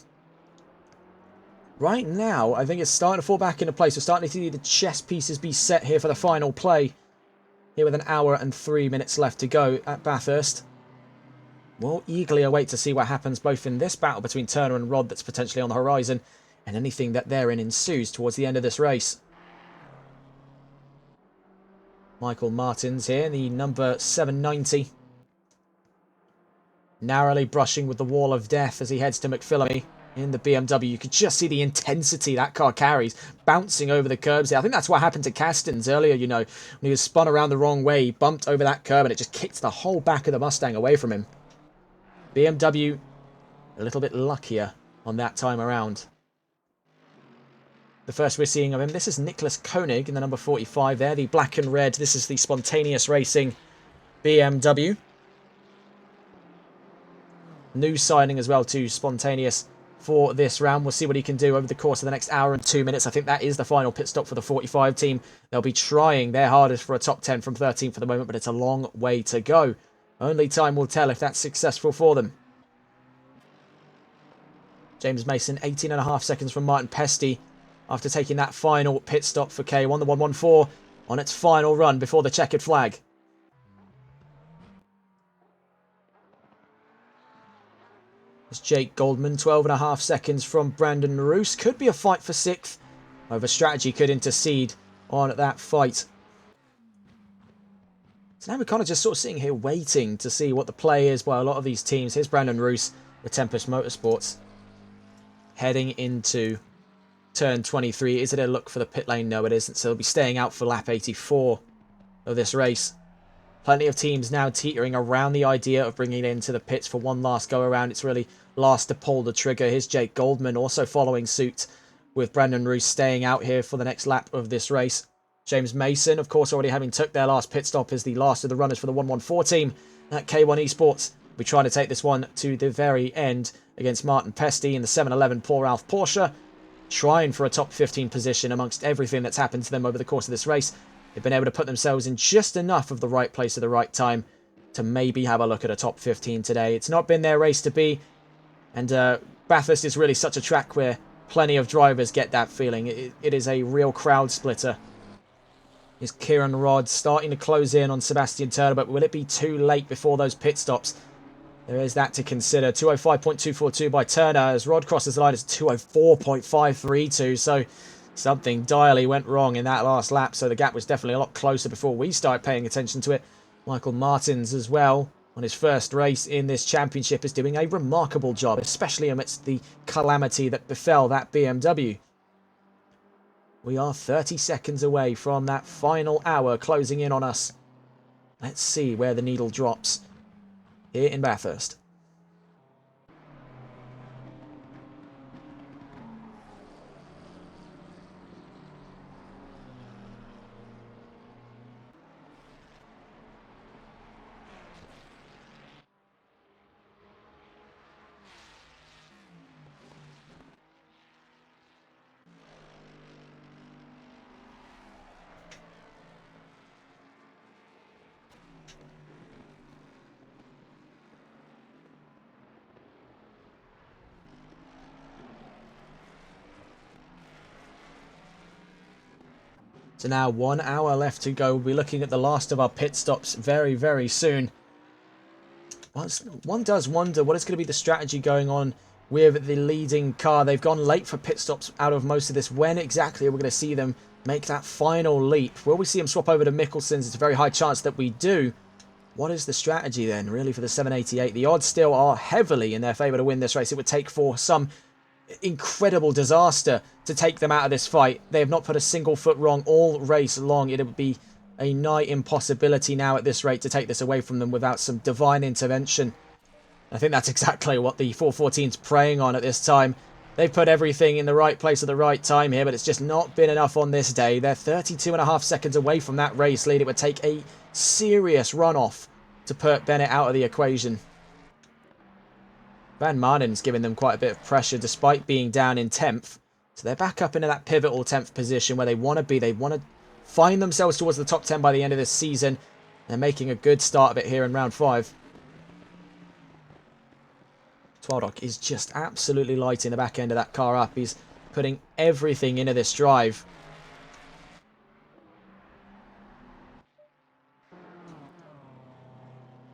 Right now, I think it's starting to fall back into place. We're starting to see the chess pieces be set here for the final play. Here with an hour and 3 minutes left to go at Bathurst. we'll eagerly await to see what happens both in this battle between Turner and Rod that's potentially on the horizon, and anything that therein ensues towards the end of this race. Michael Martins here, the number 790. Narrowly brushing with the wall of death as he heads to McPhillamy in the BMW. You could just see the intensity that car carries, bouncing over the curbs there. I think that's what happened to Castins earlier, you know, when he was spun around the wrong way, he bumped over that curb and it just kicked the whole back of the Mustang away from him. BMW a little bit luckier on that time around. The first we're seeing of him, this is Nicholas Koenig in the number 45 there, the black and red. This is the Spontaneous Racing BMW. New signing as well to Spontaneous for this round. We'll see what he can do over the course of the next hour and 2 minutes. I think that is the final pit stop for the 45 team. They'll be trying their hardest for a top 10 from 13 for the moment, but it's a long way to go. Only time will tell if that's successful for them. James Mason, 18.5 seconds from Martin Pesty after taking that final pit stop for K1, the 114, on its final run before the checkered flag. It's Jake Goldman, 12.5 seconds from Brandon Roos. Could be a fight for 6th. However, strategy could intercede on that fight. So now we're kind of just sort of sitting here waiting to see what the play is by a lot of these teams. Here's Brandon Roos with Tempest Motorsports heading into turn 23. Is it a look for the pit lane? No, it isn't. So they'll be staying out for lap 84 of this race. Plenty of teams now teetering around the idea of bringing it into the pits for one last go around. It's really last to pull the trigger. Here's Jake Goldman also following suit with Brandon Roos staying out here for the next lap of this race. James Mason, of course, already having took their last pit stop as the last of the runners for the 114 team at K1 Esports. We're trying to take this one to the very end against Martin Pesty in the 711 Paul Ralph Porsche, trying for a top 15 position amongst everything that's happened to them over the course of this race. They've been able to put themselves in just enough of the right place at the right time to maybe have a look at a top 15 today. It's not been their race to be, and Bathurst is really such a track where plenty of drivers get that feeling. It is a real crowd splitter. Is Kieran Rodd starting to close in on Sebastian Turner, but will it be too late before those pit stops? There is that to consider. 205.242 by Turner as Rodd crosses the line as 204.532, so something direly went wrong in that last lap, so the gap was definitely a lot closer before we started paying attention to it. Michael Martins as well, on his first race in this championship, is doing a remarkable job, especially amidst the calamity that befell that BMW. We are 30 seconds away from that final hour closing in on us. Let's see where the needle drops here in Bathurst. So now 1 hour left to go. We'll be looking at the last of our pit stops very, very soon. One does wonder what is going to be the strategy going on with the leading car. They've gone late for pit stops out of most of this. When exactly are we going to see them make that final leap? Will we see them swap over to Mickelson's? It's a very high chance that we do. What is the strategy then, really, for the 788? The odds still are heavily in their favour to win this race. It would take for some incredible disaster to take them out of this fight. They have not put a single foot wrong all race long. It would be a nigh impossibility now at this rate to take this away from them without some divine intervention. I think that's exactly what the 414's preying on at this time. They've put everything in the right place at the right time here, but it's just not been enough on this day. They're 32.5 seconds away from that race lead. It would take a serious runoff to put Bennett out of the equation. Van Marden's giving them quite a bit of pressure despite being down in 10th. So they're back up into that pivotal 10th position where they want to be. They want to find themselves towards the top 10 by the end of this season. They're making a good start of it here in round 5. Twaldok is just absolutely lighting the back end of that car up. He's putting everything into this drive.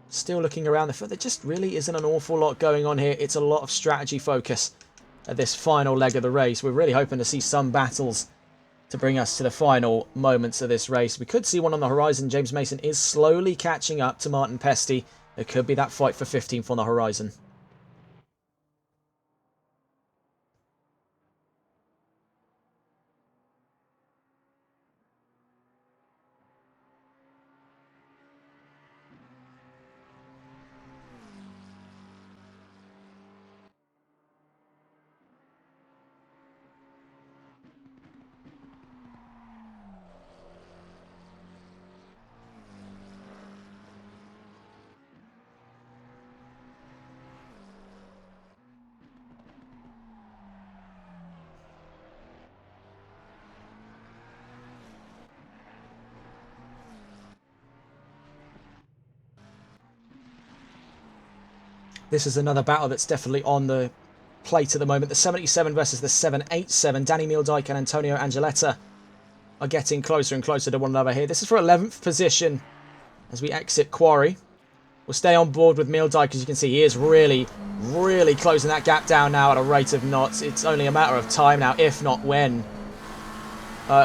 Still looking around the field. There just really isn't an awful lot going on here. It's a lot of strategy focus at this final leg of the race. We're really hoping to see some battles to bring us to the final moments of this race. We could see one on the horizon. James Mason is slowly catching up to Martin Pesty. There could be that fight for 15th on the horizon. This is another battle that's definitely on the plate at the moment. The 787 versus the 787. Danny Meeldijk and Antonio Angeletta are getting closer and closer to one another here. This is for 11th position as we exit Quarry. We'll stay on board with Meeldijk. As you can see, he is really, really closing that gap down now at a rate of knots. It's only a matter of time now, if not when.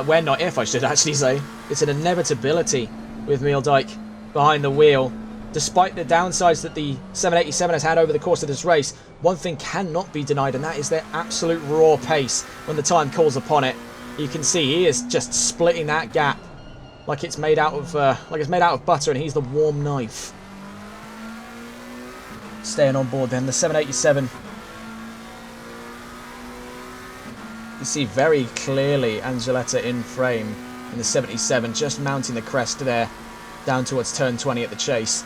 When, not if, I should actually say. It's an inevitability with Meeldijk behind the wheel. Despite the downsides that the 787 has had over the course of this race, one thing cannot be denied, and that is their absolute raw pace when the time calls upon it. You can see he is just splitting that gap like it's made out of butter, and he's the warm knife. Staying on board then, the 787. You see very clearly Angeletta in frame in the 77, just mounting the crest there down towards turn 20 at the chase.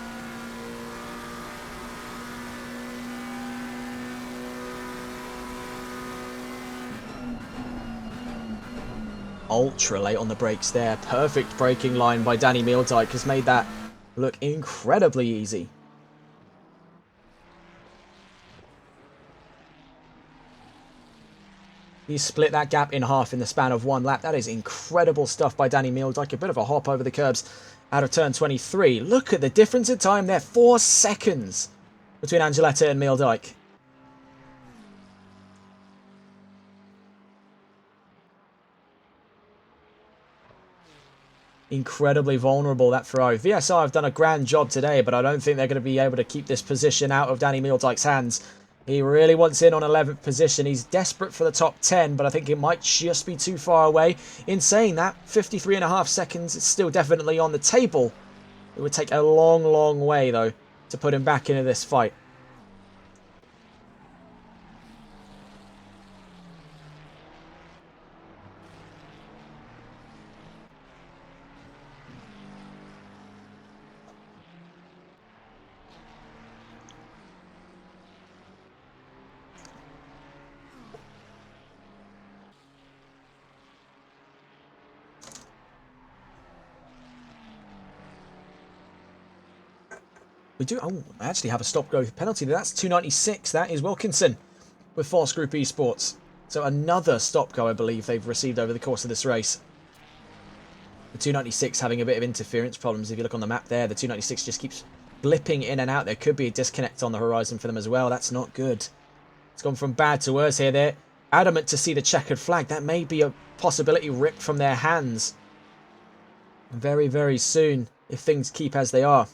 Ultra late on the brakes there. Perfect braking line by Danny Meeldijk has made that look incredibly easy. He split that gap in half in the span of one lap. That is incredible stuff by Danny Meeldijk. A bit of a hop over the curbs out of turn 23. Look at the difference in time there. 4 seconds between Angeletta and Meeldijk. Incredibly vulnerable, that Ferrari. VSR have done a grand job today, but I don't think they're going to be able to keep this position out of Danny Meeldijk's hands. He really wants in on 11th position. He's desperate for the top 10, but I think it might just be too far away. In saying that, 53.5 seconds is still definitely on the table. It would take a long, long way, though, to put him back into this fight. We do actually have a stop-go penalty. That's 296. That is Wilkinson with Force Group Esports. So another stop-go, I believe, they've received over the course of this race. The 296 having a bit of interference problems. If you look on the map there, the 296 just keeps blipping in and out. There could be a disconnect on the horizon for them as well. That's not good. It's gone from bad to worse here. They're adamant to see the checkered flag. That may be a possibility ripped from their hands very, very soon if things keep as they are.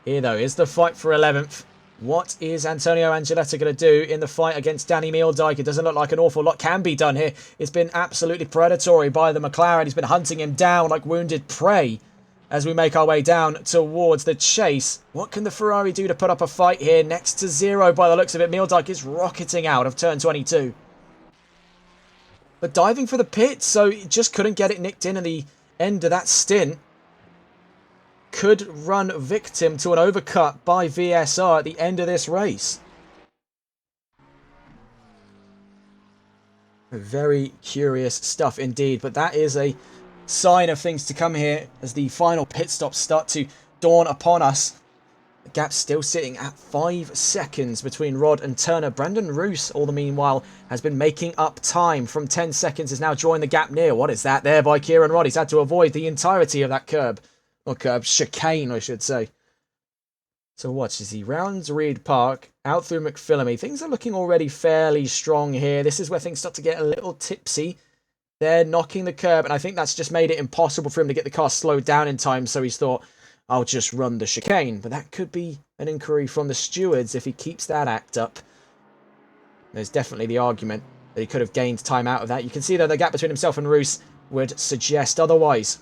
Here, though, is the fight for 11th. What is Antonio Angeletta going to do in the fight against Danny Meeldijk? It doesn't look like an awful lot can be done here. It's been absolutely predatory by the McLaren. He's been hunting him down like wounded prey as we make our way down towards the chase. What can the Ferrari do to put up a fight here? Next to zero by the looks of it. Meeldijk is rocketing out of turn 22. But diving for the pit, so he just couldn't get it nicked in the end of that stint. Could run victim to an overcut by VSR at the end of this race. Very curious stuff indeed, but that is a sign of things to come here as the final pit stops start to dawn upon us. The gap's still sitting at 5 seconds between Rod and Turner. Brandon Roos, all the meanwhile, has been making up time from 10 seconds, has now joined the gap near. What is that there by Kieran Rod? He's had to avoid the entirety of that curb. Or curb chicane, I should say. So watch as he rounds Reed Park, out through McPhillamy. Things are looking already fairly strong here. This is where things start to get a little tipsy. They're knocking the curb, and I think that's just made it impossible for him to get the car slowed down in time, so he's thought, I'll just run the chicane. But that could be an inquiry from the stewards if he keeps that act up. There's definitely the argument that he could have gained time out of that. You can see that the gap between himself and Roos would suggest otherwise.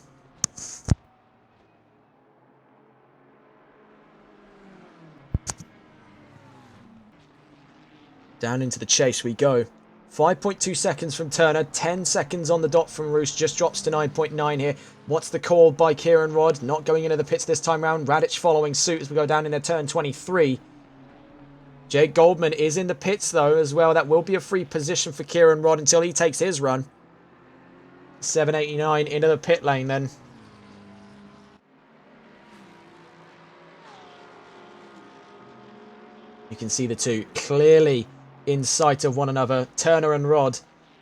Down into the chase we go. 5.2 seconds from Turner, 10 seconds on the dot from Roos, just drops to 9.9 here. What's the call by Kieran Rodd? Not going into the pits this time round. Radic following suit as we go down into turn 23. Jake Goldman is in the pits though as well. That will be a free position for Kieran Rodd until he takes his run. 789 into the pit lane then. You can see the two clearly in sight of one another. Turner and Rodd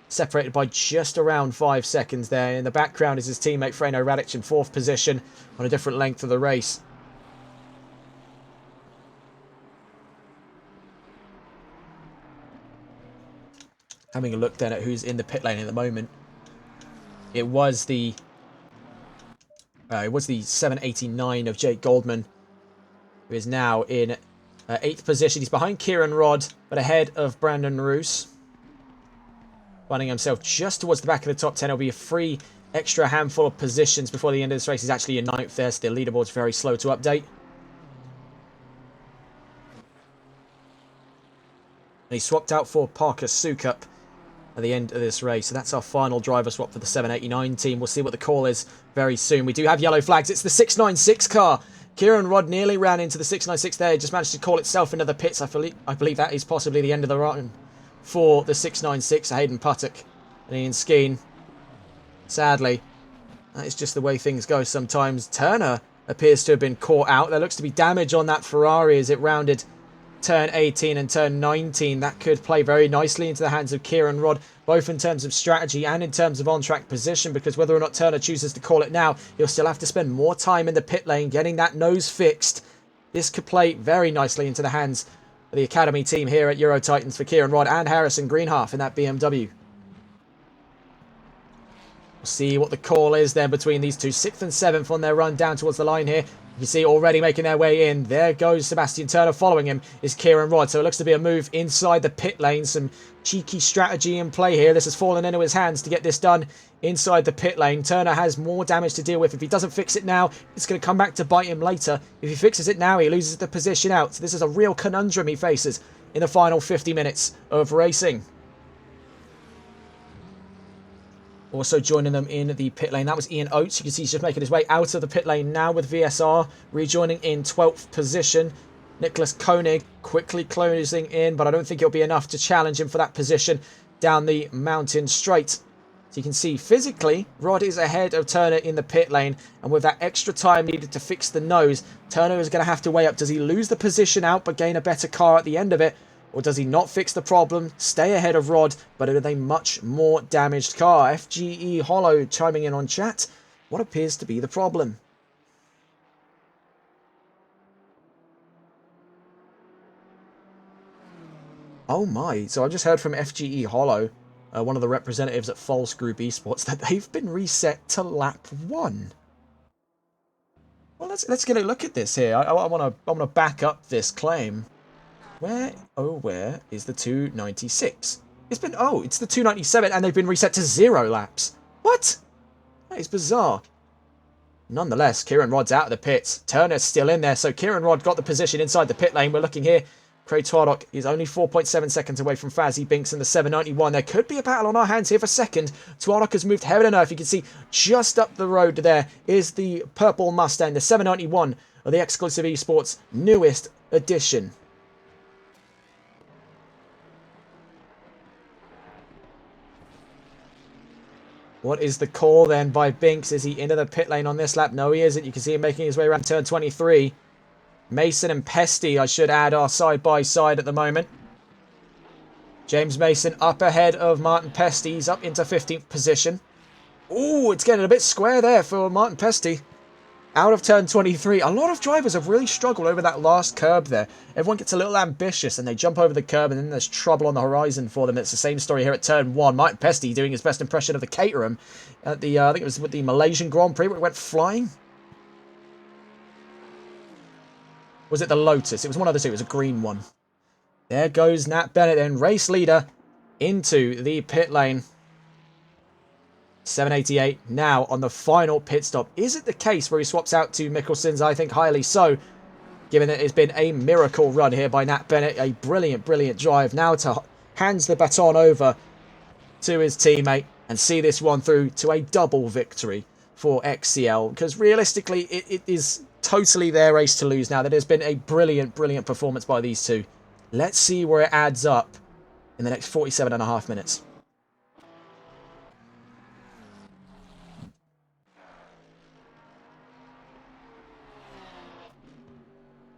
separated by just around 5 seconds there. In the background is his teammate Freno Radic in 4th position on a different length of the race. Having a look then at who's in the pit lane at the moment. It was the 789 of Jake Goldman, who is now in 8th position. He's behind Kieran Rodd, but ahead of Brandon Roos. Finding himself just towards the back of the top 10. It'll be a free extra handful of positions before the end of this race. He's actually in 9th there, so the leaderboard's very slow to update. And he swapped out for Parker Sukup at the end of this race. So that's our final driver swap for the 789 team. We'll see what the call is very soon. We do have yellow flags. It's the 696 car. Kieran Rodd nearly ran into the 696 there. He just managed to call itself into the pits. I believe that is possibly the end of the run for the 696. Hayden Puttock and Ian Skeen. Sadly, that is just the way things go sometimes. Turner appears to have been caught out. There looks to be damage on that Ferrari as it rounded turn 18 and turn 19. That could play very nicely into the hands of Kieran Rodd, both in terms of strategy and in terms of on-track position, because whether or not Turner chooses to call it now, he'll still have to spend more time in the pit lane getting that nose fixed. This could play very nicely into the hands of the Academy team here at Euro Titans for Kieran Rodd and Harrison Greenhalgh in that BMW. We'll see what the call is there between these two. 6th and 7th on their run down towards the line here. You see already making their way in. There goes Sebastian Turner. Following him is Kieran Rodd. So it looks to be a move inside the pit lane. Some cheeky strategy in play here. This has fallen into his hands to get this done inside the pit lane. Turner has more damage to deal with. If he doesn't fix it now, it's going to come back to bite him later. If he fixes it now, he loses the position out. So this is a real conundrum he faces in the final 50 minutes of racing. Also joining them in the pit lane, that was Ian Oates. You can see he's just making his way out of the pit lane now with VSR. Rejoining in 12th position. Nicholas Koenig quickly closing in, but I don't think it'll be enough to challenge him for that position down the mountain straight. So you can see physically, Rodd is ahead of Turner in the pit lane. And with that extra time needed to fix the nose, Turner is going to have to weigh up. Does he lose the position out but gain a better car at the end of it? Or does he not fix the problem, stay ahead of Rodd, but with a much more damaged car? FGE Hollow chiming in on chat. What appears to be the problem? Oh my, so I just heard from FGE Hollow, one of the representatives at False Group Esports, that they've been reset to lap 1. Well, let's get a look at this here. I want to back up this claim. Where is the 296? It's the 297 and they've been reset to 0 laps. What? That is bizarre. Nonetheless, Kieran Rodd's out of the pits. Turner's still in there, so Kieran Rodd got the position inside the pit lane. We're looking here. Craig Twardock is only 4.7 seconds away from Fazzy Binks in the 791. There could be a battle on our hands here for second. Twardock has moved heaven and earth. You can see just up the road there is the purple Mustang, the 791 of the Exclusive Esports newest edition. What is the call then by Binks? Is he into the pit lane on this lap? No, he isn't. You can see him making his way around turn 23. Mason and Pesty, I should add, are side by side at the moment. James Mason up ahead of Martin Pesty. He's up into 15th position. Ooh, it's getting a bit square there for Martin Pesty. Out of turn 23, a lot of drivers have really struggled over that last curb there. Everyone gets a little ambitious and they jump over the curb and then there's trouble on the horizon for them. It's the same story here at turn 1. Martin Pesty doing his best impression of the Caterham at the, I think it was with the Malaysian Grand Prix where it went flying. Was it the Lotus? It was one of the two. It was a green one. There goes Nat Bennett then, race leader into the pit lane. 788 now on the final pit stop. Is it the case where he swaps out to Mickelson's? I think highly so, given that it's been a miracle run here by Nat Bennett. A brilliant, brilliant drive. Now to hands the baton over to his teammate and see this one through to a double victory for XCL. Because realistically, it is totally their race to lose now. That has been a brilliant, brilliant performance by these two. Let's see where it adds up in the next 47.5 minutes.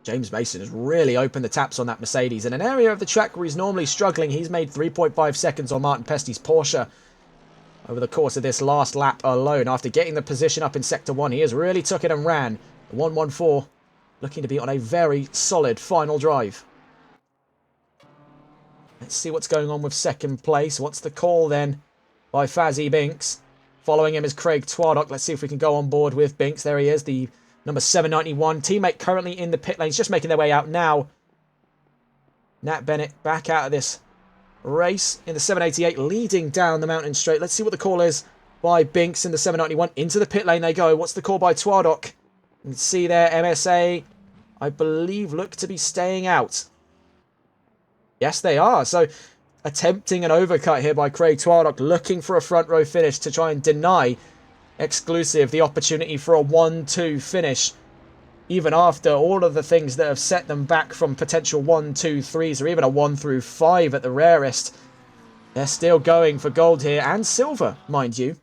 James Mason has really opened the taps on that Mercedes. In an area of the track where he's normally struggling, he's made 3.5 seconds on Martin Pesty's Porsche over the course of this last lap alone. After getting the position up in Sector 1, he has really took it and ran. The 114 looking to be on a very solid final drive. Let's see what's going on with second place. What's the call then by Fazzy Binks? Following him is Craig Twardock. Let's see if we can go on board with Binks. There he is, the number 791. Teammate currently in the pit lanes, just making their way out now. Nat Bennett back out of this race in the 788, leading down the mountain straight. Let's see what the call is by Binks in the 791. Into the pit lane they go. What's the call by Twardock? You can see there, MSA, I believe, look to be staying out. Yes, they are. So, attempting an overcut here by Craig Twardock, looking for a front row finish to try and deny Exclusive the opportunity for a 1-2 finish, even after all of the things that have set them back from potential 1-2-3s or even a 1-5 at the rarest. They're still going for gold here, and silver, mind you.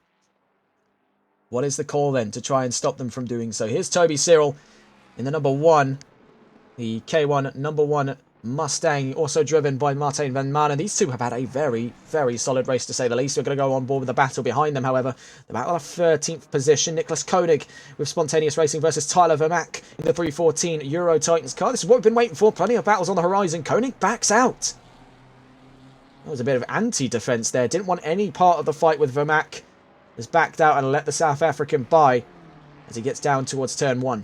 What is the call then to try and stop them from doing so? Here's Toby Cyril in the number 1, the K1 number 1 Mustang, also driven by Martijn van Manen. These two have had a very, very solid race, to say the least. We're going to go on board with the battle behind them, however. The battle of 13th position. Nicholas Koenig with Spontaneous Racing versus Tyler Vermaak in the 314 Euro Titans car. This is what we've been waiting for. Plenty of battles on the horizon. Koenig backs out. That was a bit of anti-defense there. Didn't want any part of the fight with Vermaak. Has backed out and let the South African by as he gets down towards turn 1.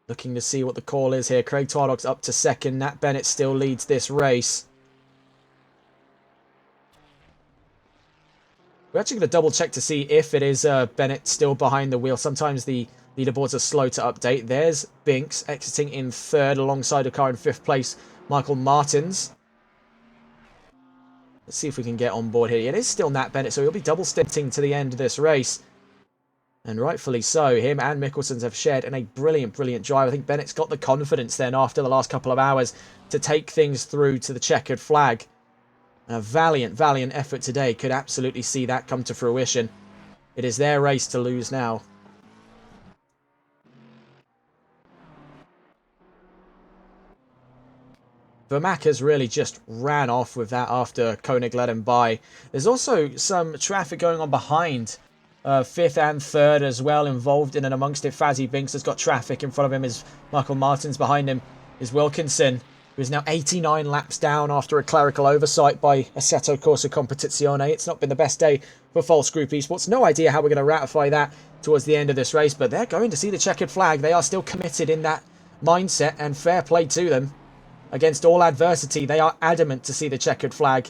Looking to see what the call is here. Craig Twardock's up to second. Nat Bennett still leads this race. We're actually going to double check to see if it is Bennett still behind the wheel. Sometimes the leaderboards are slow to update. There's Binks exiting in 3rd alongside a car in 5th place, Michael Martins. Let's see if we can get on board here. It is still Nat Bennett, so he'll be double stinting to the end of this race. And rightfully so. Him and Mickelson's have shared in a brilliant, brilliant drive. I think Bennett's got the confidence then after the last couple of hours to take things through to the checkered flag. And a valiant, valiant effort today could absolutely see that come to fruition. It is their race to lose now. Vermaak has really just ran off with that after Koenig let him by. There's also some traffic going on behind 5th and 3rd as well, involved in and amongst it. Fazzy Binks has got traffic in front of him. Is Michael Martins behind him? Is Wilkinson, who is now 89 laps down after a clerical oversight by Assetto Corsa Competizione. It's not been the best day for False Group Esports. No idea how we're going to ratify that towards the end of this race, but they're going to see the checkered flag. They are still committed in that mindset, and fair play to them. Against all adversity, they are adamant to see the checkered flag.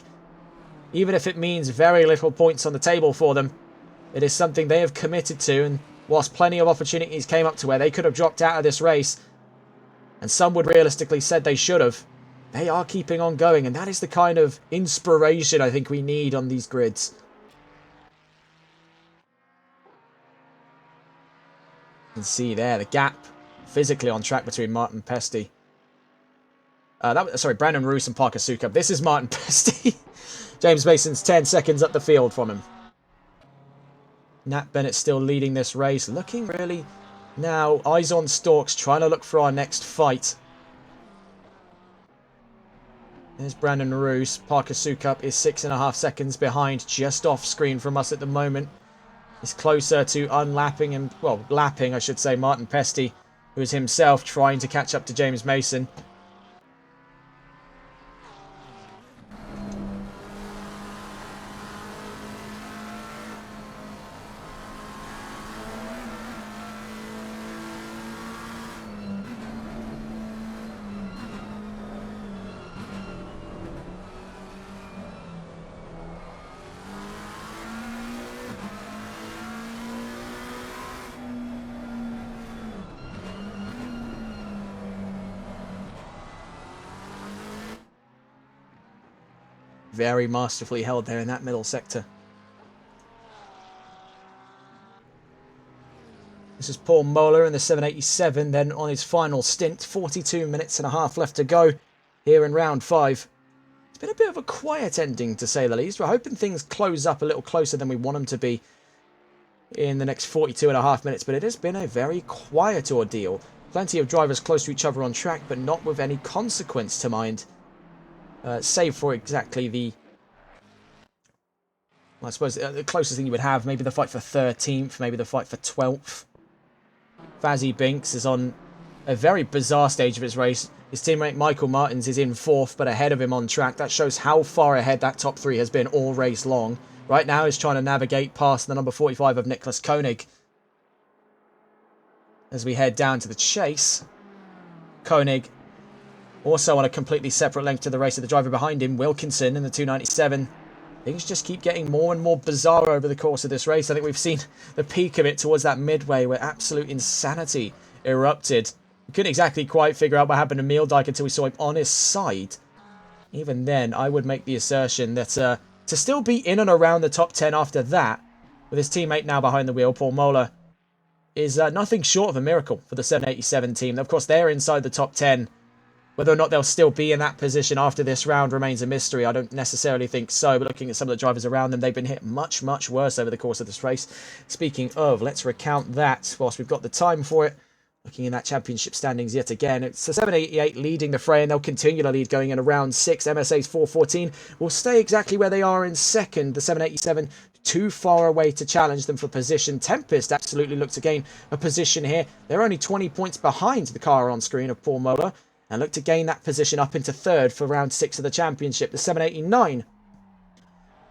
Even if it means very little points on the table for them, it is something they have committed to, and whilst plenty of opportunities came up to where they could have dropped out of this race, and some would realistically said they should have, they are keeping on going, and that is the kind of inspiration I think we need on these grids. You can see there the gap physically on track between Martin Pesty. Brandon Roos and Parker Sukup. This is Martin Pesty. James Mason's 10 seconds up the field from him. Nat Bennett still leading this race. Looking really now, eyes on stalks, trying to look for our next fight. There's Brandon Roos. Parker Sukup is 6.5 seconds behind, just off screen from us at the moment. He's closer to unlapping and, well, lapping, I should say, Martin Pesty, who is himself trying to catch up to James Mason. Very masterfully held there in that middle sector. This is Paul Moeller in the 787, then on his final stint. 42 minutes and a half left to go here in round 5. It's been a bit of a quiet ending, to say the least. We're hoping things close up a little closer than we want them to be in the next 42 and a half minutes, but it has been a very quiet ordeal. Plenty of drivers close to each other on track, but not with any consequence to mind. Save for exactly the... Well, I suppose the closest thing you would have, maybe the fight for 13th, maybe the fight for 12th. Fazzy Binks is on a very bizarre stage of his race. His teammate Michael Martins is in 4th, but ahead of him on track. That shows how far ahead that top 3 has been all race long. Right now he's trying to navigate past the number 45 of Nicholas Koenig. As we head down to the chase, Koenig also on a completely separate length to the race of the driver behind him, Wilkinson in the 297. Things just keep getting more and more bizarre over the course of this race. I think we've seen the peak of it towards that midway where absolute insanity erupted. We couldn't exactly quite figure out what happened to Meeldijk until we saw him on his side. Even then, I would make the assertion that to still be in and around the top 10 after that, with his teammate now behind the wheel, Paul Moeller, is nothing short of a miracle for the 787 team. Of course, they're inside the top 10. Whether or not they'll still be in that position after this round remains a mystery. I don't necessarily think so, but looking at some of the drivers around them, they've been hit much, much worse over the course of this race. Speaking of, let's recount that whilst we've got the time for it. Looking in that championship standings yet again, it's the 788 leading the fray, and they'll continue to lead going in round 6. MSA's 414 will stay exactly where they are in second. The 787 too far away to challenge them for position. Tempest absolutely look to gain a position here. They're only 20 points behind the car on screen of Paul Moeller, and look to gain that position up into 3rd for round 6 of the championship. The 789,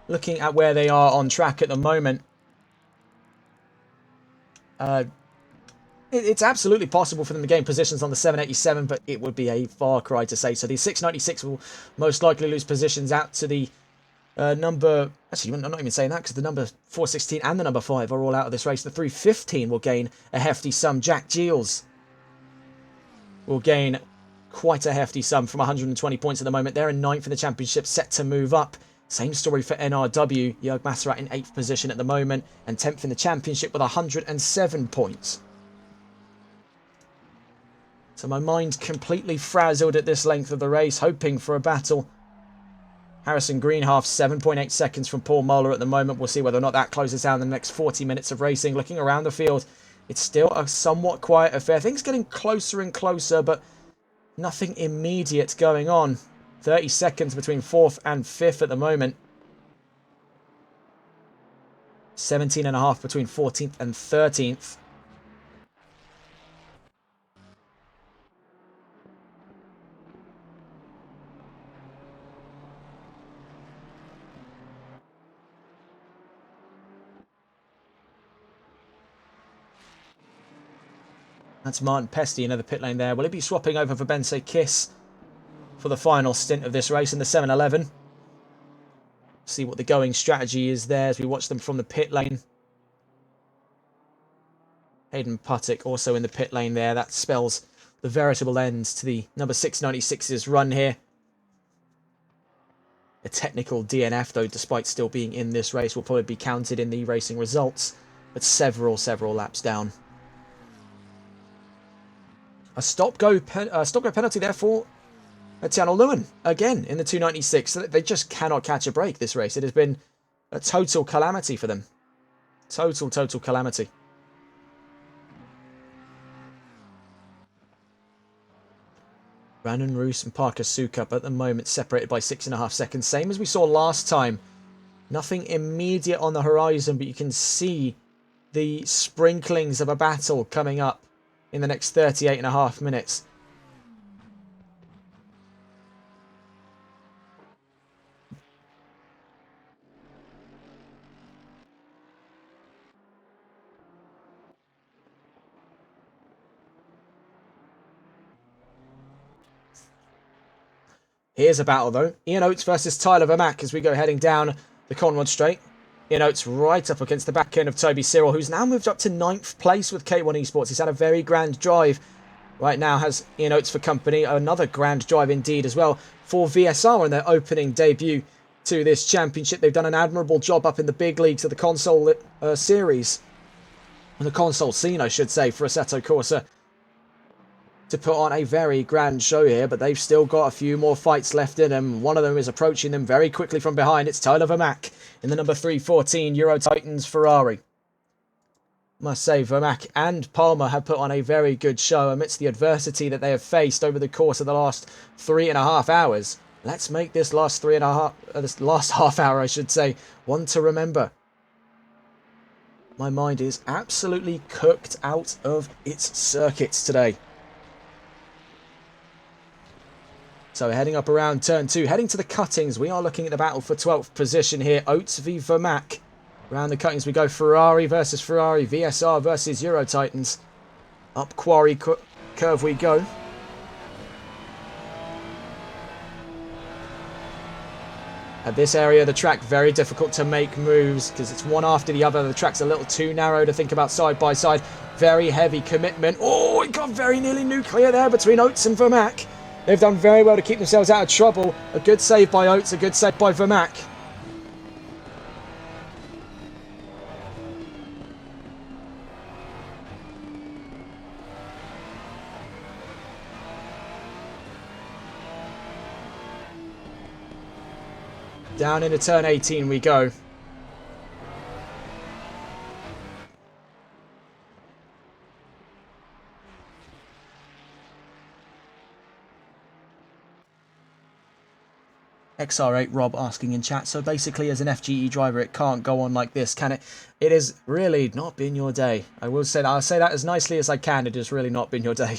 looking at where they are on track at the moment, it's absolutely possible for them to gain positions on the 787, but it would be a far cry to say so. The 696 will most likely lose positions out to the number... Actually, I'm not even saying that, because the number 416 and the number 5 are all out of this race. The 315 will gain a hefty sum. Jack Giles will gain quite a hefty sum from 120 points at the moment. They're in 9th in the championship, set to move up. Same story for NRW. Jörg Masserat in 8th position at the moment, and 10th in the championship with 107 points. So my mind completely frazzled at this length of the race, hoping for a battle. Harrison Greenhalgh, 7.8 seconds from Paul Moeller at the moment. We'll see whether or not that closes down the next 40 minutes of racing. Looking around the field, it's still a somewhat quiet affair. Things getting closer and closer, but nothing immediate going on. 30 seconds between 4th and 5th at the moment. 17.5 between 14th and 13th. That's Martin Pesty, another pit lane there. Will he be swapping over for Bensei Kiss for the final stint of this race in the 711? See what the going strategy is there as we watch them from the pit lane. Hayden Puttick also in the pit lane there. That spells the veritable end to the number 696's run here. A technical DNF, though, despite still being in this race, will probably be counted in the racing results, but several laps down. A stop-go penalty there for Tiano Lewin, again, in the 296. They just cannot catch a break this race. It has been a total calamity for them. Total calamity. Brandon Roos and Parker Sukup at the moment separated by 6.5 seconds. Same as we saw last time. Nothing immediate on the horizon, but you can see the sprinklings of a battle coming up in the next 38.5 minutes. Here's a battle, though. Ian Oates versus Tyler Vermack as we go heading down the Conrod Straight. Ian Oates right up against the back end of Toby Cyril, who's now moved up to 9th place with K1 Esports. He's had a very grand drive. Right now has Ian Oates for company. Another grand drive indeed as well for VSR in their opening debut to this championship. They've done an admirable job up in the big leagues of the console series. And the console scene, I should say, for Assetto Corsa, to put on a very grand show here, but they've still got a few more fights left in them. One of them is approaching them very quickly from behind. It's Tyler Vermack in the number 314 Euro Titans Ferrari. Must say, Vermack and Palmer have put on a very good show amidst the adversity that they have faced over the course of the last 3.5 hours. Let's make this last half hour, I should say, one to remember. My mind is absolutely cooked out of its circuits today. So heading up around turn 2, heading to the cuttings. We are looking at the battle for 12th position here. Oates v Vermack. Around the cuttings we go. Ferrari versus Ferrari. VSR versus Euro Titans. Up quarry curve we go. At this area of the track, very difficult to make moves because it's one after the other. The track's a little too narrow to think about side by side. Very heavy commitment. Oh, it got very nearly nuclear there between Oates and Vermack. They've done very well to keep themselves out of trouble. A good save by Oates, a good save by Vermack. Down into turn 18 we go. XR8 Rob asking in chat, so basically as an FGE driver it can't go on like this, can it? It has really not been your day. I'll say that as nicely as I can. It has really not been your day.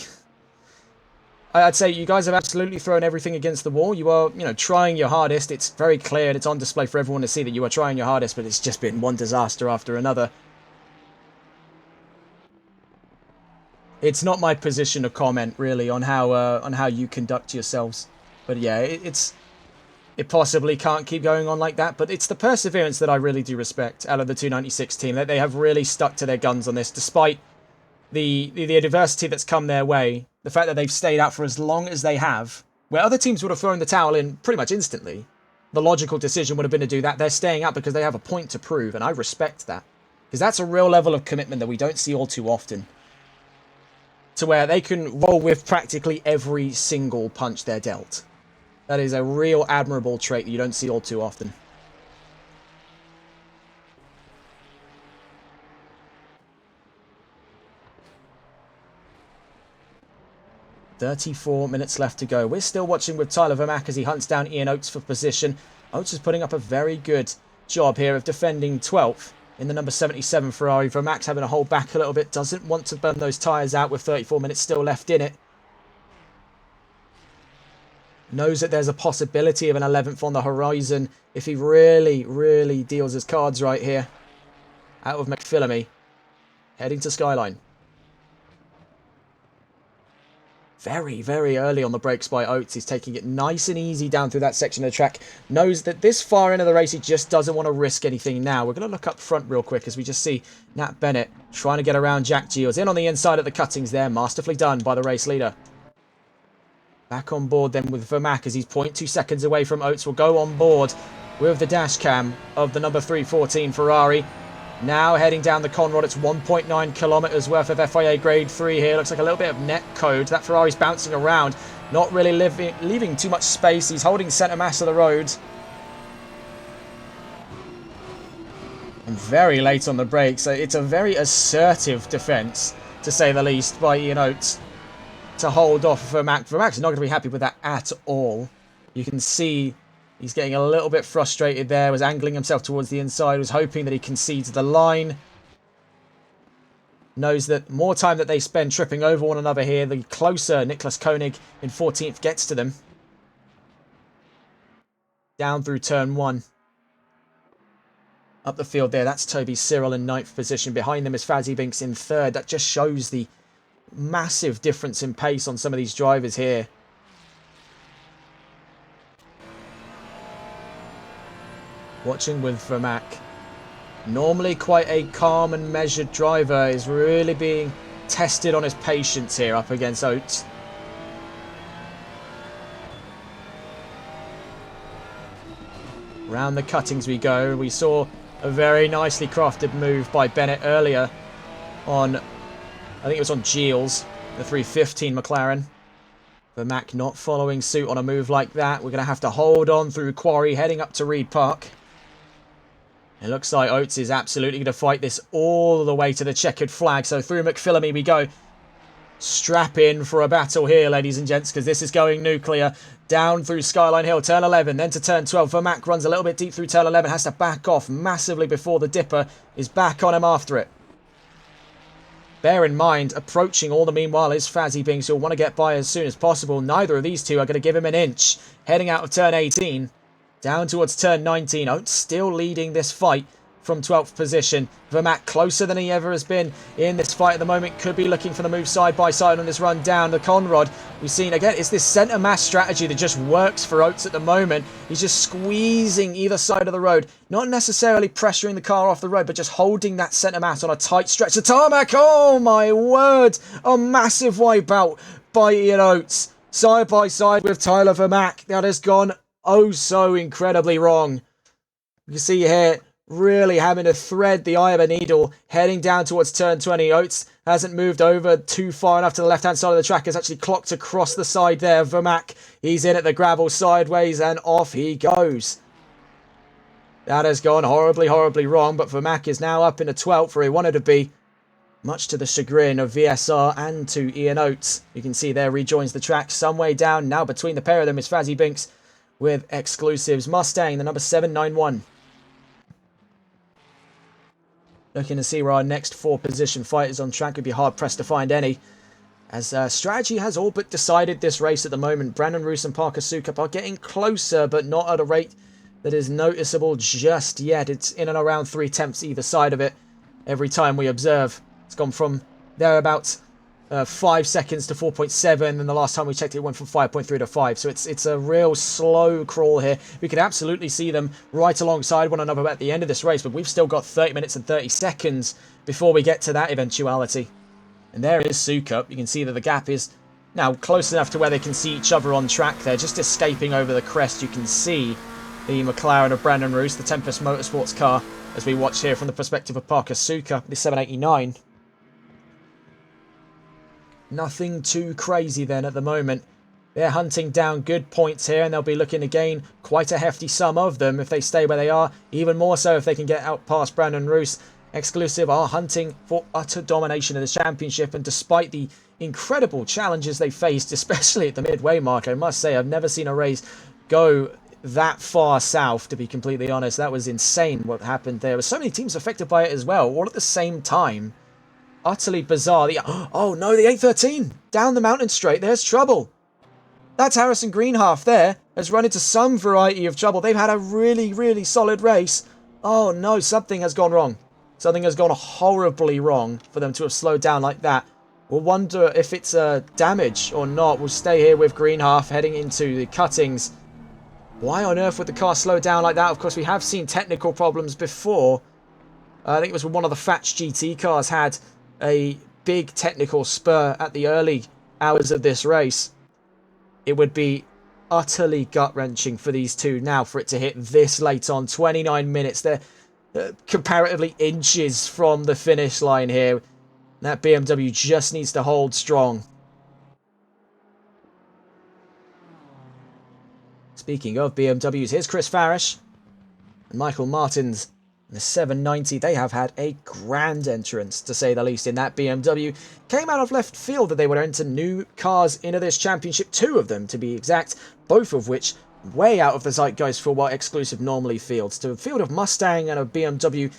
I'd say you guys have absolutely thrown everything against the wall. You are, trying your hardest. It's very clear and it's on display for everyone to see that you are trying your hardest, but it's just been one disaster after another. It's not my position to comment really on how you conduct yourselves, but yeah, it possibly can't keep going on like that, but it's the perseverance that I really do respect out of the 296 team, that they have really stuck to their guns on this, despite the adversity that's come their way. The fact that they've stayed out for as long as they have, where other teams would have thrown the towel in pretty much instantly. The logical decision would have been to do that. They're staying out because they have a point to prove, and I respect that. Because that's a real level of commitment that we don't see all too often. To where they can roll with practically every single punch they're dealt. That is a real admirable trait that you don't see all too often. "34 minutes left to go." We're still watching with Tyler Vermack as he hunts down Ian Oates for position. Oates is putting up a very good job here of defending 12th in the number 77 Ferrari. Vermack's having to hold back a little bit. Doesn't want to burn those tyres out with 34 minutes still left in it. Knows that there's a possibility of an 11th on the horizon if he really, really deals his cards right here. Out of McPhillamy. Heading to Skyline. Very, very early on the brakes by Oates. He's taking it nice and easy down through that section of the track. Knows that this far into the race, he just doesn't want to risk anything now. We're going to look up front real quick as we just see Nat Bennett trying to get around Jack Giles. In on the inside at the cuttings there. Masterfully done by the race leader. Back on board then with Vermack as he's 0.2 seconds away from Oates. Will go on board with the dash cam of the number 314 Ferrari. Now heading down the Conrod, it's 1.9 kilometres worth of FIA grade 3 here. Looks like a little bit of net code. That Ferrari's bouncing around, not really leaving too much space. He's holding centre mass of the road. And very late on the brakes. So it's a very assertive defence, to say the least, by Ian Oates. to hold off Vermaak. Vermaak's not going to be happy with that at all. You can see he's getting a little bit frustrated there, was angling himself towards the inside, was hoping that he concedes the line. Knows that more time that they spend tripping over one another here, the closer Niklas Koenig in 14th gets to them. Down through turn 1. Up the field there, that's Toby Cyril in 9th position. Behind them is Fazzy Binks in 3rd. That just shows the massive difference in pace on some of these drivers here. Watching with Vermaak. Normally quite a calm and measured driver, is really being tested on his patience here up against Oates. Round the cuttings we go. We saw a very nicely crafted move by Bennett earlier on, I think it was on Giles, the 315 McLaren. Vermaak not following suit on a move like that. We're going to have to hold on through Quarry, heading up to Reed Park. It looks like Oates is absolutely going to fight this all the way to the checkered flag. So through McPhillamy we go. Strap in for a battle here, ladies and gents, because this is going nuclear. Down through Skyline Hill, turn 11, then to turn 12. Vermaak runs a little bit deep through turn 11, has to back off massively before the dipper is back on him after it. Bear in mind, approaching all the meanwhile is Fazzy Binks, who'll want to get by as soon as possible. Neither of these two are going to give him an inch. Heading out of turn 18. Down towards turn 19. Oates still leading this fight from 12th position. Vermaak closer than he ever has been in this fight at the moment. Could be looking for the move side by side on this run down the Conrod. We've seen again, it's this centre mass strategy that just works for Oates at the moment. He's just squeezing either side of the road. Not necessarily pressuring the car off the road, but just holding that centre mass on a tight stretch. The tarmac, oh my word! A massive wipeout by Ian Oates. Side by side with Tyler Vermaak. That has gone oh so incredibly wrong. You can see here, really having to thread the eye of a needle, heading down towards turn 20. Oates hasn't moved over too far enough to the left-hand side of the track. Has actually clocked across the side there. Vermaak, he's in at the gravel sideways, and off he goes. That has gone horribly, horribly wrong, but Vermaak is now up into 12th where he wanted to be, much to the chagrin of VSR and to Ian Oates. You can see there, rejoins the track some way down. Now between the pair of them is Fazzy Binks with Exclusives Mustang, the number 791. Looking to see where our next 4 position fighters on track. Would be hard pressed to find any, as strategy has all but decided this race at the moment. Brandon Roos and Parker Sukup are getting closer, but not at a rate that is noticeable just yet. It's in and around 3/10 either side of it every time we observe. It's gone from thereabouts 5 seconds to 4.7, and the last time we checked it went from 5.3 to 5. So it's a real slow crawl here. We can absolutely see them right alongside one another at the end of this race, but we've still got 30 minutes and 30 seconds before we get to that eventuality. And there is Sukup. You can see that the gap is now close enough to where they can see each other on track there, just escaping over the crest. You can see the McLaren of Brandon Roos, the Tempest Motorsports car, as we watch here from the perspective of Parker Sukup, the 789. Nothing too crazy then at the moment. They're hunting down good points here, and they'll be looking to gain quite a hefty sum of them if they stay where they are. Even more so if they can get out past Brandon Roos. Exclusive are hunting for utter domination of the championship, and despite the incredible challenges they faced, especially at the midway mark, I must say I've never seen a race go that far south, to be completely honest. That was insane what happened there. There were so many teams affected by it as well, all at the same time. Utterly bizarre. Oh no, the 813 down the mountain straight. There's trouble. That's Harrison Greenhalgh there has run into some variety of trouble. They've had a really, really solid race. Oh no, something has gone wrong. Something has gone horribly wrong for them to have slowed down like that. We'll wonder if it's damage or not. We'll stay here with Greenhalgh heading into the cuttings. Why on earth would the car slow down like that? Of course, we have seen technical problems before. I think it was when one of the Fatch GT cars had a big technical spur at the early hours of this race. It would be utterly gut-wrenching for these two now for it to hit this late on. 29 minutes. They're comparatively inches from the finish line here. That BMW just needs to hold strong. Speaking of BMWs, here's Chris Farish and Michael Martins The 790, they have had a grand entrance, to say the least, in that BMW. Came out of left field that they would enter new cars into this championship, 2 of them to be exact, both of which way out of the zeitgeist for what Exclusive normally fields. To a field of Mustang and a BMW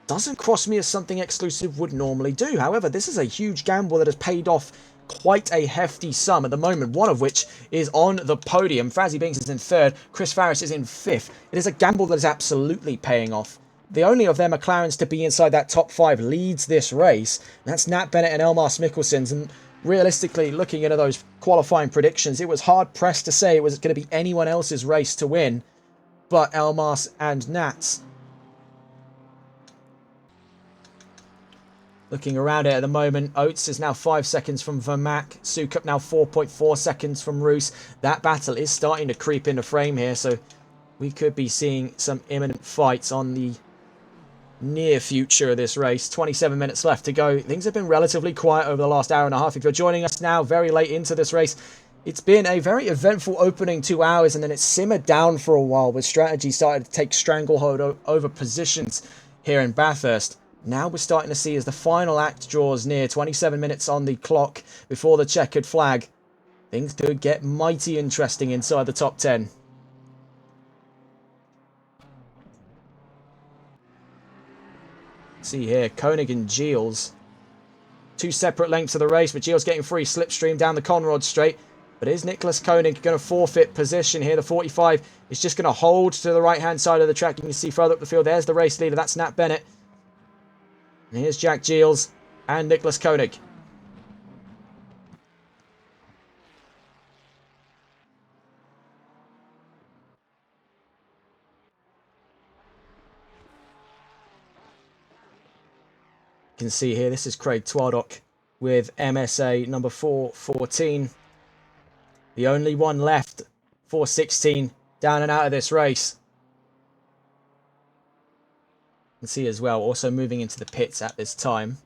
doesn't cross me as something Exclusive would normally do. However, this is a huge gamble that has paid off quite a hefty sum at the moment, one of which is on the podium. Fazzy Binks is in 3rd, Chris Farris is in 5th. It is a gamble that is absolutely paying off. The only of their McLarens to be inside that top 5 leads this race. That's Nat Bennett and Elmas Mikkelson's. And realistically, looking into those qualifying predictions, it was hard pressed to say it was going to be anyone else's race to win but Elmas and Nat's. Looking around it at the moment, Oates is now 5 seconds from Vermac. Sukup now 4.4 seconds from Roos. That battle is starting to creep into frame here, so we could be seeing some imminent fights on the near future of this race. 27 minutes left to go. Things have been relatively quiet over the last hour and a half. If you're joining us now very late into this race, it's been a very eventful opening 2 hours, and then it simmered down for a while with strategy started to take stranglehold over positions here in Bathurst. Now we're starting to see as the final act draws near, 27 minutes on the clock before the checkered flag, things could get mighty interesting inside the top 10. See here, Koenig and Giels. 2 separate lengths of the race, but Giels getting free slipstream down the Conrod straight. But is Nicholas Koenig going to forfeit position here? The 45 is just going to hold to the right-hand side of the track. You can see further up the field, there's the race leader. That's Nat Bennett. And here's Jack Giels and Nicholas Koenig. You can see here, this is Craig Twardock with MSA number 414. The only one left, 416, down and out of this race. You can see as well, also moving into the pits at this time.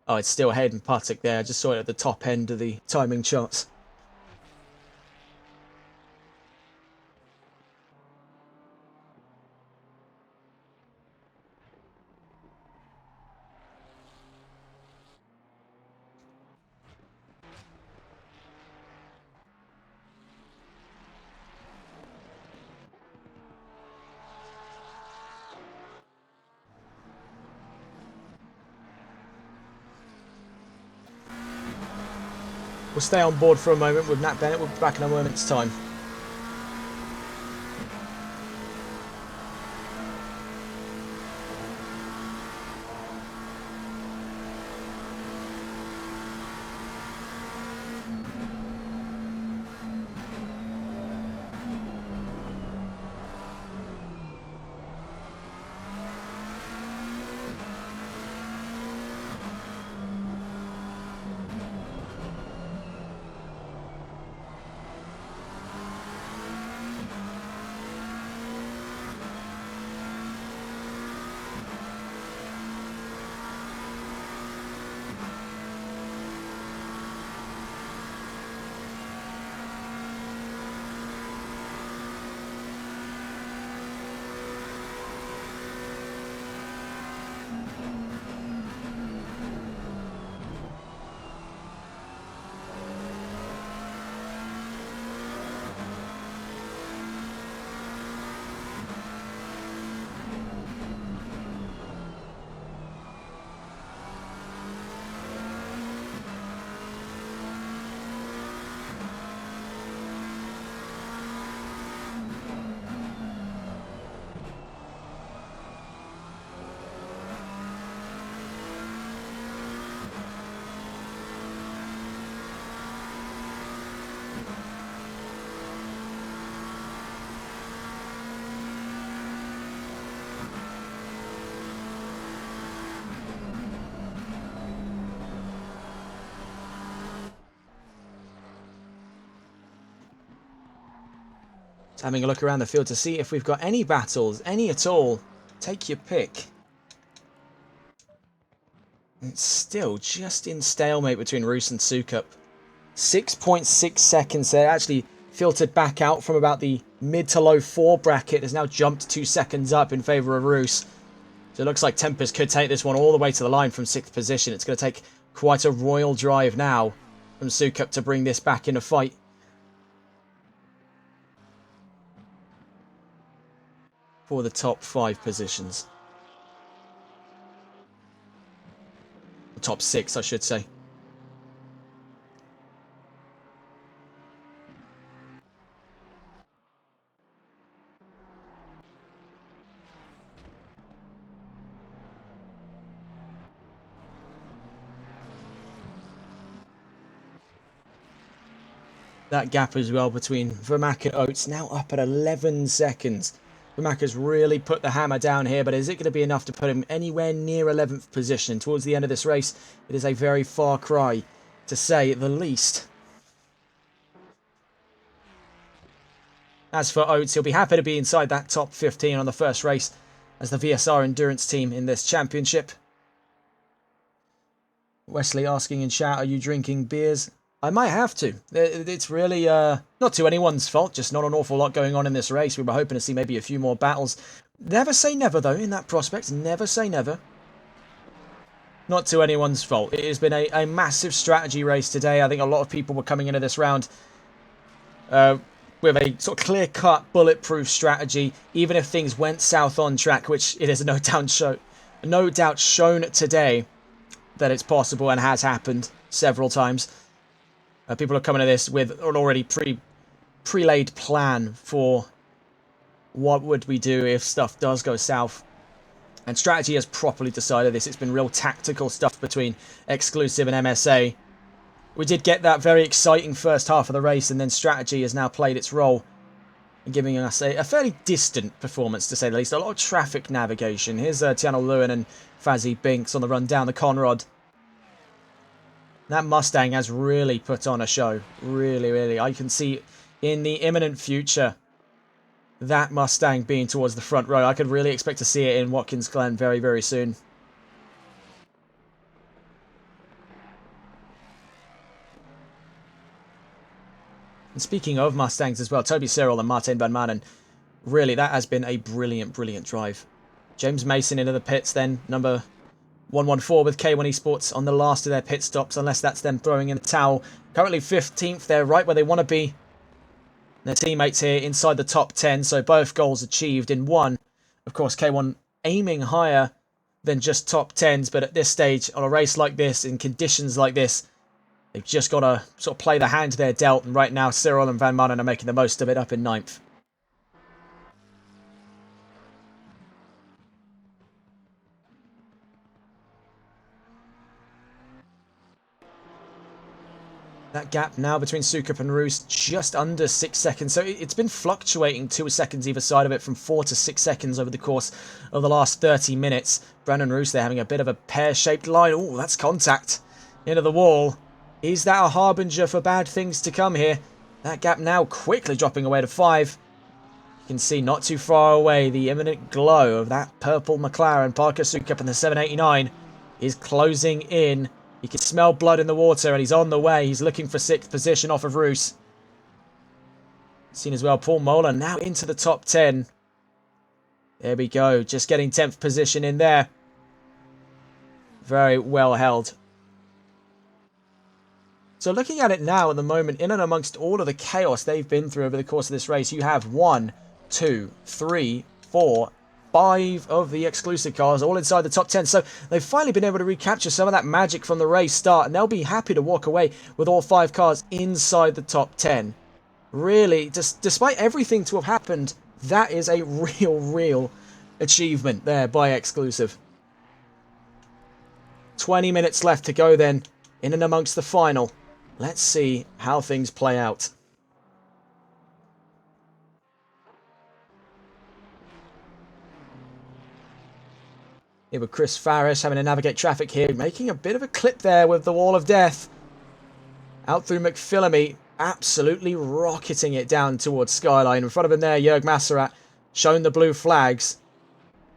Oh, it's still Hayden Puttock there. I just saw it at the top end of the timing charts. We'll stay on board for a moment with Nat Bennett. We'll be back in a moment's time. Having a look around the field to see if we've got any battles, any at all. Take your pick. It's still just in stalemate between Roos and Sukup. 6.6 seconds there. Actually filtered back out from about the mid to low 4 bracket. Has now jumped 2 seconds up in favour of Roos. So it looks like Tempest could take this one all the way to the line from 6th position. It's going to take quite a royal drive now from Sukup to bring this back in a fight. For the top 5 positions. The top 6, I should say. That gap as well between Vermaak and Oates now up at 11 seconds. Vermaak has really put the hammer down here, but is it going to be enough to put him anywhere near 11th position towards the end of this race? It is a very far cry, to say the least. As for Oates, he'll be happy to be inside that top 15 on the first race as the VSR endurance team in this championship. Wesley asking in chat, are you drinking beers? I might have to. It's really not to anyone's fault, just not an awful lot going on in this race. We were hoping to see maybe a few more battles. Never say never, though, in that prospect. Never say never. Not to anyone's fault. It has been a massive strategy race today. I think a lot of people were coming into this round with a sort of clear-cut, bulletproof strategy, even if things went south on track, which it is no doubt shown today that it's possible and has happened several times. People are coming to this with an already pre-laid plan for what would we do if stuff does go south. And strategy has properly decided this. It's been real tactical stuff between Exclusive and MSA. We did get that very exciting first half of the race, and then strategy has now played its role in giving us a fairly distant performance, to say the least. A lot of traffic navigation. Here's Tiano Lewin and Fazzy Binks on the run down the Conrod. That Mustang has really put on a show. Really, really. I can see in the imminent future that Mustang being towards the front row. I could really expect to see it in Watkins Glen very, very soon. And speaking of Mustangs as well, Toby Cyril and Martin Van Manen. Really, that has been a brilliant, brilliant drive. James Mason into the pits then. Number 114 with K1 Esports on the last of their pit stops, unless that's them throwing in the towel. Currently 15th, they're right where they want to be. Their teammates here inside the top 10, so both goals achieved in one. Of course, K1 aiming higher than just top 10s, but at this stage, on a race like this, in conditions like this, they've just got to sort of play the hand they're dealt, and right now Cyril and Van Manen are making the most of it up in 9th. That gap now between Sukup and Roos just under 6 seconds. So it's been fluctuating 2 seconds either side of it, from 4 to 6 seconds over the course of the last 30 minutes. Brandon Roos, they're having a bit of a pear-shaped line. Oh, that's contact into the wall. Is that a harbinger for bad things to come here? That gap now quickly dropping away to 5. You can see not too far away the imminent glow of that purple McLaren. Parker Sukup in the 789 is closing in. You can smell blood in the water, and he's on the way. He's looking for 6th position off of Roos. Seen as well, Paul Mola now into the top 10. There we go. Just getting 10th position in there. Very well held. So looking at it now at the moment, in and amongst all of the chaos they've been through over the course of this race, you have 1, 2, 3, 4, 5 of the exclusive cars all inside the top 10. So they've finally been able to recapture some of that magic from the race start, and they'll be happy to walk away with all 5 cars inside the top 10. Really, despite everything to have happened, that is a real achievement there by exclusive. 20 minutes left to go then, in and amongst the final. Let's see how things play out. Here with Chris Farris having to navigate traffic here, making a bit of a clip there with the wall of death. Out through McPhillamy, absolutely rocketing it down towards Skyline. In front of him there, Jörg Masserat, showing the blue flags.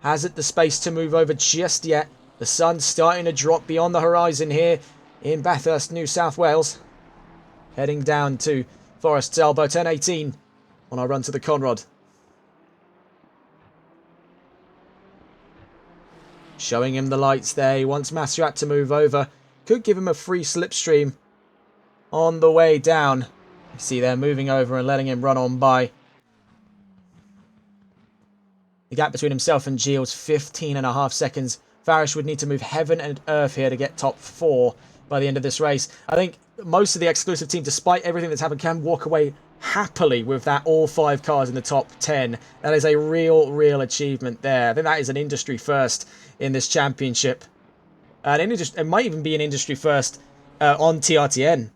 Hasn't the space to move over just yet. The sun's starting to drop beyond the horizon here in Bathurst, New South Wales. Heading down to Forest's Elbow, 10:18 on our run to the Conrod. Showing him the lights there. He wants Masserat to move over. Could give him a free slipstream on the way down. You see they're moving over and letting him run on by. The gap between himself and Gilles, 15.5 seconds. Farish would need to move heaven and earth here to get top 4 by the end of this race. I think most of the exclusive team, despite everything that's happened, can walk away happily with that all 5 cars in the top 10. That is a real achievement there. I think that is an industry first in this championship. And it might even be an industry first on TRTN.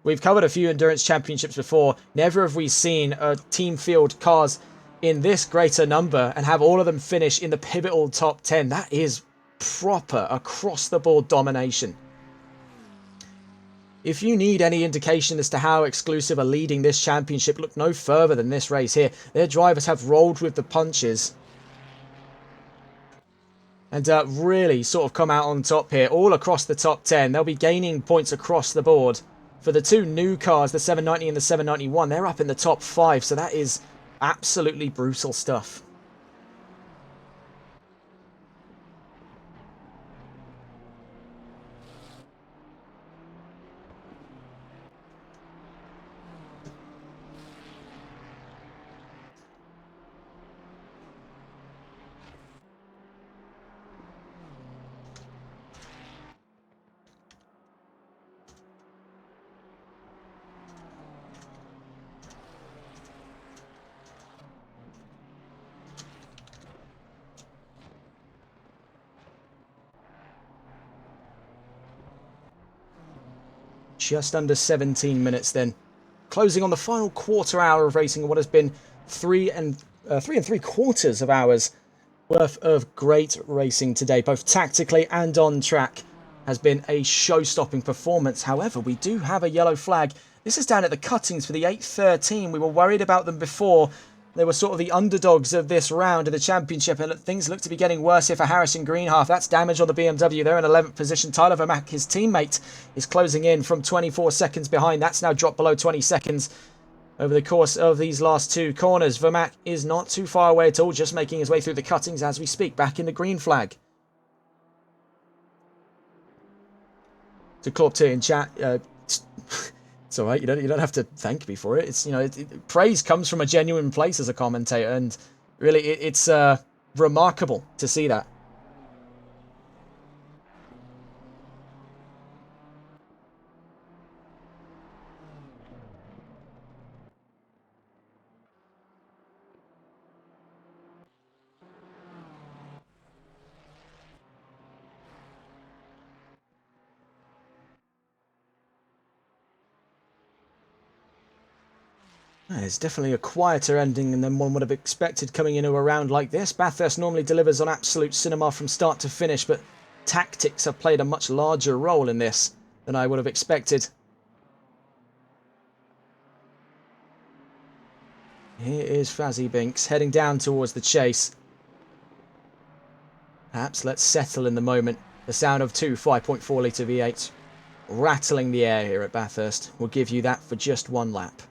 We've covered a few endurance championships before. Never have we seen a team field cars in this greater number and have all of them finish in the pivotal top 10. That is proper across-the-board domination. If you need any indication as to how exclusive are leading this championship, look no further than this race here. Their drivers have rolled with the punches and really sort of come out on top here, all across the top 10. They'll be gaining points across the board. For the 2 new cars, the 790 and the 791, they're up in the top 5, so that is absolutely brutal stuff. Just under 17 minutes then. Closing on the final quarter hour of racing, what has been 3 3/3 hours worth of great racing today, both tactically and on track. Has been a show-stopping performance. However, we do have a yellow flag. This is down at the cuttings for the 813. We were worried about them before. They were sort of the underdogs of this round of the championship, and things look to be getting worse here for Harrison Greenhalgh. That's damage on the BMW. They're in 11th position. Tyler Vermack, his teammate, is closing in from 24 seconds behind. That's now dropped below 20 seconds over the course of these last 2 corners. Vermack is not too far away at all, just making his way through the cuttings as we speak, back in the green flag. To Corp in chat, it's all right. You don't have to thank me for it. It's, you know, praise comes from a genuine place as a commentator, and really, it's remarkable to see that. It's definitely a quieter ending than one would have expected coming into a round like this. Bathurst normally delivers on absolute cinema from start to finish, but tactics have played a much larger role in this than I would have expected. Here is Fazzy Binks heading down towards the chase. Perhaps let's settle in the moment. The sound of 2 5.4 litre V8s rattling the air here at Bathurst will give you that for just 1 lap.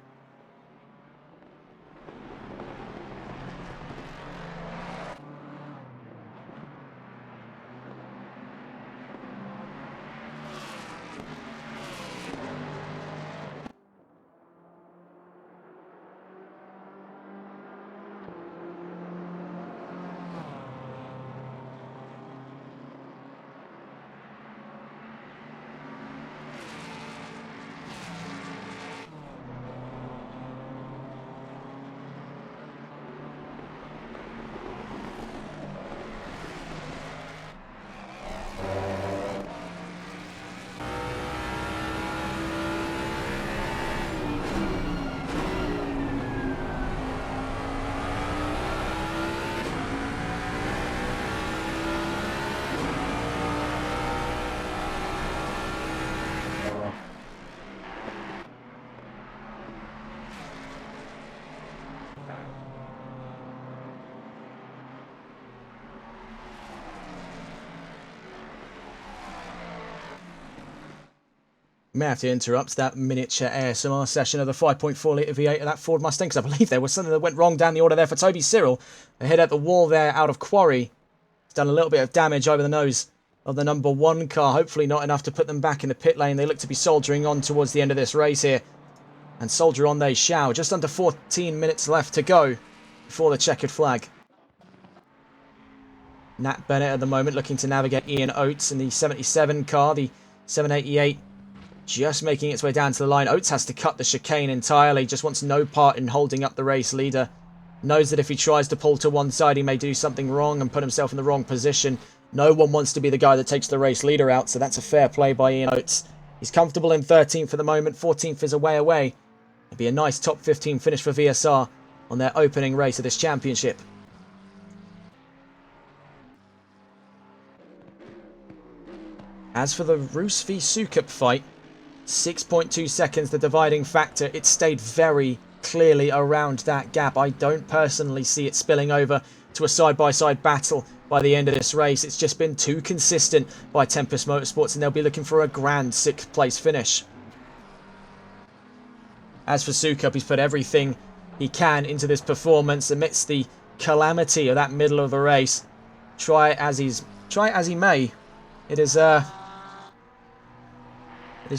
May have to interrupt that miniature ASMR session of the 5.4 litre V8 of that Ford Mustang, because I believe there was something that went wrong down the order there for Toby Cyril. They hit at the wall there out of Quarry. It's done a little bit of damage over the nose of the number 1 car. Hopefully not enough to put them back in the pit lane. They look to be soldiering on towards the end of this race here. And soldier on they shall. Just under 14 minutes left to go before the checkered flag. Nat Bennett at the moment looking to navigate Ian Oates in the 77 car. The 788 just making its way down to the line. Oates has to cut the chicane entirely. Just wants no part in holding up the race leader. Knows that if he tries to pull to one side, he may do something wrong and put himself in the wrong position. No one wants to be the guy that takes the race leader out, so that's a fair play by Ian Oates. He's comfortable in 13th for the moment. 14th is a way away. It'd be a nice top 15 finish for VSR on their opening race of this championship. As for the Roos v Sukup fight, 6.2 seconds the dividing factor. It stayed very clearly around that gap. I don't personally see it spilling over to a side-by-side battle by the end of this race. It's just been too consistent by Tempest Motorsports, and they'll be looking for a grand 6th place finish. As for Sukup, he's put everything he can into this performance amidst the calamity of that middle of the race. Try it as he may. It is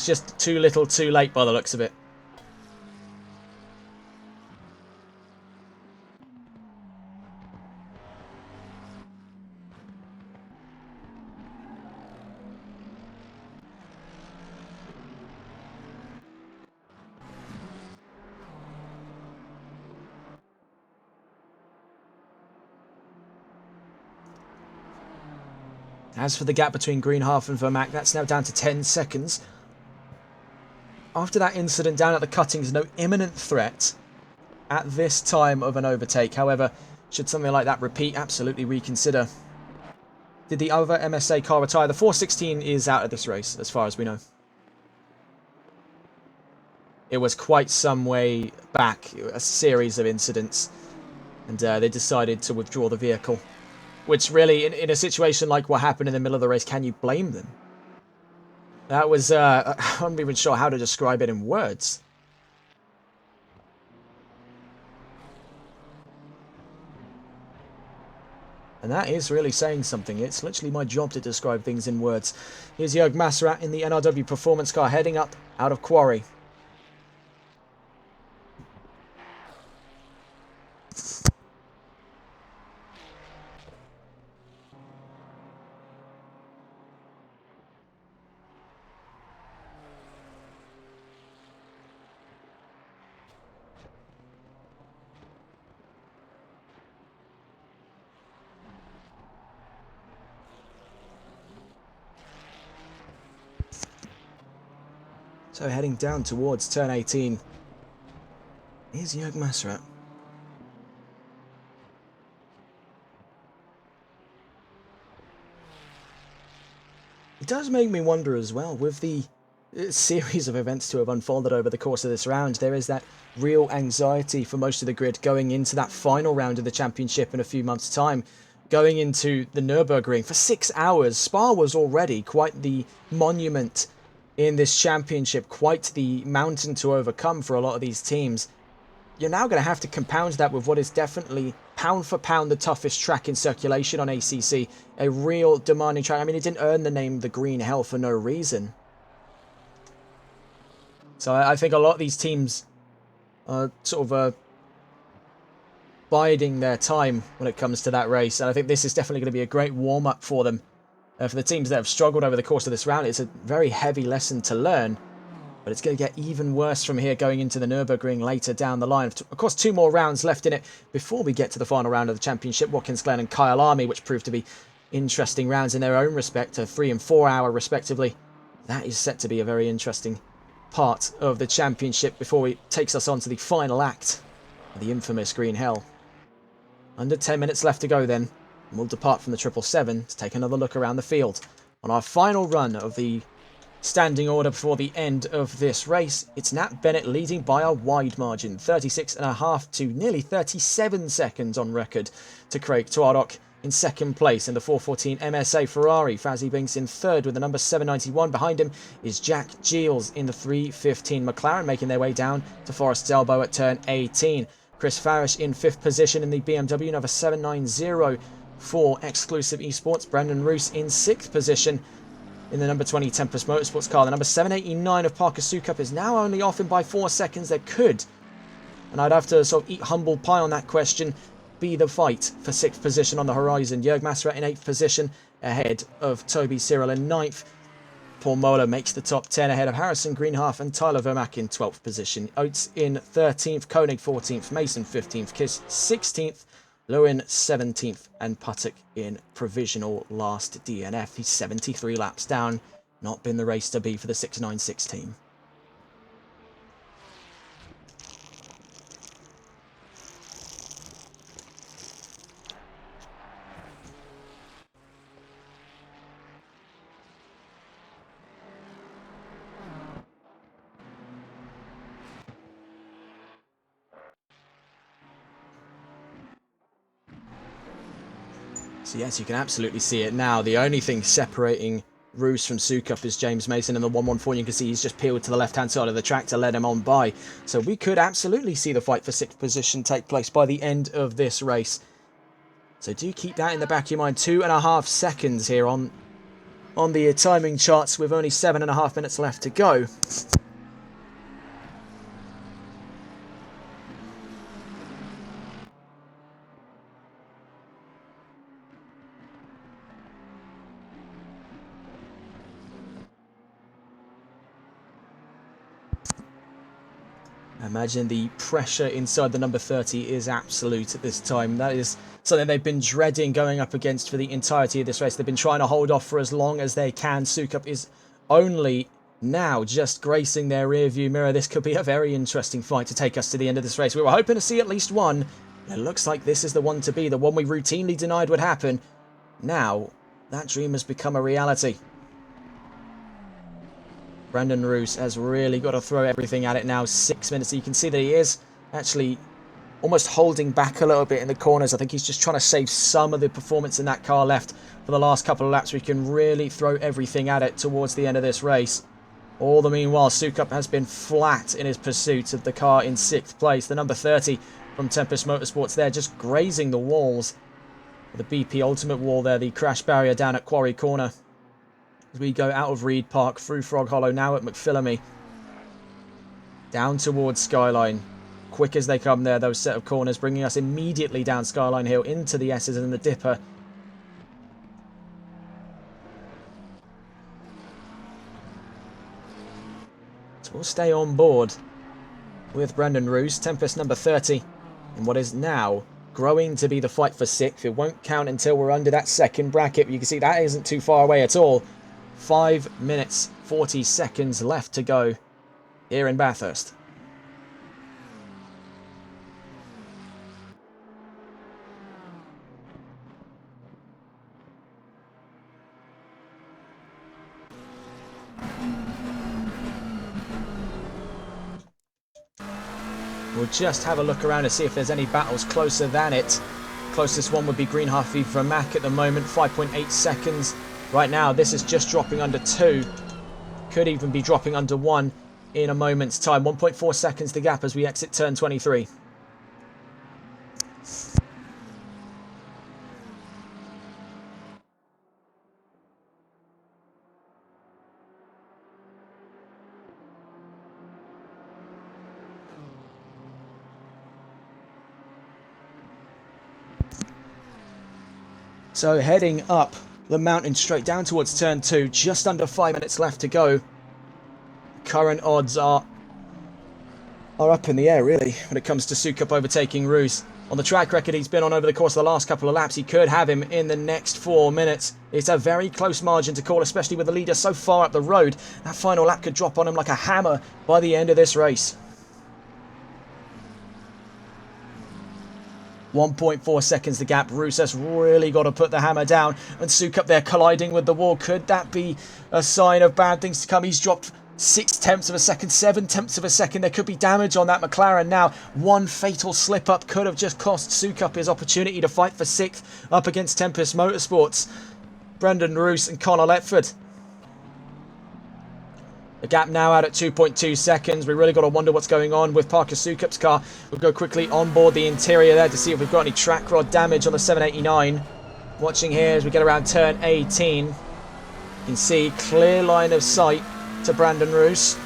just too little too late by the looks of it. As for the gap between Greenhalgh and Vermaak, that's now down to 10 seconds. After that incident down at the cuttings, no imminent threat at this time of an overtake. However, should something like that repeat, absolutely reconsider. Did the other MSA car retire? The 416 is out of this race, as far as we know. It was quite some way back, a series of incidents, and they decided to withdraw the vehicle. Which really, in a situation like what happened in the middle of the race, can you blame them? That was, I'm not even sure how to describe it in words. And that is really saying something. It's literally my job to describe things in words. Here's Jörg Masserat in the NRW Performance car heading up out of Quarry. So heading down towards turn 18. Here's Jörg Masserat. It does make me wonder as well, with the series of events to have unfolded over the course of this round, there is that real anxiety for most of the grid going into that final round of the championship in a few months' time. Going into the Nürburgring for 6 hours. Spa was already quite the monument in this championship, quite the mountain to overcome for a lot of these teams. You're now going to have to compound that with what is definitely, pound for pound, the toughest track in circulation on ACC. A real demanding track. I mean, it didn't earn the name the Green Hell for no reason. So I think a lot of these teams are sort of biding their time when it comes to that race. And I think this is definitely going to be a great warm-up for them. For the teams that have struggled over the course of this round, it's a very heavy lesson to learn. But it's going to get even worse from here going into the Nürburgring later down the line. Of course, 2 more rounds left in it before we get to the final round of the championship. Watkins Glen and Kyle Army, which proved to be interesting rounds in their own respect, 3 and 4 hour respectively. That is set to be a very interesting part of the championship before it takes us on to the final act of the infamous Green Hell. Under 10 minutes left to go then. And we'll depart from the 777 to take another look around the field. On our final run of the standing order before the end of this race, it's Nat Bennett leading by a wide margin, 36.5 to nearly 37 seconds on record to Craig Twardock in second place in the 414 MSA Ferrari. Fazzy Binks in third with the number 791. Behind him is Jack Giles in the 315 McLaren, making their way down to Forest's Elbow at turn 18. Chris Farish in 5th position in the BMW, number 790. for Exclusive Esports. Brendan Roos in 6th position in the number 20 Tempest Motorsports car. The number 789 of Parker Sukup is now only off him by 4 seconds. There could, and I'd have to sort of eat humble pie on that question, be the fight for 6th position on the horizon. Jörg Masserat in 8th position ahead of Toby Cyril in 9th. Paul Mola makes the top 10 ahead of Harrison Greenhalgh and Tyler Vermack in 12th position. Oates in 13th, Koenig 14th, Mason 15th, Kiss 16th, Lewin 17th, and Puttock in provisional last DNF. He's 73 laps down. Not been the race to be for the 696 team. So yes, you can absolutely see it now. The only thing separating Roos from Sukup is James Mason in the 114. You can see he's just peeled to the left-hand side of the track to let him on by. So we could absolutely see the fight for 6th position take place by the end of this race. So do keep that in the back of your mind. 2.5 seconds here on the timing charts with only 7.5 minutes left to go. Imagine the pressure inside the number 30 is absolute at this time. That is something they've been dreading going up against for the entirety of this race. They've been trying to hold off for as long as they can. Sukup is only now just gracing their rear view mirror. This could be a very interesting fight to take us to the end of this race. We were hoping to see at least one. It looks like this is the one to be, the one we routinely denied would happen. Now, that dream has become a reality. Brendan Roos has really got to throw everything at it now. 6 minutes. So you can see that he is actually almost holding back a little bit in the corners. I think he's just trying to save some of the performance in that car left for the last couple of laps. We can really throw everything at it towards the end of this race. All the meanwhile, Sukup has been flat in his pursuit of the car in 6th place. The number 30 from Tempest Motorsports there, just grazing the walls. The BP Ultimate wall there, the crash barrier down at Quarry Corner. As we go out of Reed Park, through Frog Hollow, now at McPhillamy. Down towards Skyline. Quick as they come there, those set of corners, bringing us immediately down Skyline Hill into the S's and the Dipper. So we'll stay on board with Brendan Roos, Tempest number 30, in what is now growing to be the fight for 6th. It won't count until we're under that second bracket. You can see that isn't too far away at all. 5 minutes, 40 seconds left to go here in Bathurst. We'll just have a look around to see if there's any battles closer than it. Closest one would be Greenhalgh v Vermack at the moment, 5.8 seconds. Right now, this is just dropping under 2. Could even be dropping under 1 in a moment's time. 1.4 seconds the gap as we exit turn 23. So heading up the mountain straight down towards turn 2, just under 5 minutes left to go. Current odds are up in the air, really, when it comes to Sukup overtaking Roos. On the track record he's been on over the course of the last couple of laps, he could have him in the next 4 minutes. It's a very close margin to call, especially with the leader so far up the road. That final lap could drop on him like a hammer by the end of this race. 1.4 seconds the gap. Roos has really got to put the hammer down. And Sukup there colliding with the wall. Could that be a sign of bad things to come? He's dropped 0.6 of a second, 0.7 of a second. There could be damage on that McLaren now. One fatal slip-up could have just cost Sukup his opportunity to fight for 6th up against Tempest Motorsports. Brendan Roos and Connor Letford. The gap now out at 2.2 seconds. We really got to wonder what's going on with Parker Sukup's car. We'll go quickly on board the interior there to see if we've got any track rod damage on the 789. Watching here as we get around turn 18. You can see clear line of sight to Brandon Roos.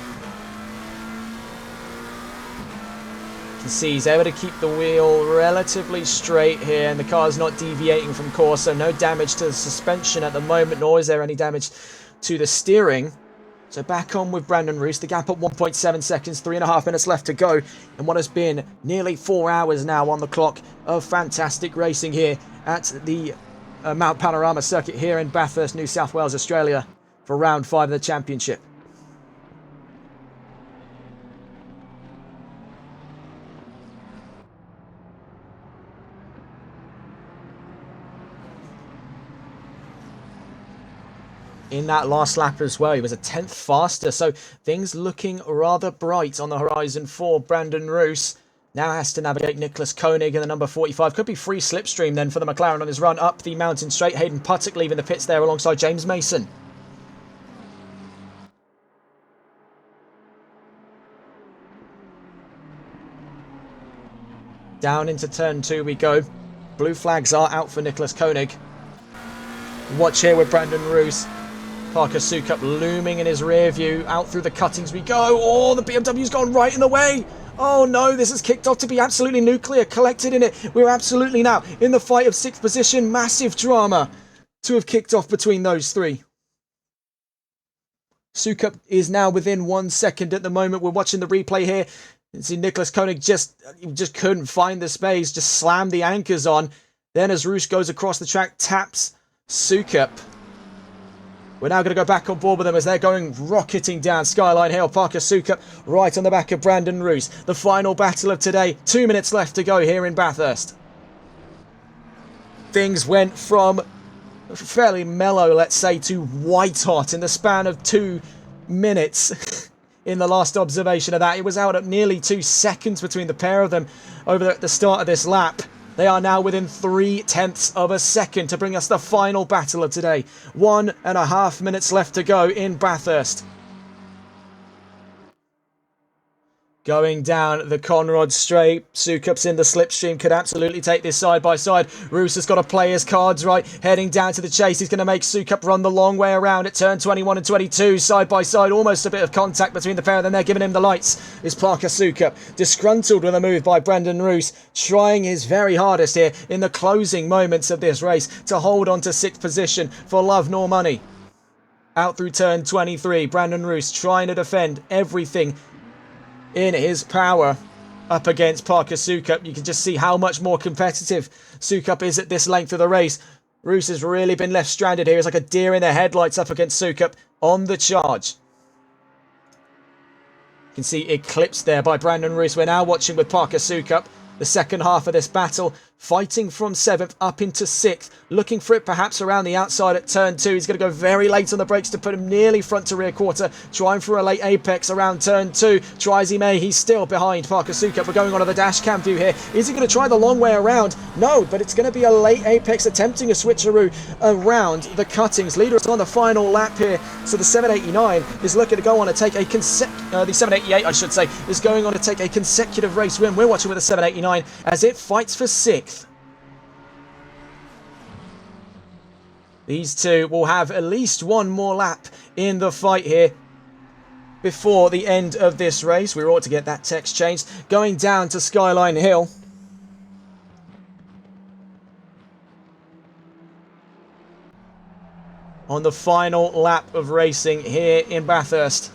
You can see he's able to keep the wheel relatively straight here, and the car's not deviating from course, so no damage to the suspension at the moment, nor is there any damage to the steering. So back on with Brandon Roos, the gap at 1.7 seconds, 3.5 minutes left to go, and what has been nearly 4 hours now on the clock of fantastic racing here at the Mount Panorama circuit here in Bathurst, New South Wales, Australia, for round 5 of the championship. In that last lap as well, he was a 10th faster, so things looking rather bright on the horizon for Brandon Roos. Now has to navigate Nicholas Koenig in the number 45. Could be free slipstream then for the McLaren on his run up the mountain straight. Hayden Puttock leaving the pits there alongside James Mason. Down into turn 2 we go. Blue flags are out for Nicholas Koenig. Watch here with Brandon Roos. Parker Sukup looming in his rear view. Out through the cuttings we go. Oh, the BMW's gone right in the way. Oh no, this has kicked off to be absolutely nuclear. Collected in it. We're absolutely now in the fight of 6th position. Massive drama to have kicked off between those three. Sukup is now within 1 second at the moment. We're watching the replay here. You see Nicholas Koenig just couldn't find the space. Just slammed the anchors on. Then as Roos goes across the track, taps Sukup. We're now going to go back on board with them as they're going rocketing down Skyline Hill. Parker Sukup right on the back of Brandon Roos. The final battle of today. 2 minutes left to go here in Bathurst. Things went from fairly mellow, let's say, to white hot in the span of 2 minutes. In the last observation of that, it was out at nearly 2 seconds between the pair of them over at the start of this lap. They are now within 0.3 of a second to bring us the final battle of today. 1.5 minutes left to go in Bathurst. Going down the Conrod straight. Sukup's in the slipstream. Could absolutely take this side by side. Roos has got to play his cards right. Heading down to the chase. He's going to make Sukup run the long way around at turn 21 and 22. Side by side. Almost a bit of contact between the pair of them. They're giving him the lights. Is Parker Sukup. Disgruntled with a move by Brandon Roos. Trying his very hardest here in the closing moments of this race to hold on to 6th position for love nor money. Out through turn 23. Brandon Roos trying to defend everything in his power up against Parker Sukup. You can just see how much more competitive Sukup is at this length of the race. Roos has really been left stranded here. It's like a deer in the headlights up against Sukup on the charge. You can see eclipsed there by Brandon Roos. We're now watching with Parker Sukup the second half of this battle, fighting from 7th up into 6th, looking for it perhaps around the outside at turn 2. He's going to go very late on the brakes to put him nearly front to rear quarter, trying for a late apex around turn 2. Try as he may, he's still behind Parker Sukup. We're going on to the dash cam view here. Is he going to try the long way around? No, but it's going to be a late apex, attempting a switcheroo around the cuttings. Leader is on the final lap here, so the 789 is looking to go on to take a the 788, I should say, is going on to take a consecutive race win. We're watching with the 789 as it fights for 6th. These two will have at least one more lap in the fight here before the end of this race. We ought to get that text changed. Going down to Skyline Hill. On the final lap of racing here in Bathurst.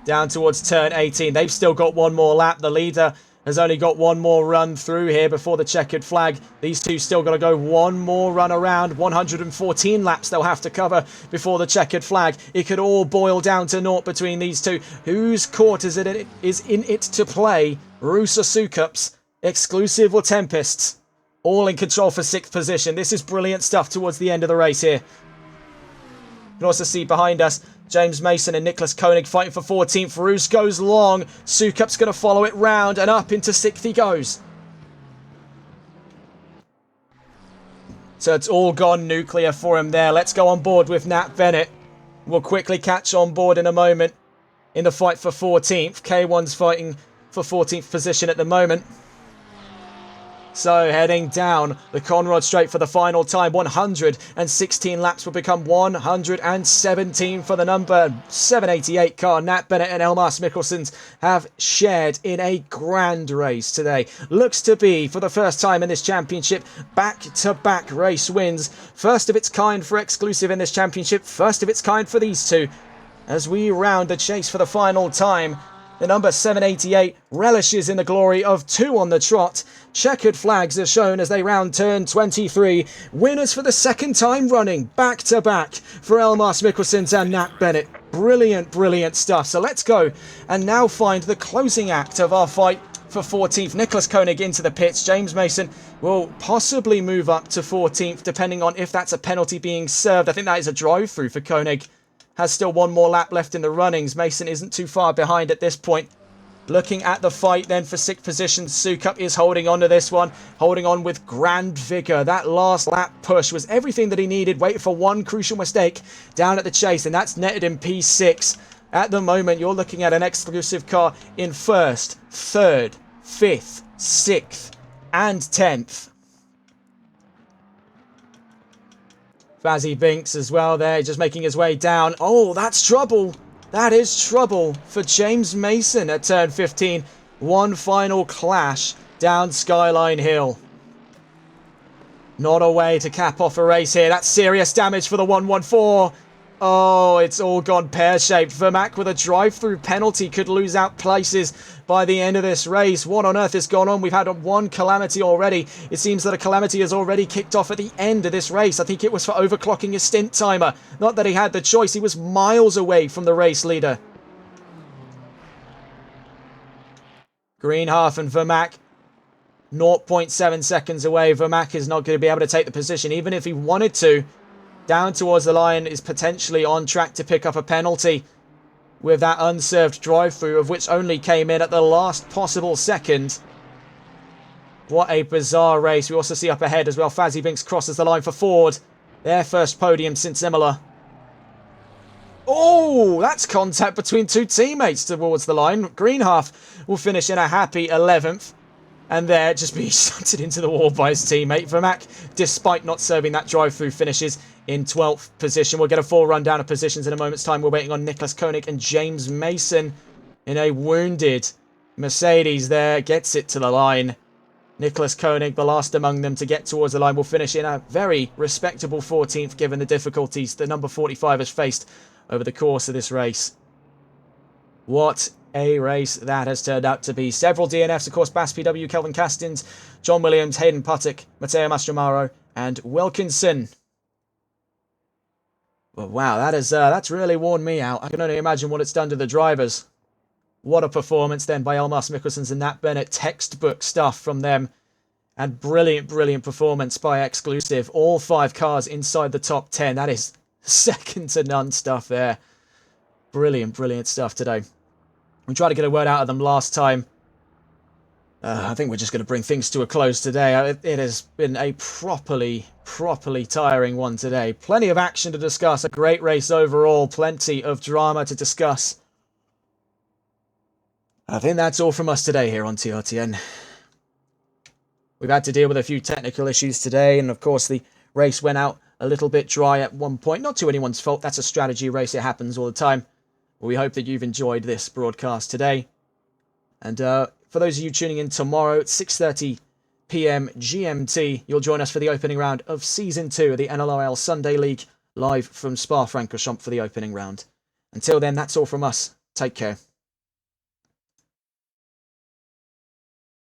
Down towards turn 18. They've still got one more lap. The leader has only got one more run through here before the checkered flag. These two still got to go one more run around. 114 laps they'll have to cover before the checkered flag. It could all boil down to naught between these two. Whose court is in it to play? Roos or Sukup's? Exclusive or Tempests? All in control for 6th position. This is brilliant stuff towards the end of the race here. You can also see behind us James Mason and Nicholas Koenig fighting for 14th. Roos goes long. Sukup's going to follow it round and up into 6th he goes. So it's all gone nuclear for him there. Let's go on board with Nat Bennett. We'll quickly catch on board in a moment in the fight for 14th. K1's fighting for 14th position at the moment. So heading down the Conrod Straight for the final time, 116 laps will become 117 for the number 788 car. Nat Bennett and Elmas Mikkelsons have shared in a grand race today. Looks to be, for the first time in this championship, back-to-back race wins. First of its kind for Exclusive in this championship, first of its kind for these two. As we round the chase for the final time, the number 788 relishes in the glory of 2 on the trot. Checkered flags are shown as they round turn 23. Winners for the second time running, back-to-back for Elmas Mikkelsons and Nat Bennett. Brilliant, brilliant stuff. So let's go and now find the closing act of our fight for 14th. Nicholas Koenig into the pits. James Mason will possibly move up to 14th, depending on if that's a penalty being served. I think that is a drive-through for Koenig. Has still one more lap left in the runnings. Mason isn't too far behind at this point. Looking at the fight then for 6th position, Sukup is holding on to this one. Holding on with grand vigour. That last lap push was everything that he needed. Waiting for one crucial mistake down at the chase, and that's netted in P6. At the moment, you're looking at an Exclusive car in 1st, 3rd, 5th, 6th and 10th. Fazzy Binks as well there, just making his way down. Oh, that's trouble. That is trouble for James Mason at turn 15. One final clash down Skyline Hill. Not a way to cap off a race here. That's serious damage for the 114. Oh, it's all gone pear-shaped. Vermac with a drive-through penalty could lose out places by the end of this race. What on earth has gone on? We've had one calamity already. It seems that a calamity has already kicked off at the end of this race. I think it was for overclocking his stint timer. Not that he had the choice. He was miles away from the race leader. Greenhalgh and Vermac 0.7 seconds away. Vermac is not going to be able to take the position, even if he wanted to. Down towards the line is potentially on track to pick up a penalty with that unserved drive-through, of which only came in at the last possible second. What a bizarre race. We also see up ahead as well, Fazzy Binks crosses the line for Ford. Their first podium since Imola. Oh, that's contact between two teammates towards the line. Greenhalgh will finish in a happy 11th. And there, just being shunted into the wall by his teammate. Vermac, despite not serving that drive-through, finishes in 12th position. We'll get a full rundown of positions in a moment's time. We're waiting on Nicholas Koenig and James Mason in a wounded Mercedes there. Gets it to the line. Nicholas Koenig, the last among them to get towards the line, will finish in a very respectable 14th, given the difficulties the number 45 has faced over the course of this race. What a race that has turned out to be. Several DNFs, of course, Bass PW, Kelvin Castins, John Williams, Hayden Puttock, Matteo Mastromaro, and Wilkinson. Well, wow, that's really worn me out. I can only imagine what it's done to the drivers. What a performance then by Elmas Mikkelsons and Nat Bennett. Textbook stuff from them. And brilliant, brilliant performance by Exclusive. All 5 cars inside the top 10. That is second to none stuff there. Brilliant, brilliant stuff today. We tried to get a word out of them last time. I think we're just going to bring things to a close today. It has been a properly tiring one today. Plenty of action to discuss. A great race overall. Plenty of drama to discuss. I think that's all from us today here on TRTN. We've had to deal with a few technical issues today. And of course, the race went out a little bit dry at one point. Not to anyone's fault. That's a strategy race. It happens all the time. We hope that you've enjoyed this broadcast today. And for those of you tuning in tomorrow at 6:30 PM GMT, you'll join us for the opening round of Season 2 of the NLRL Sunday League, live from Spa-Francorchamps for the opening round. Until then, that's all from us. Take care.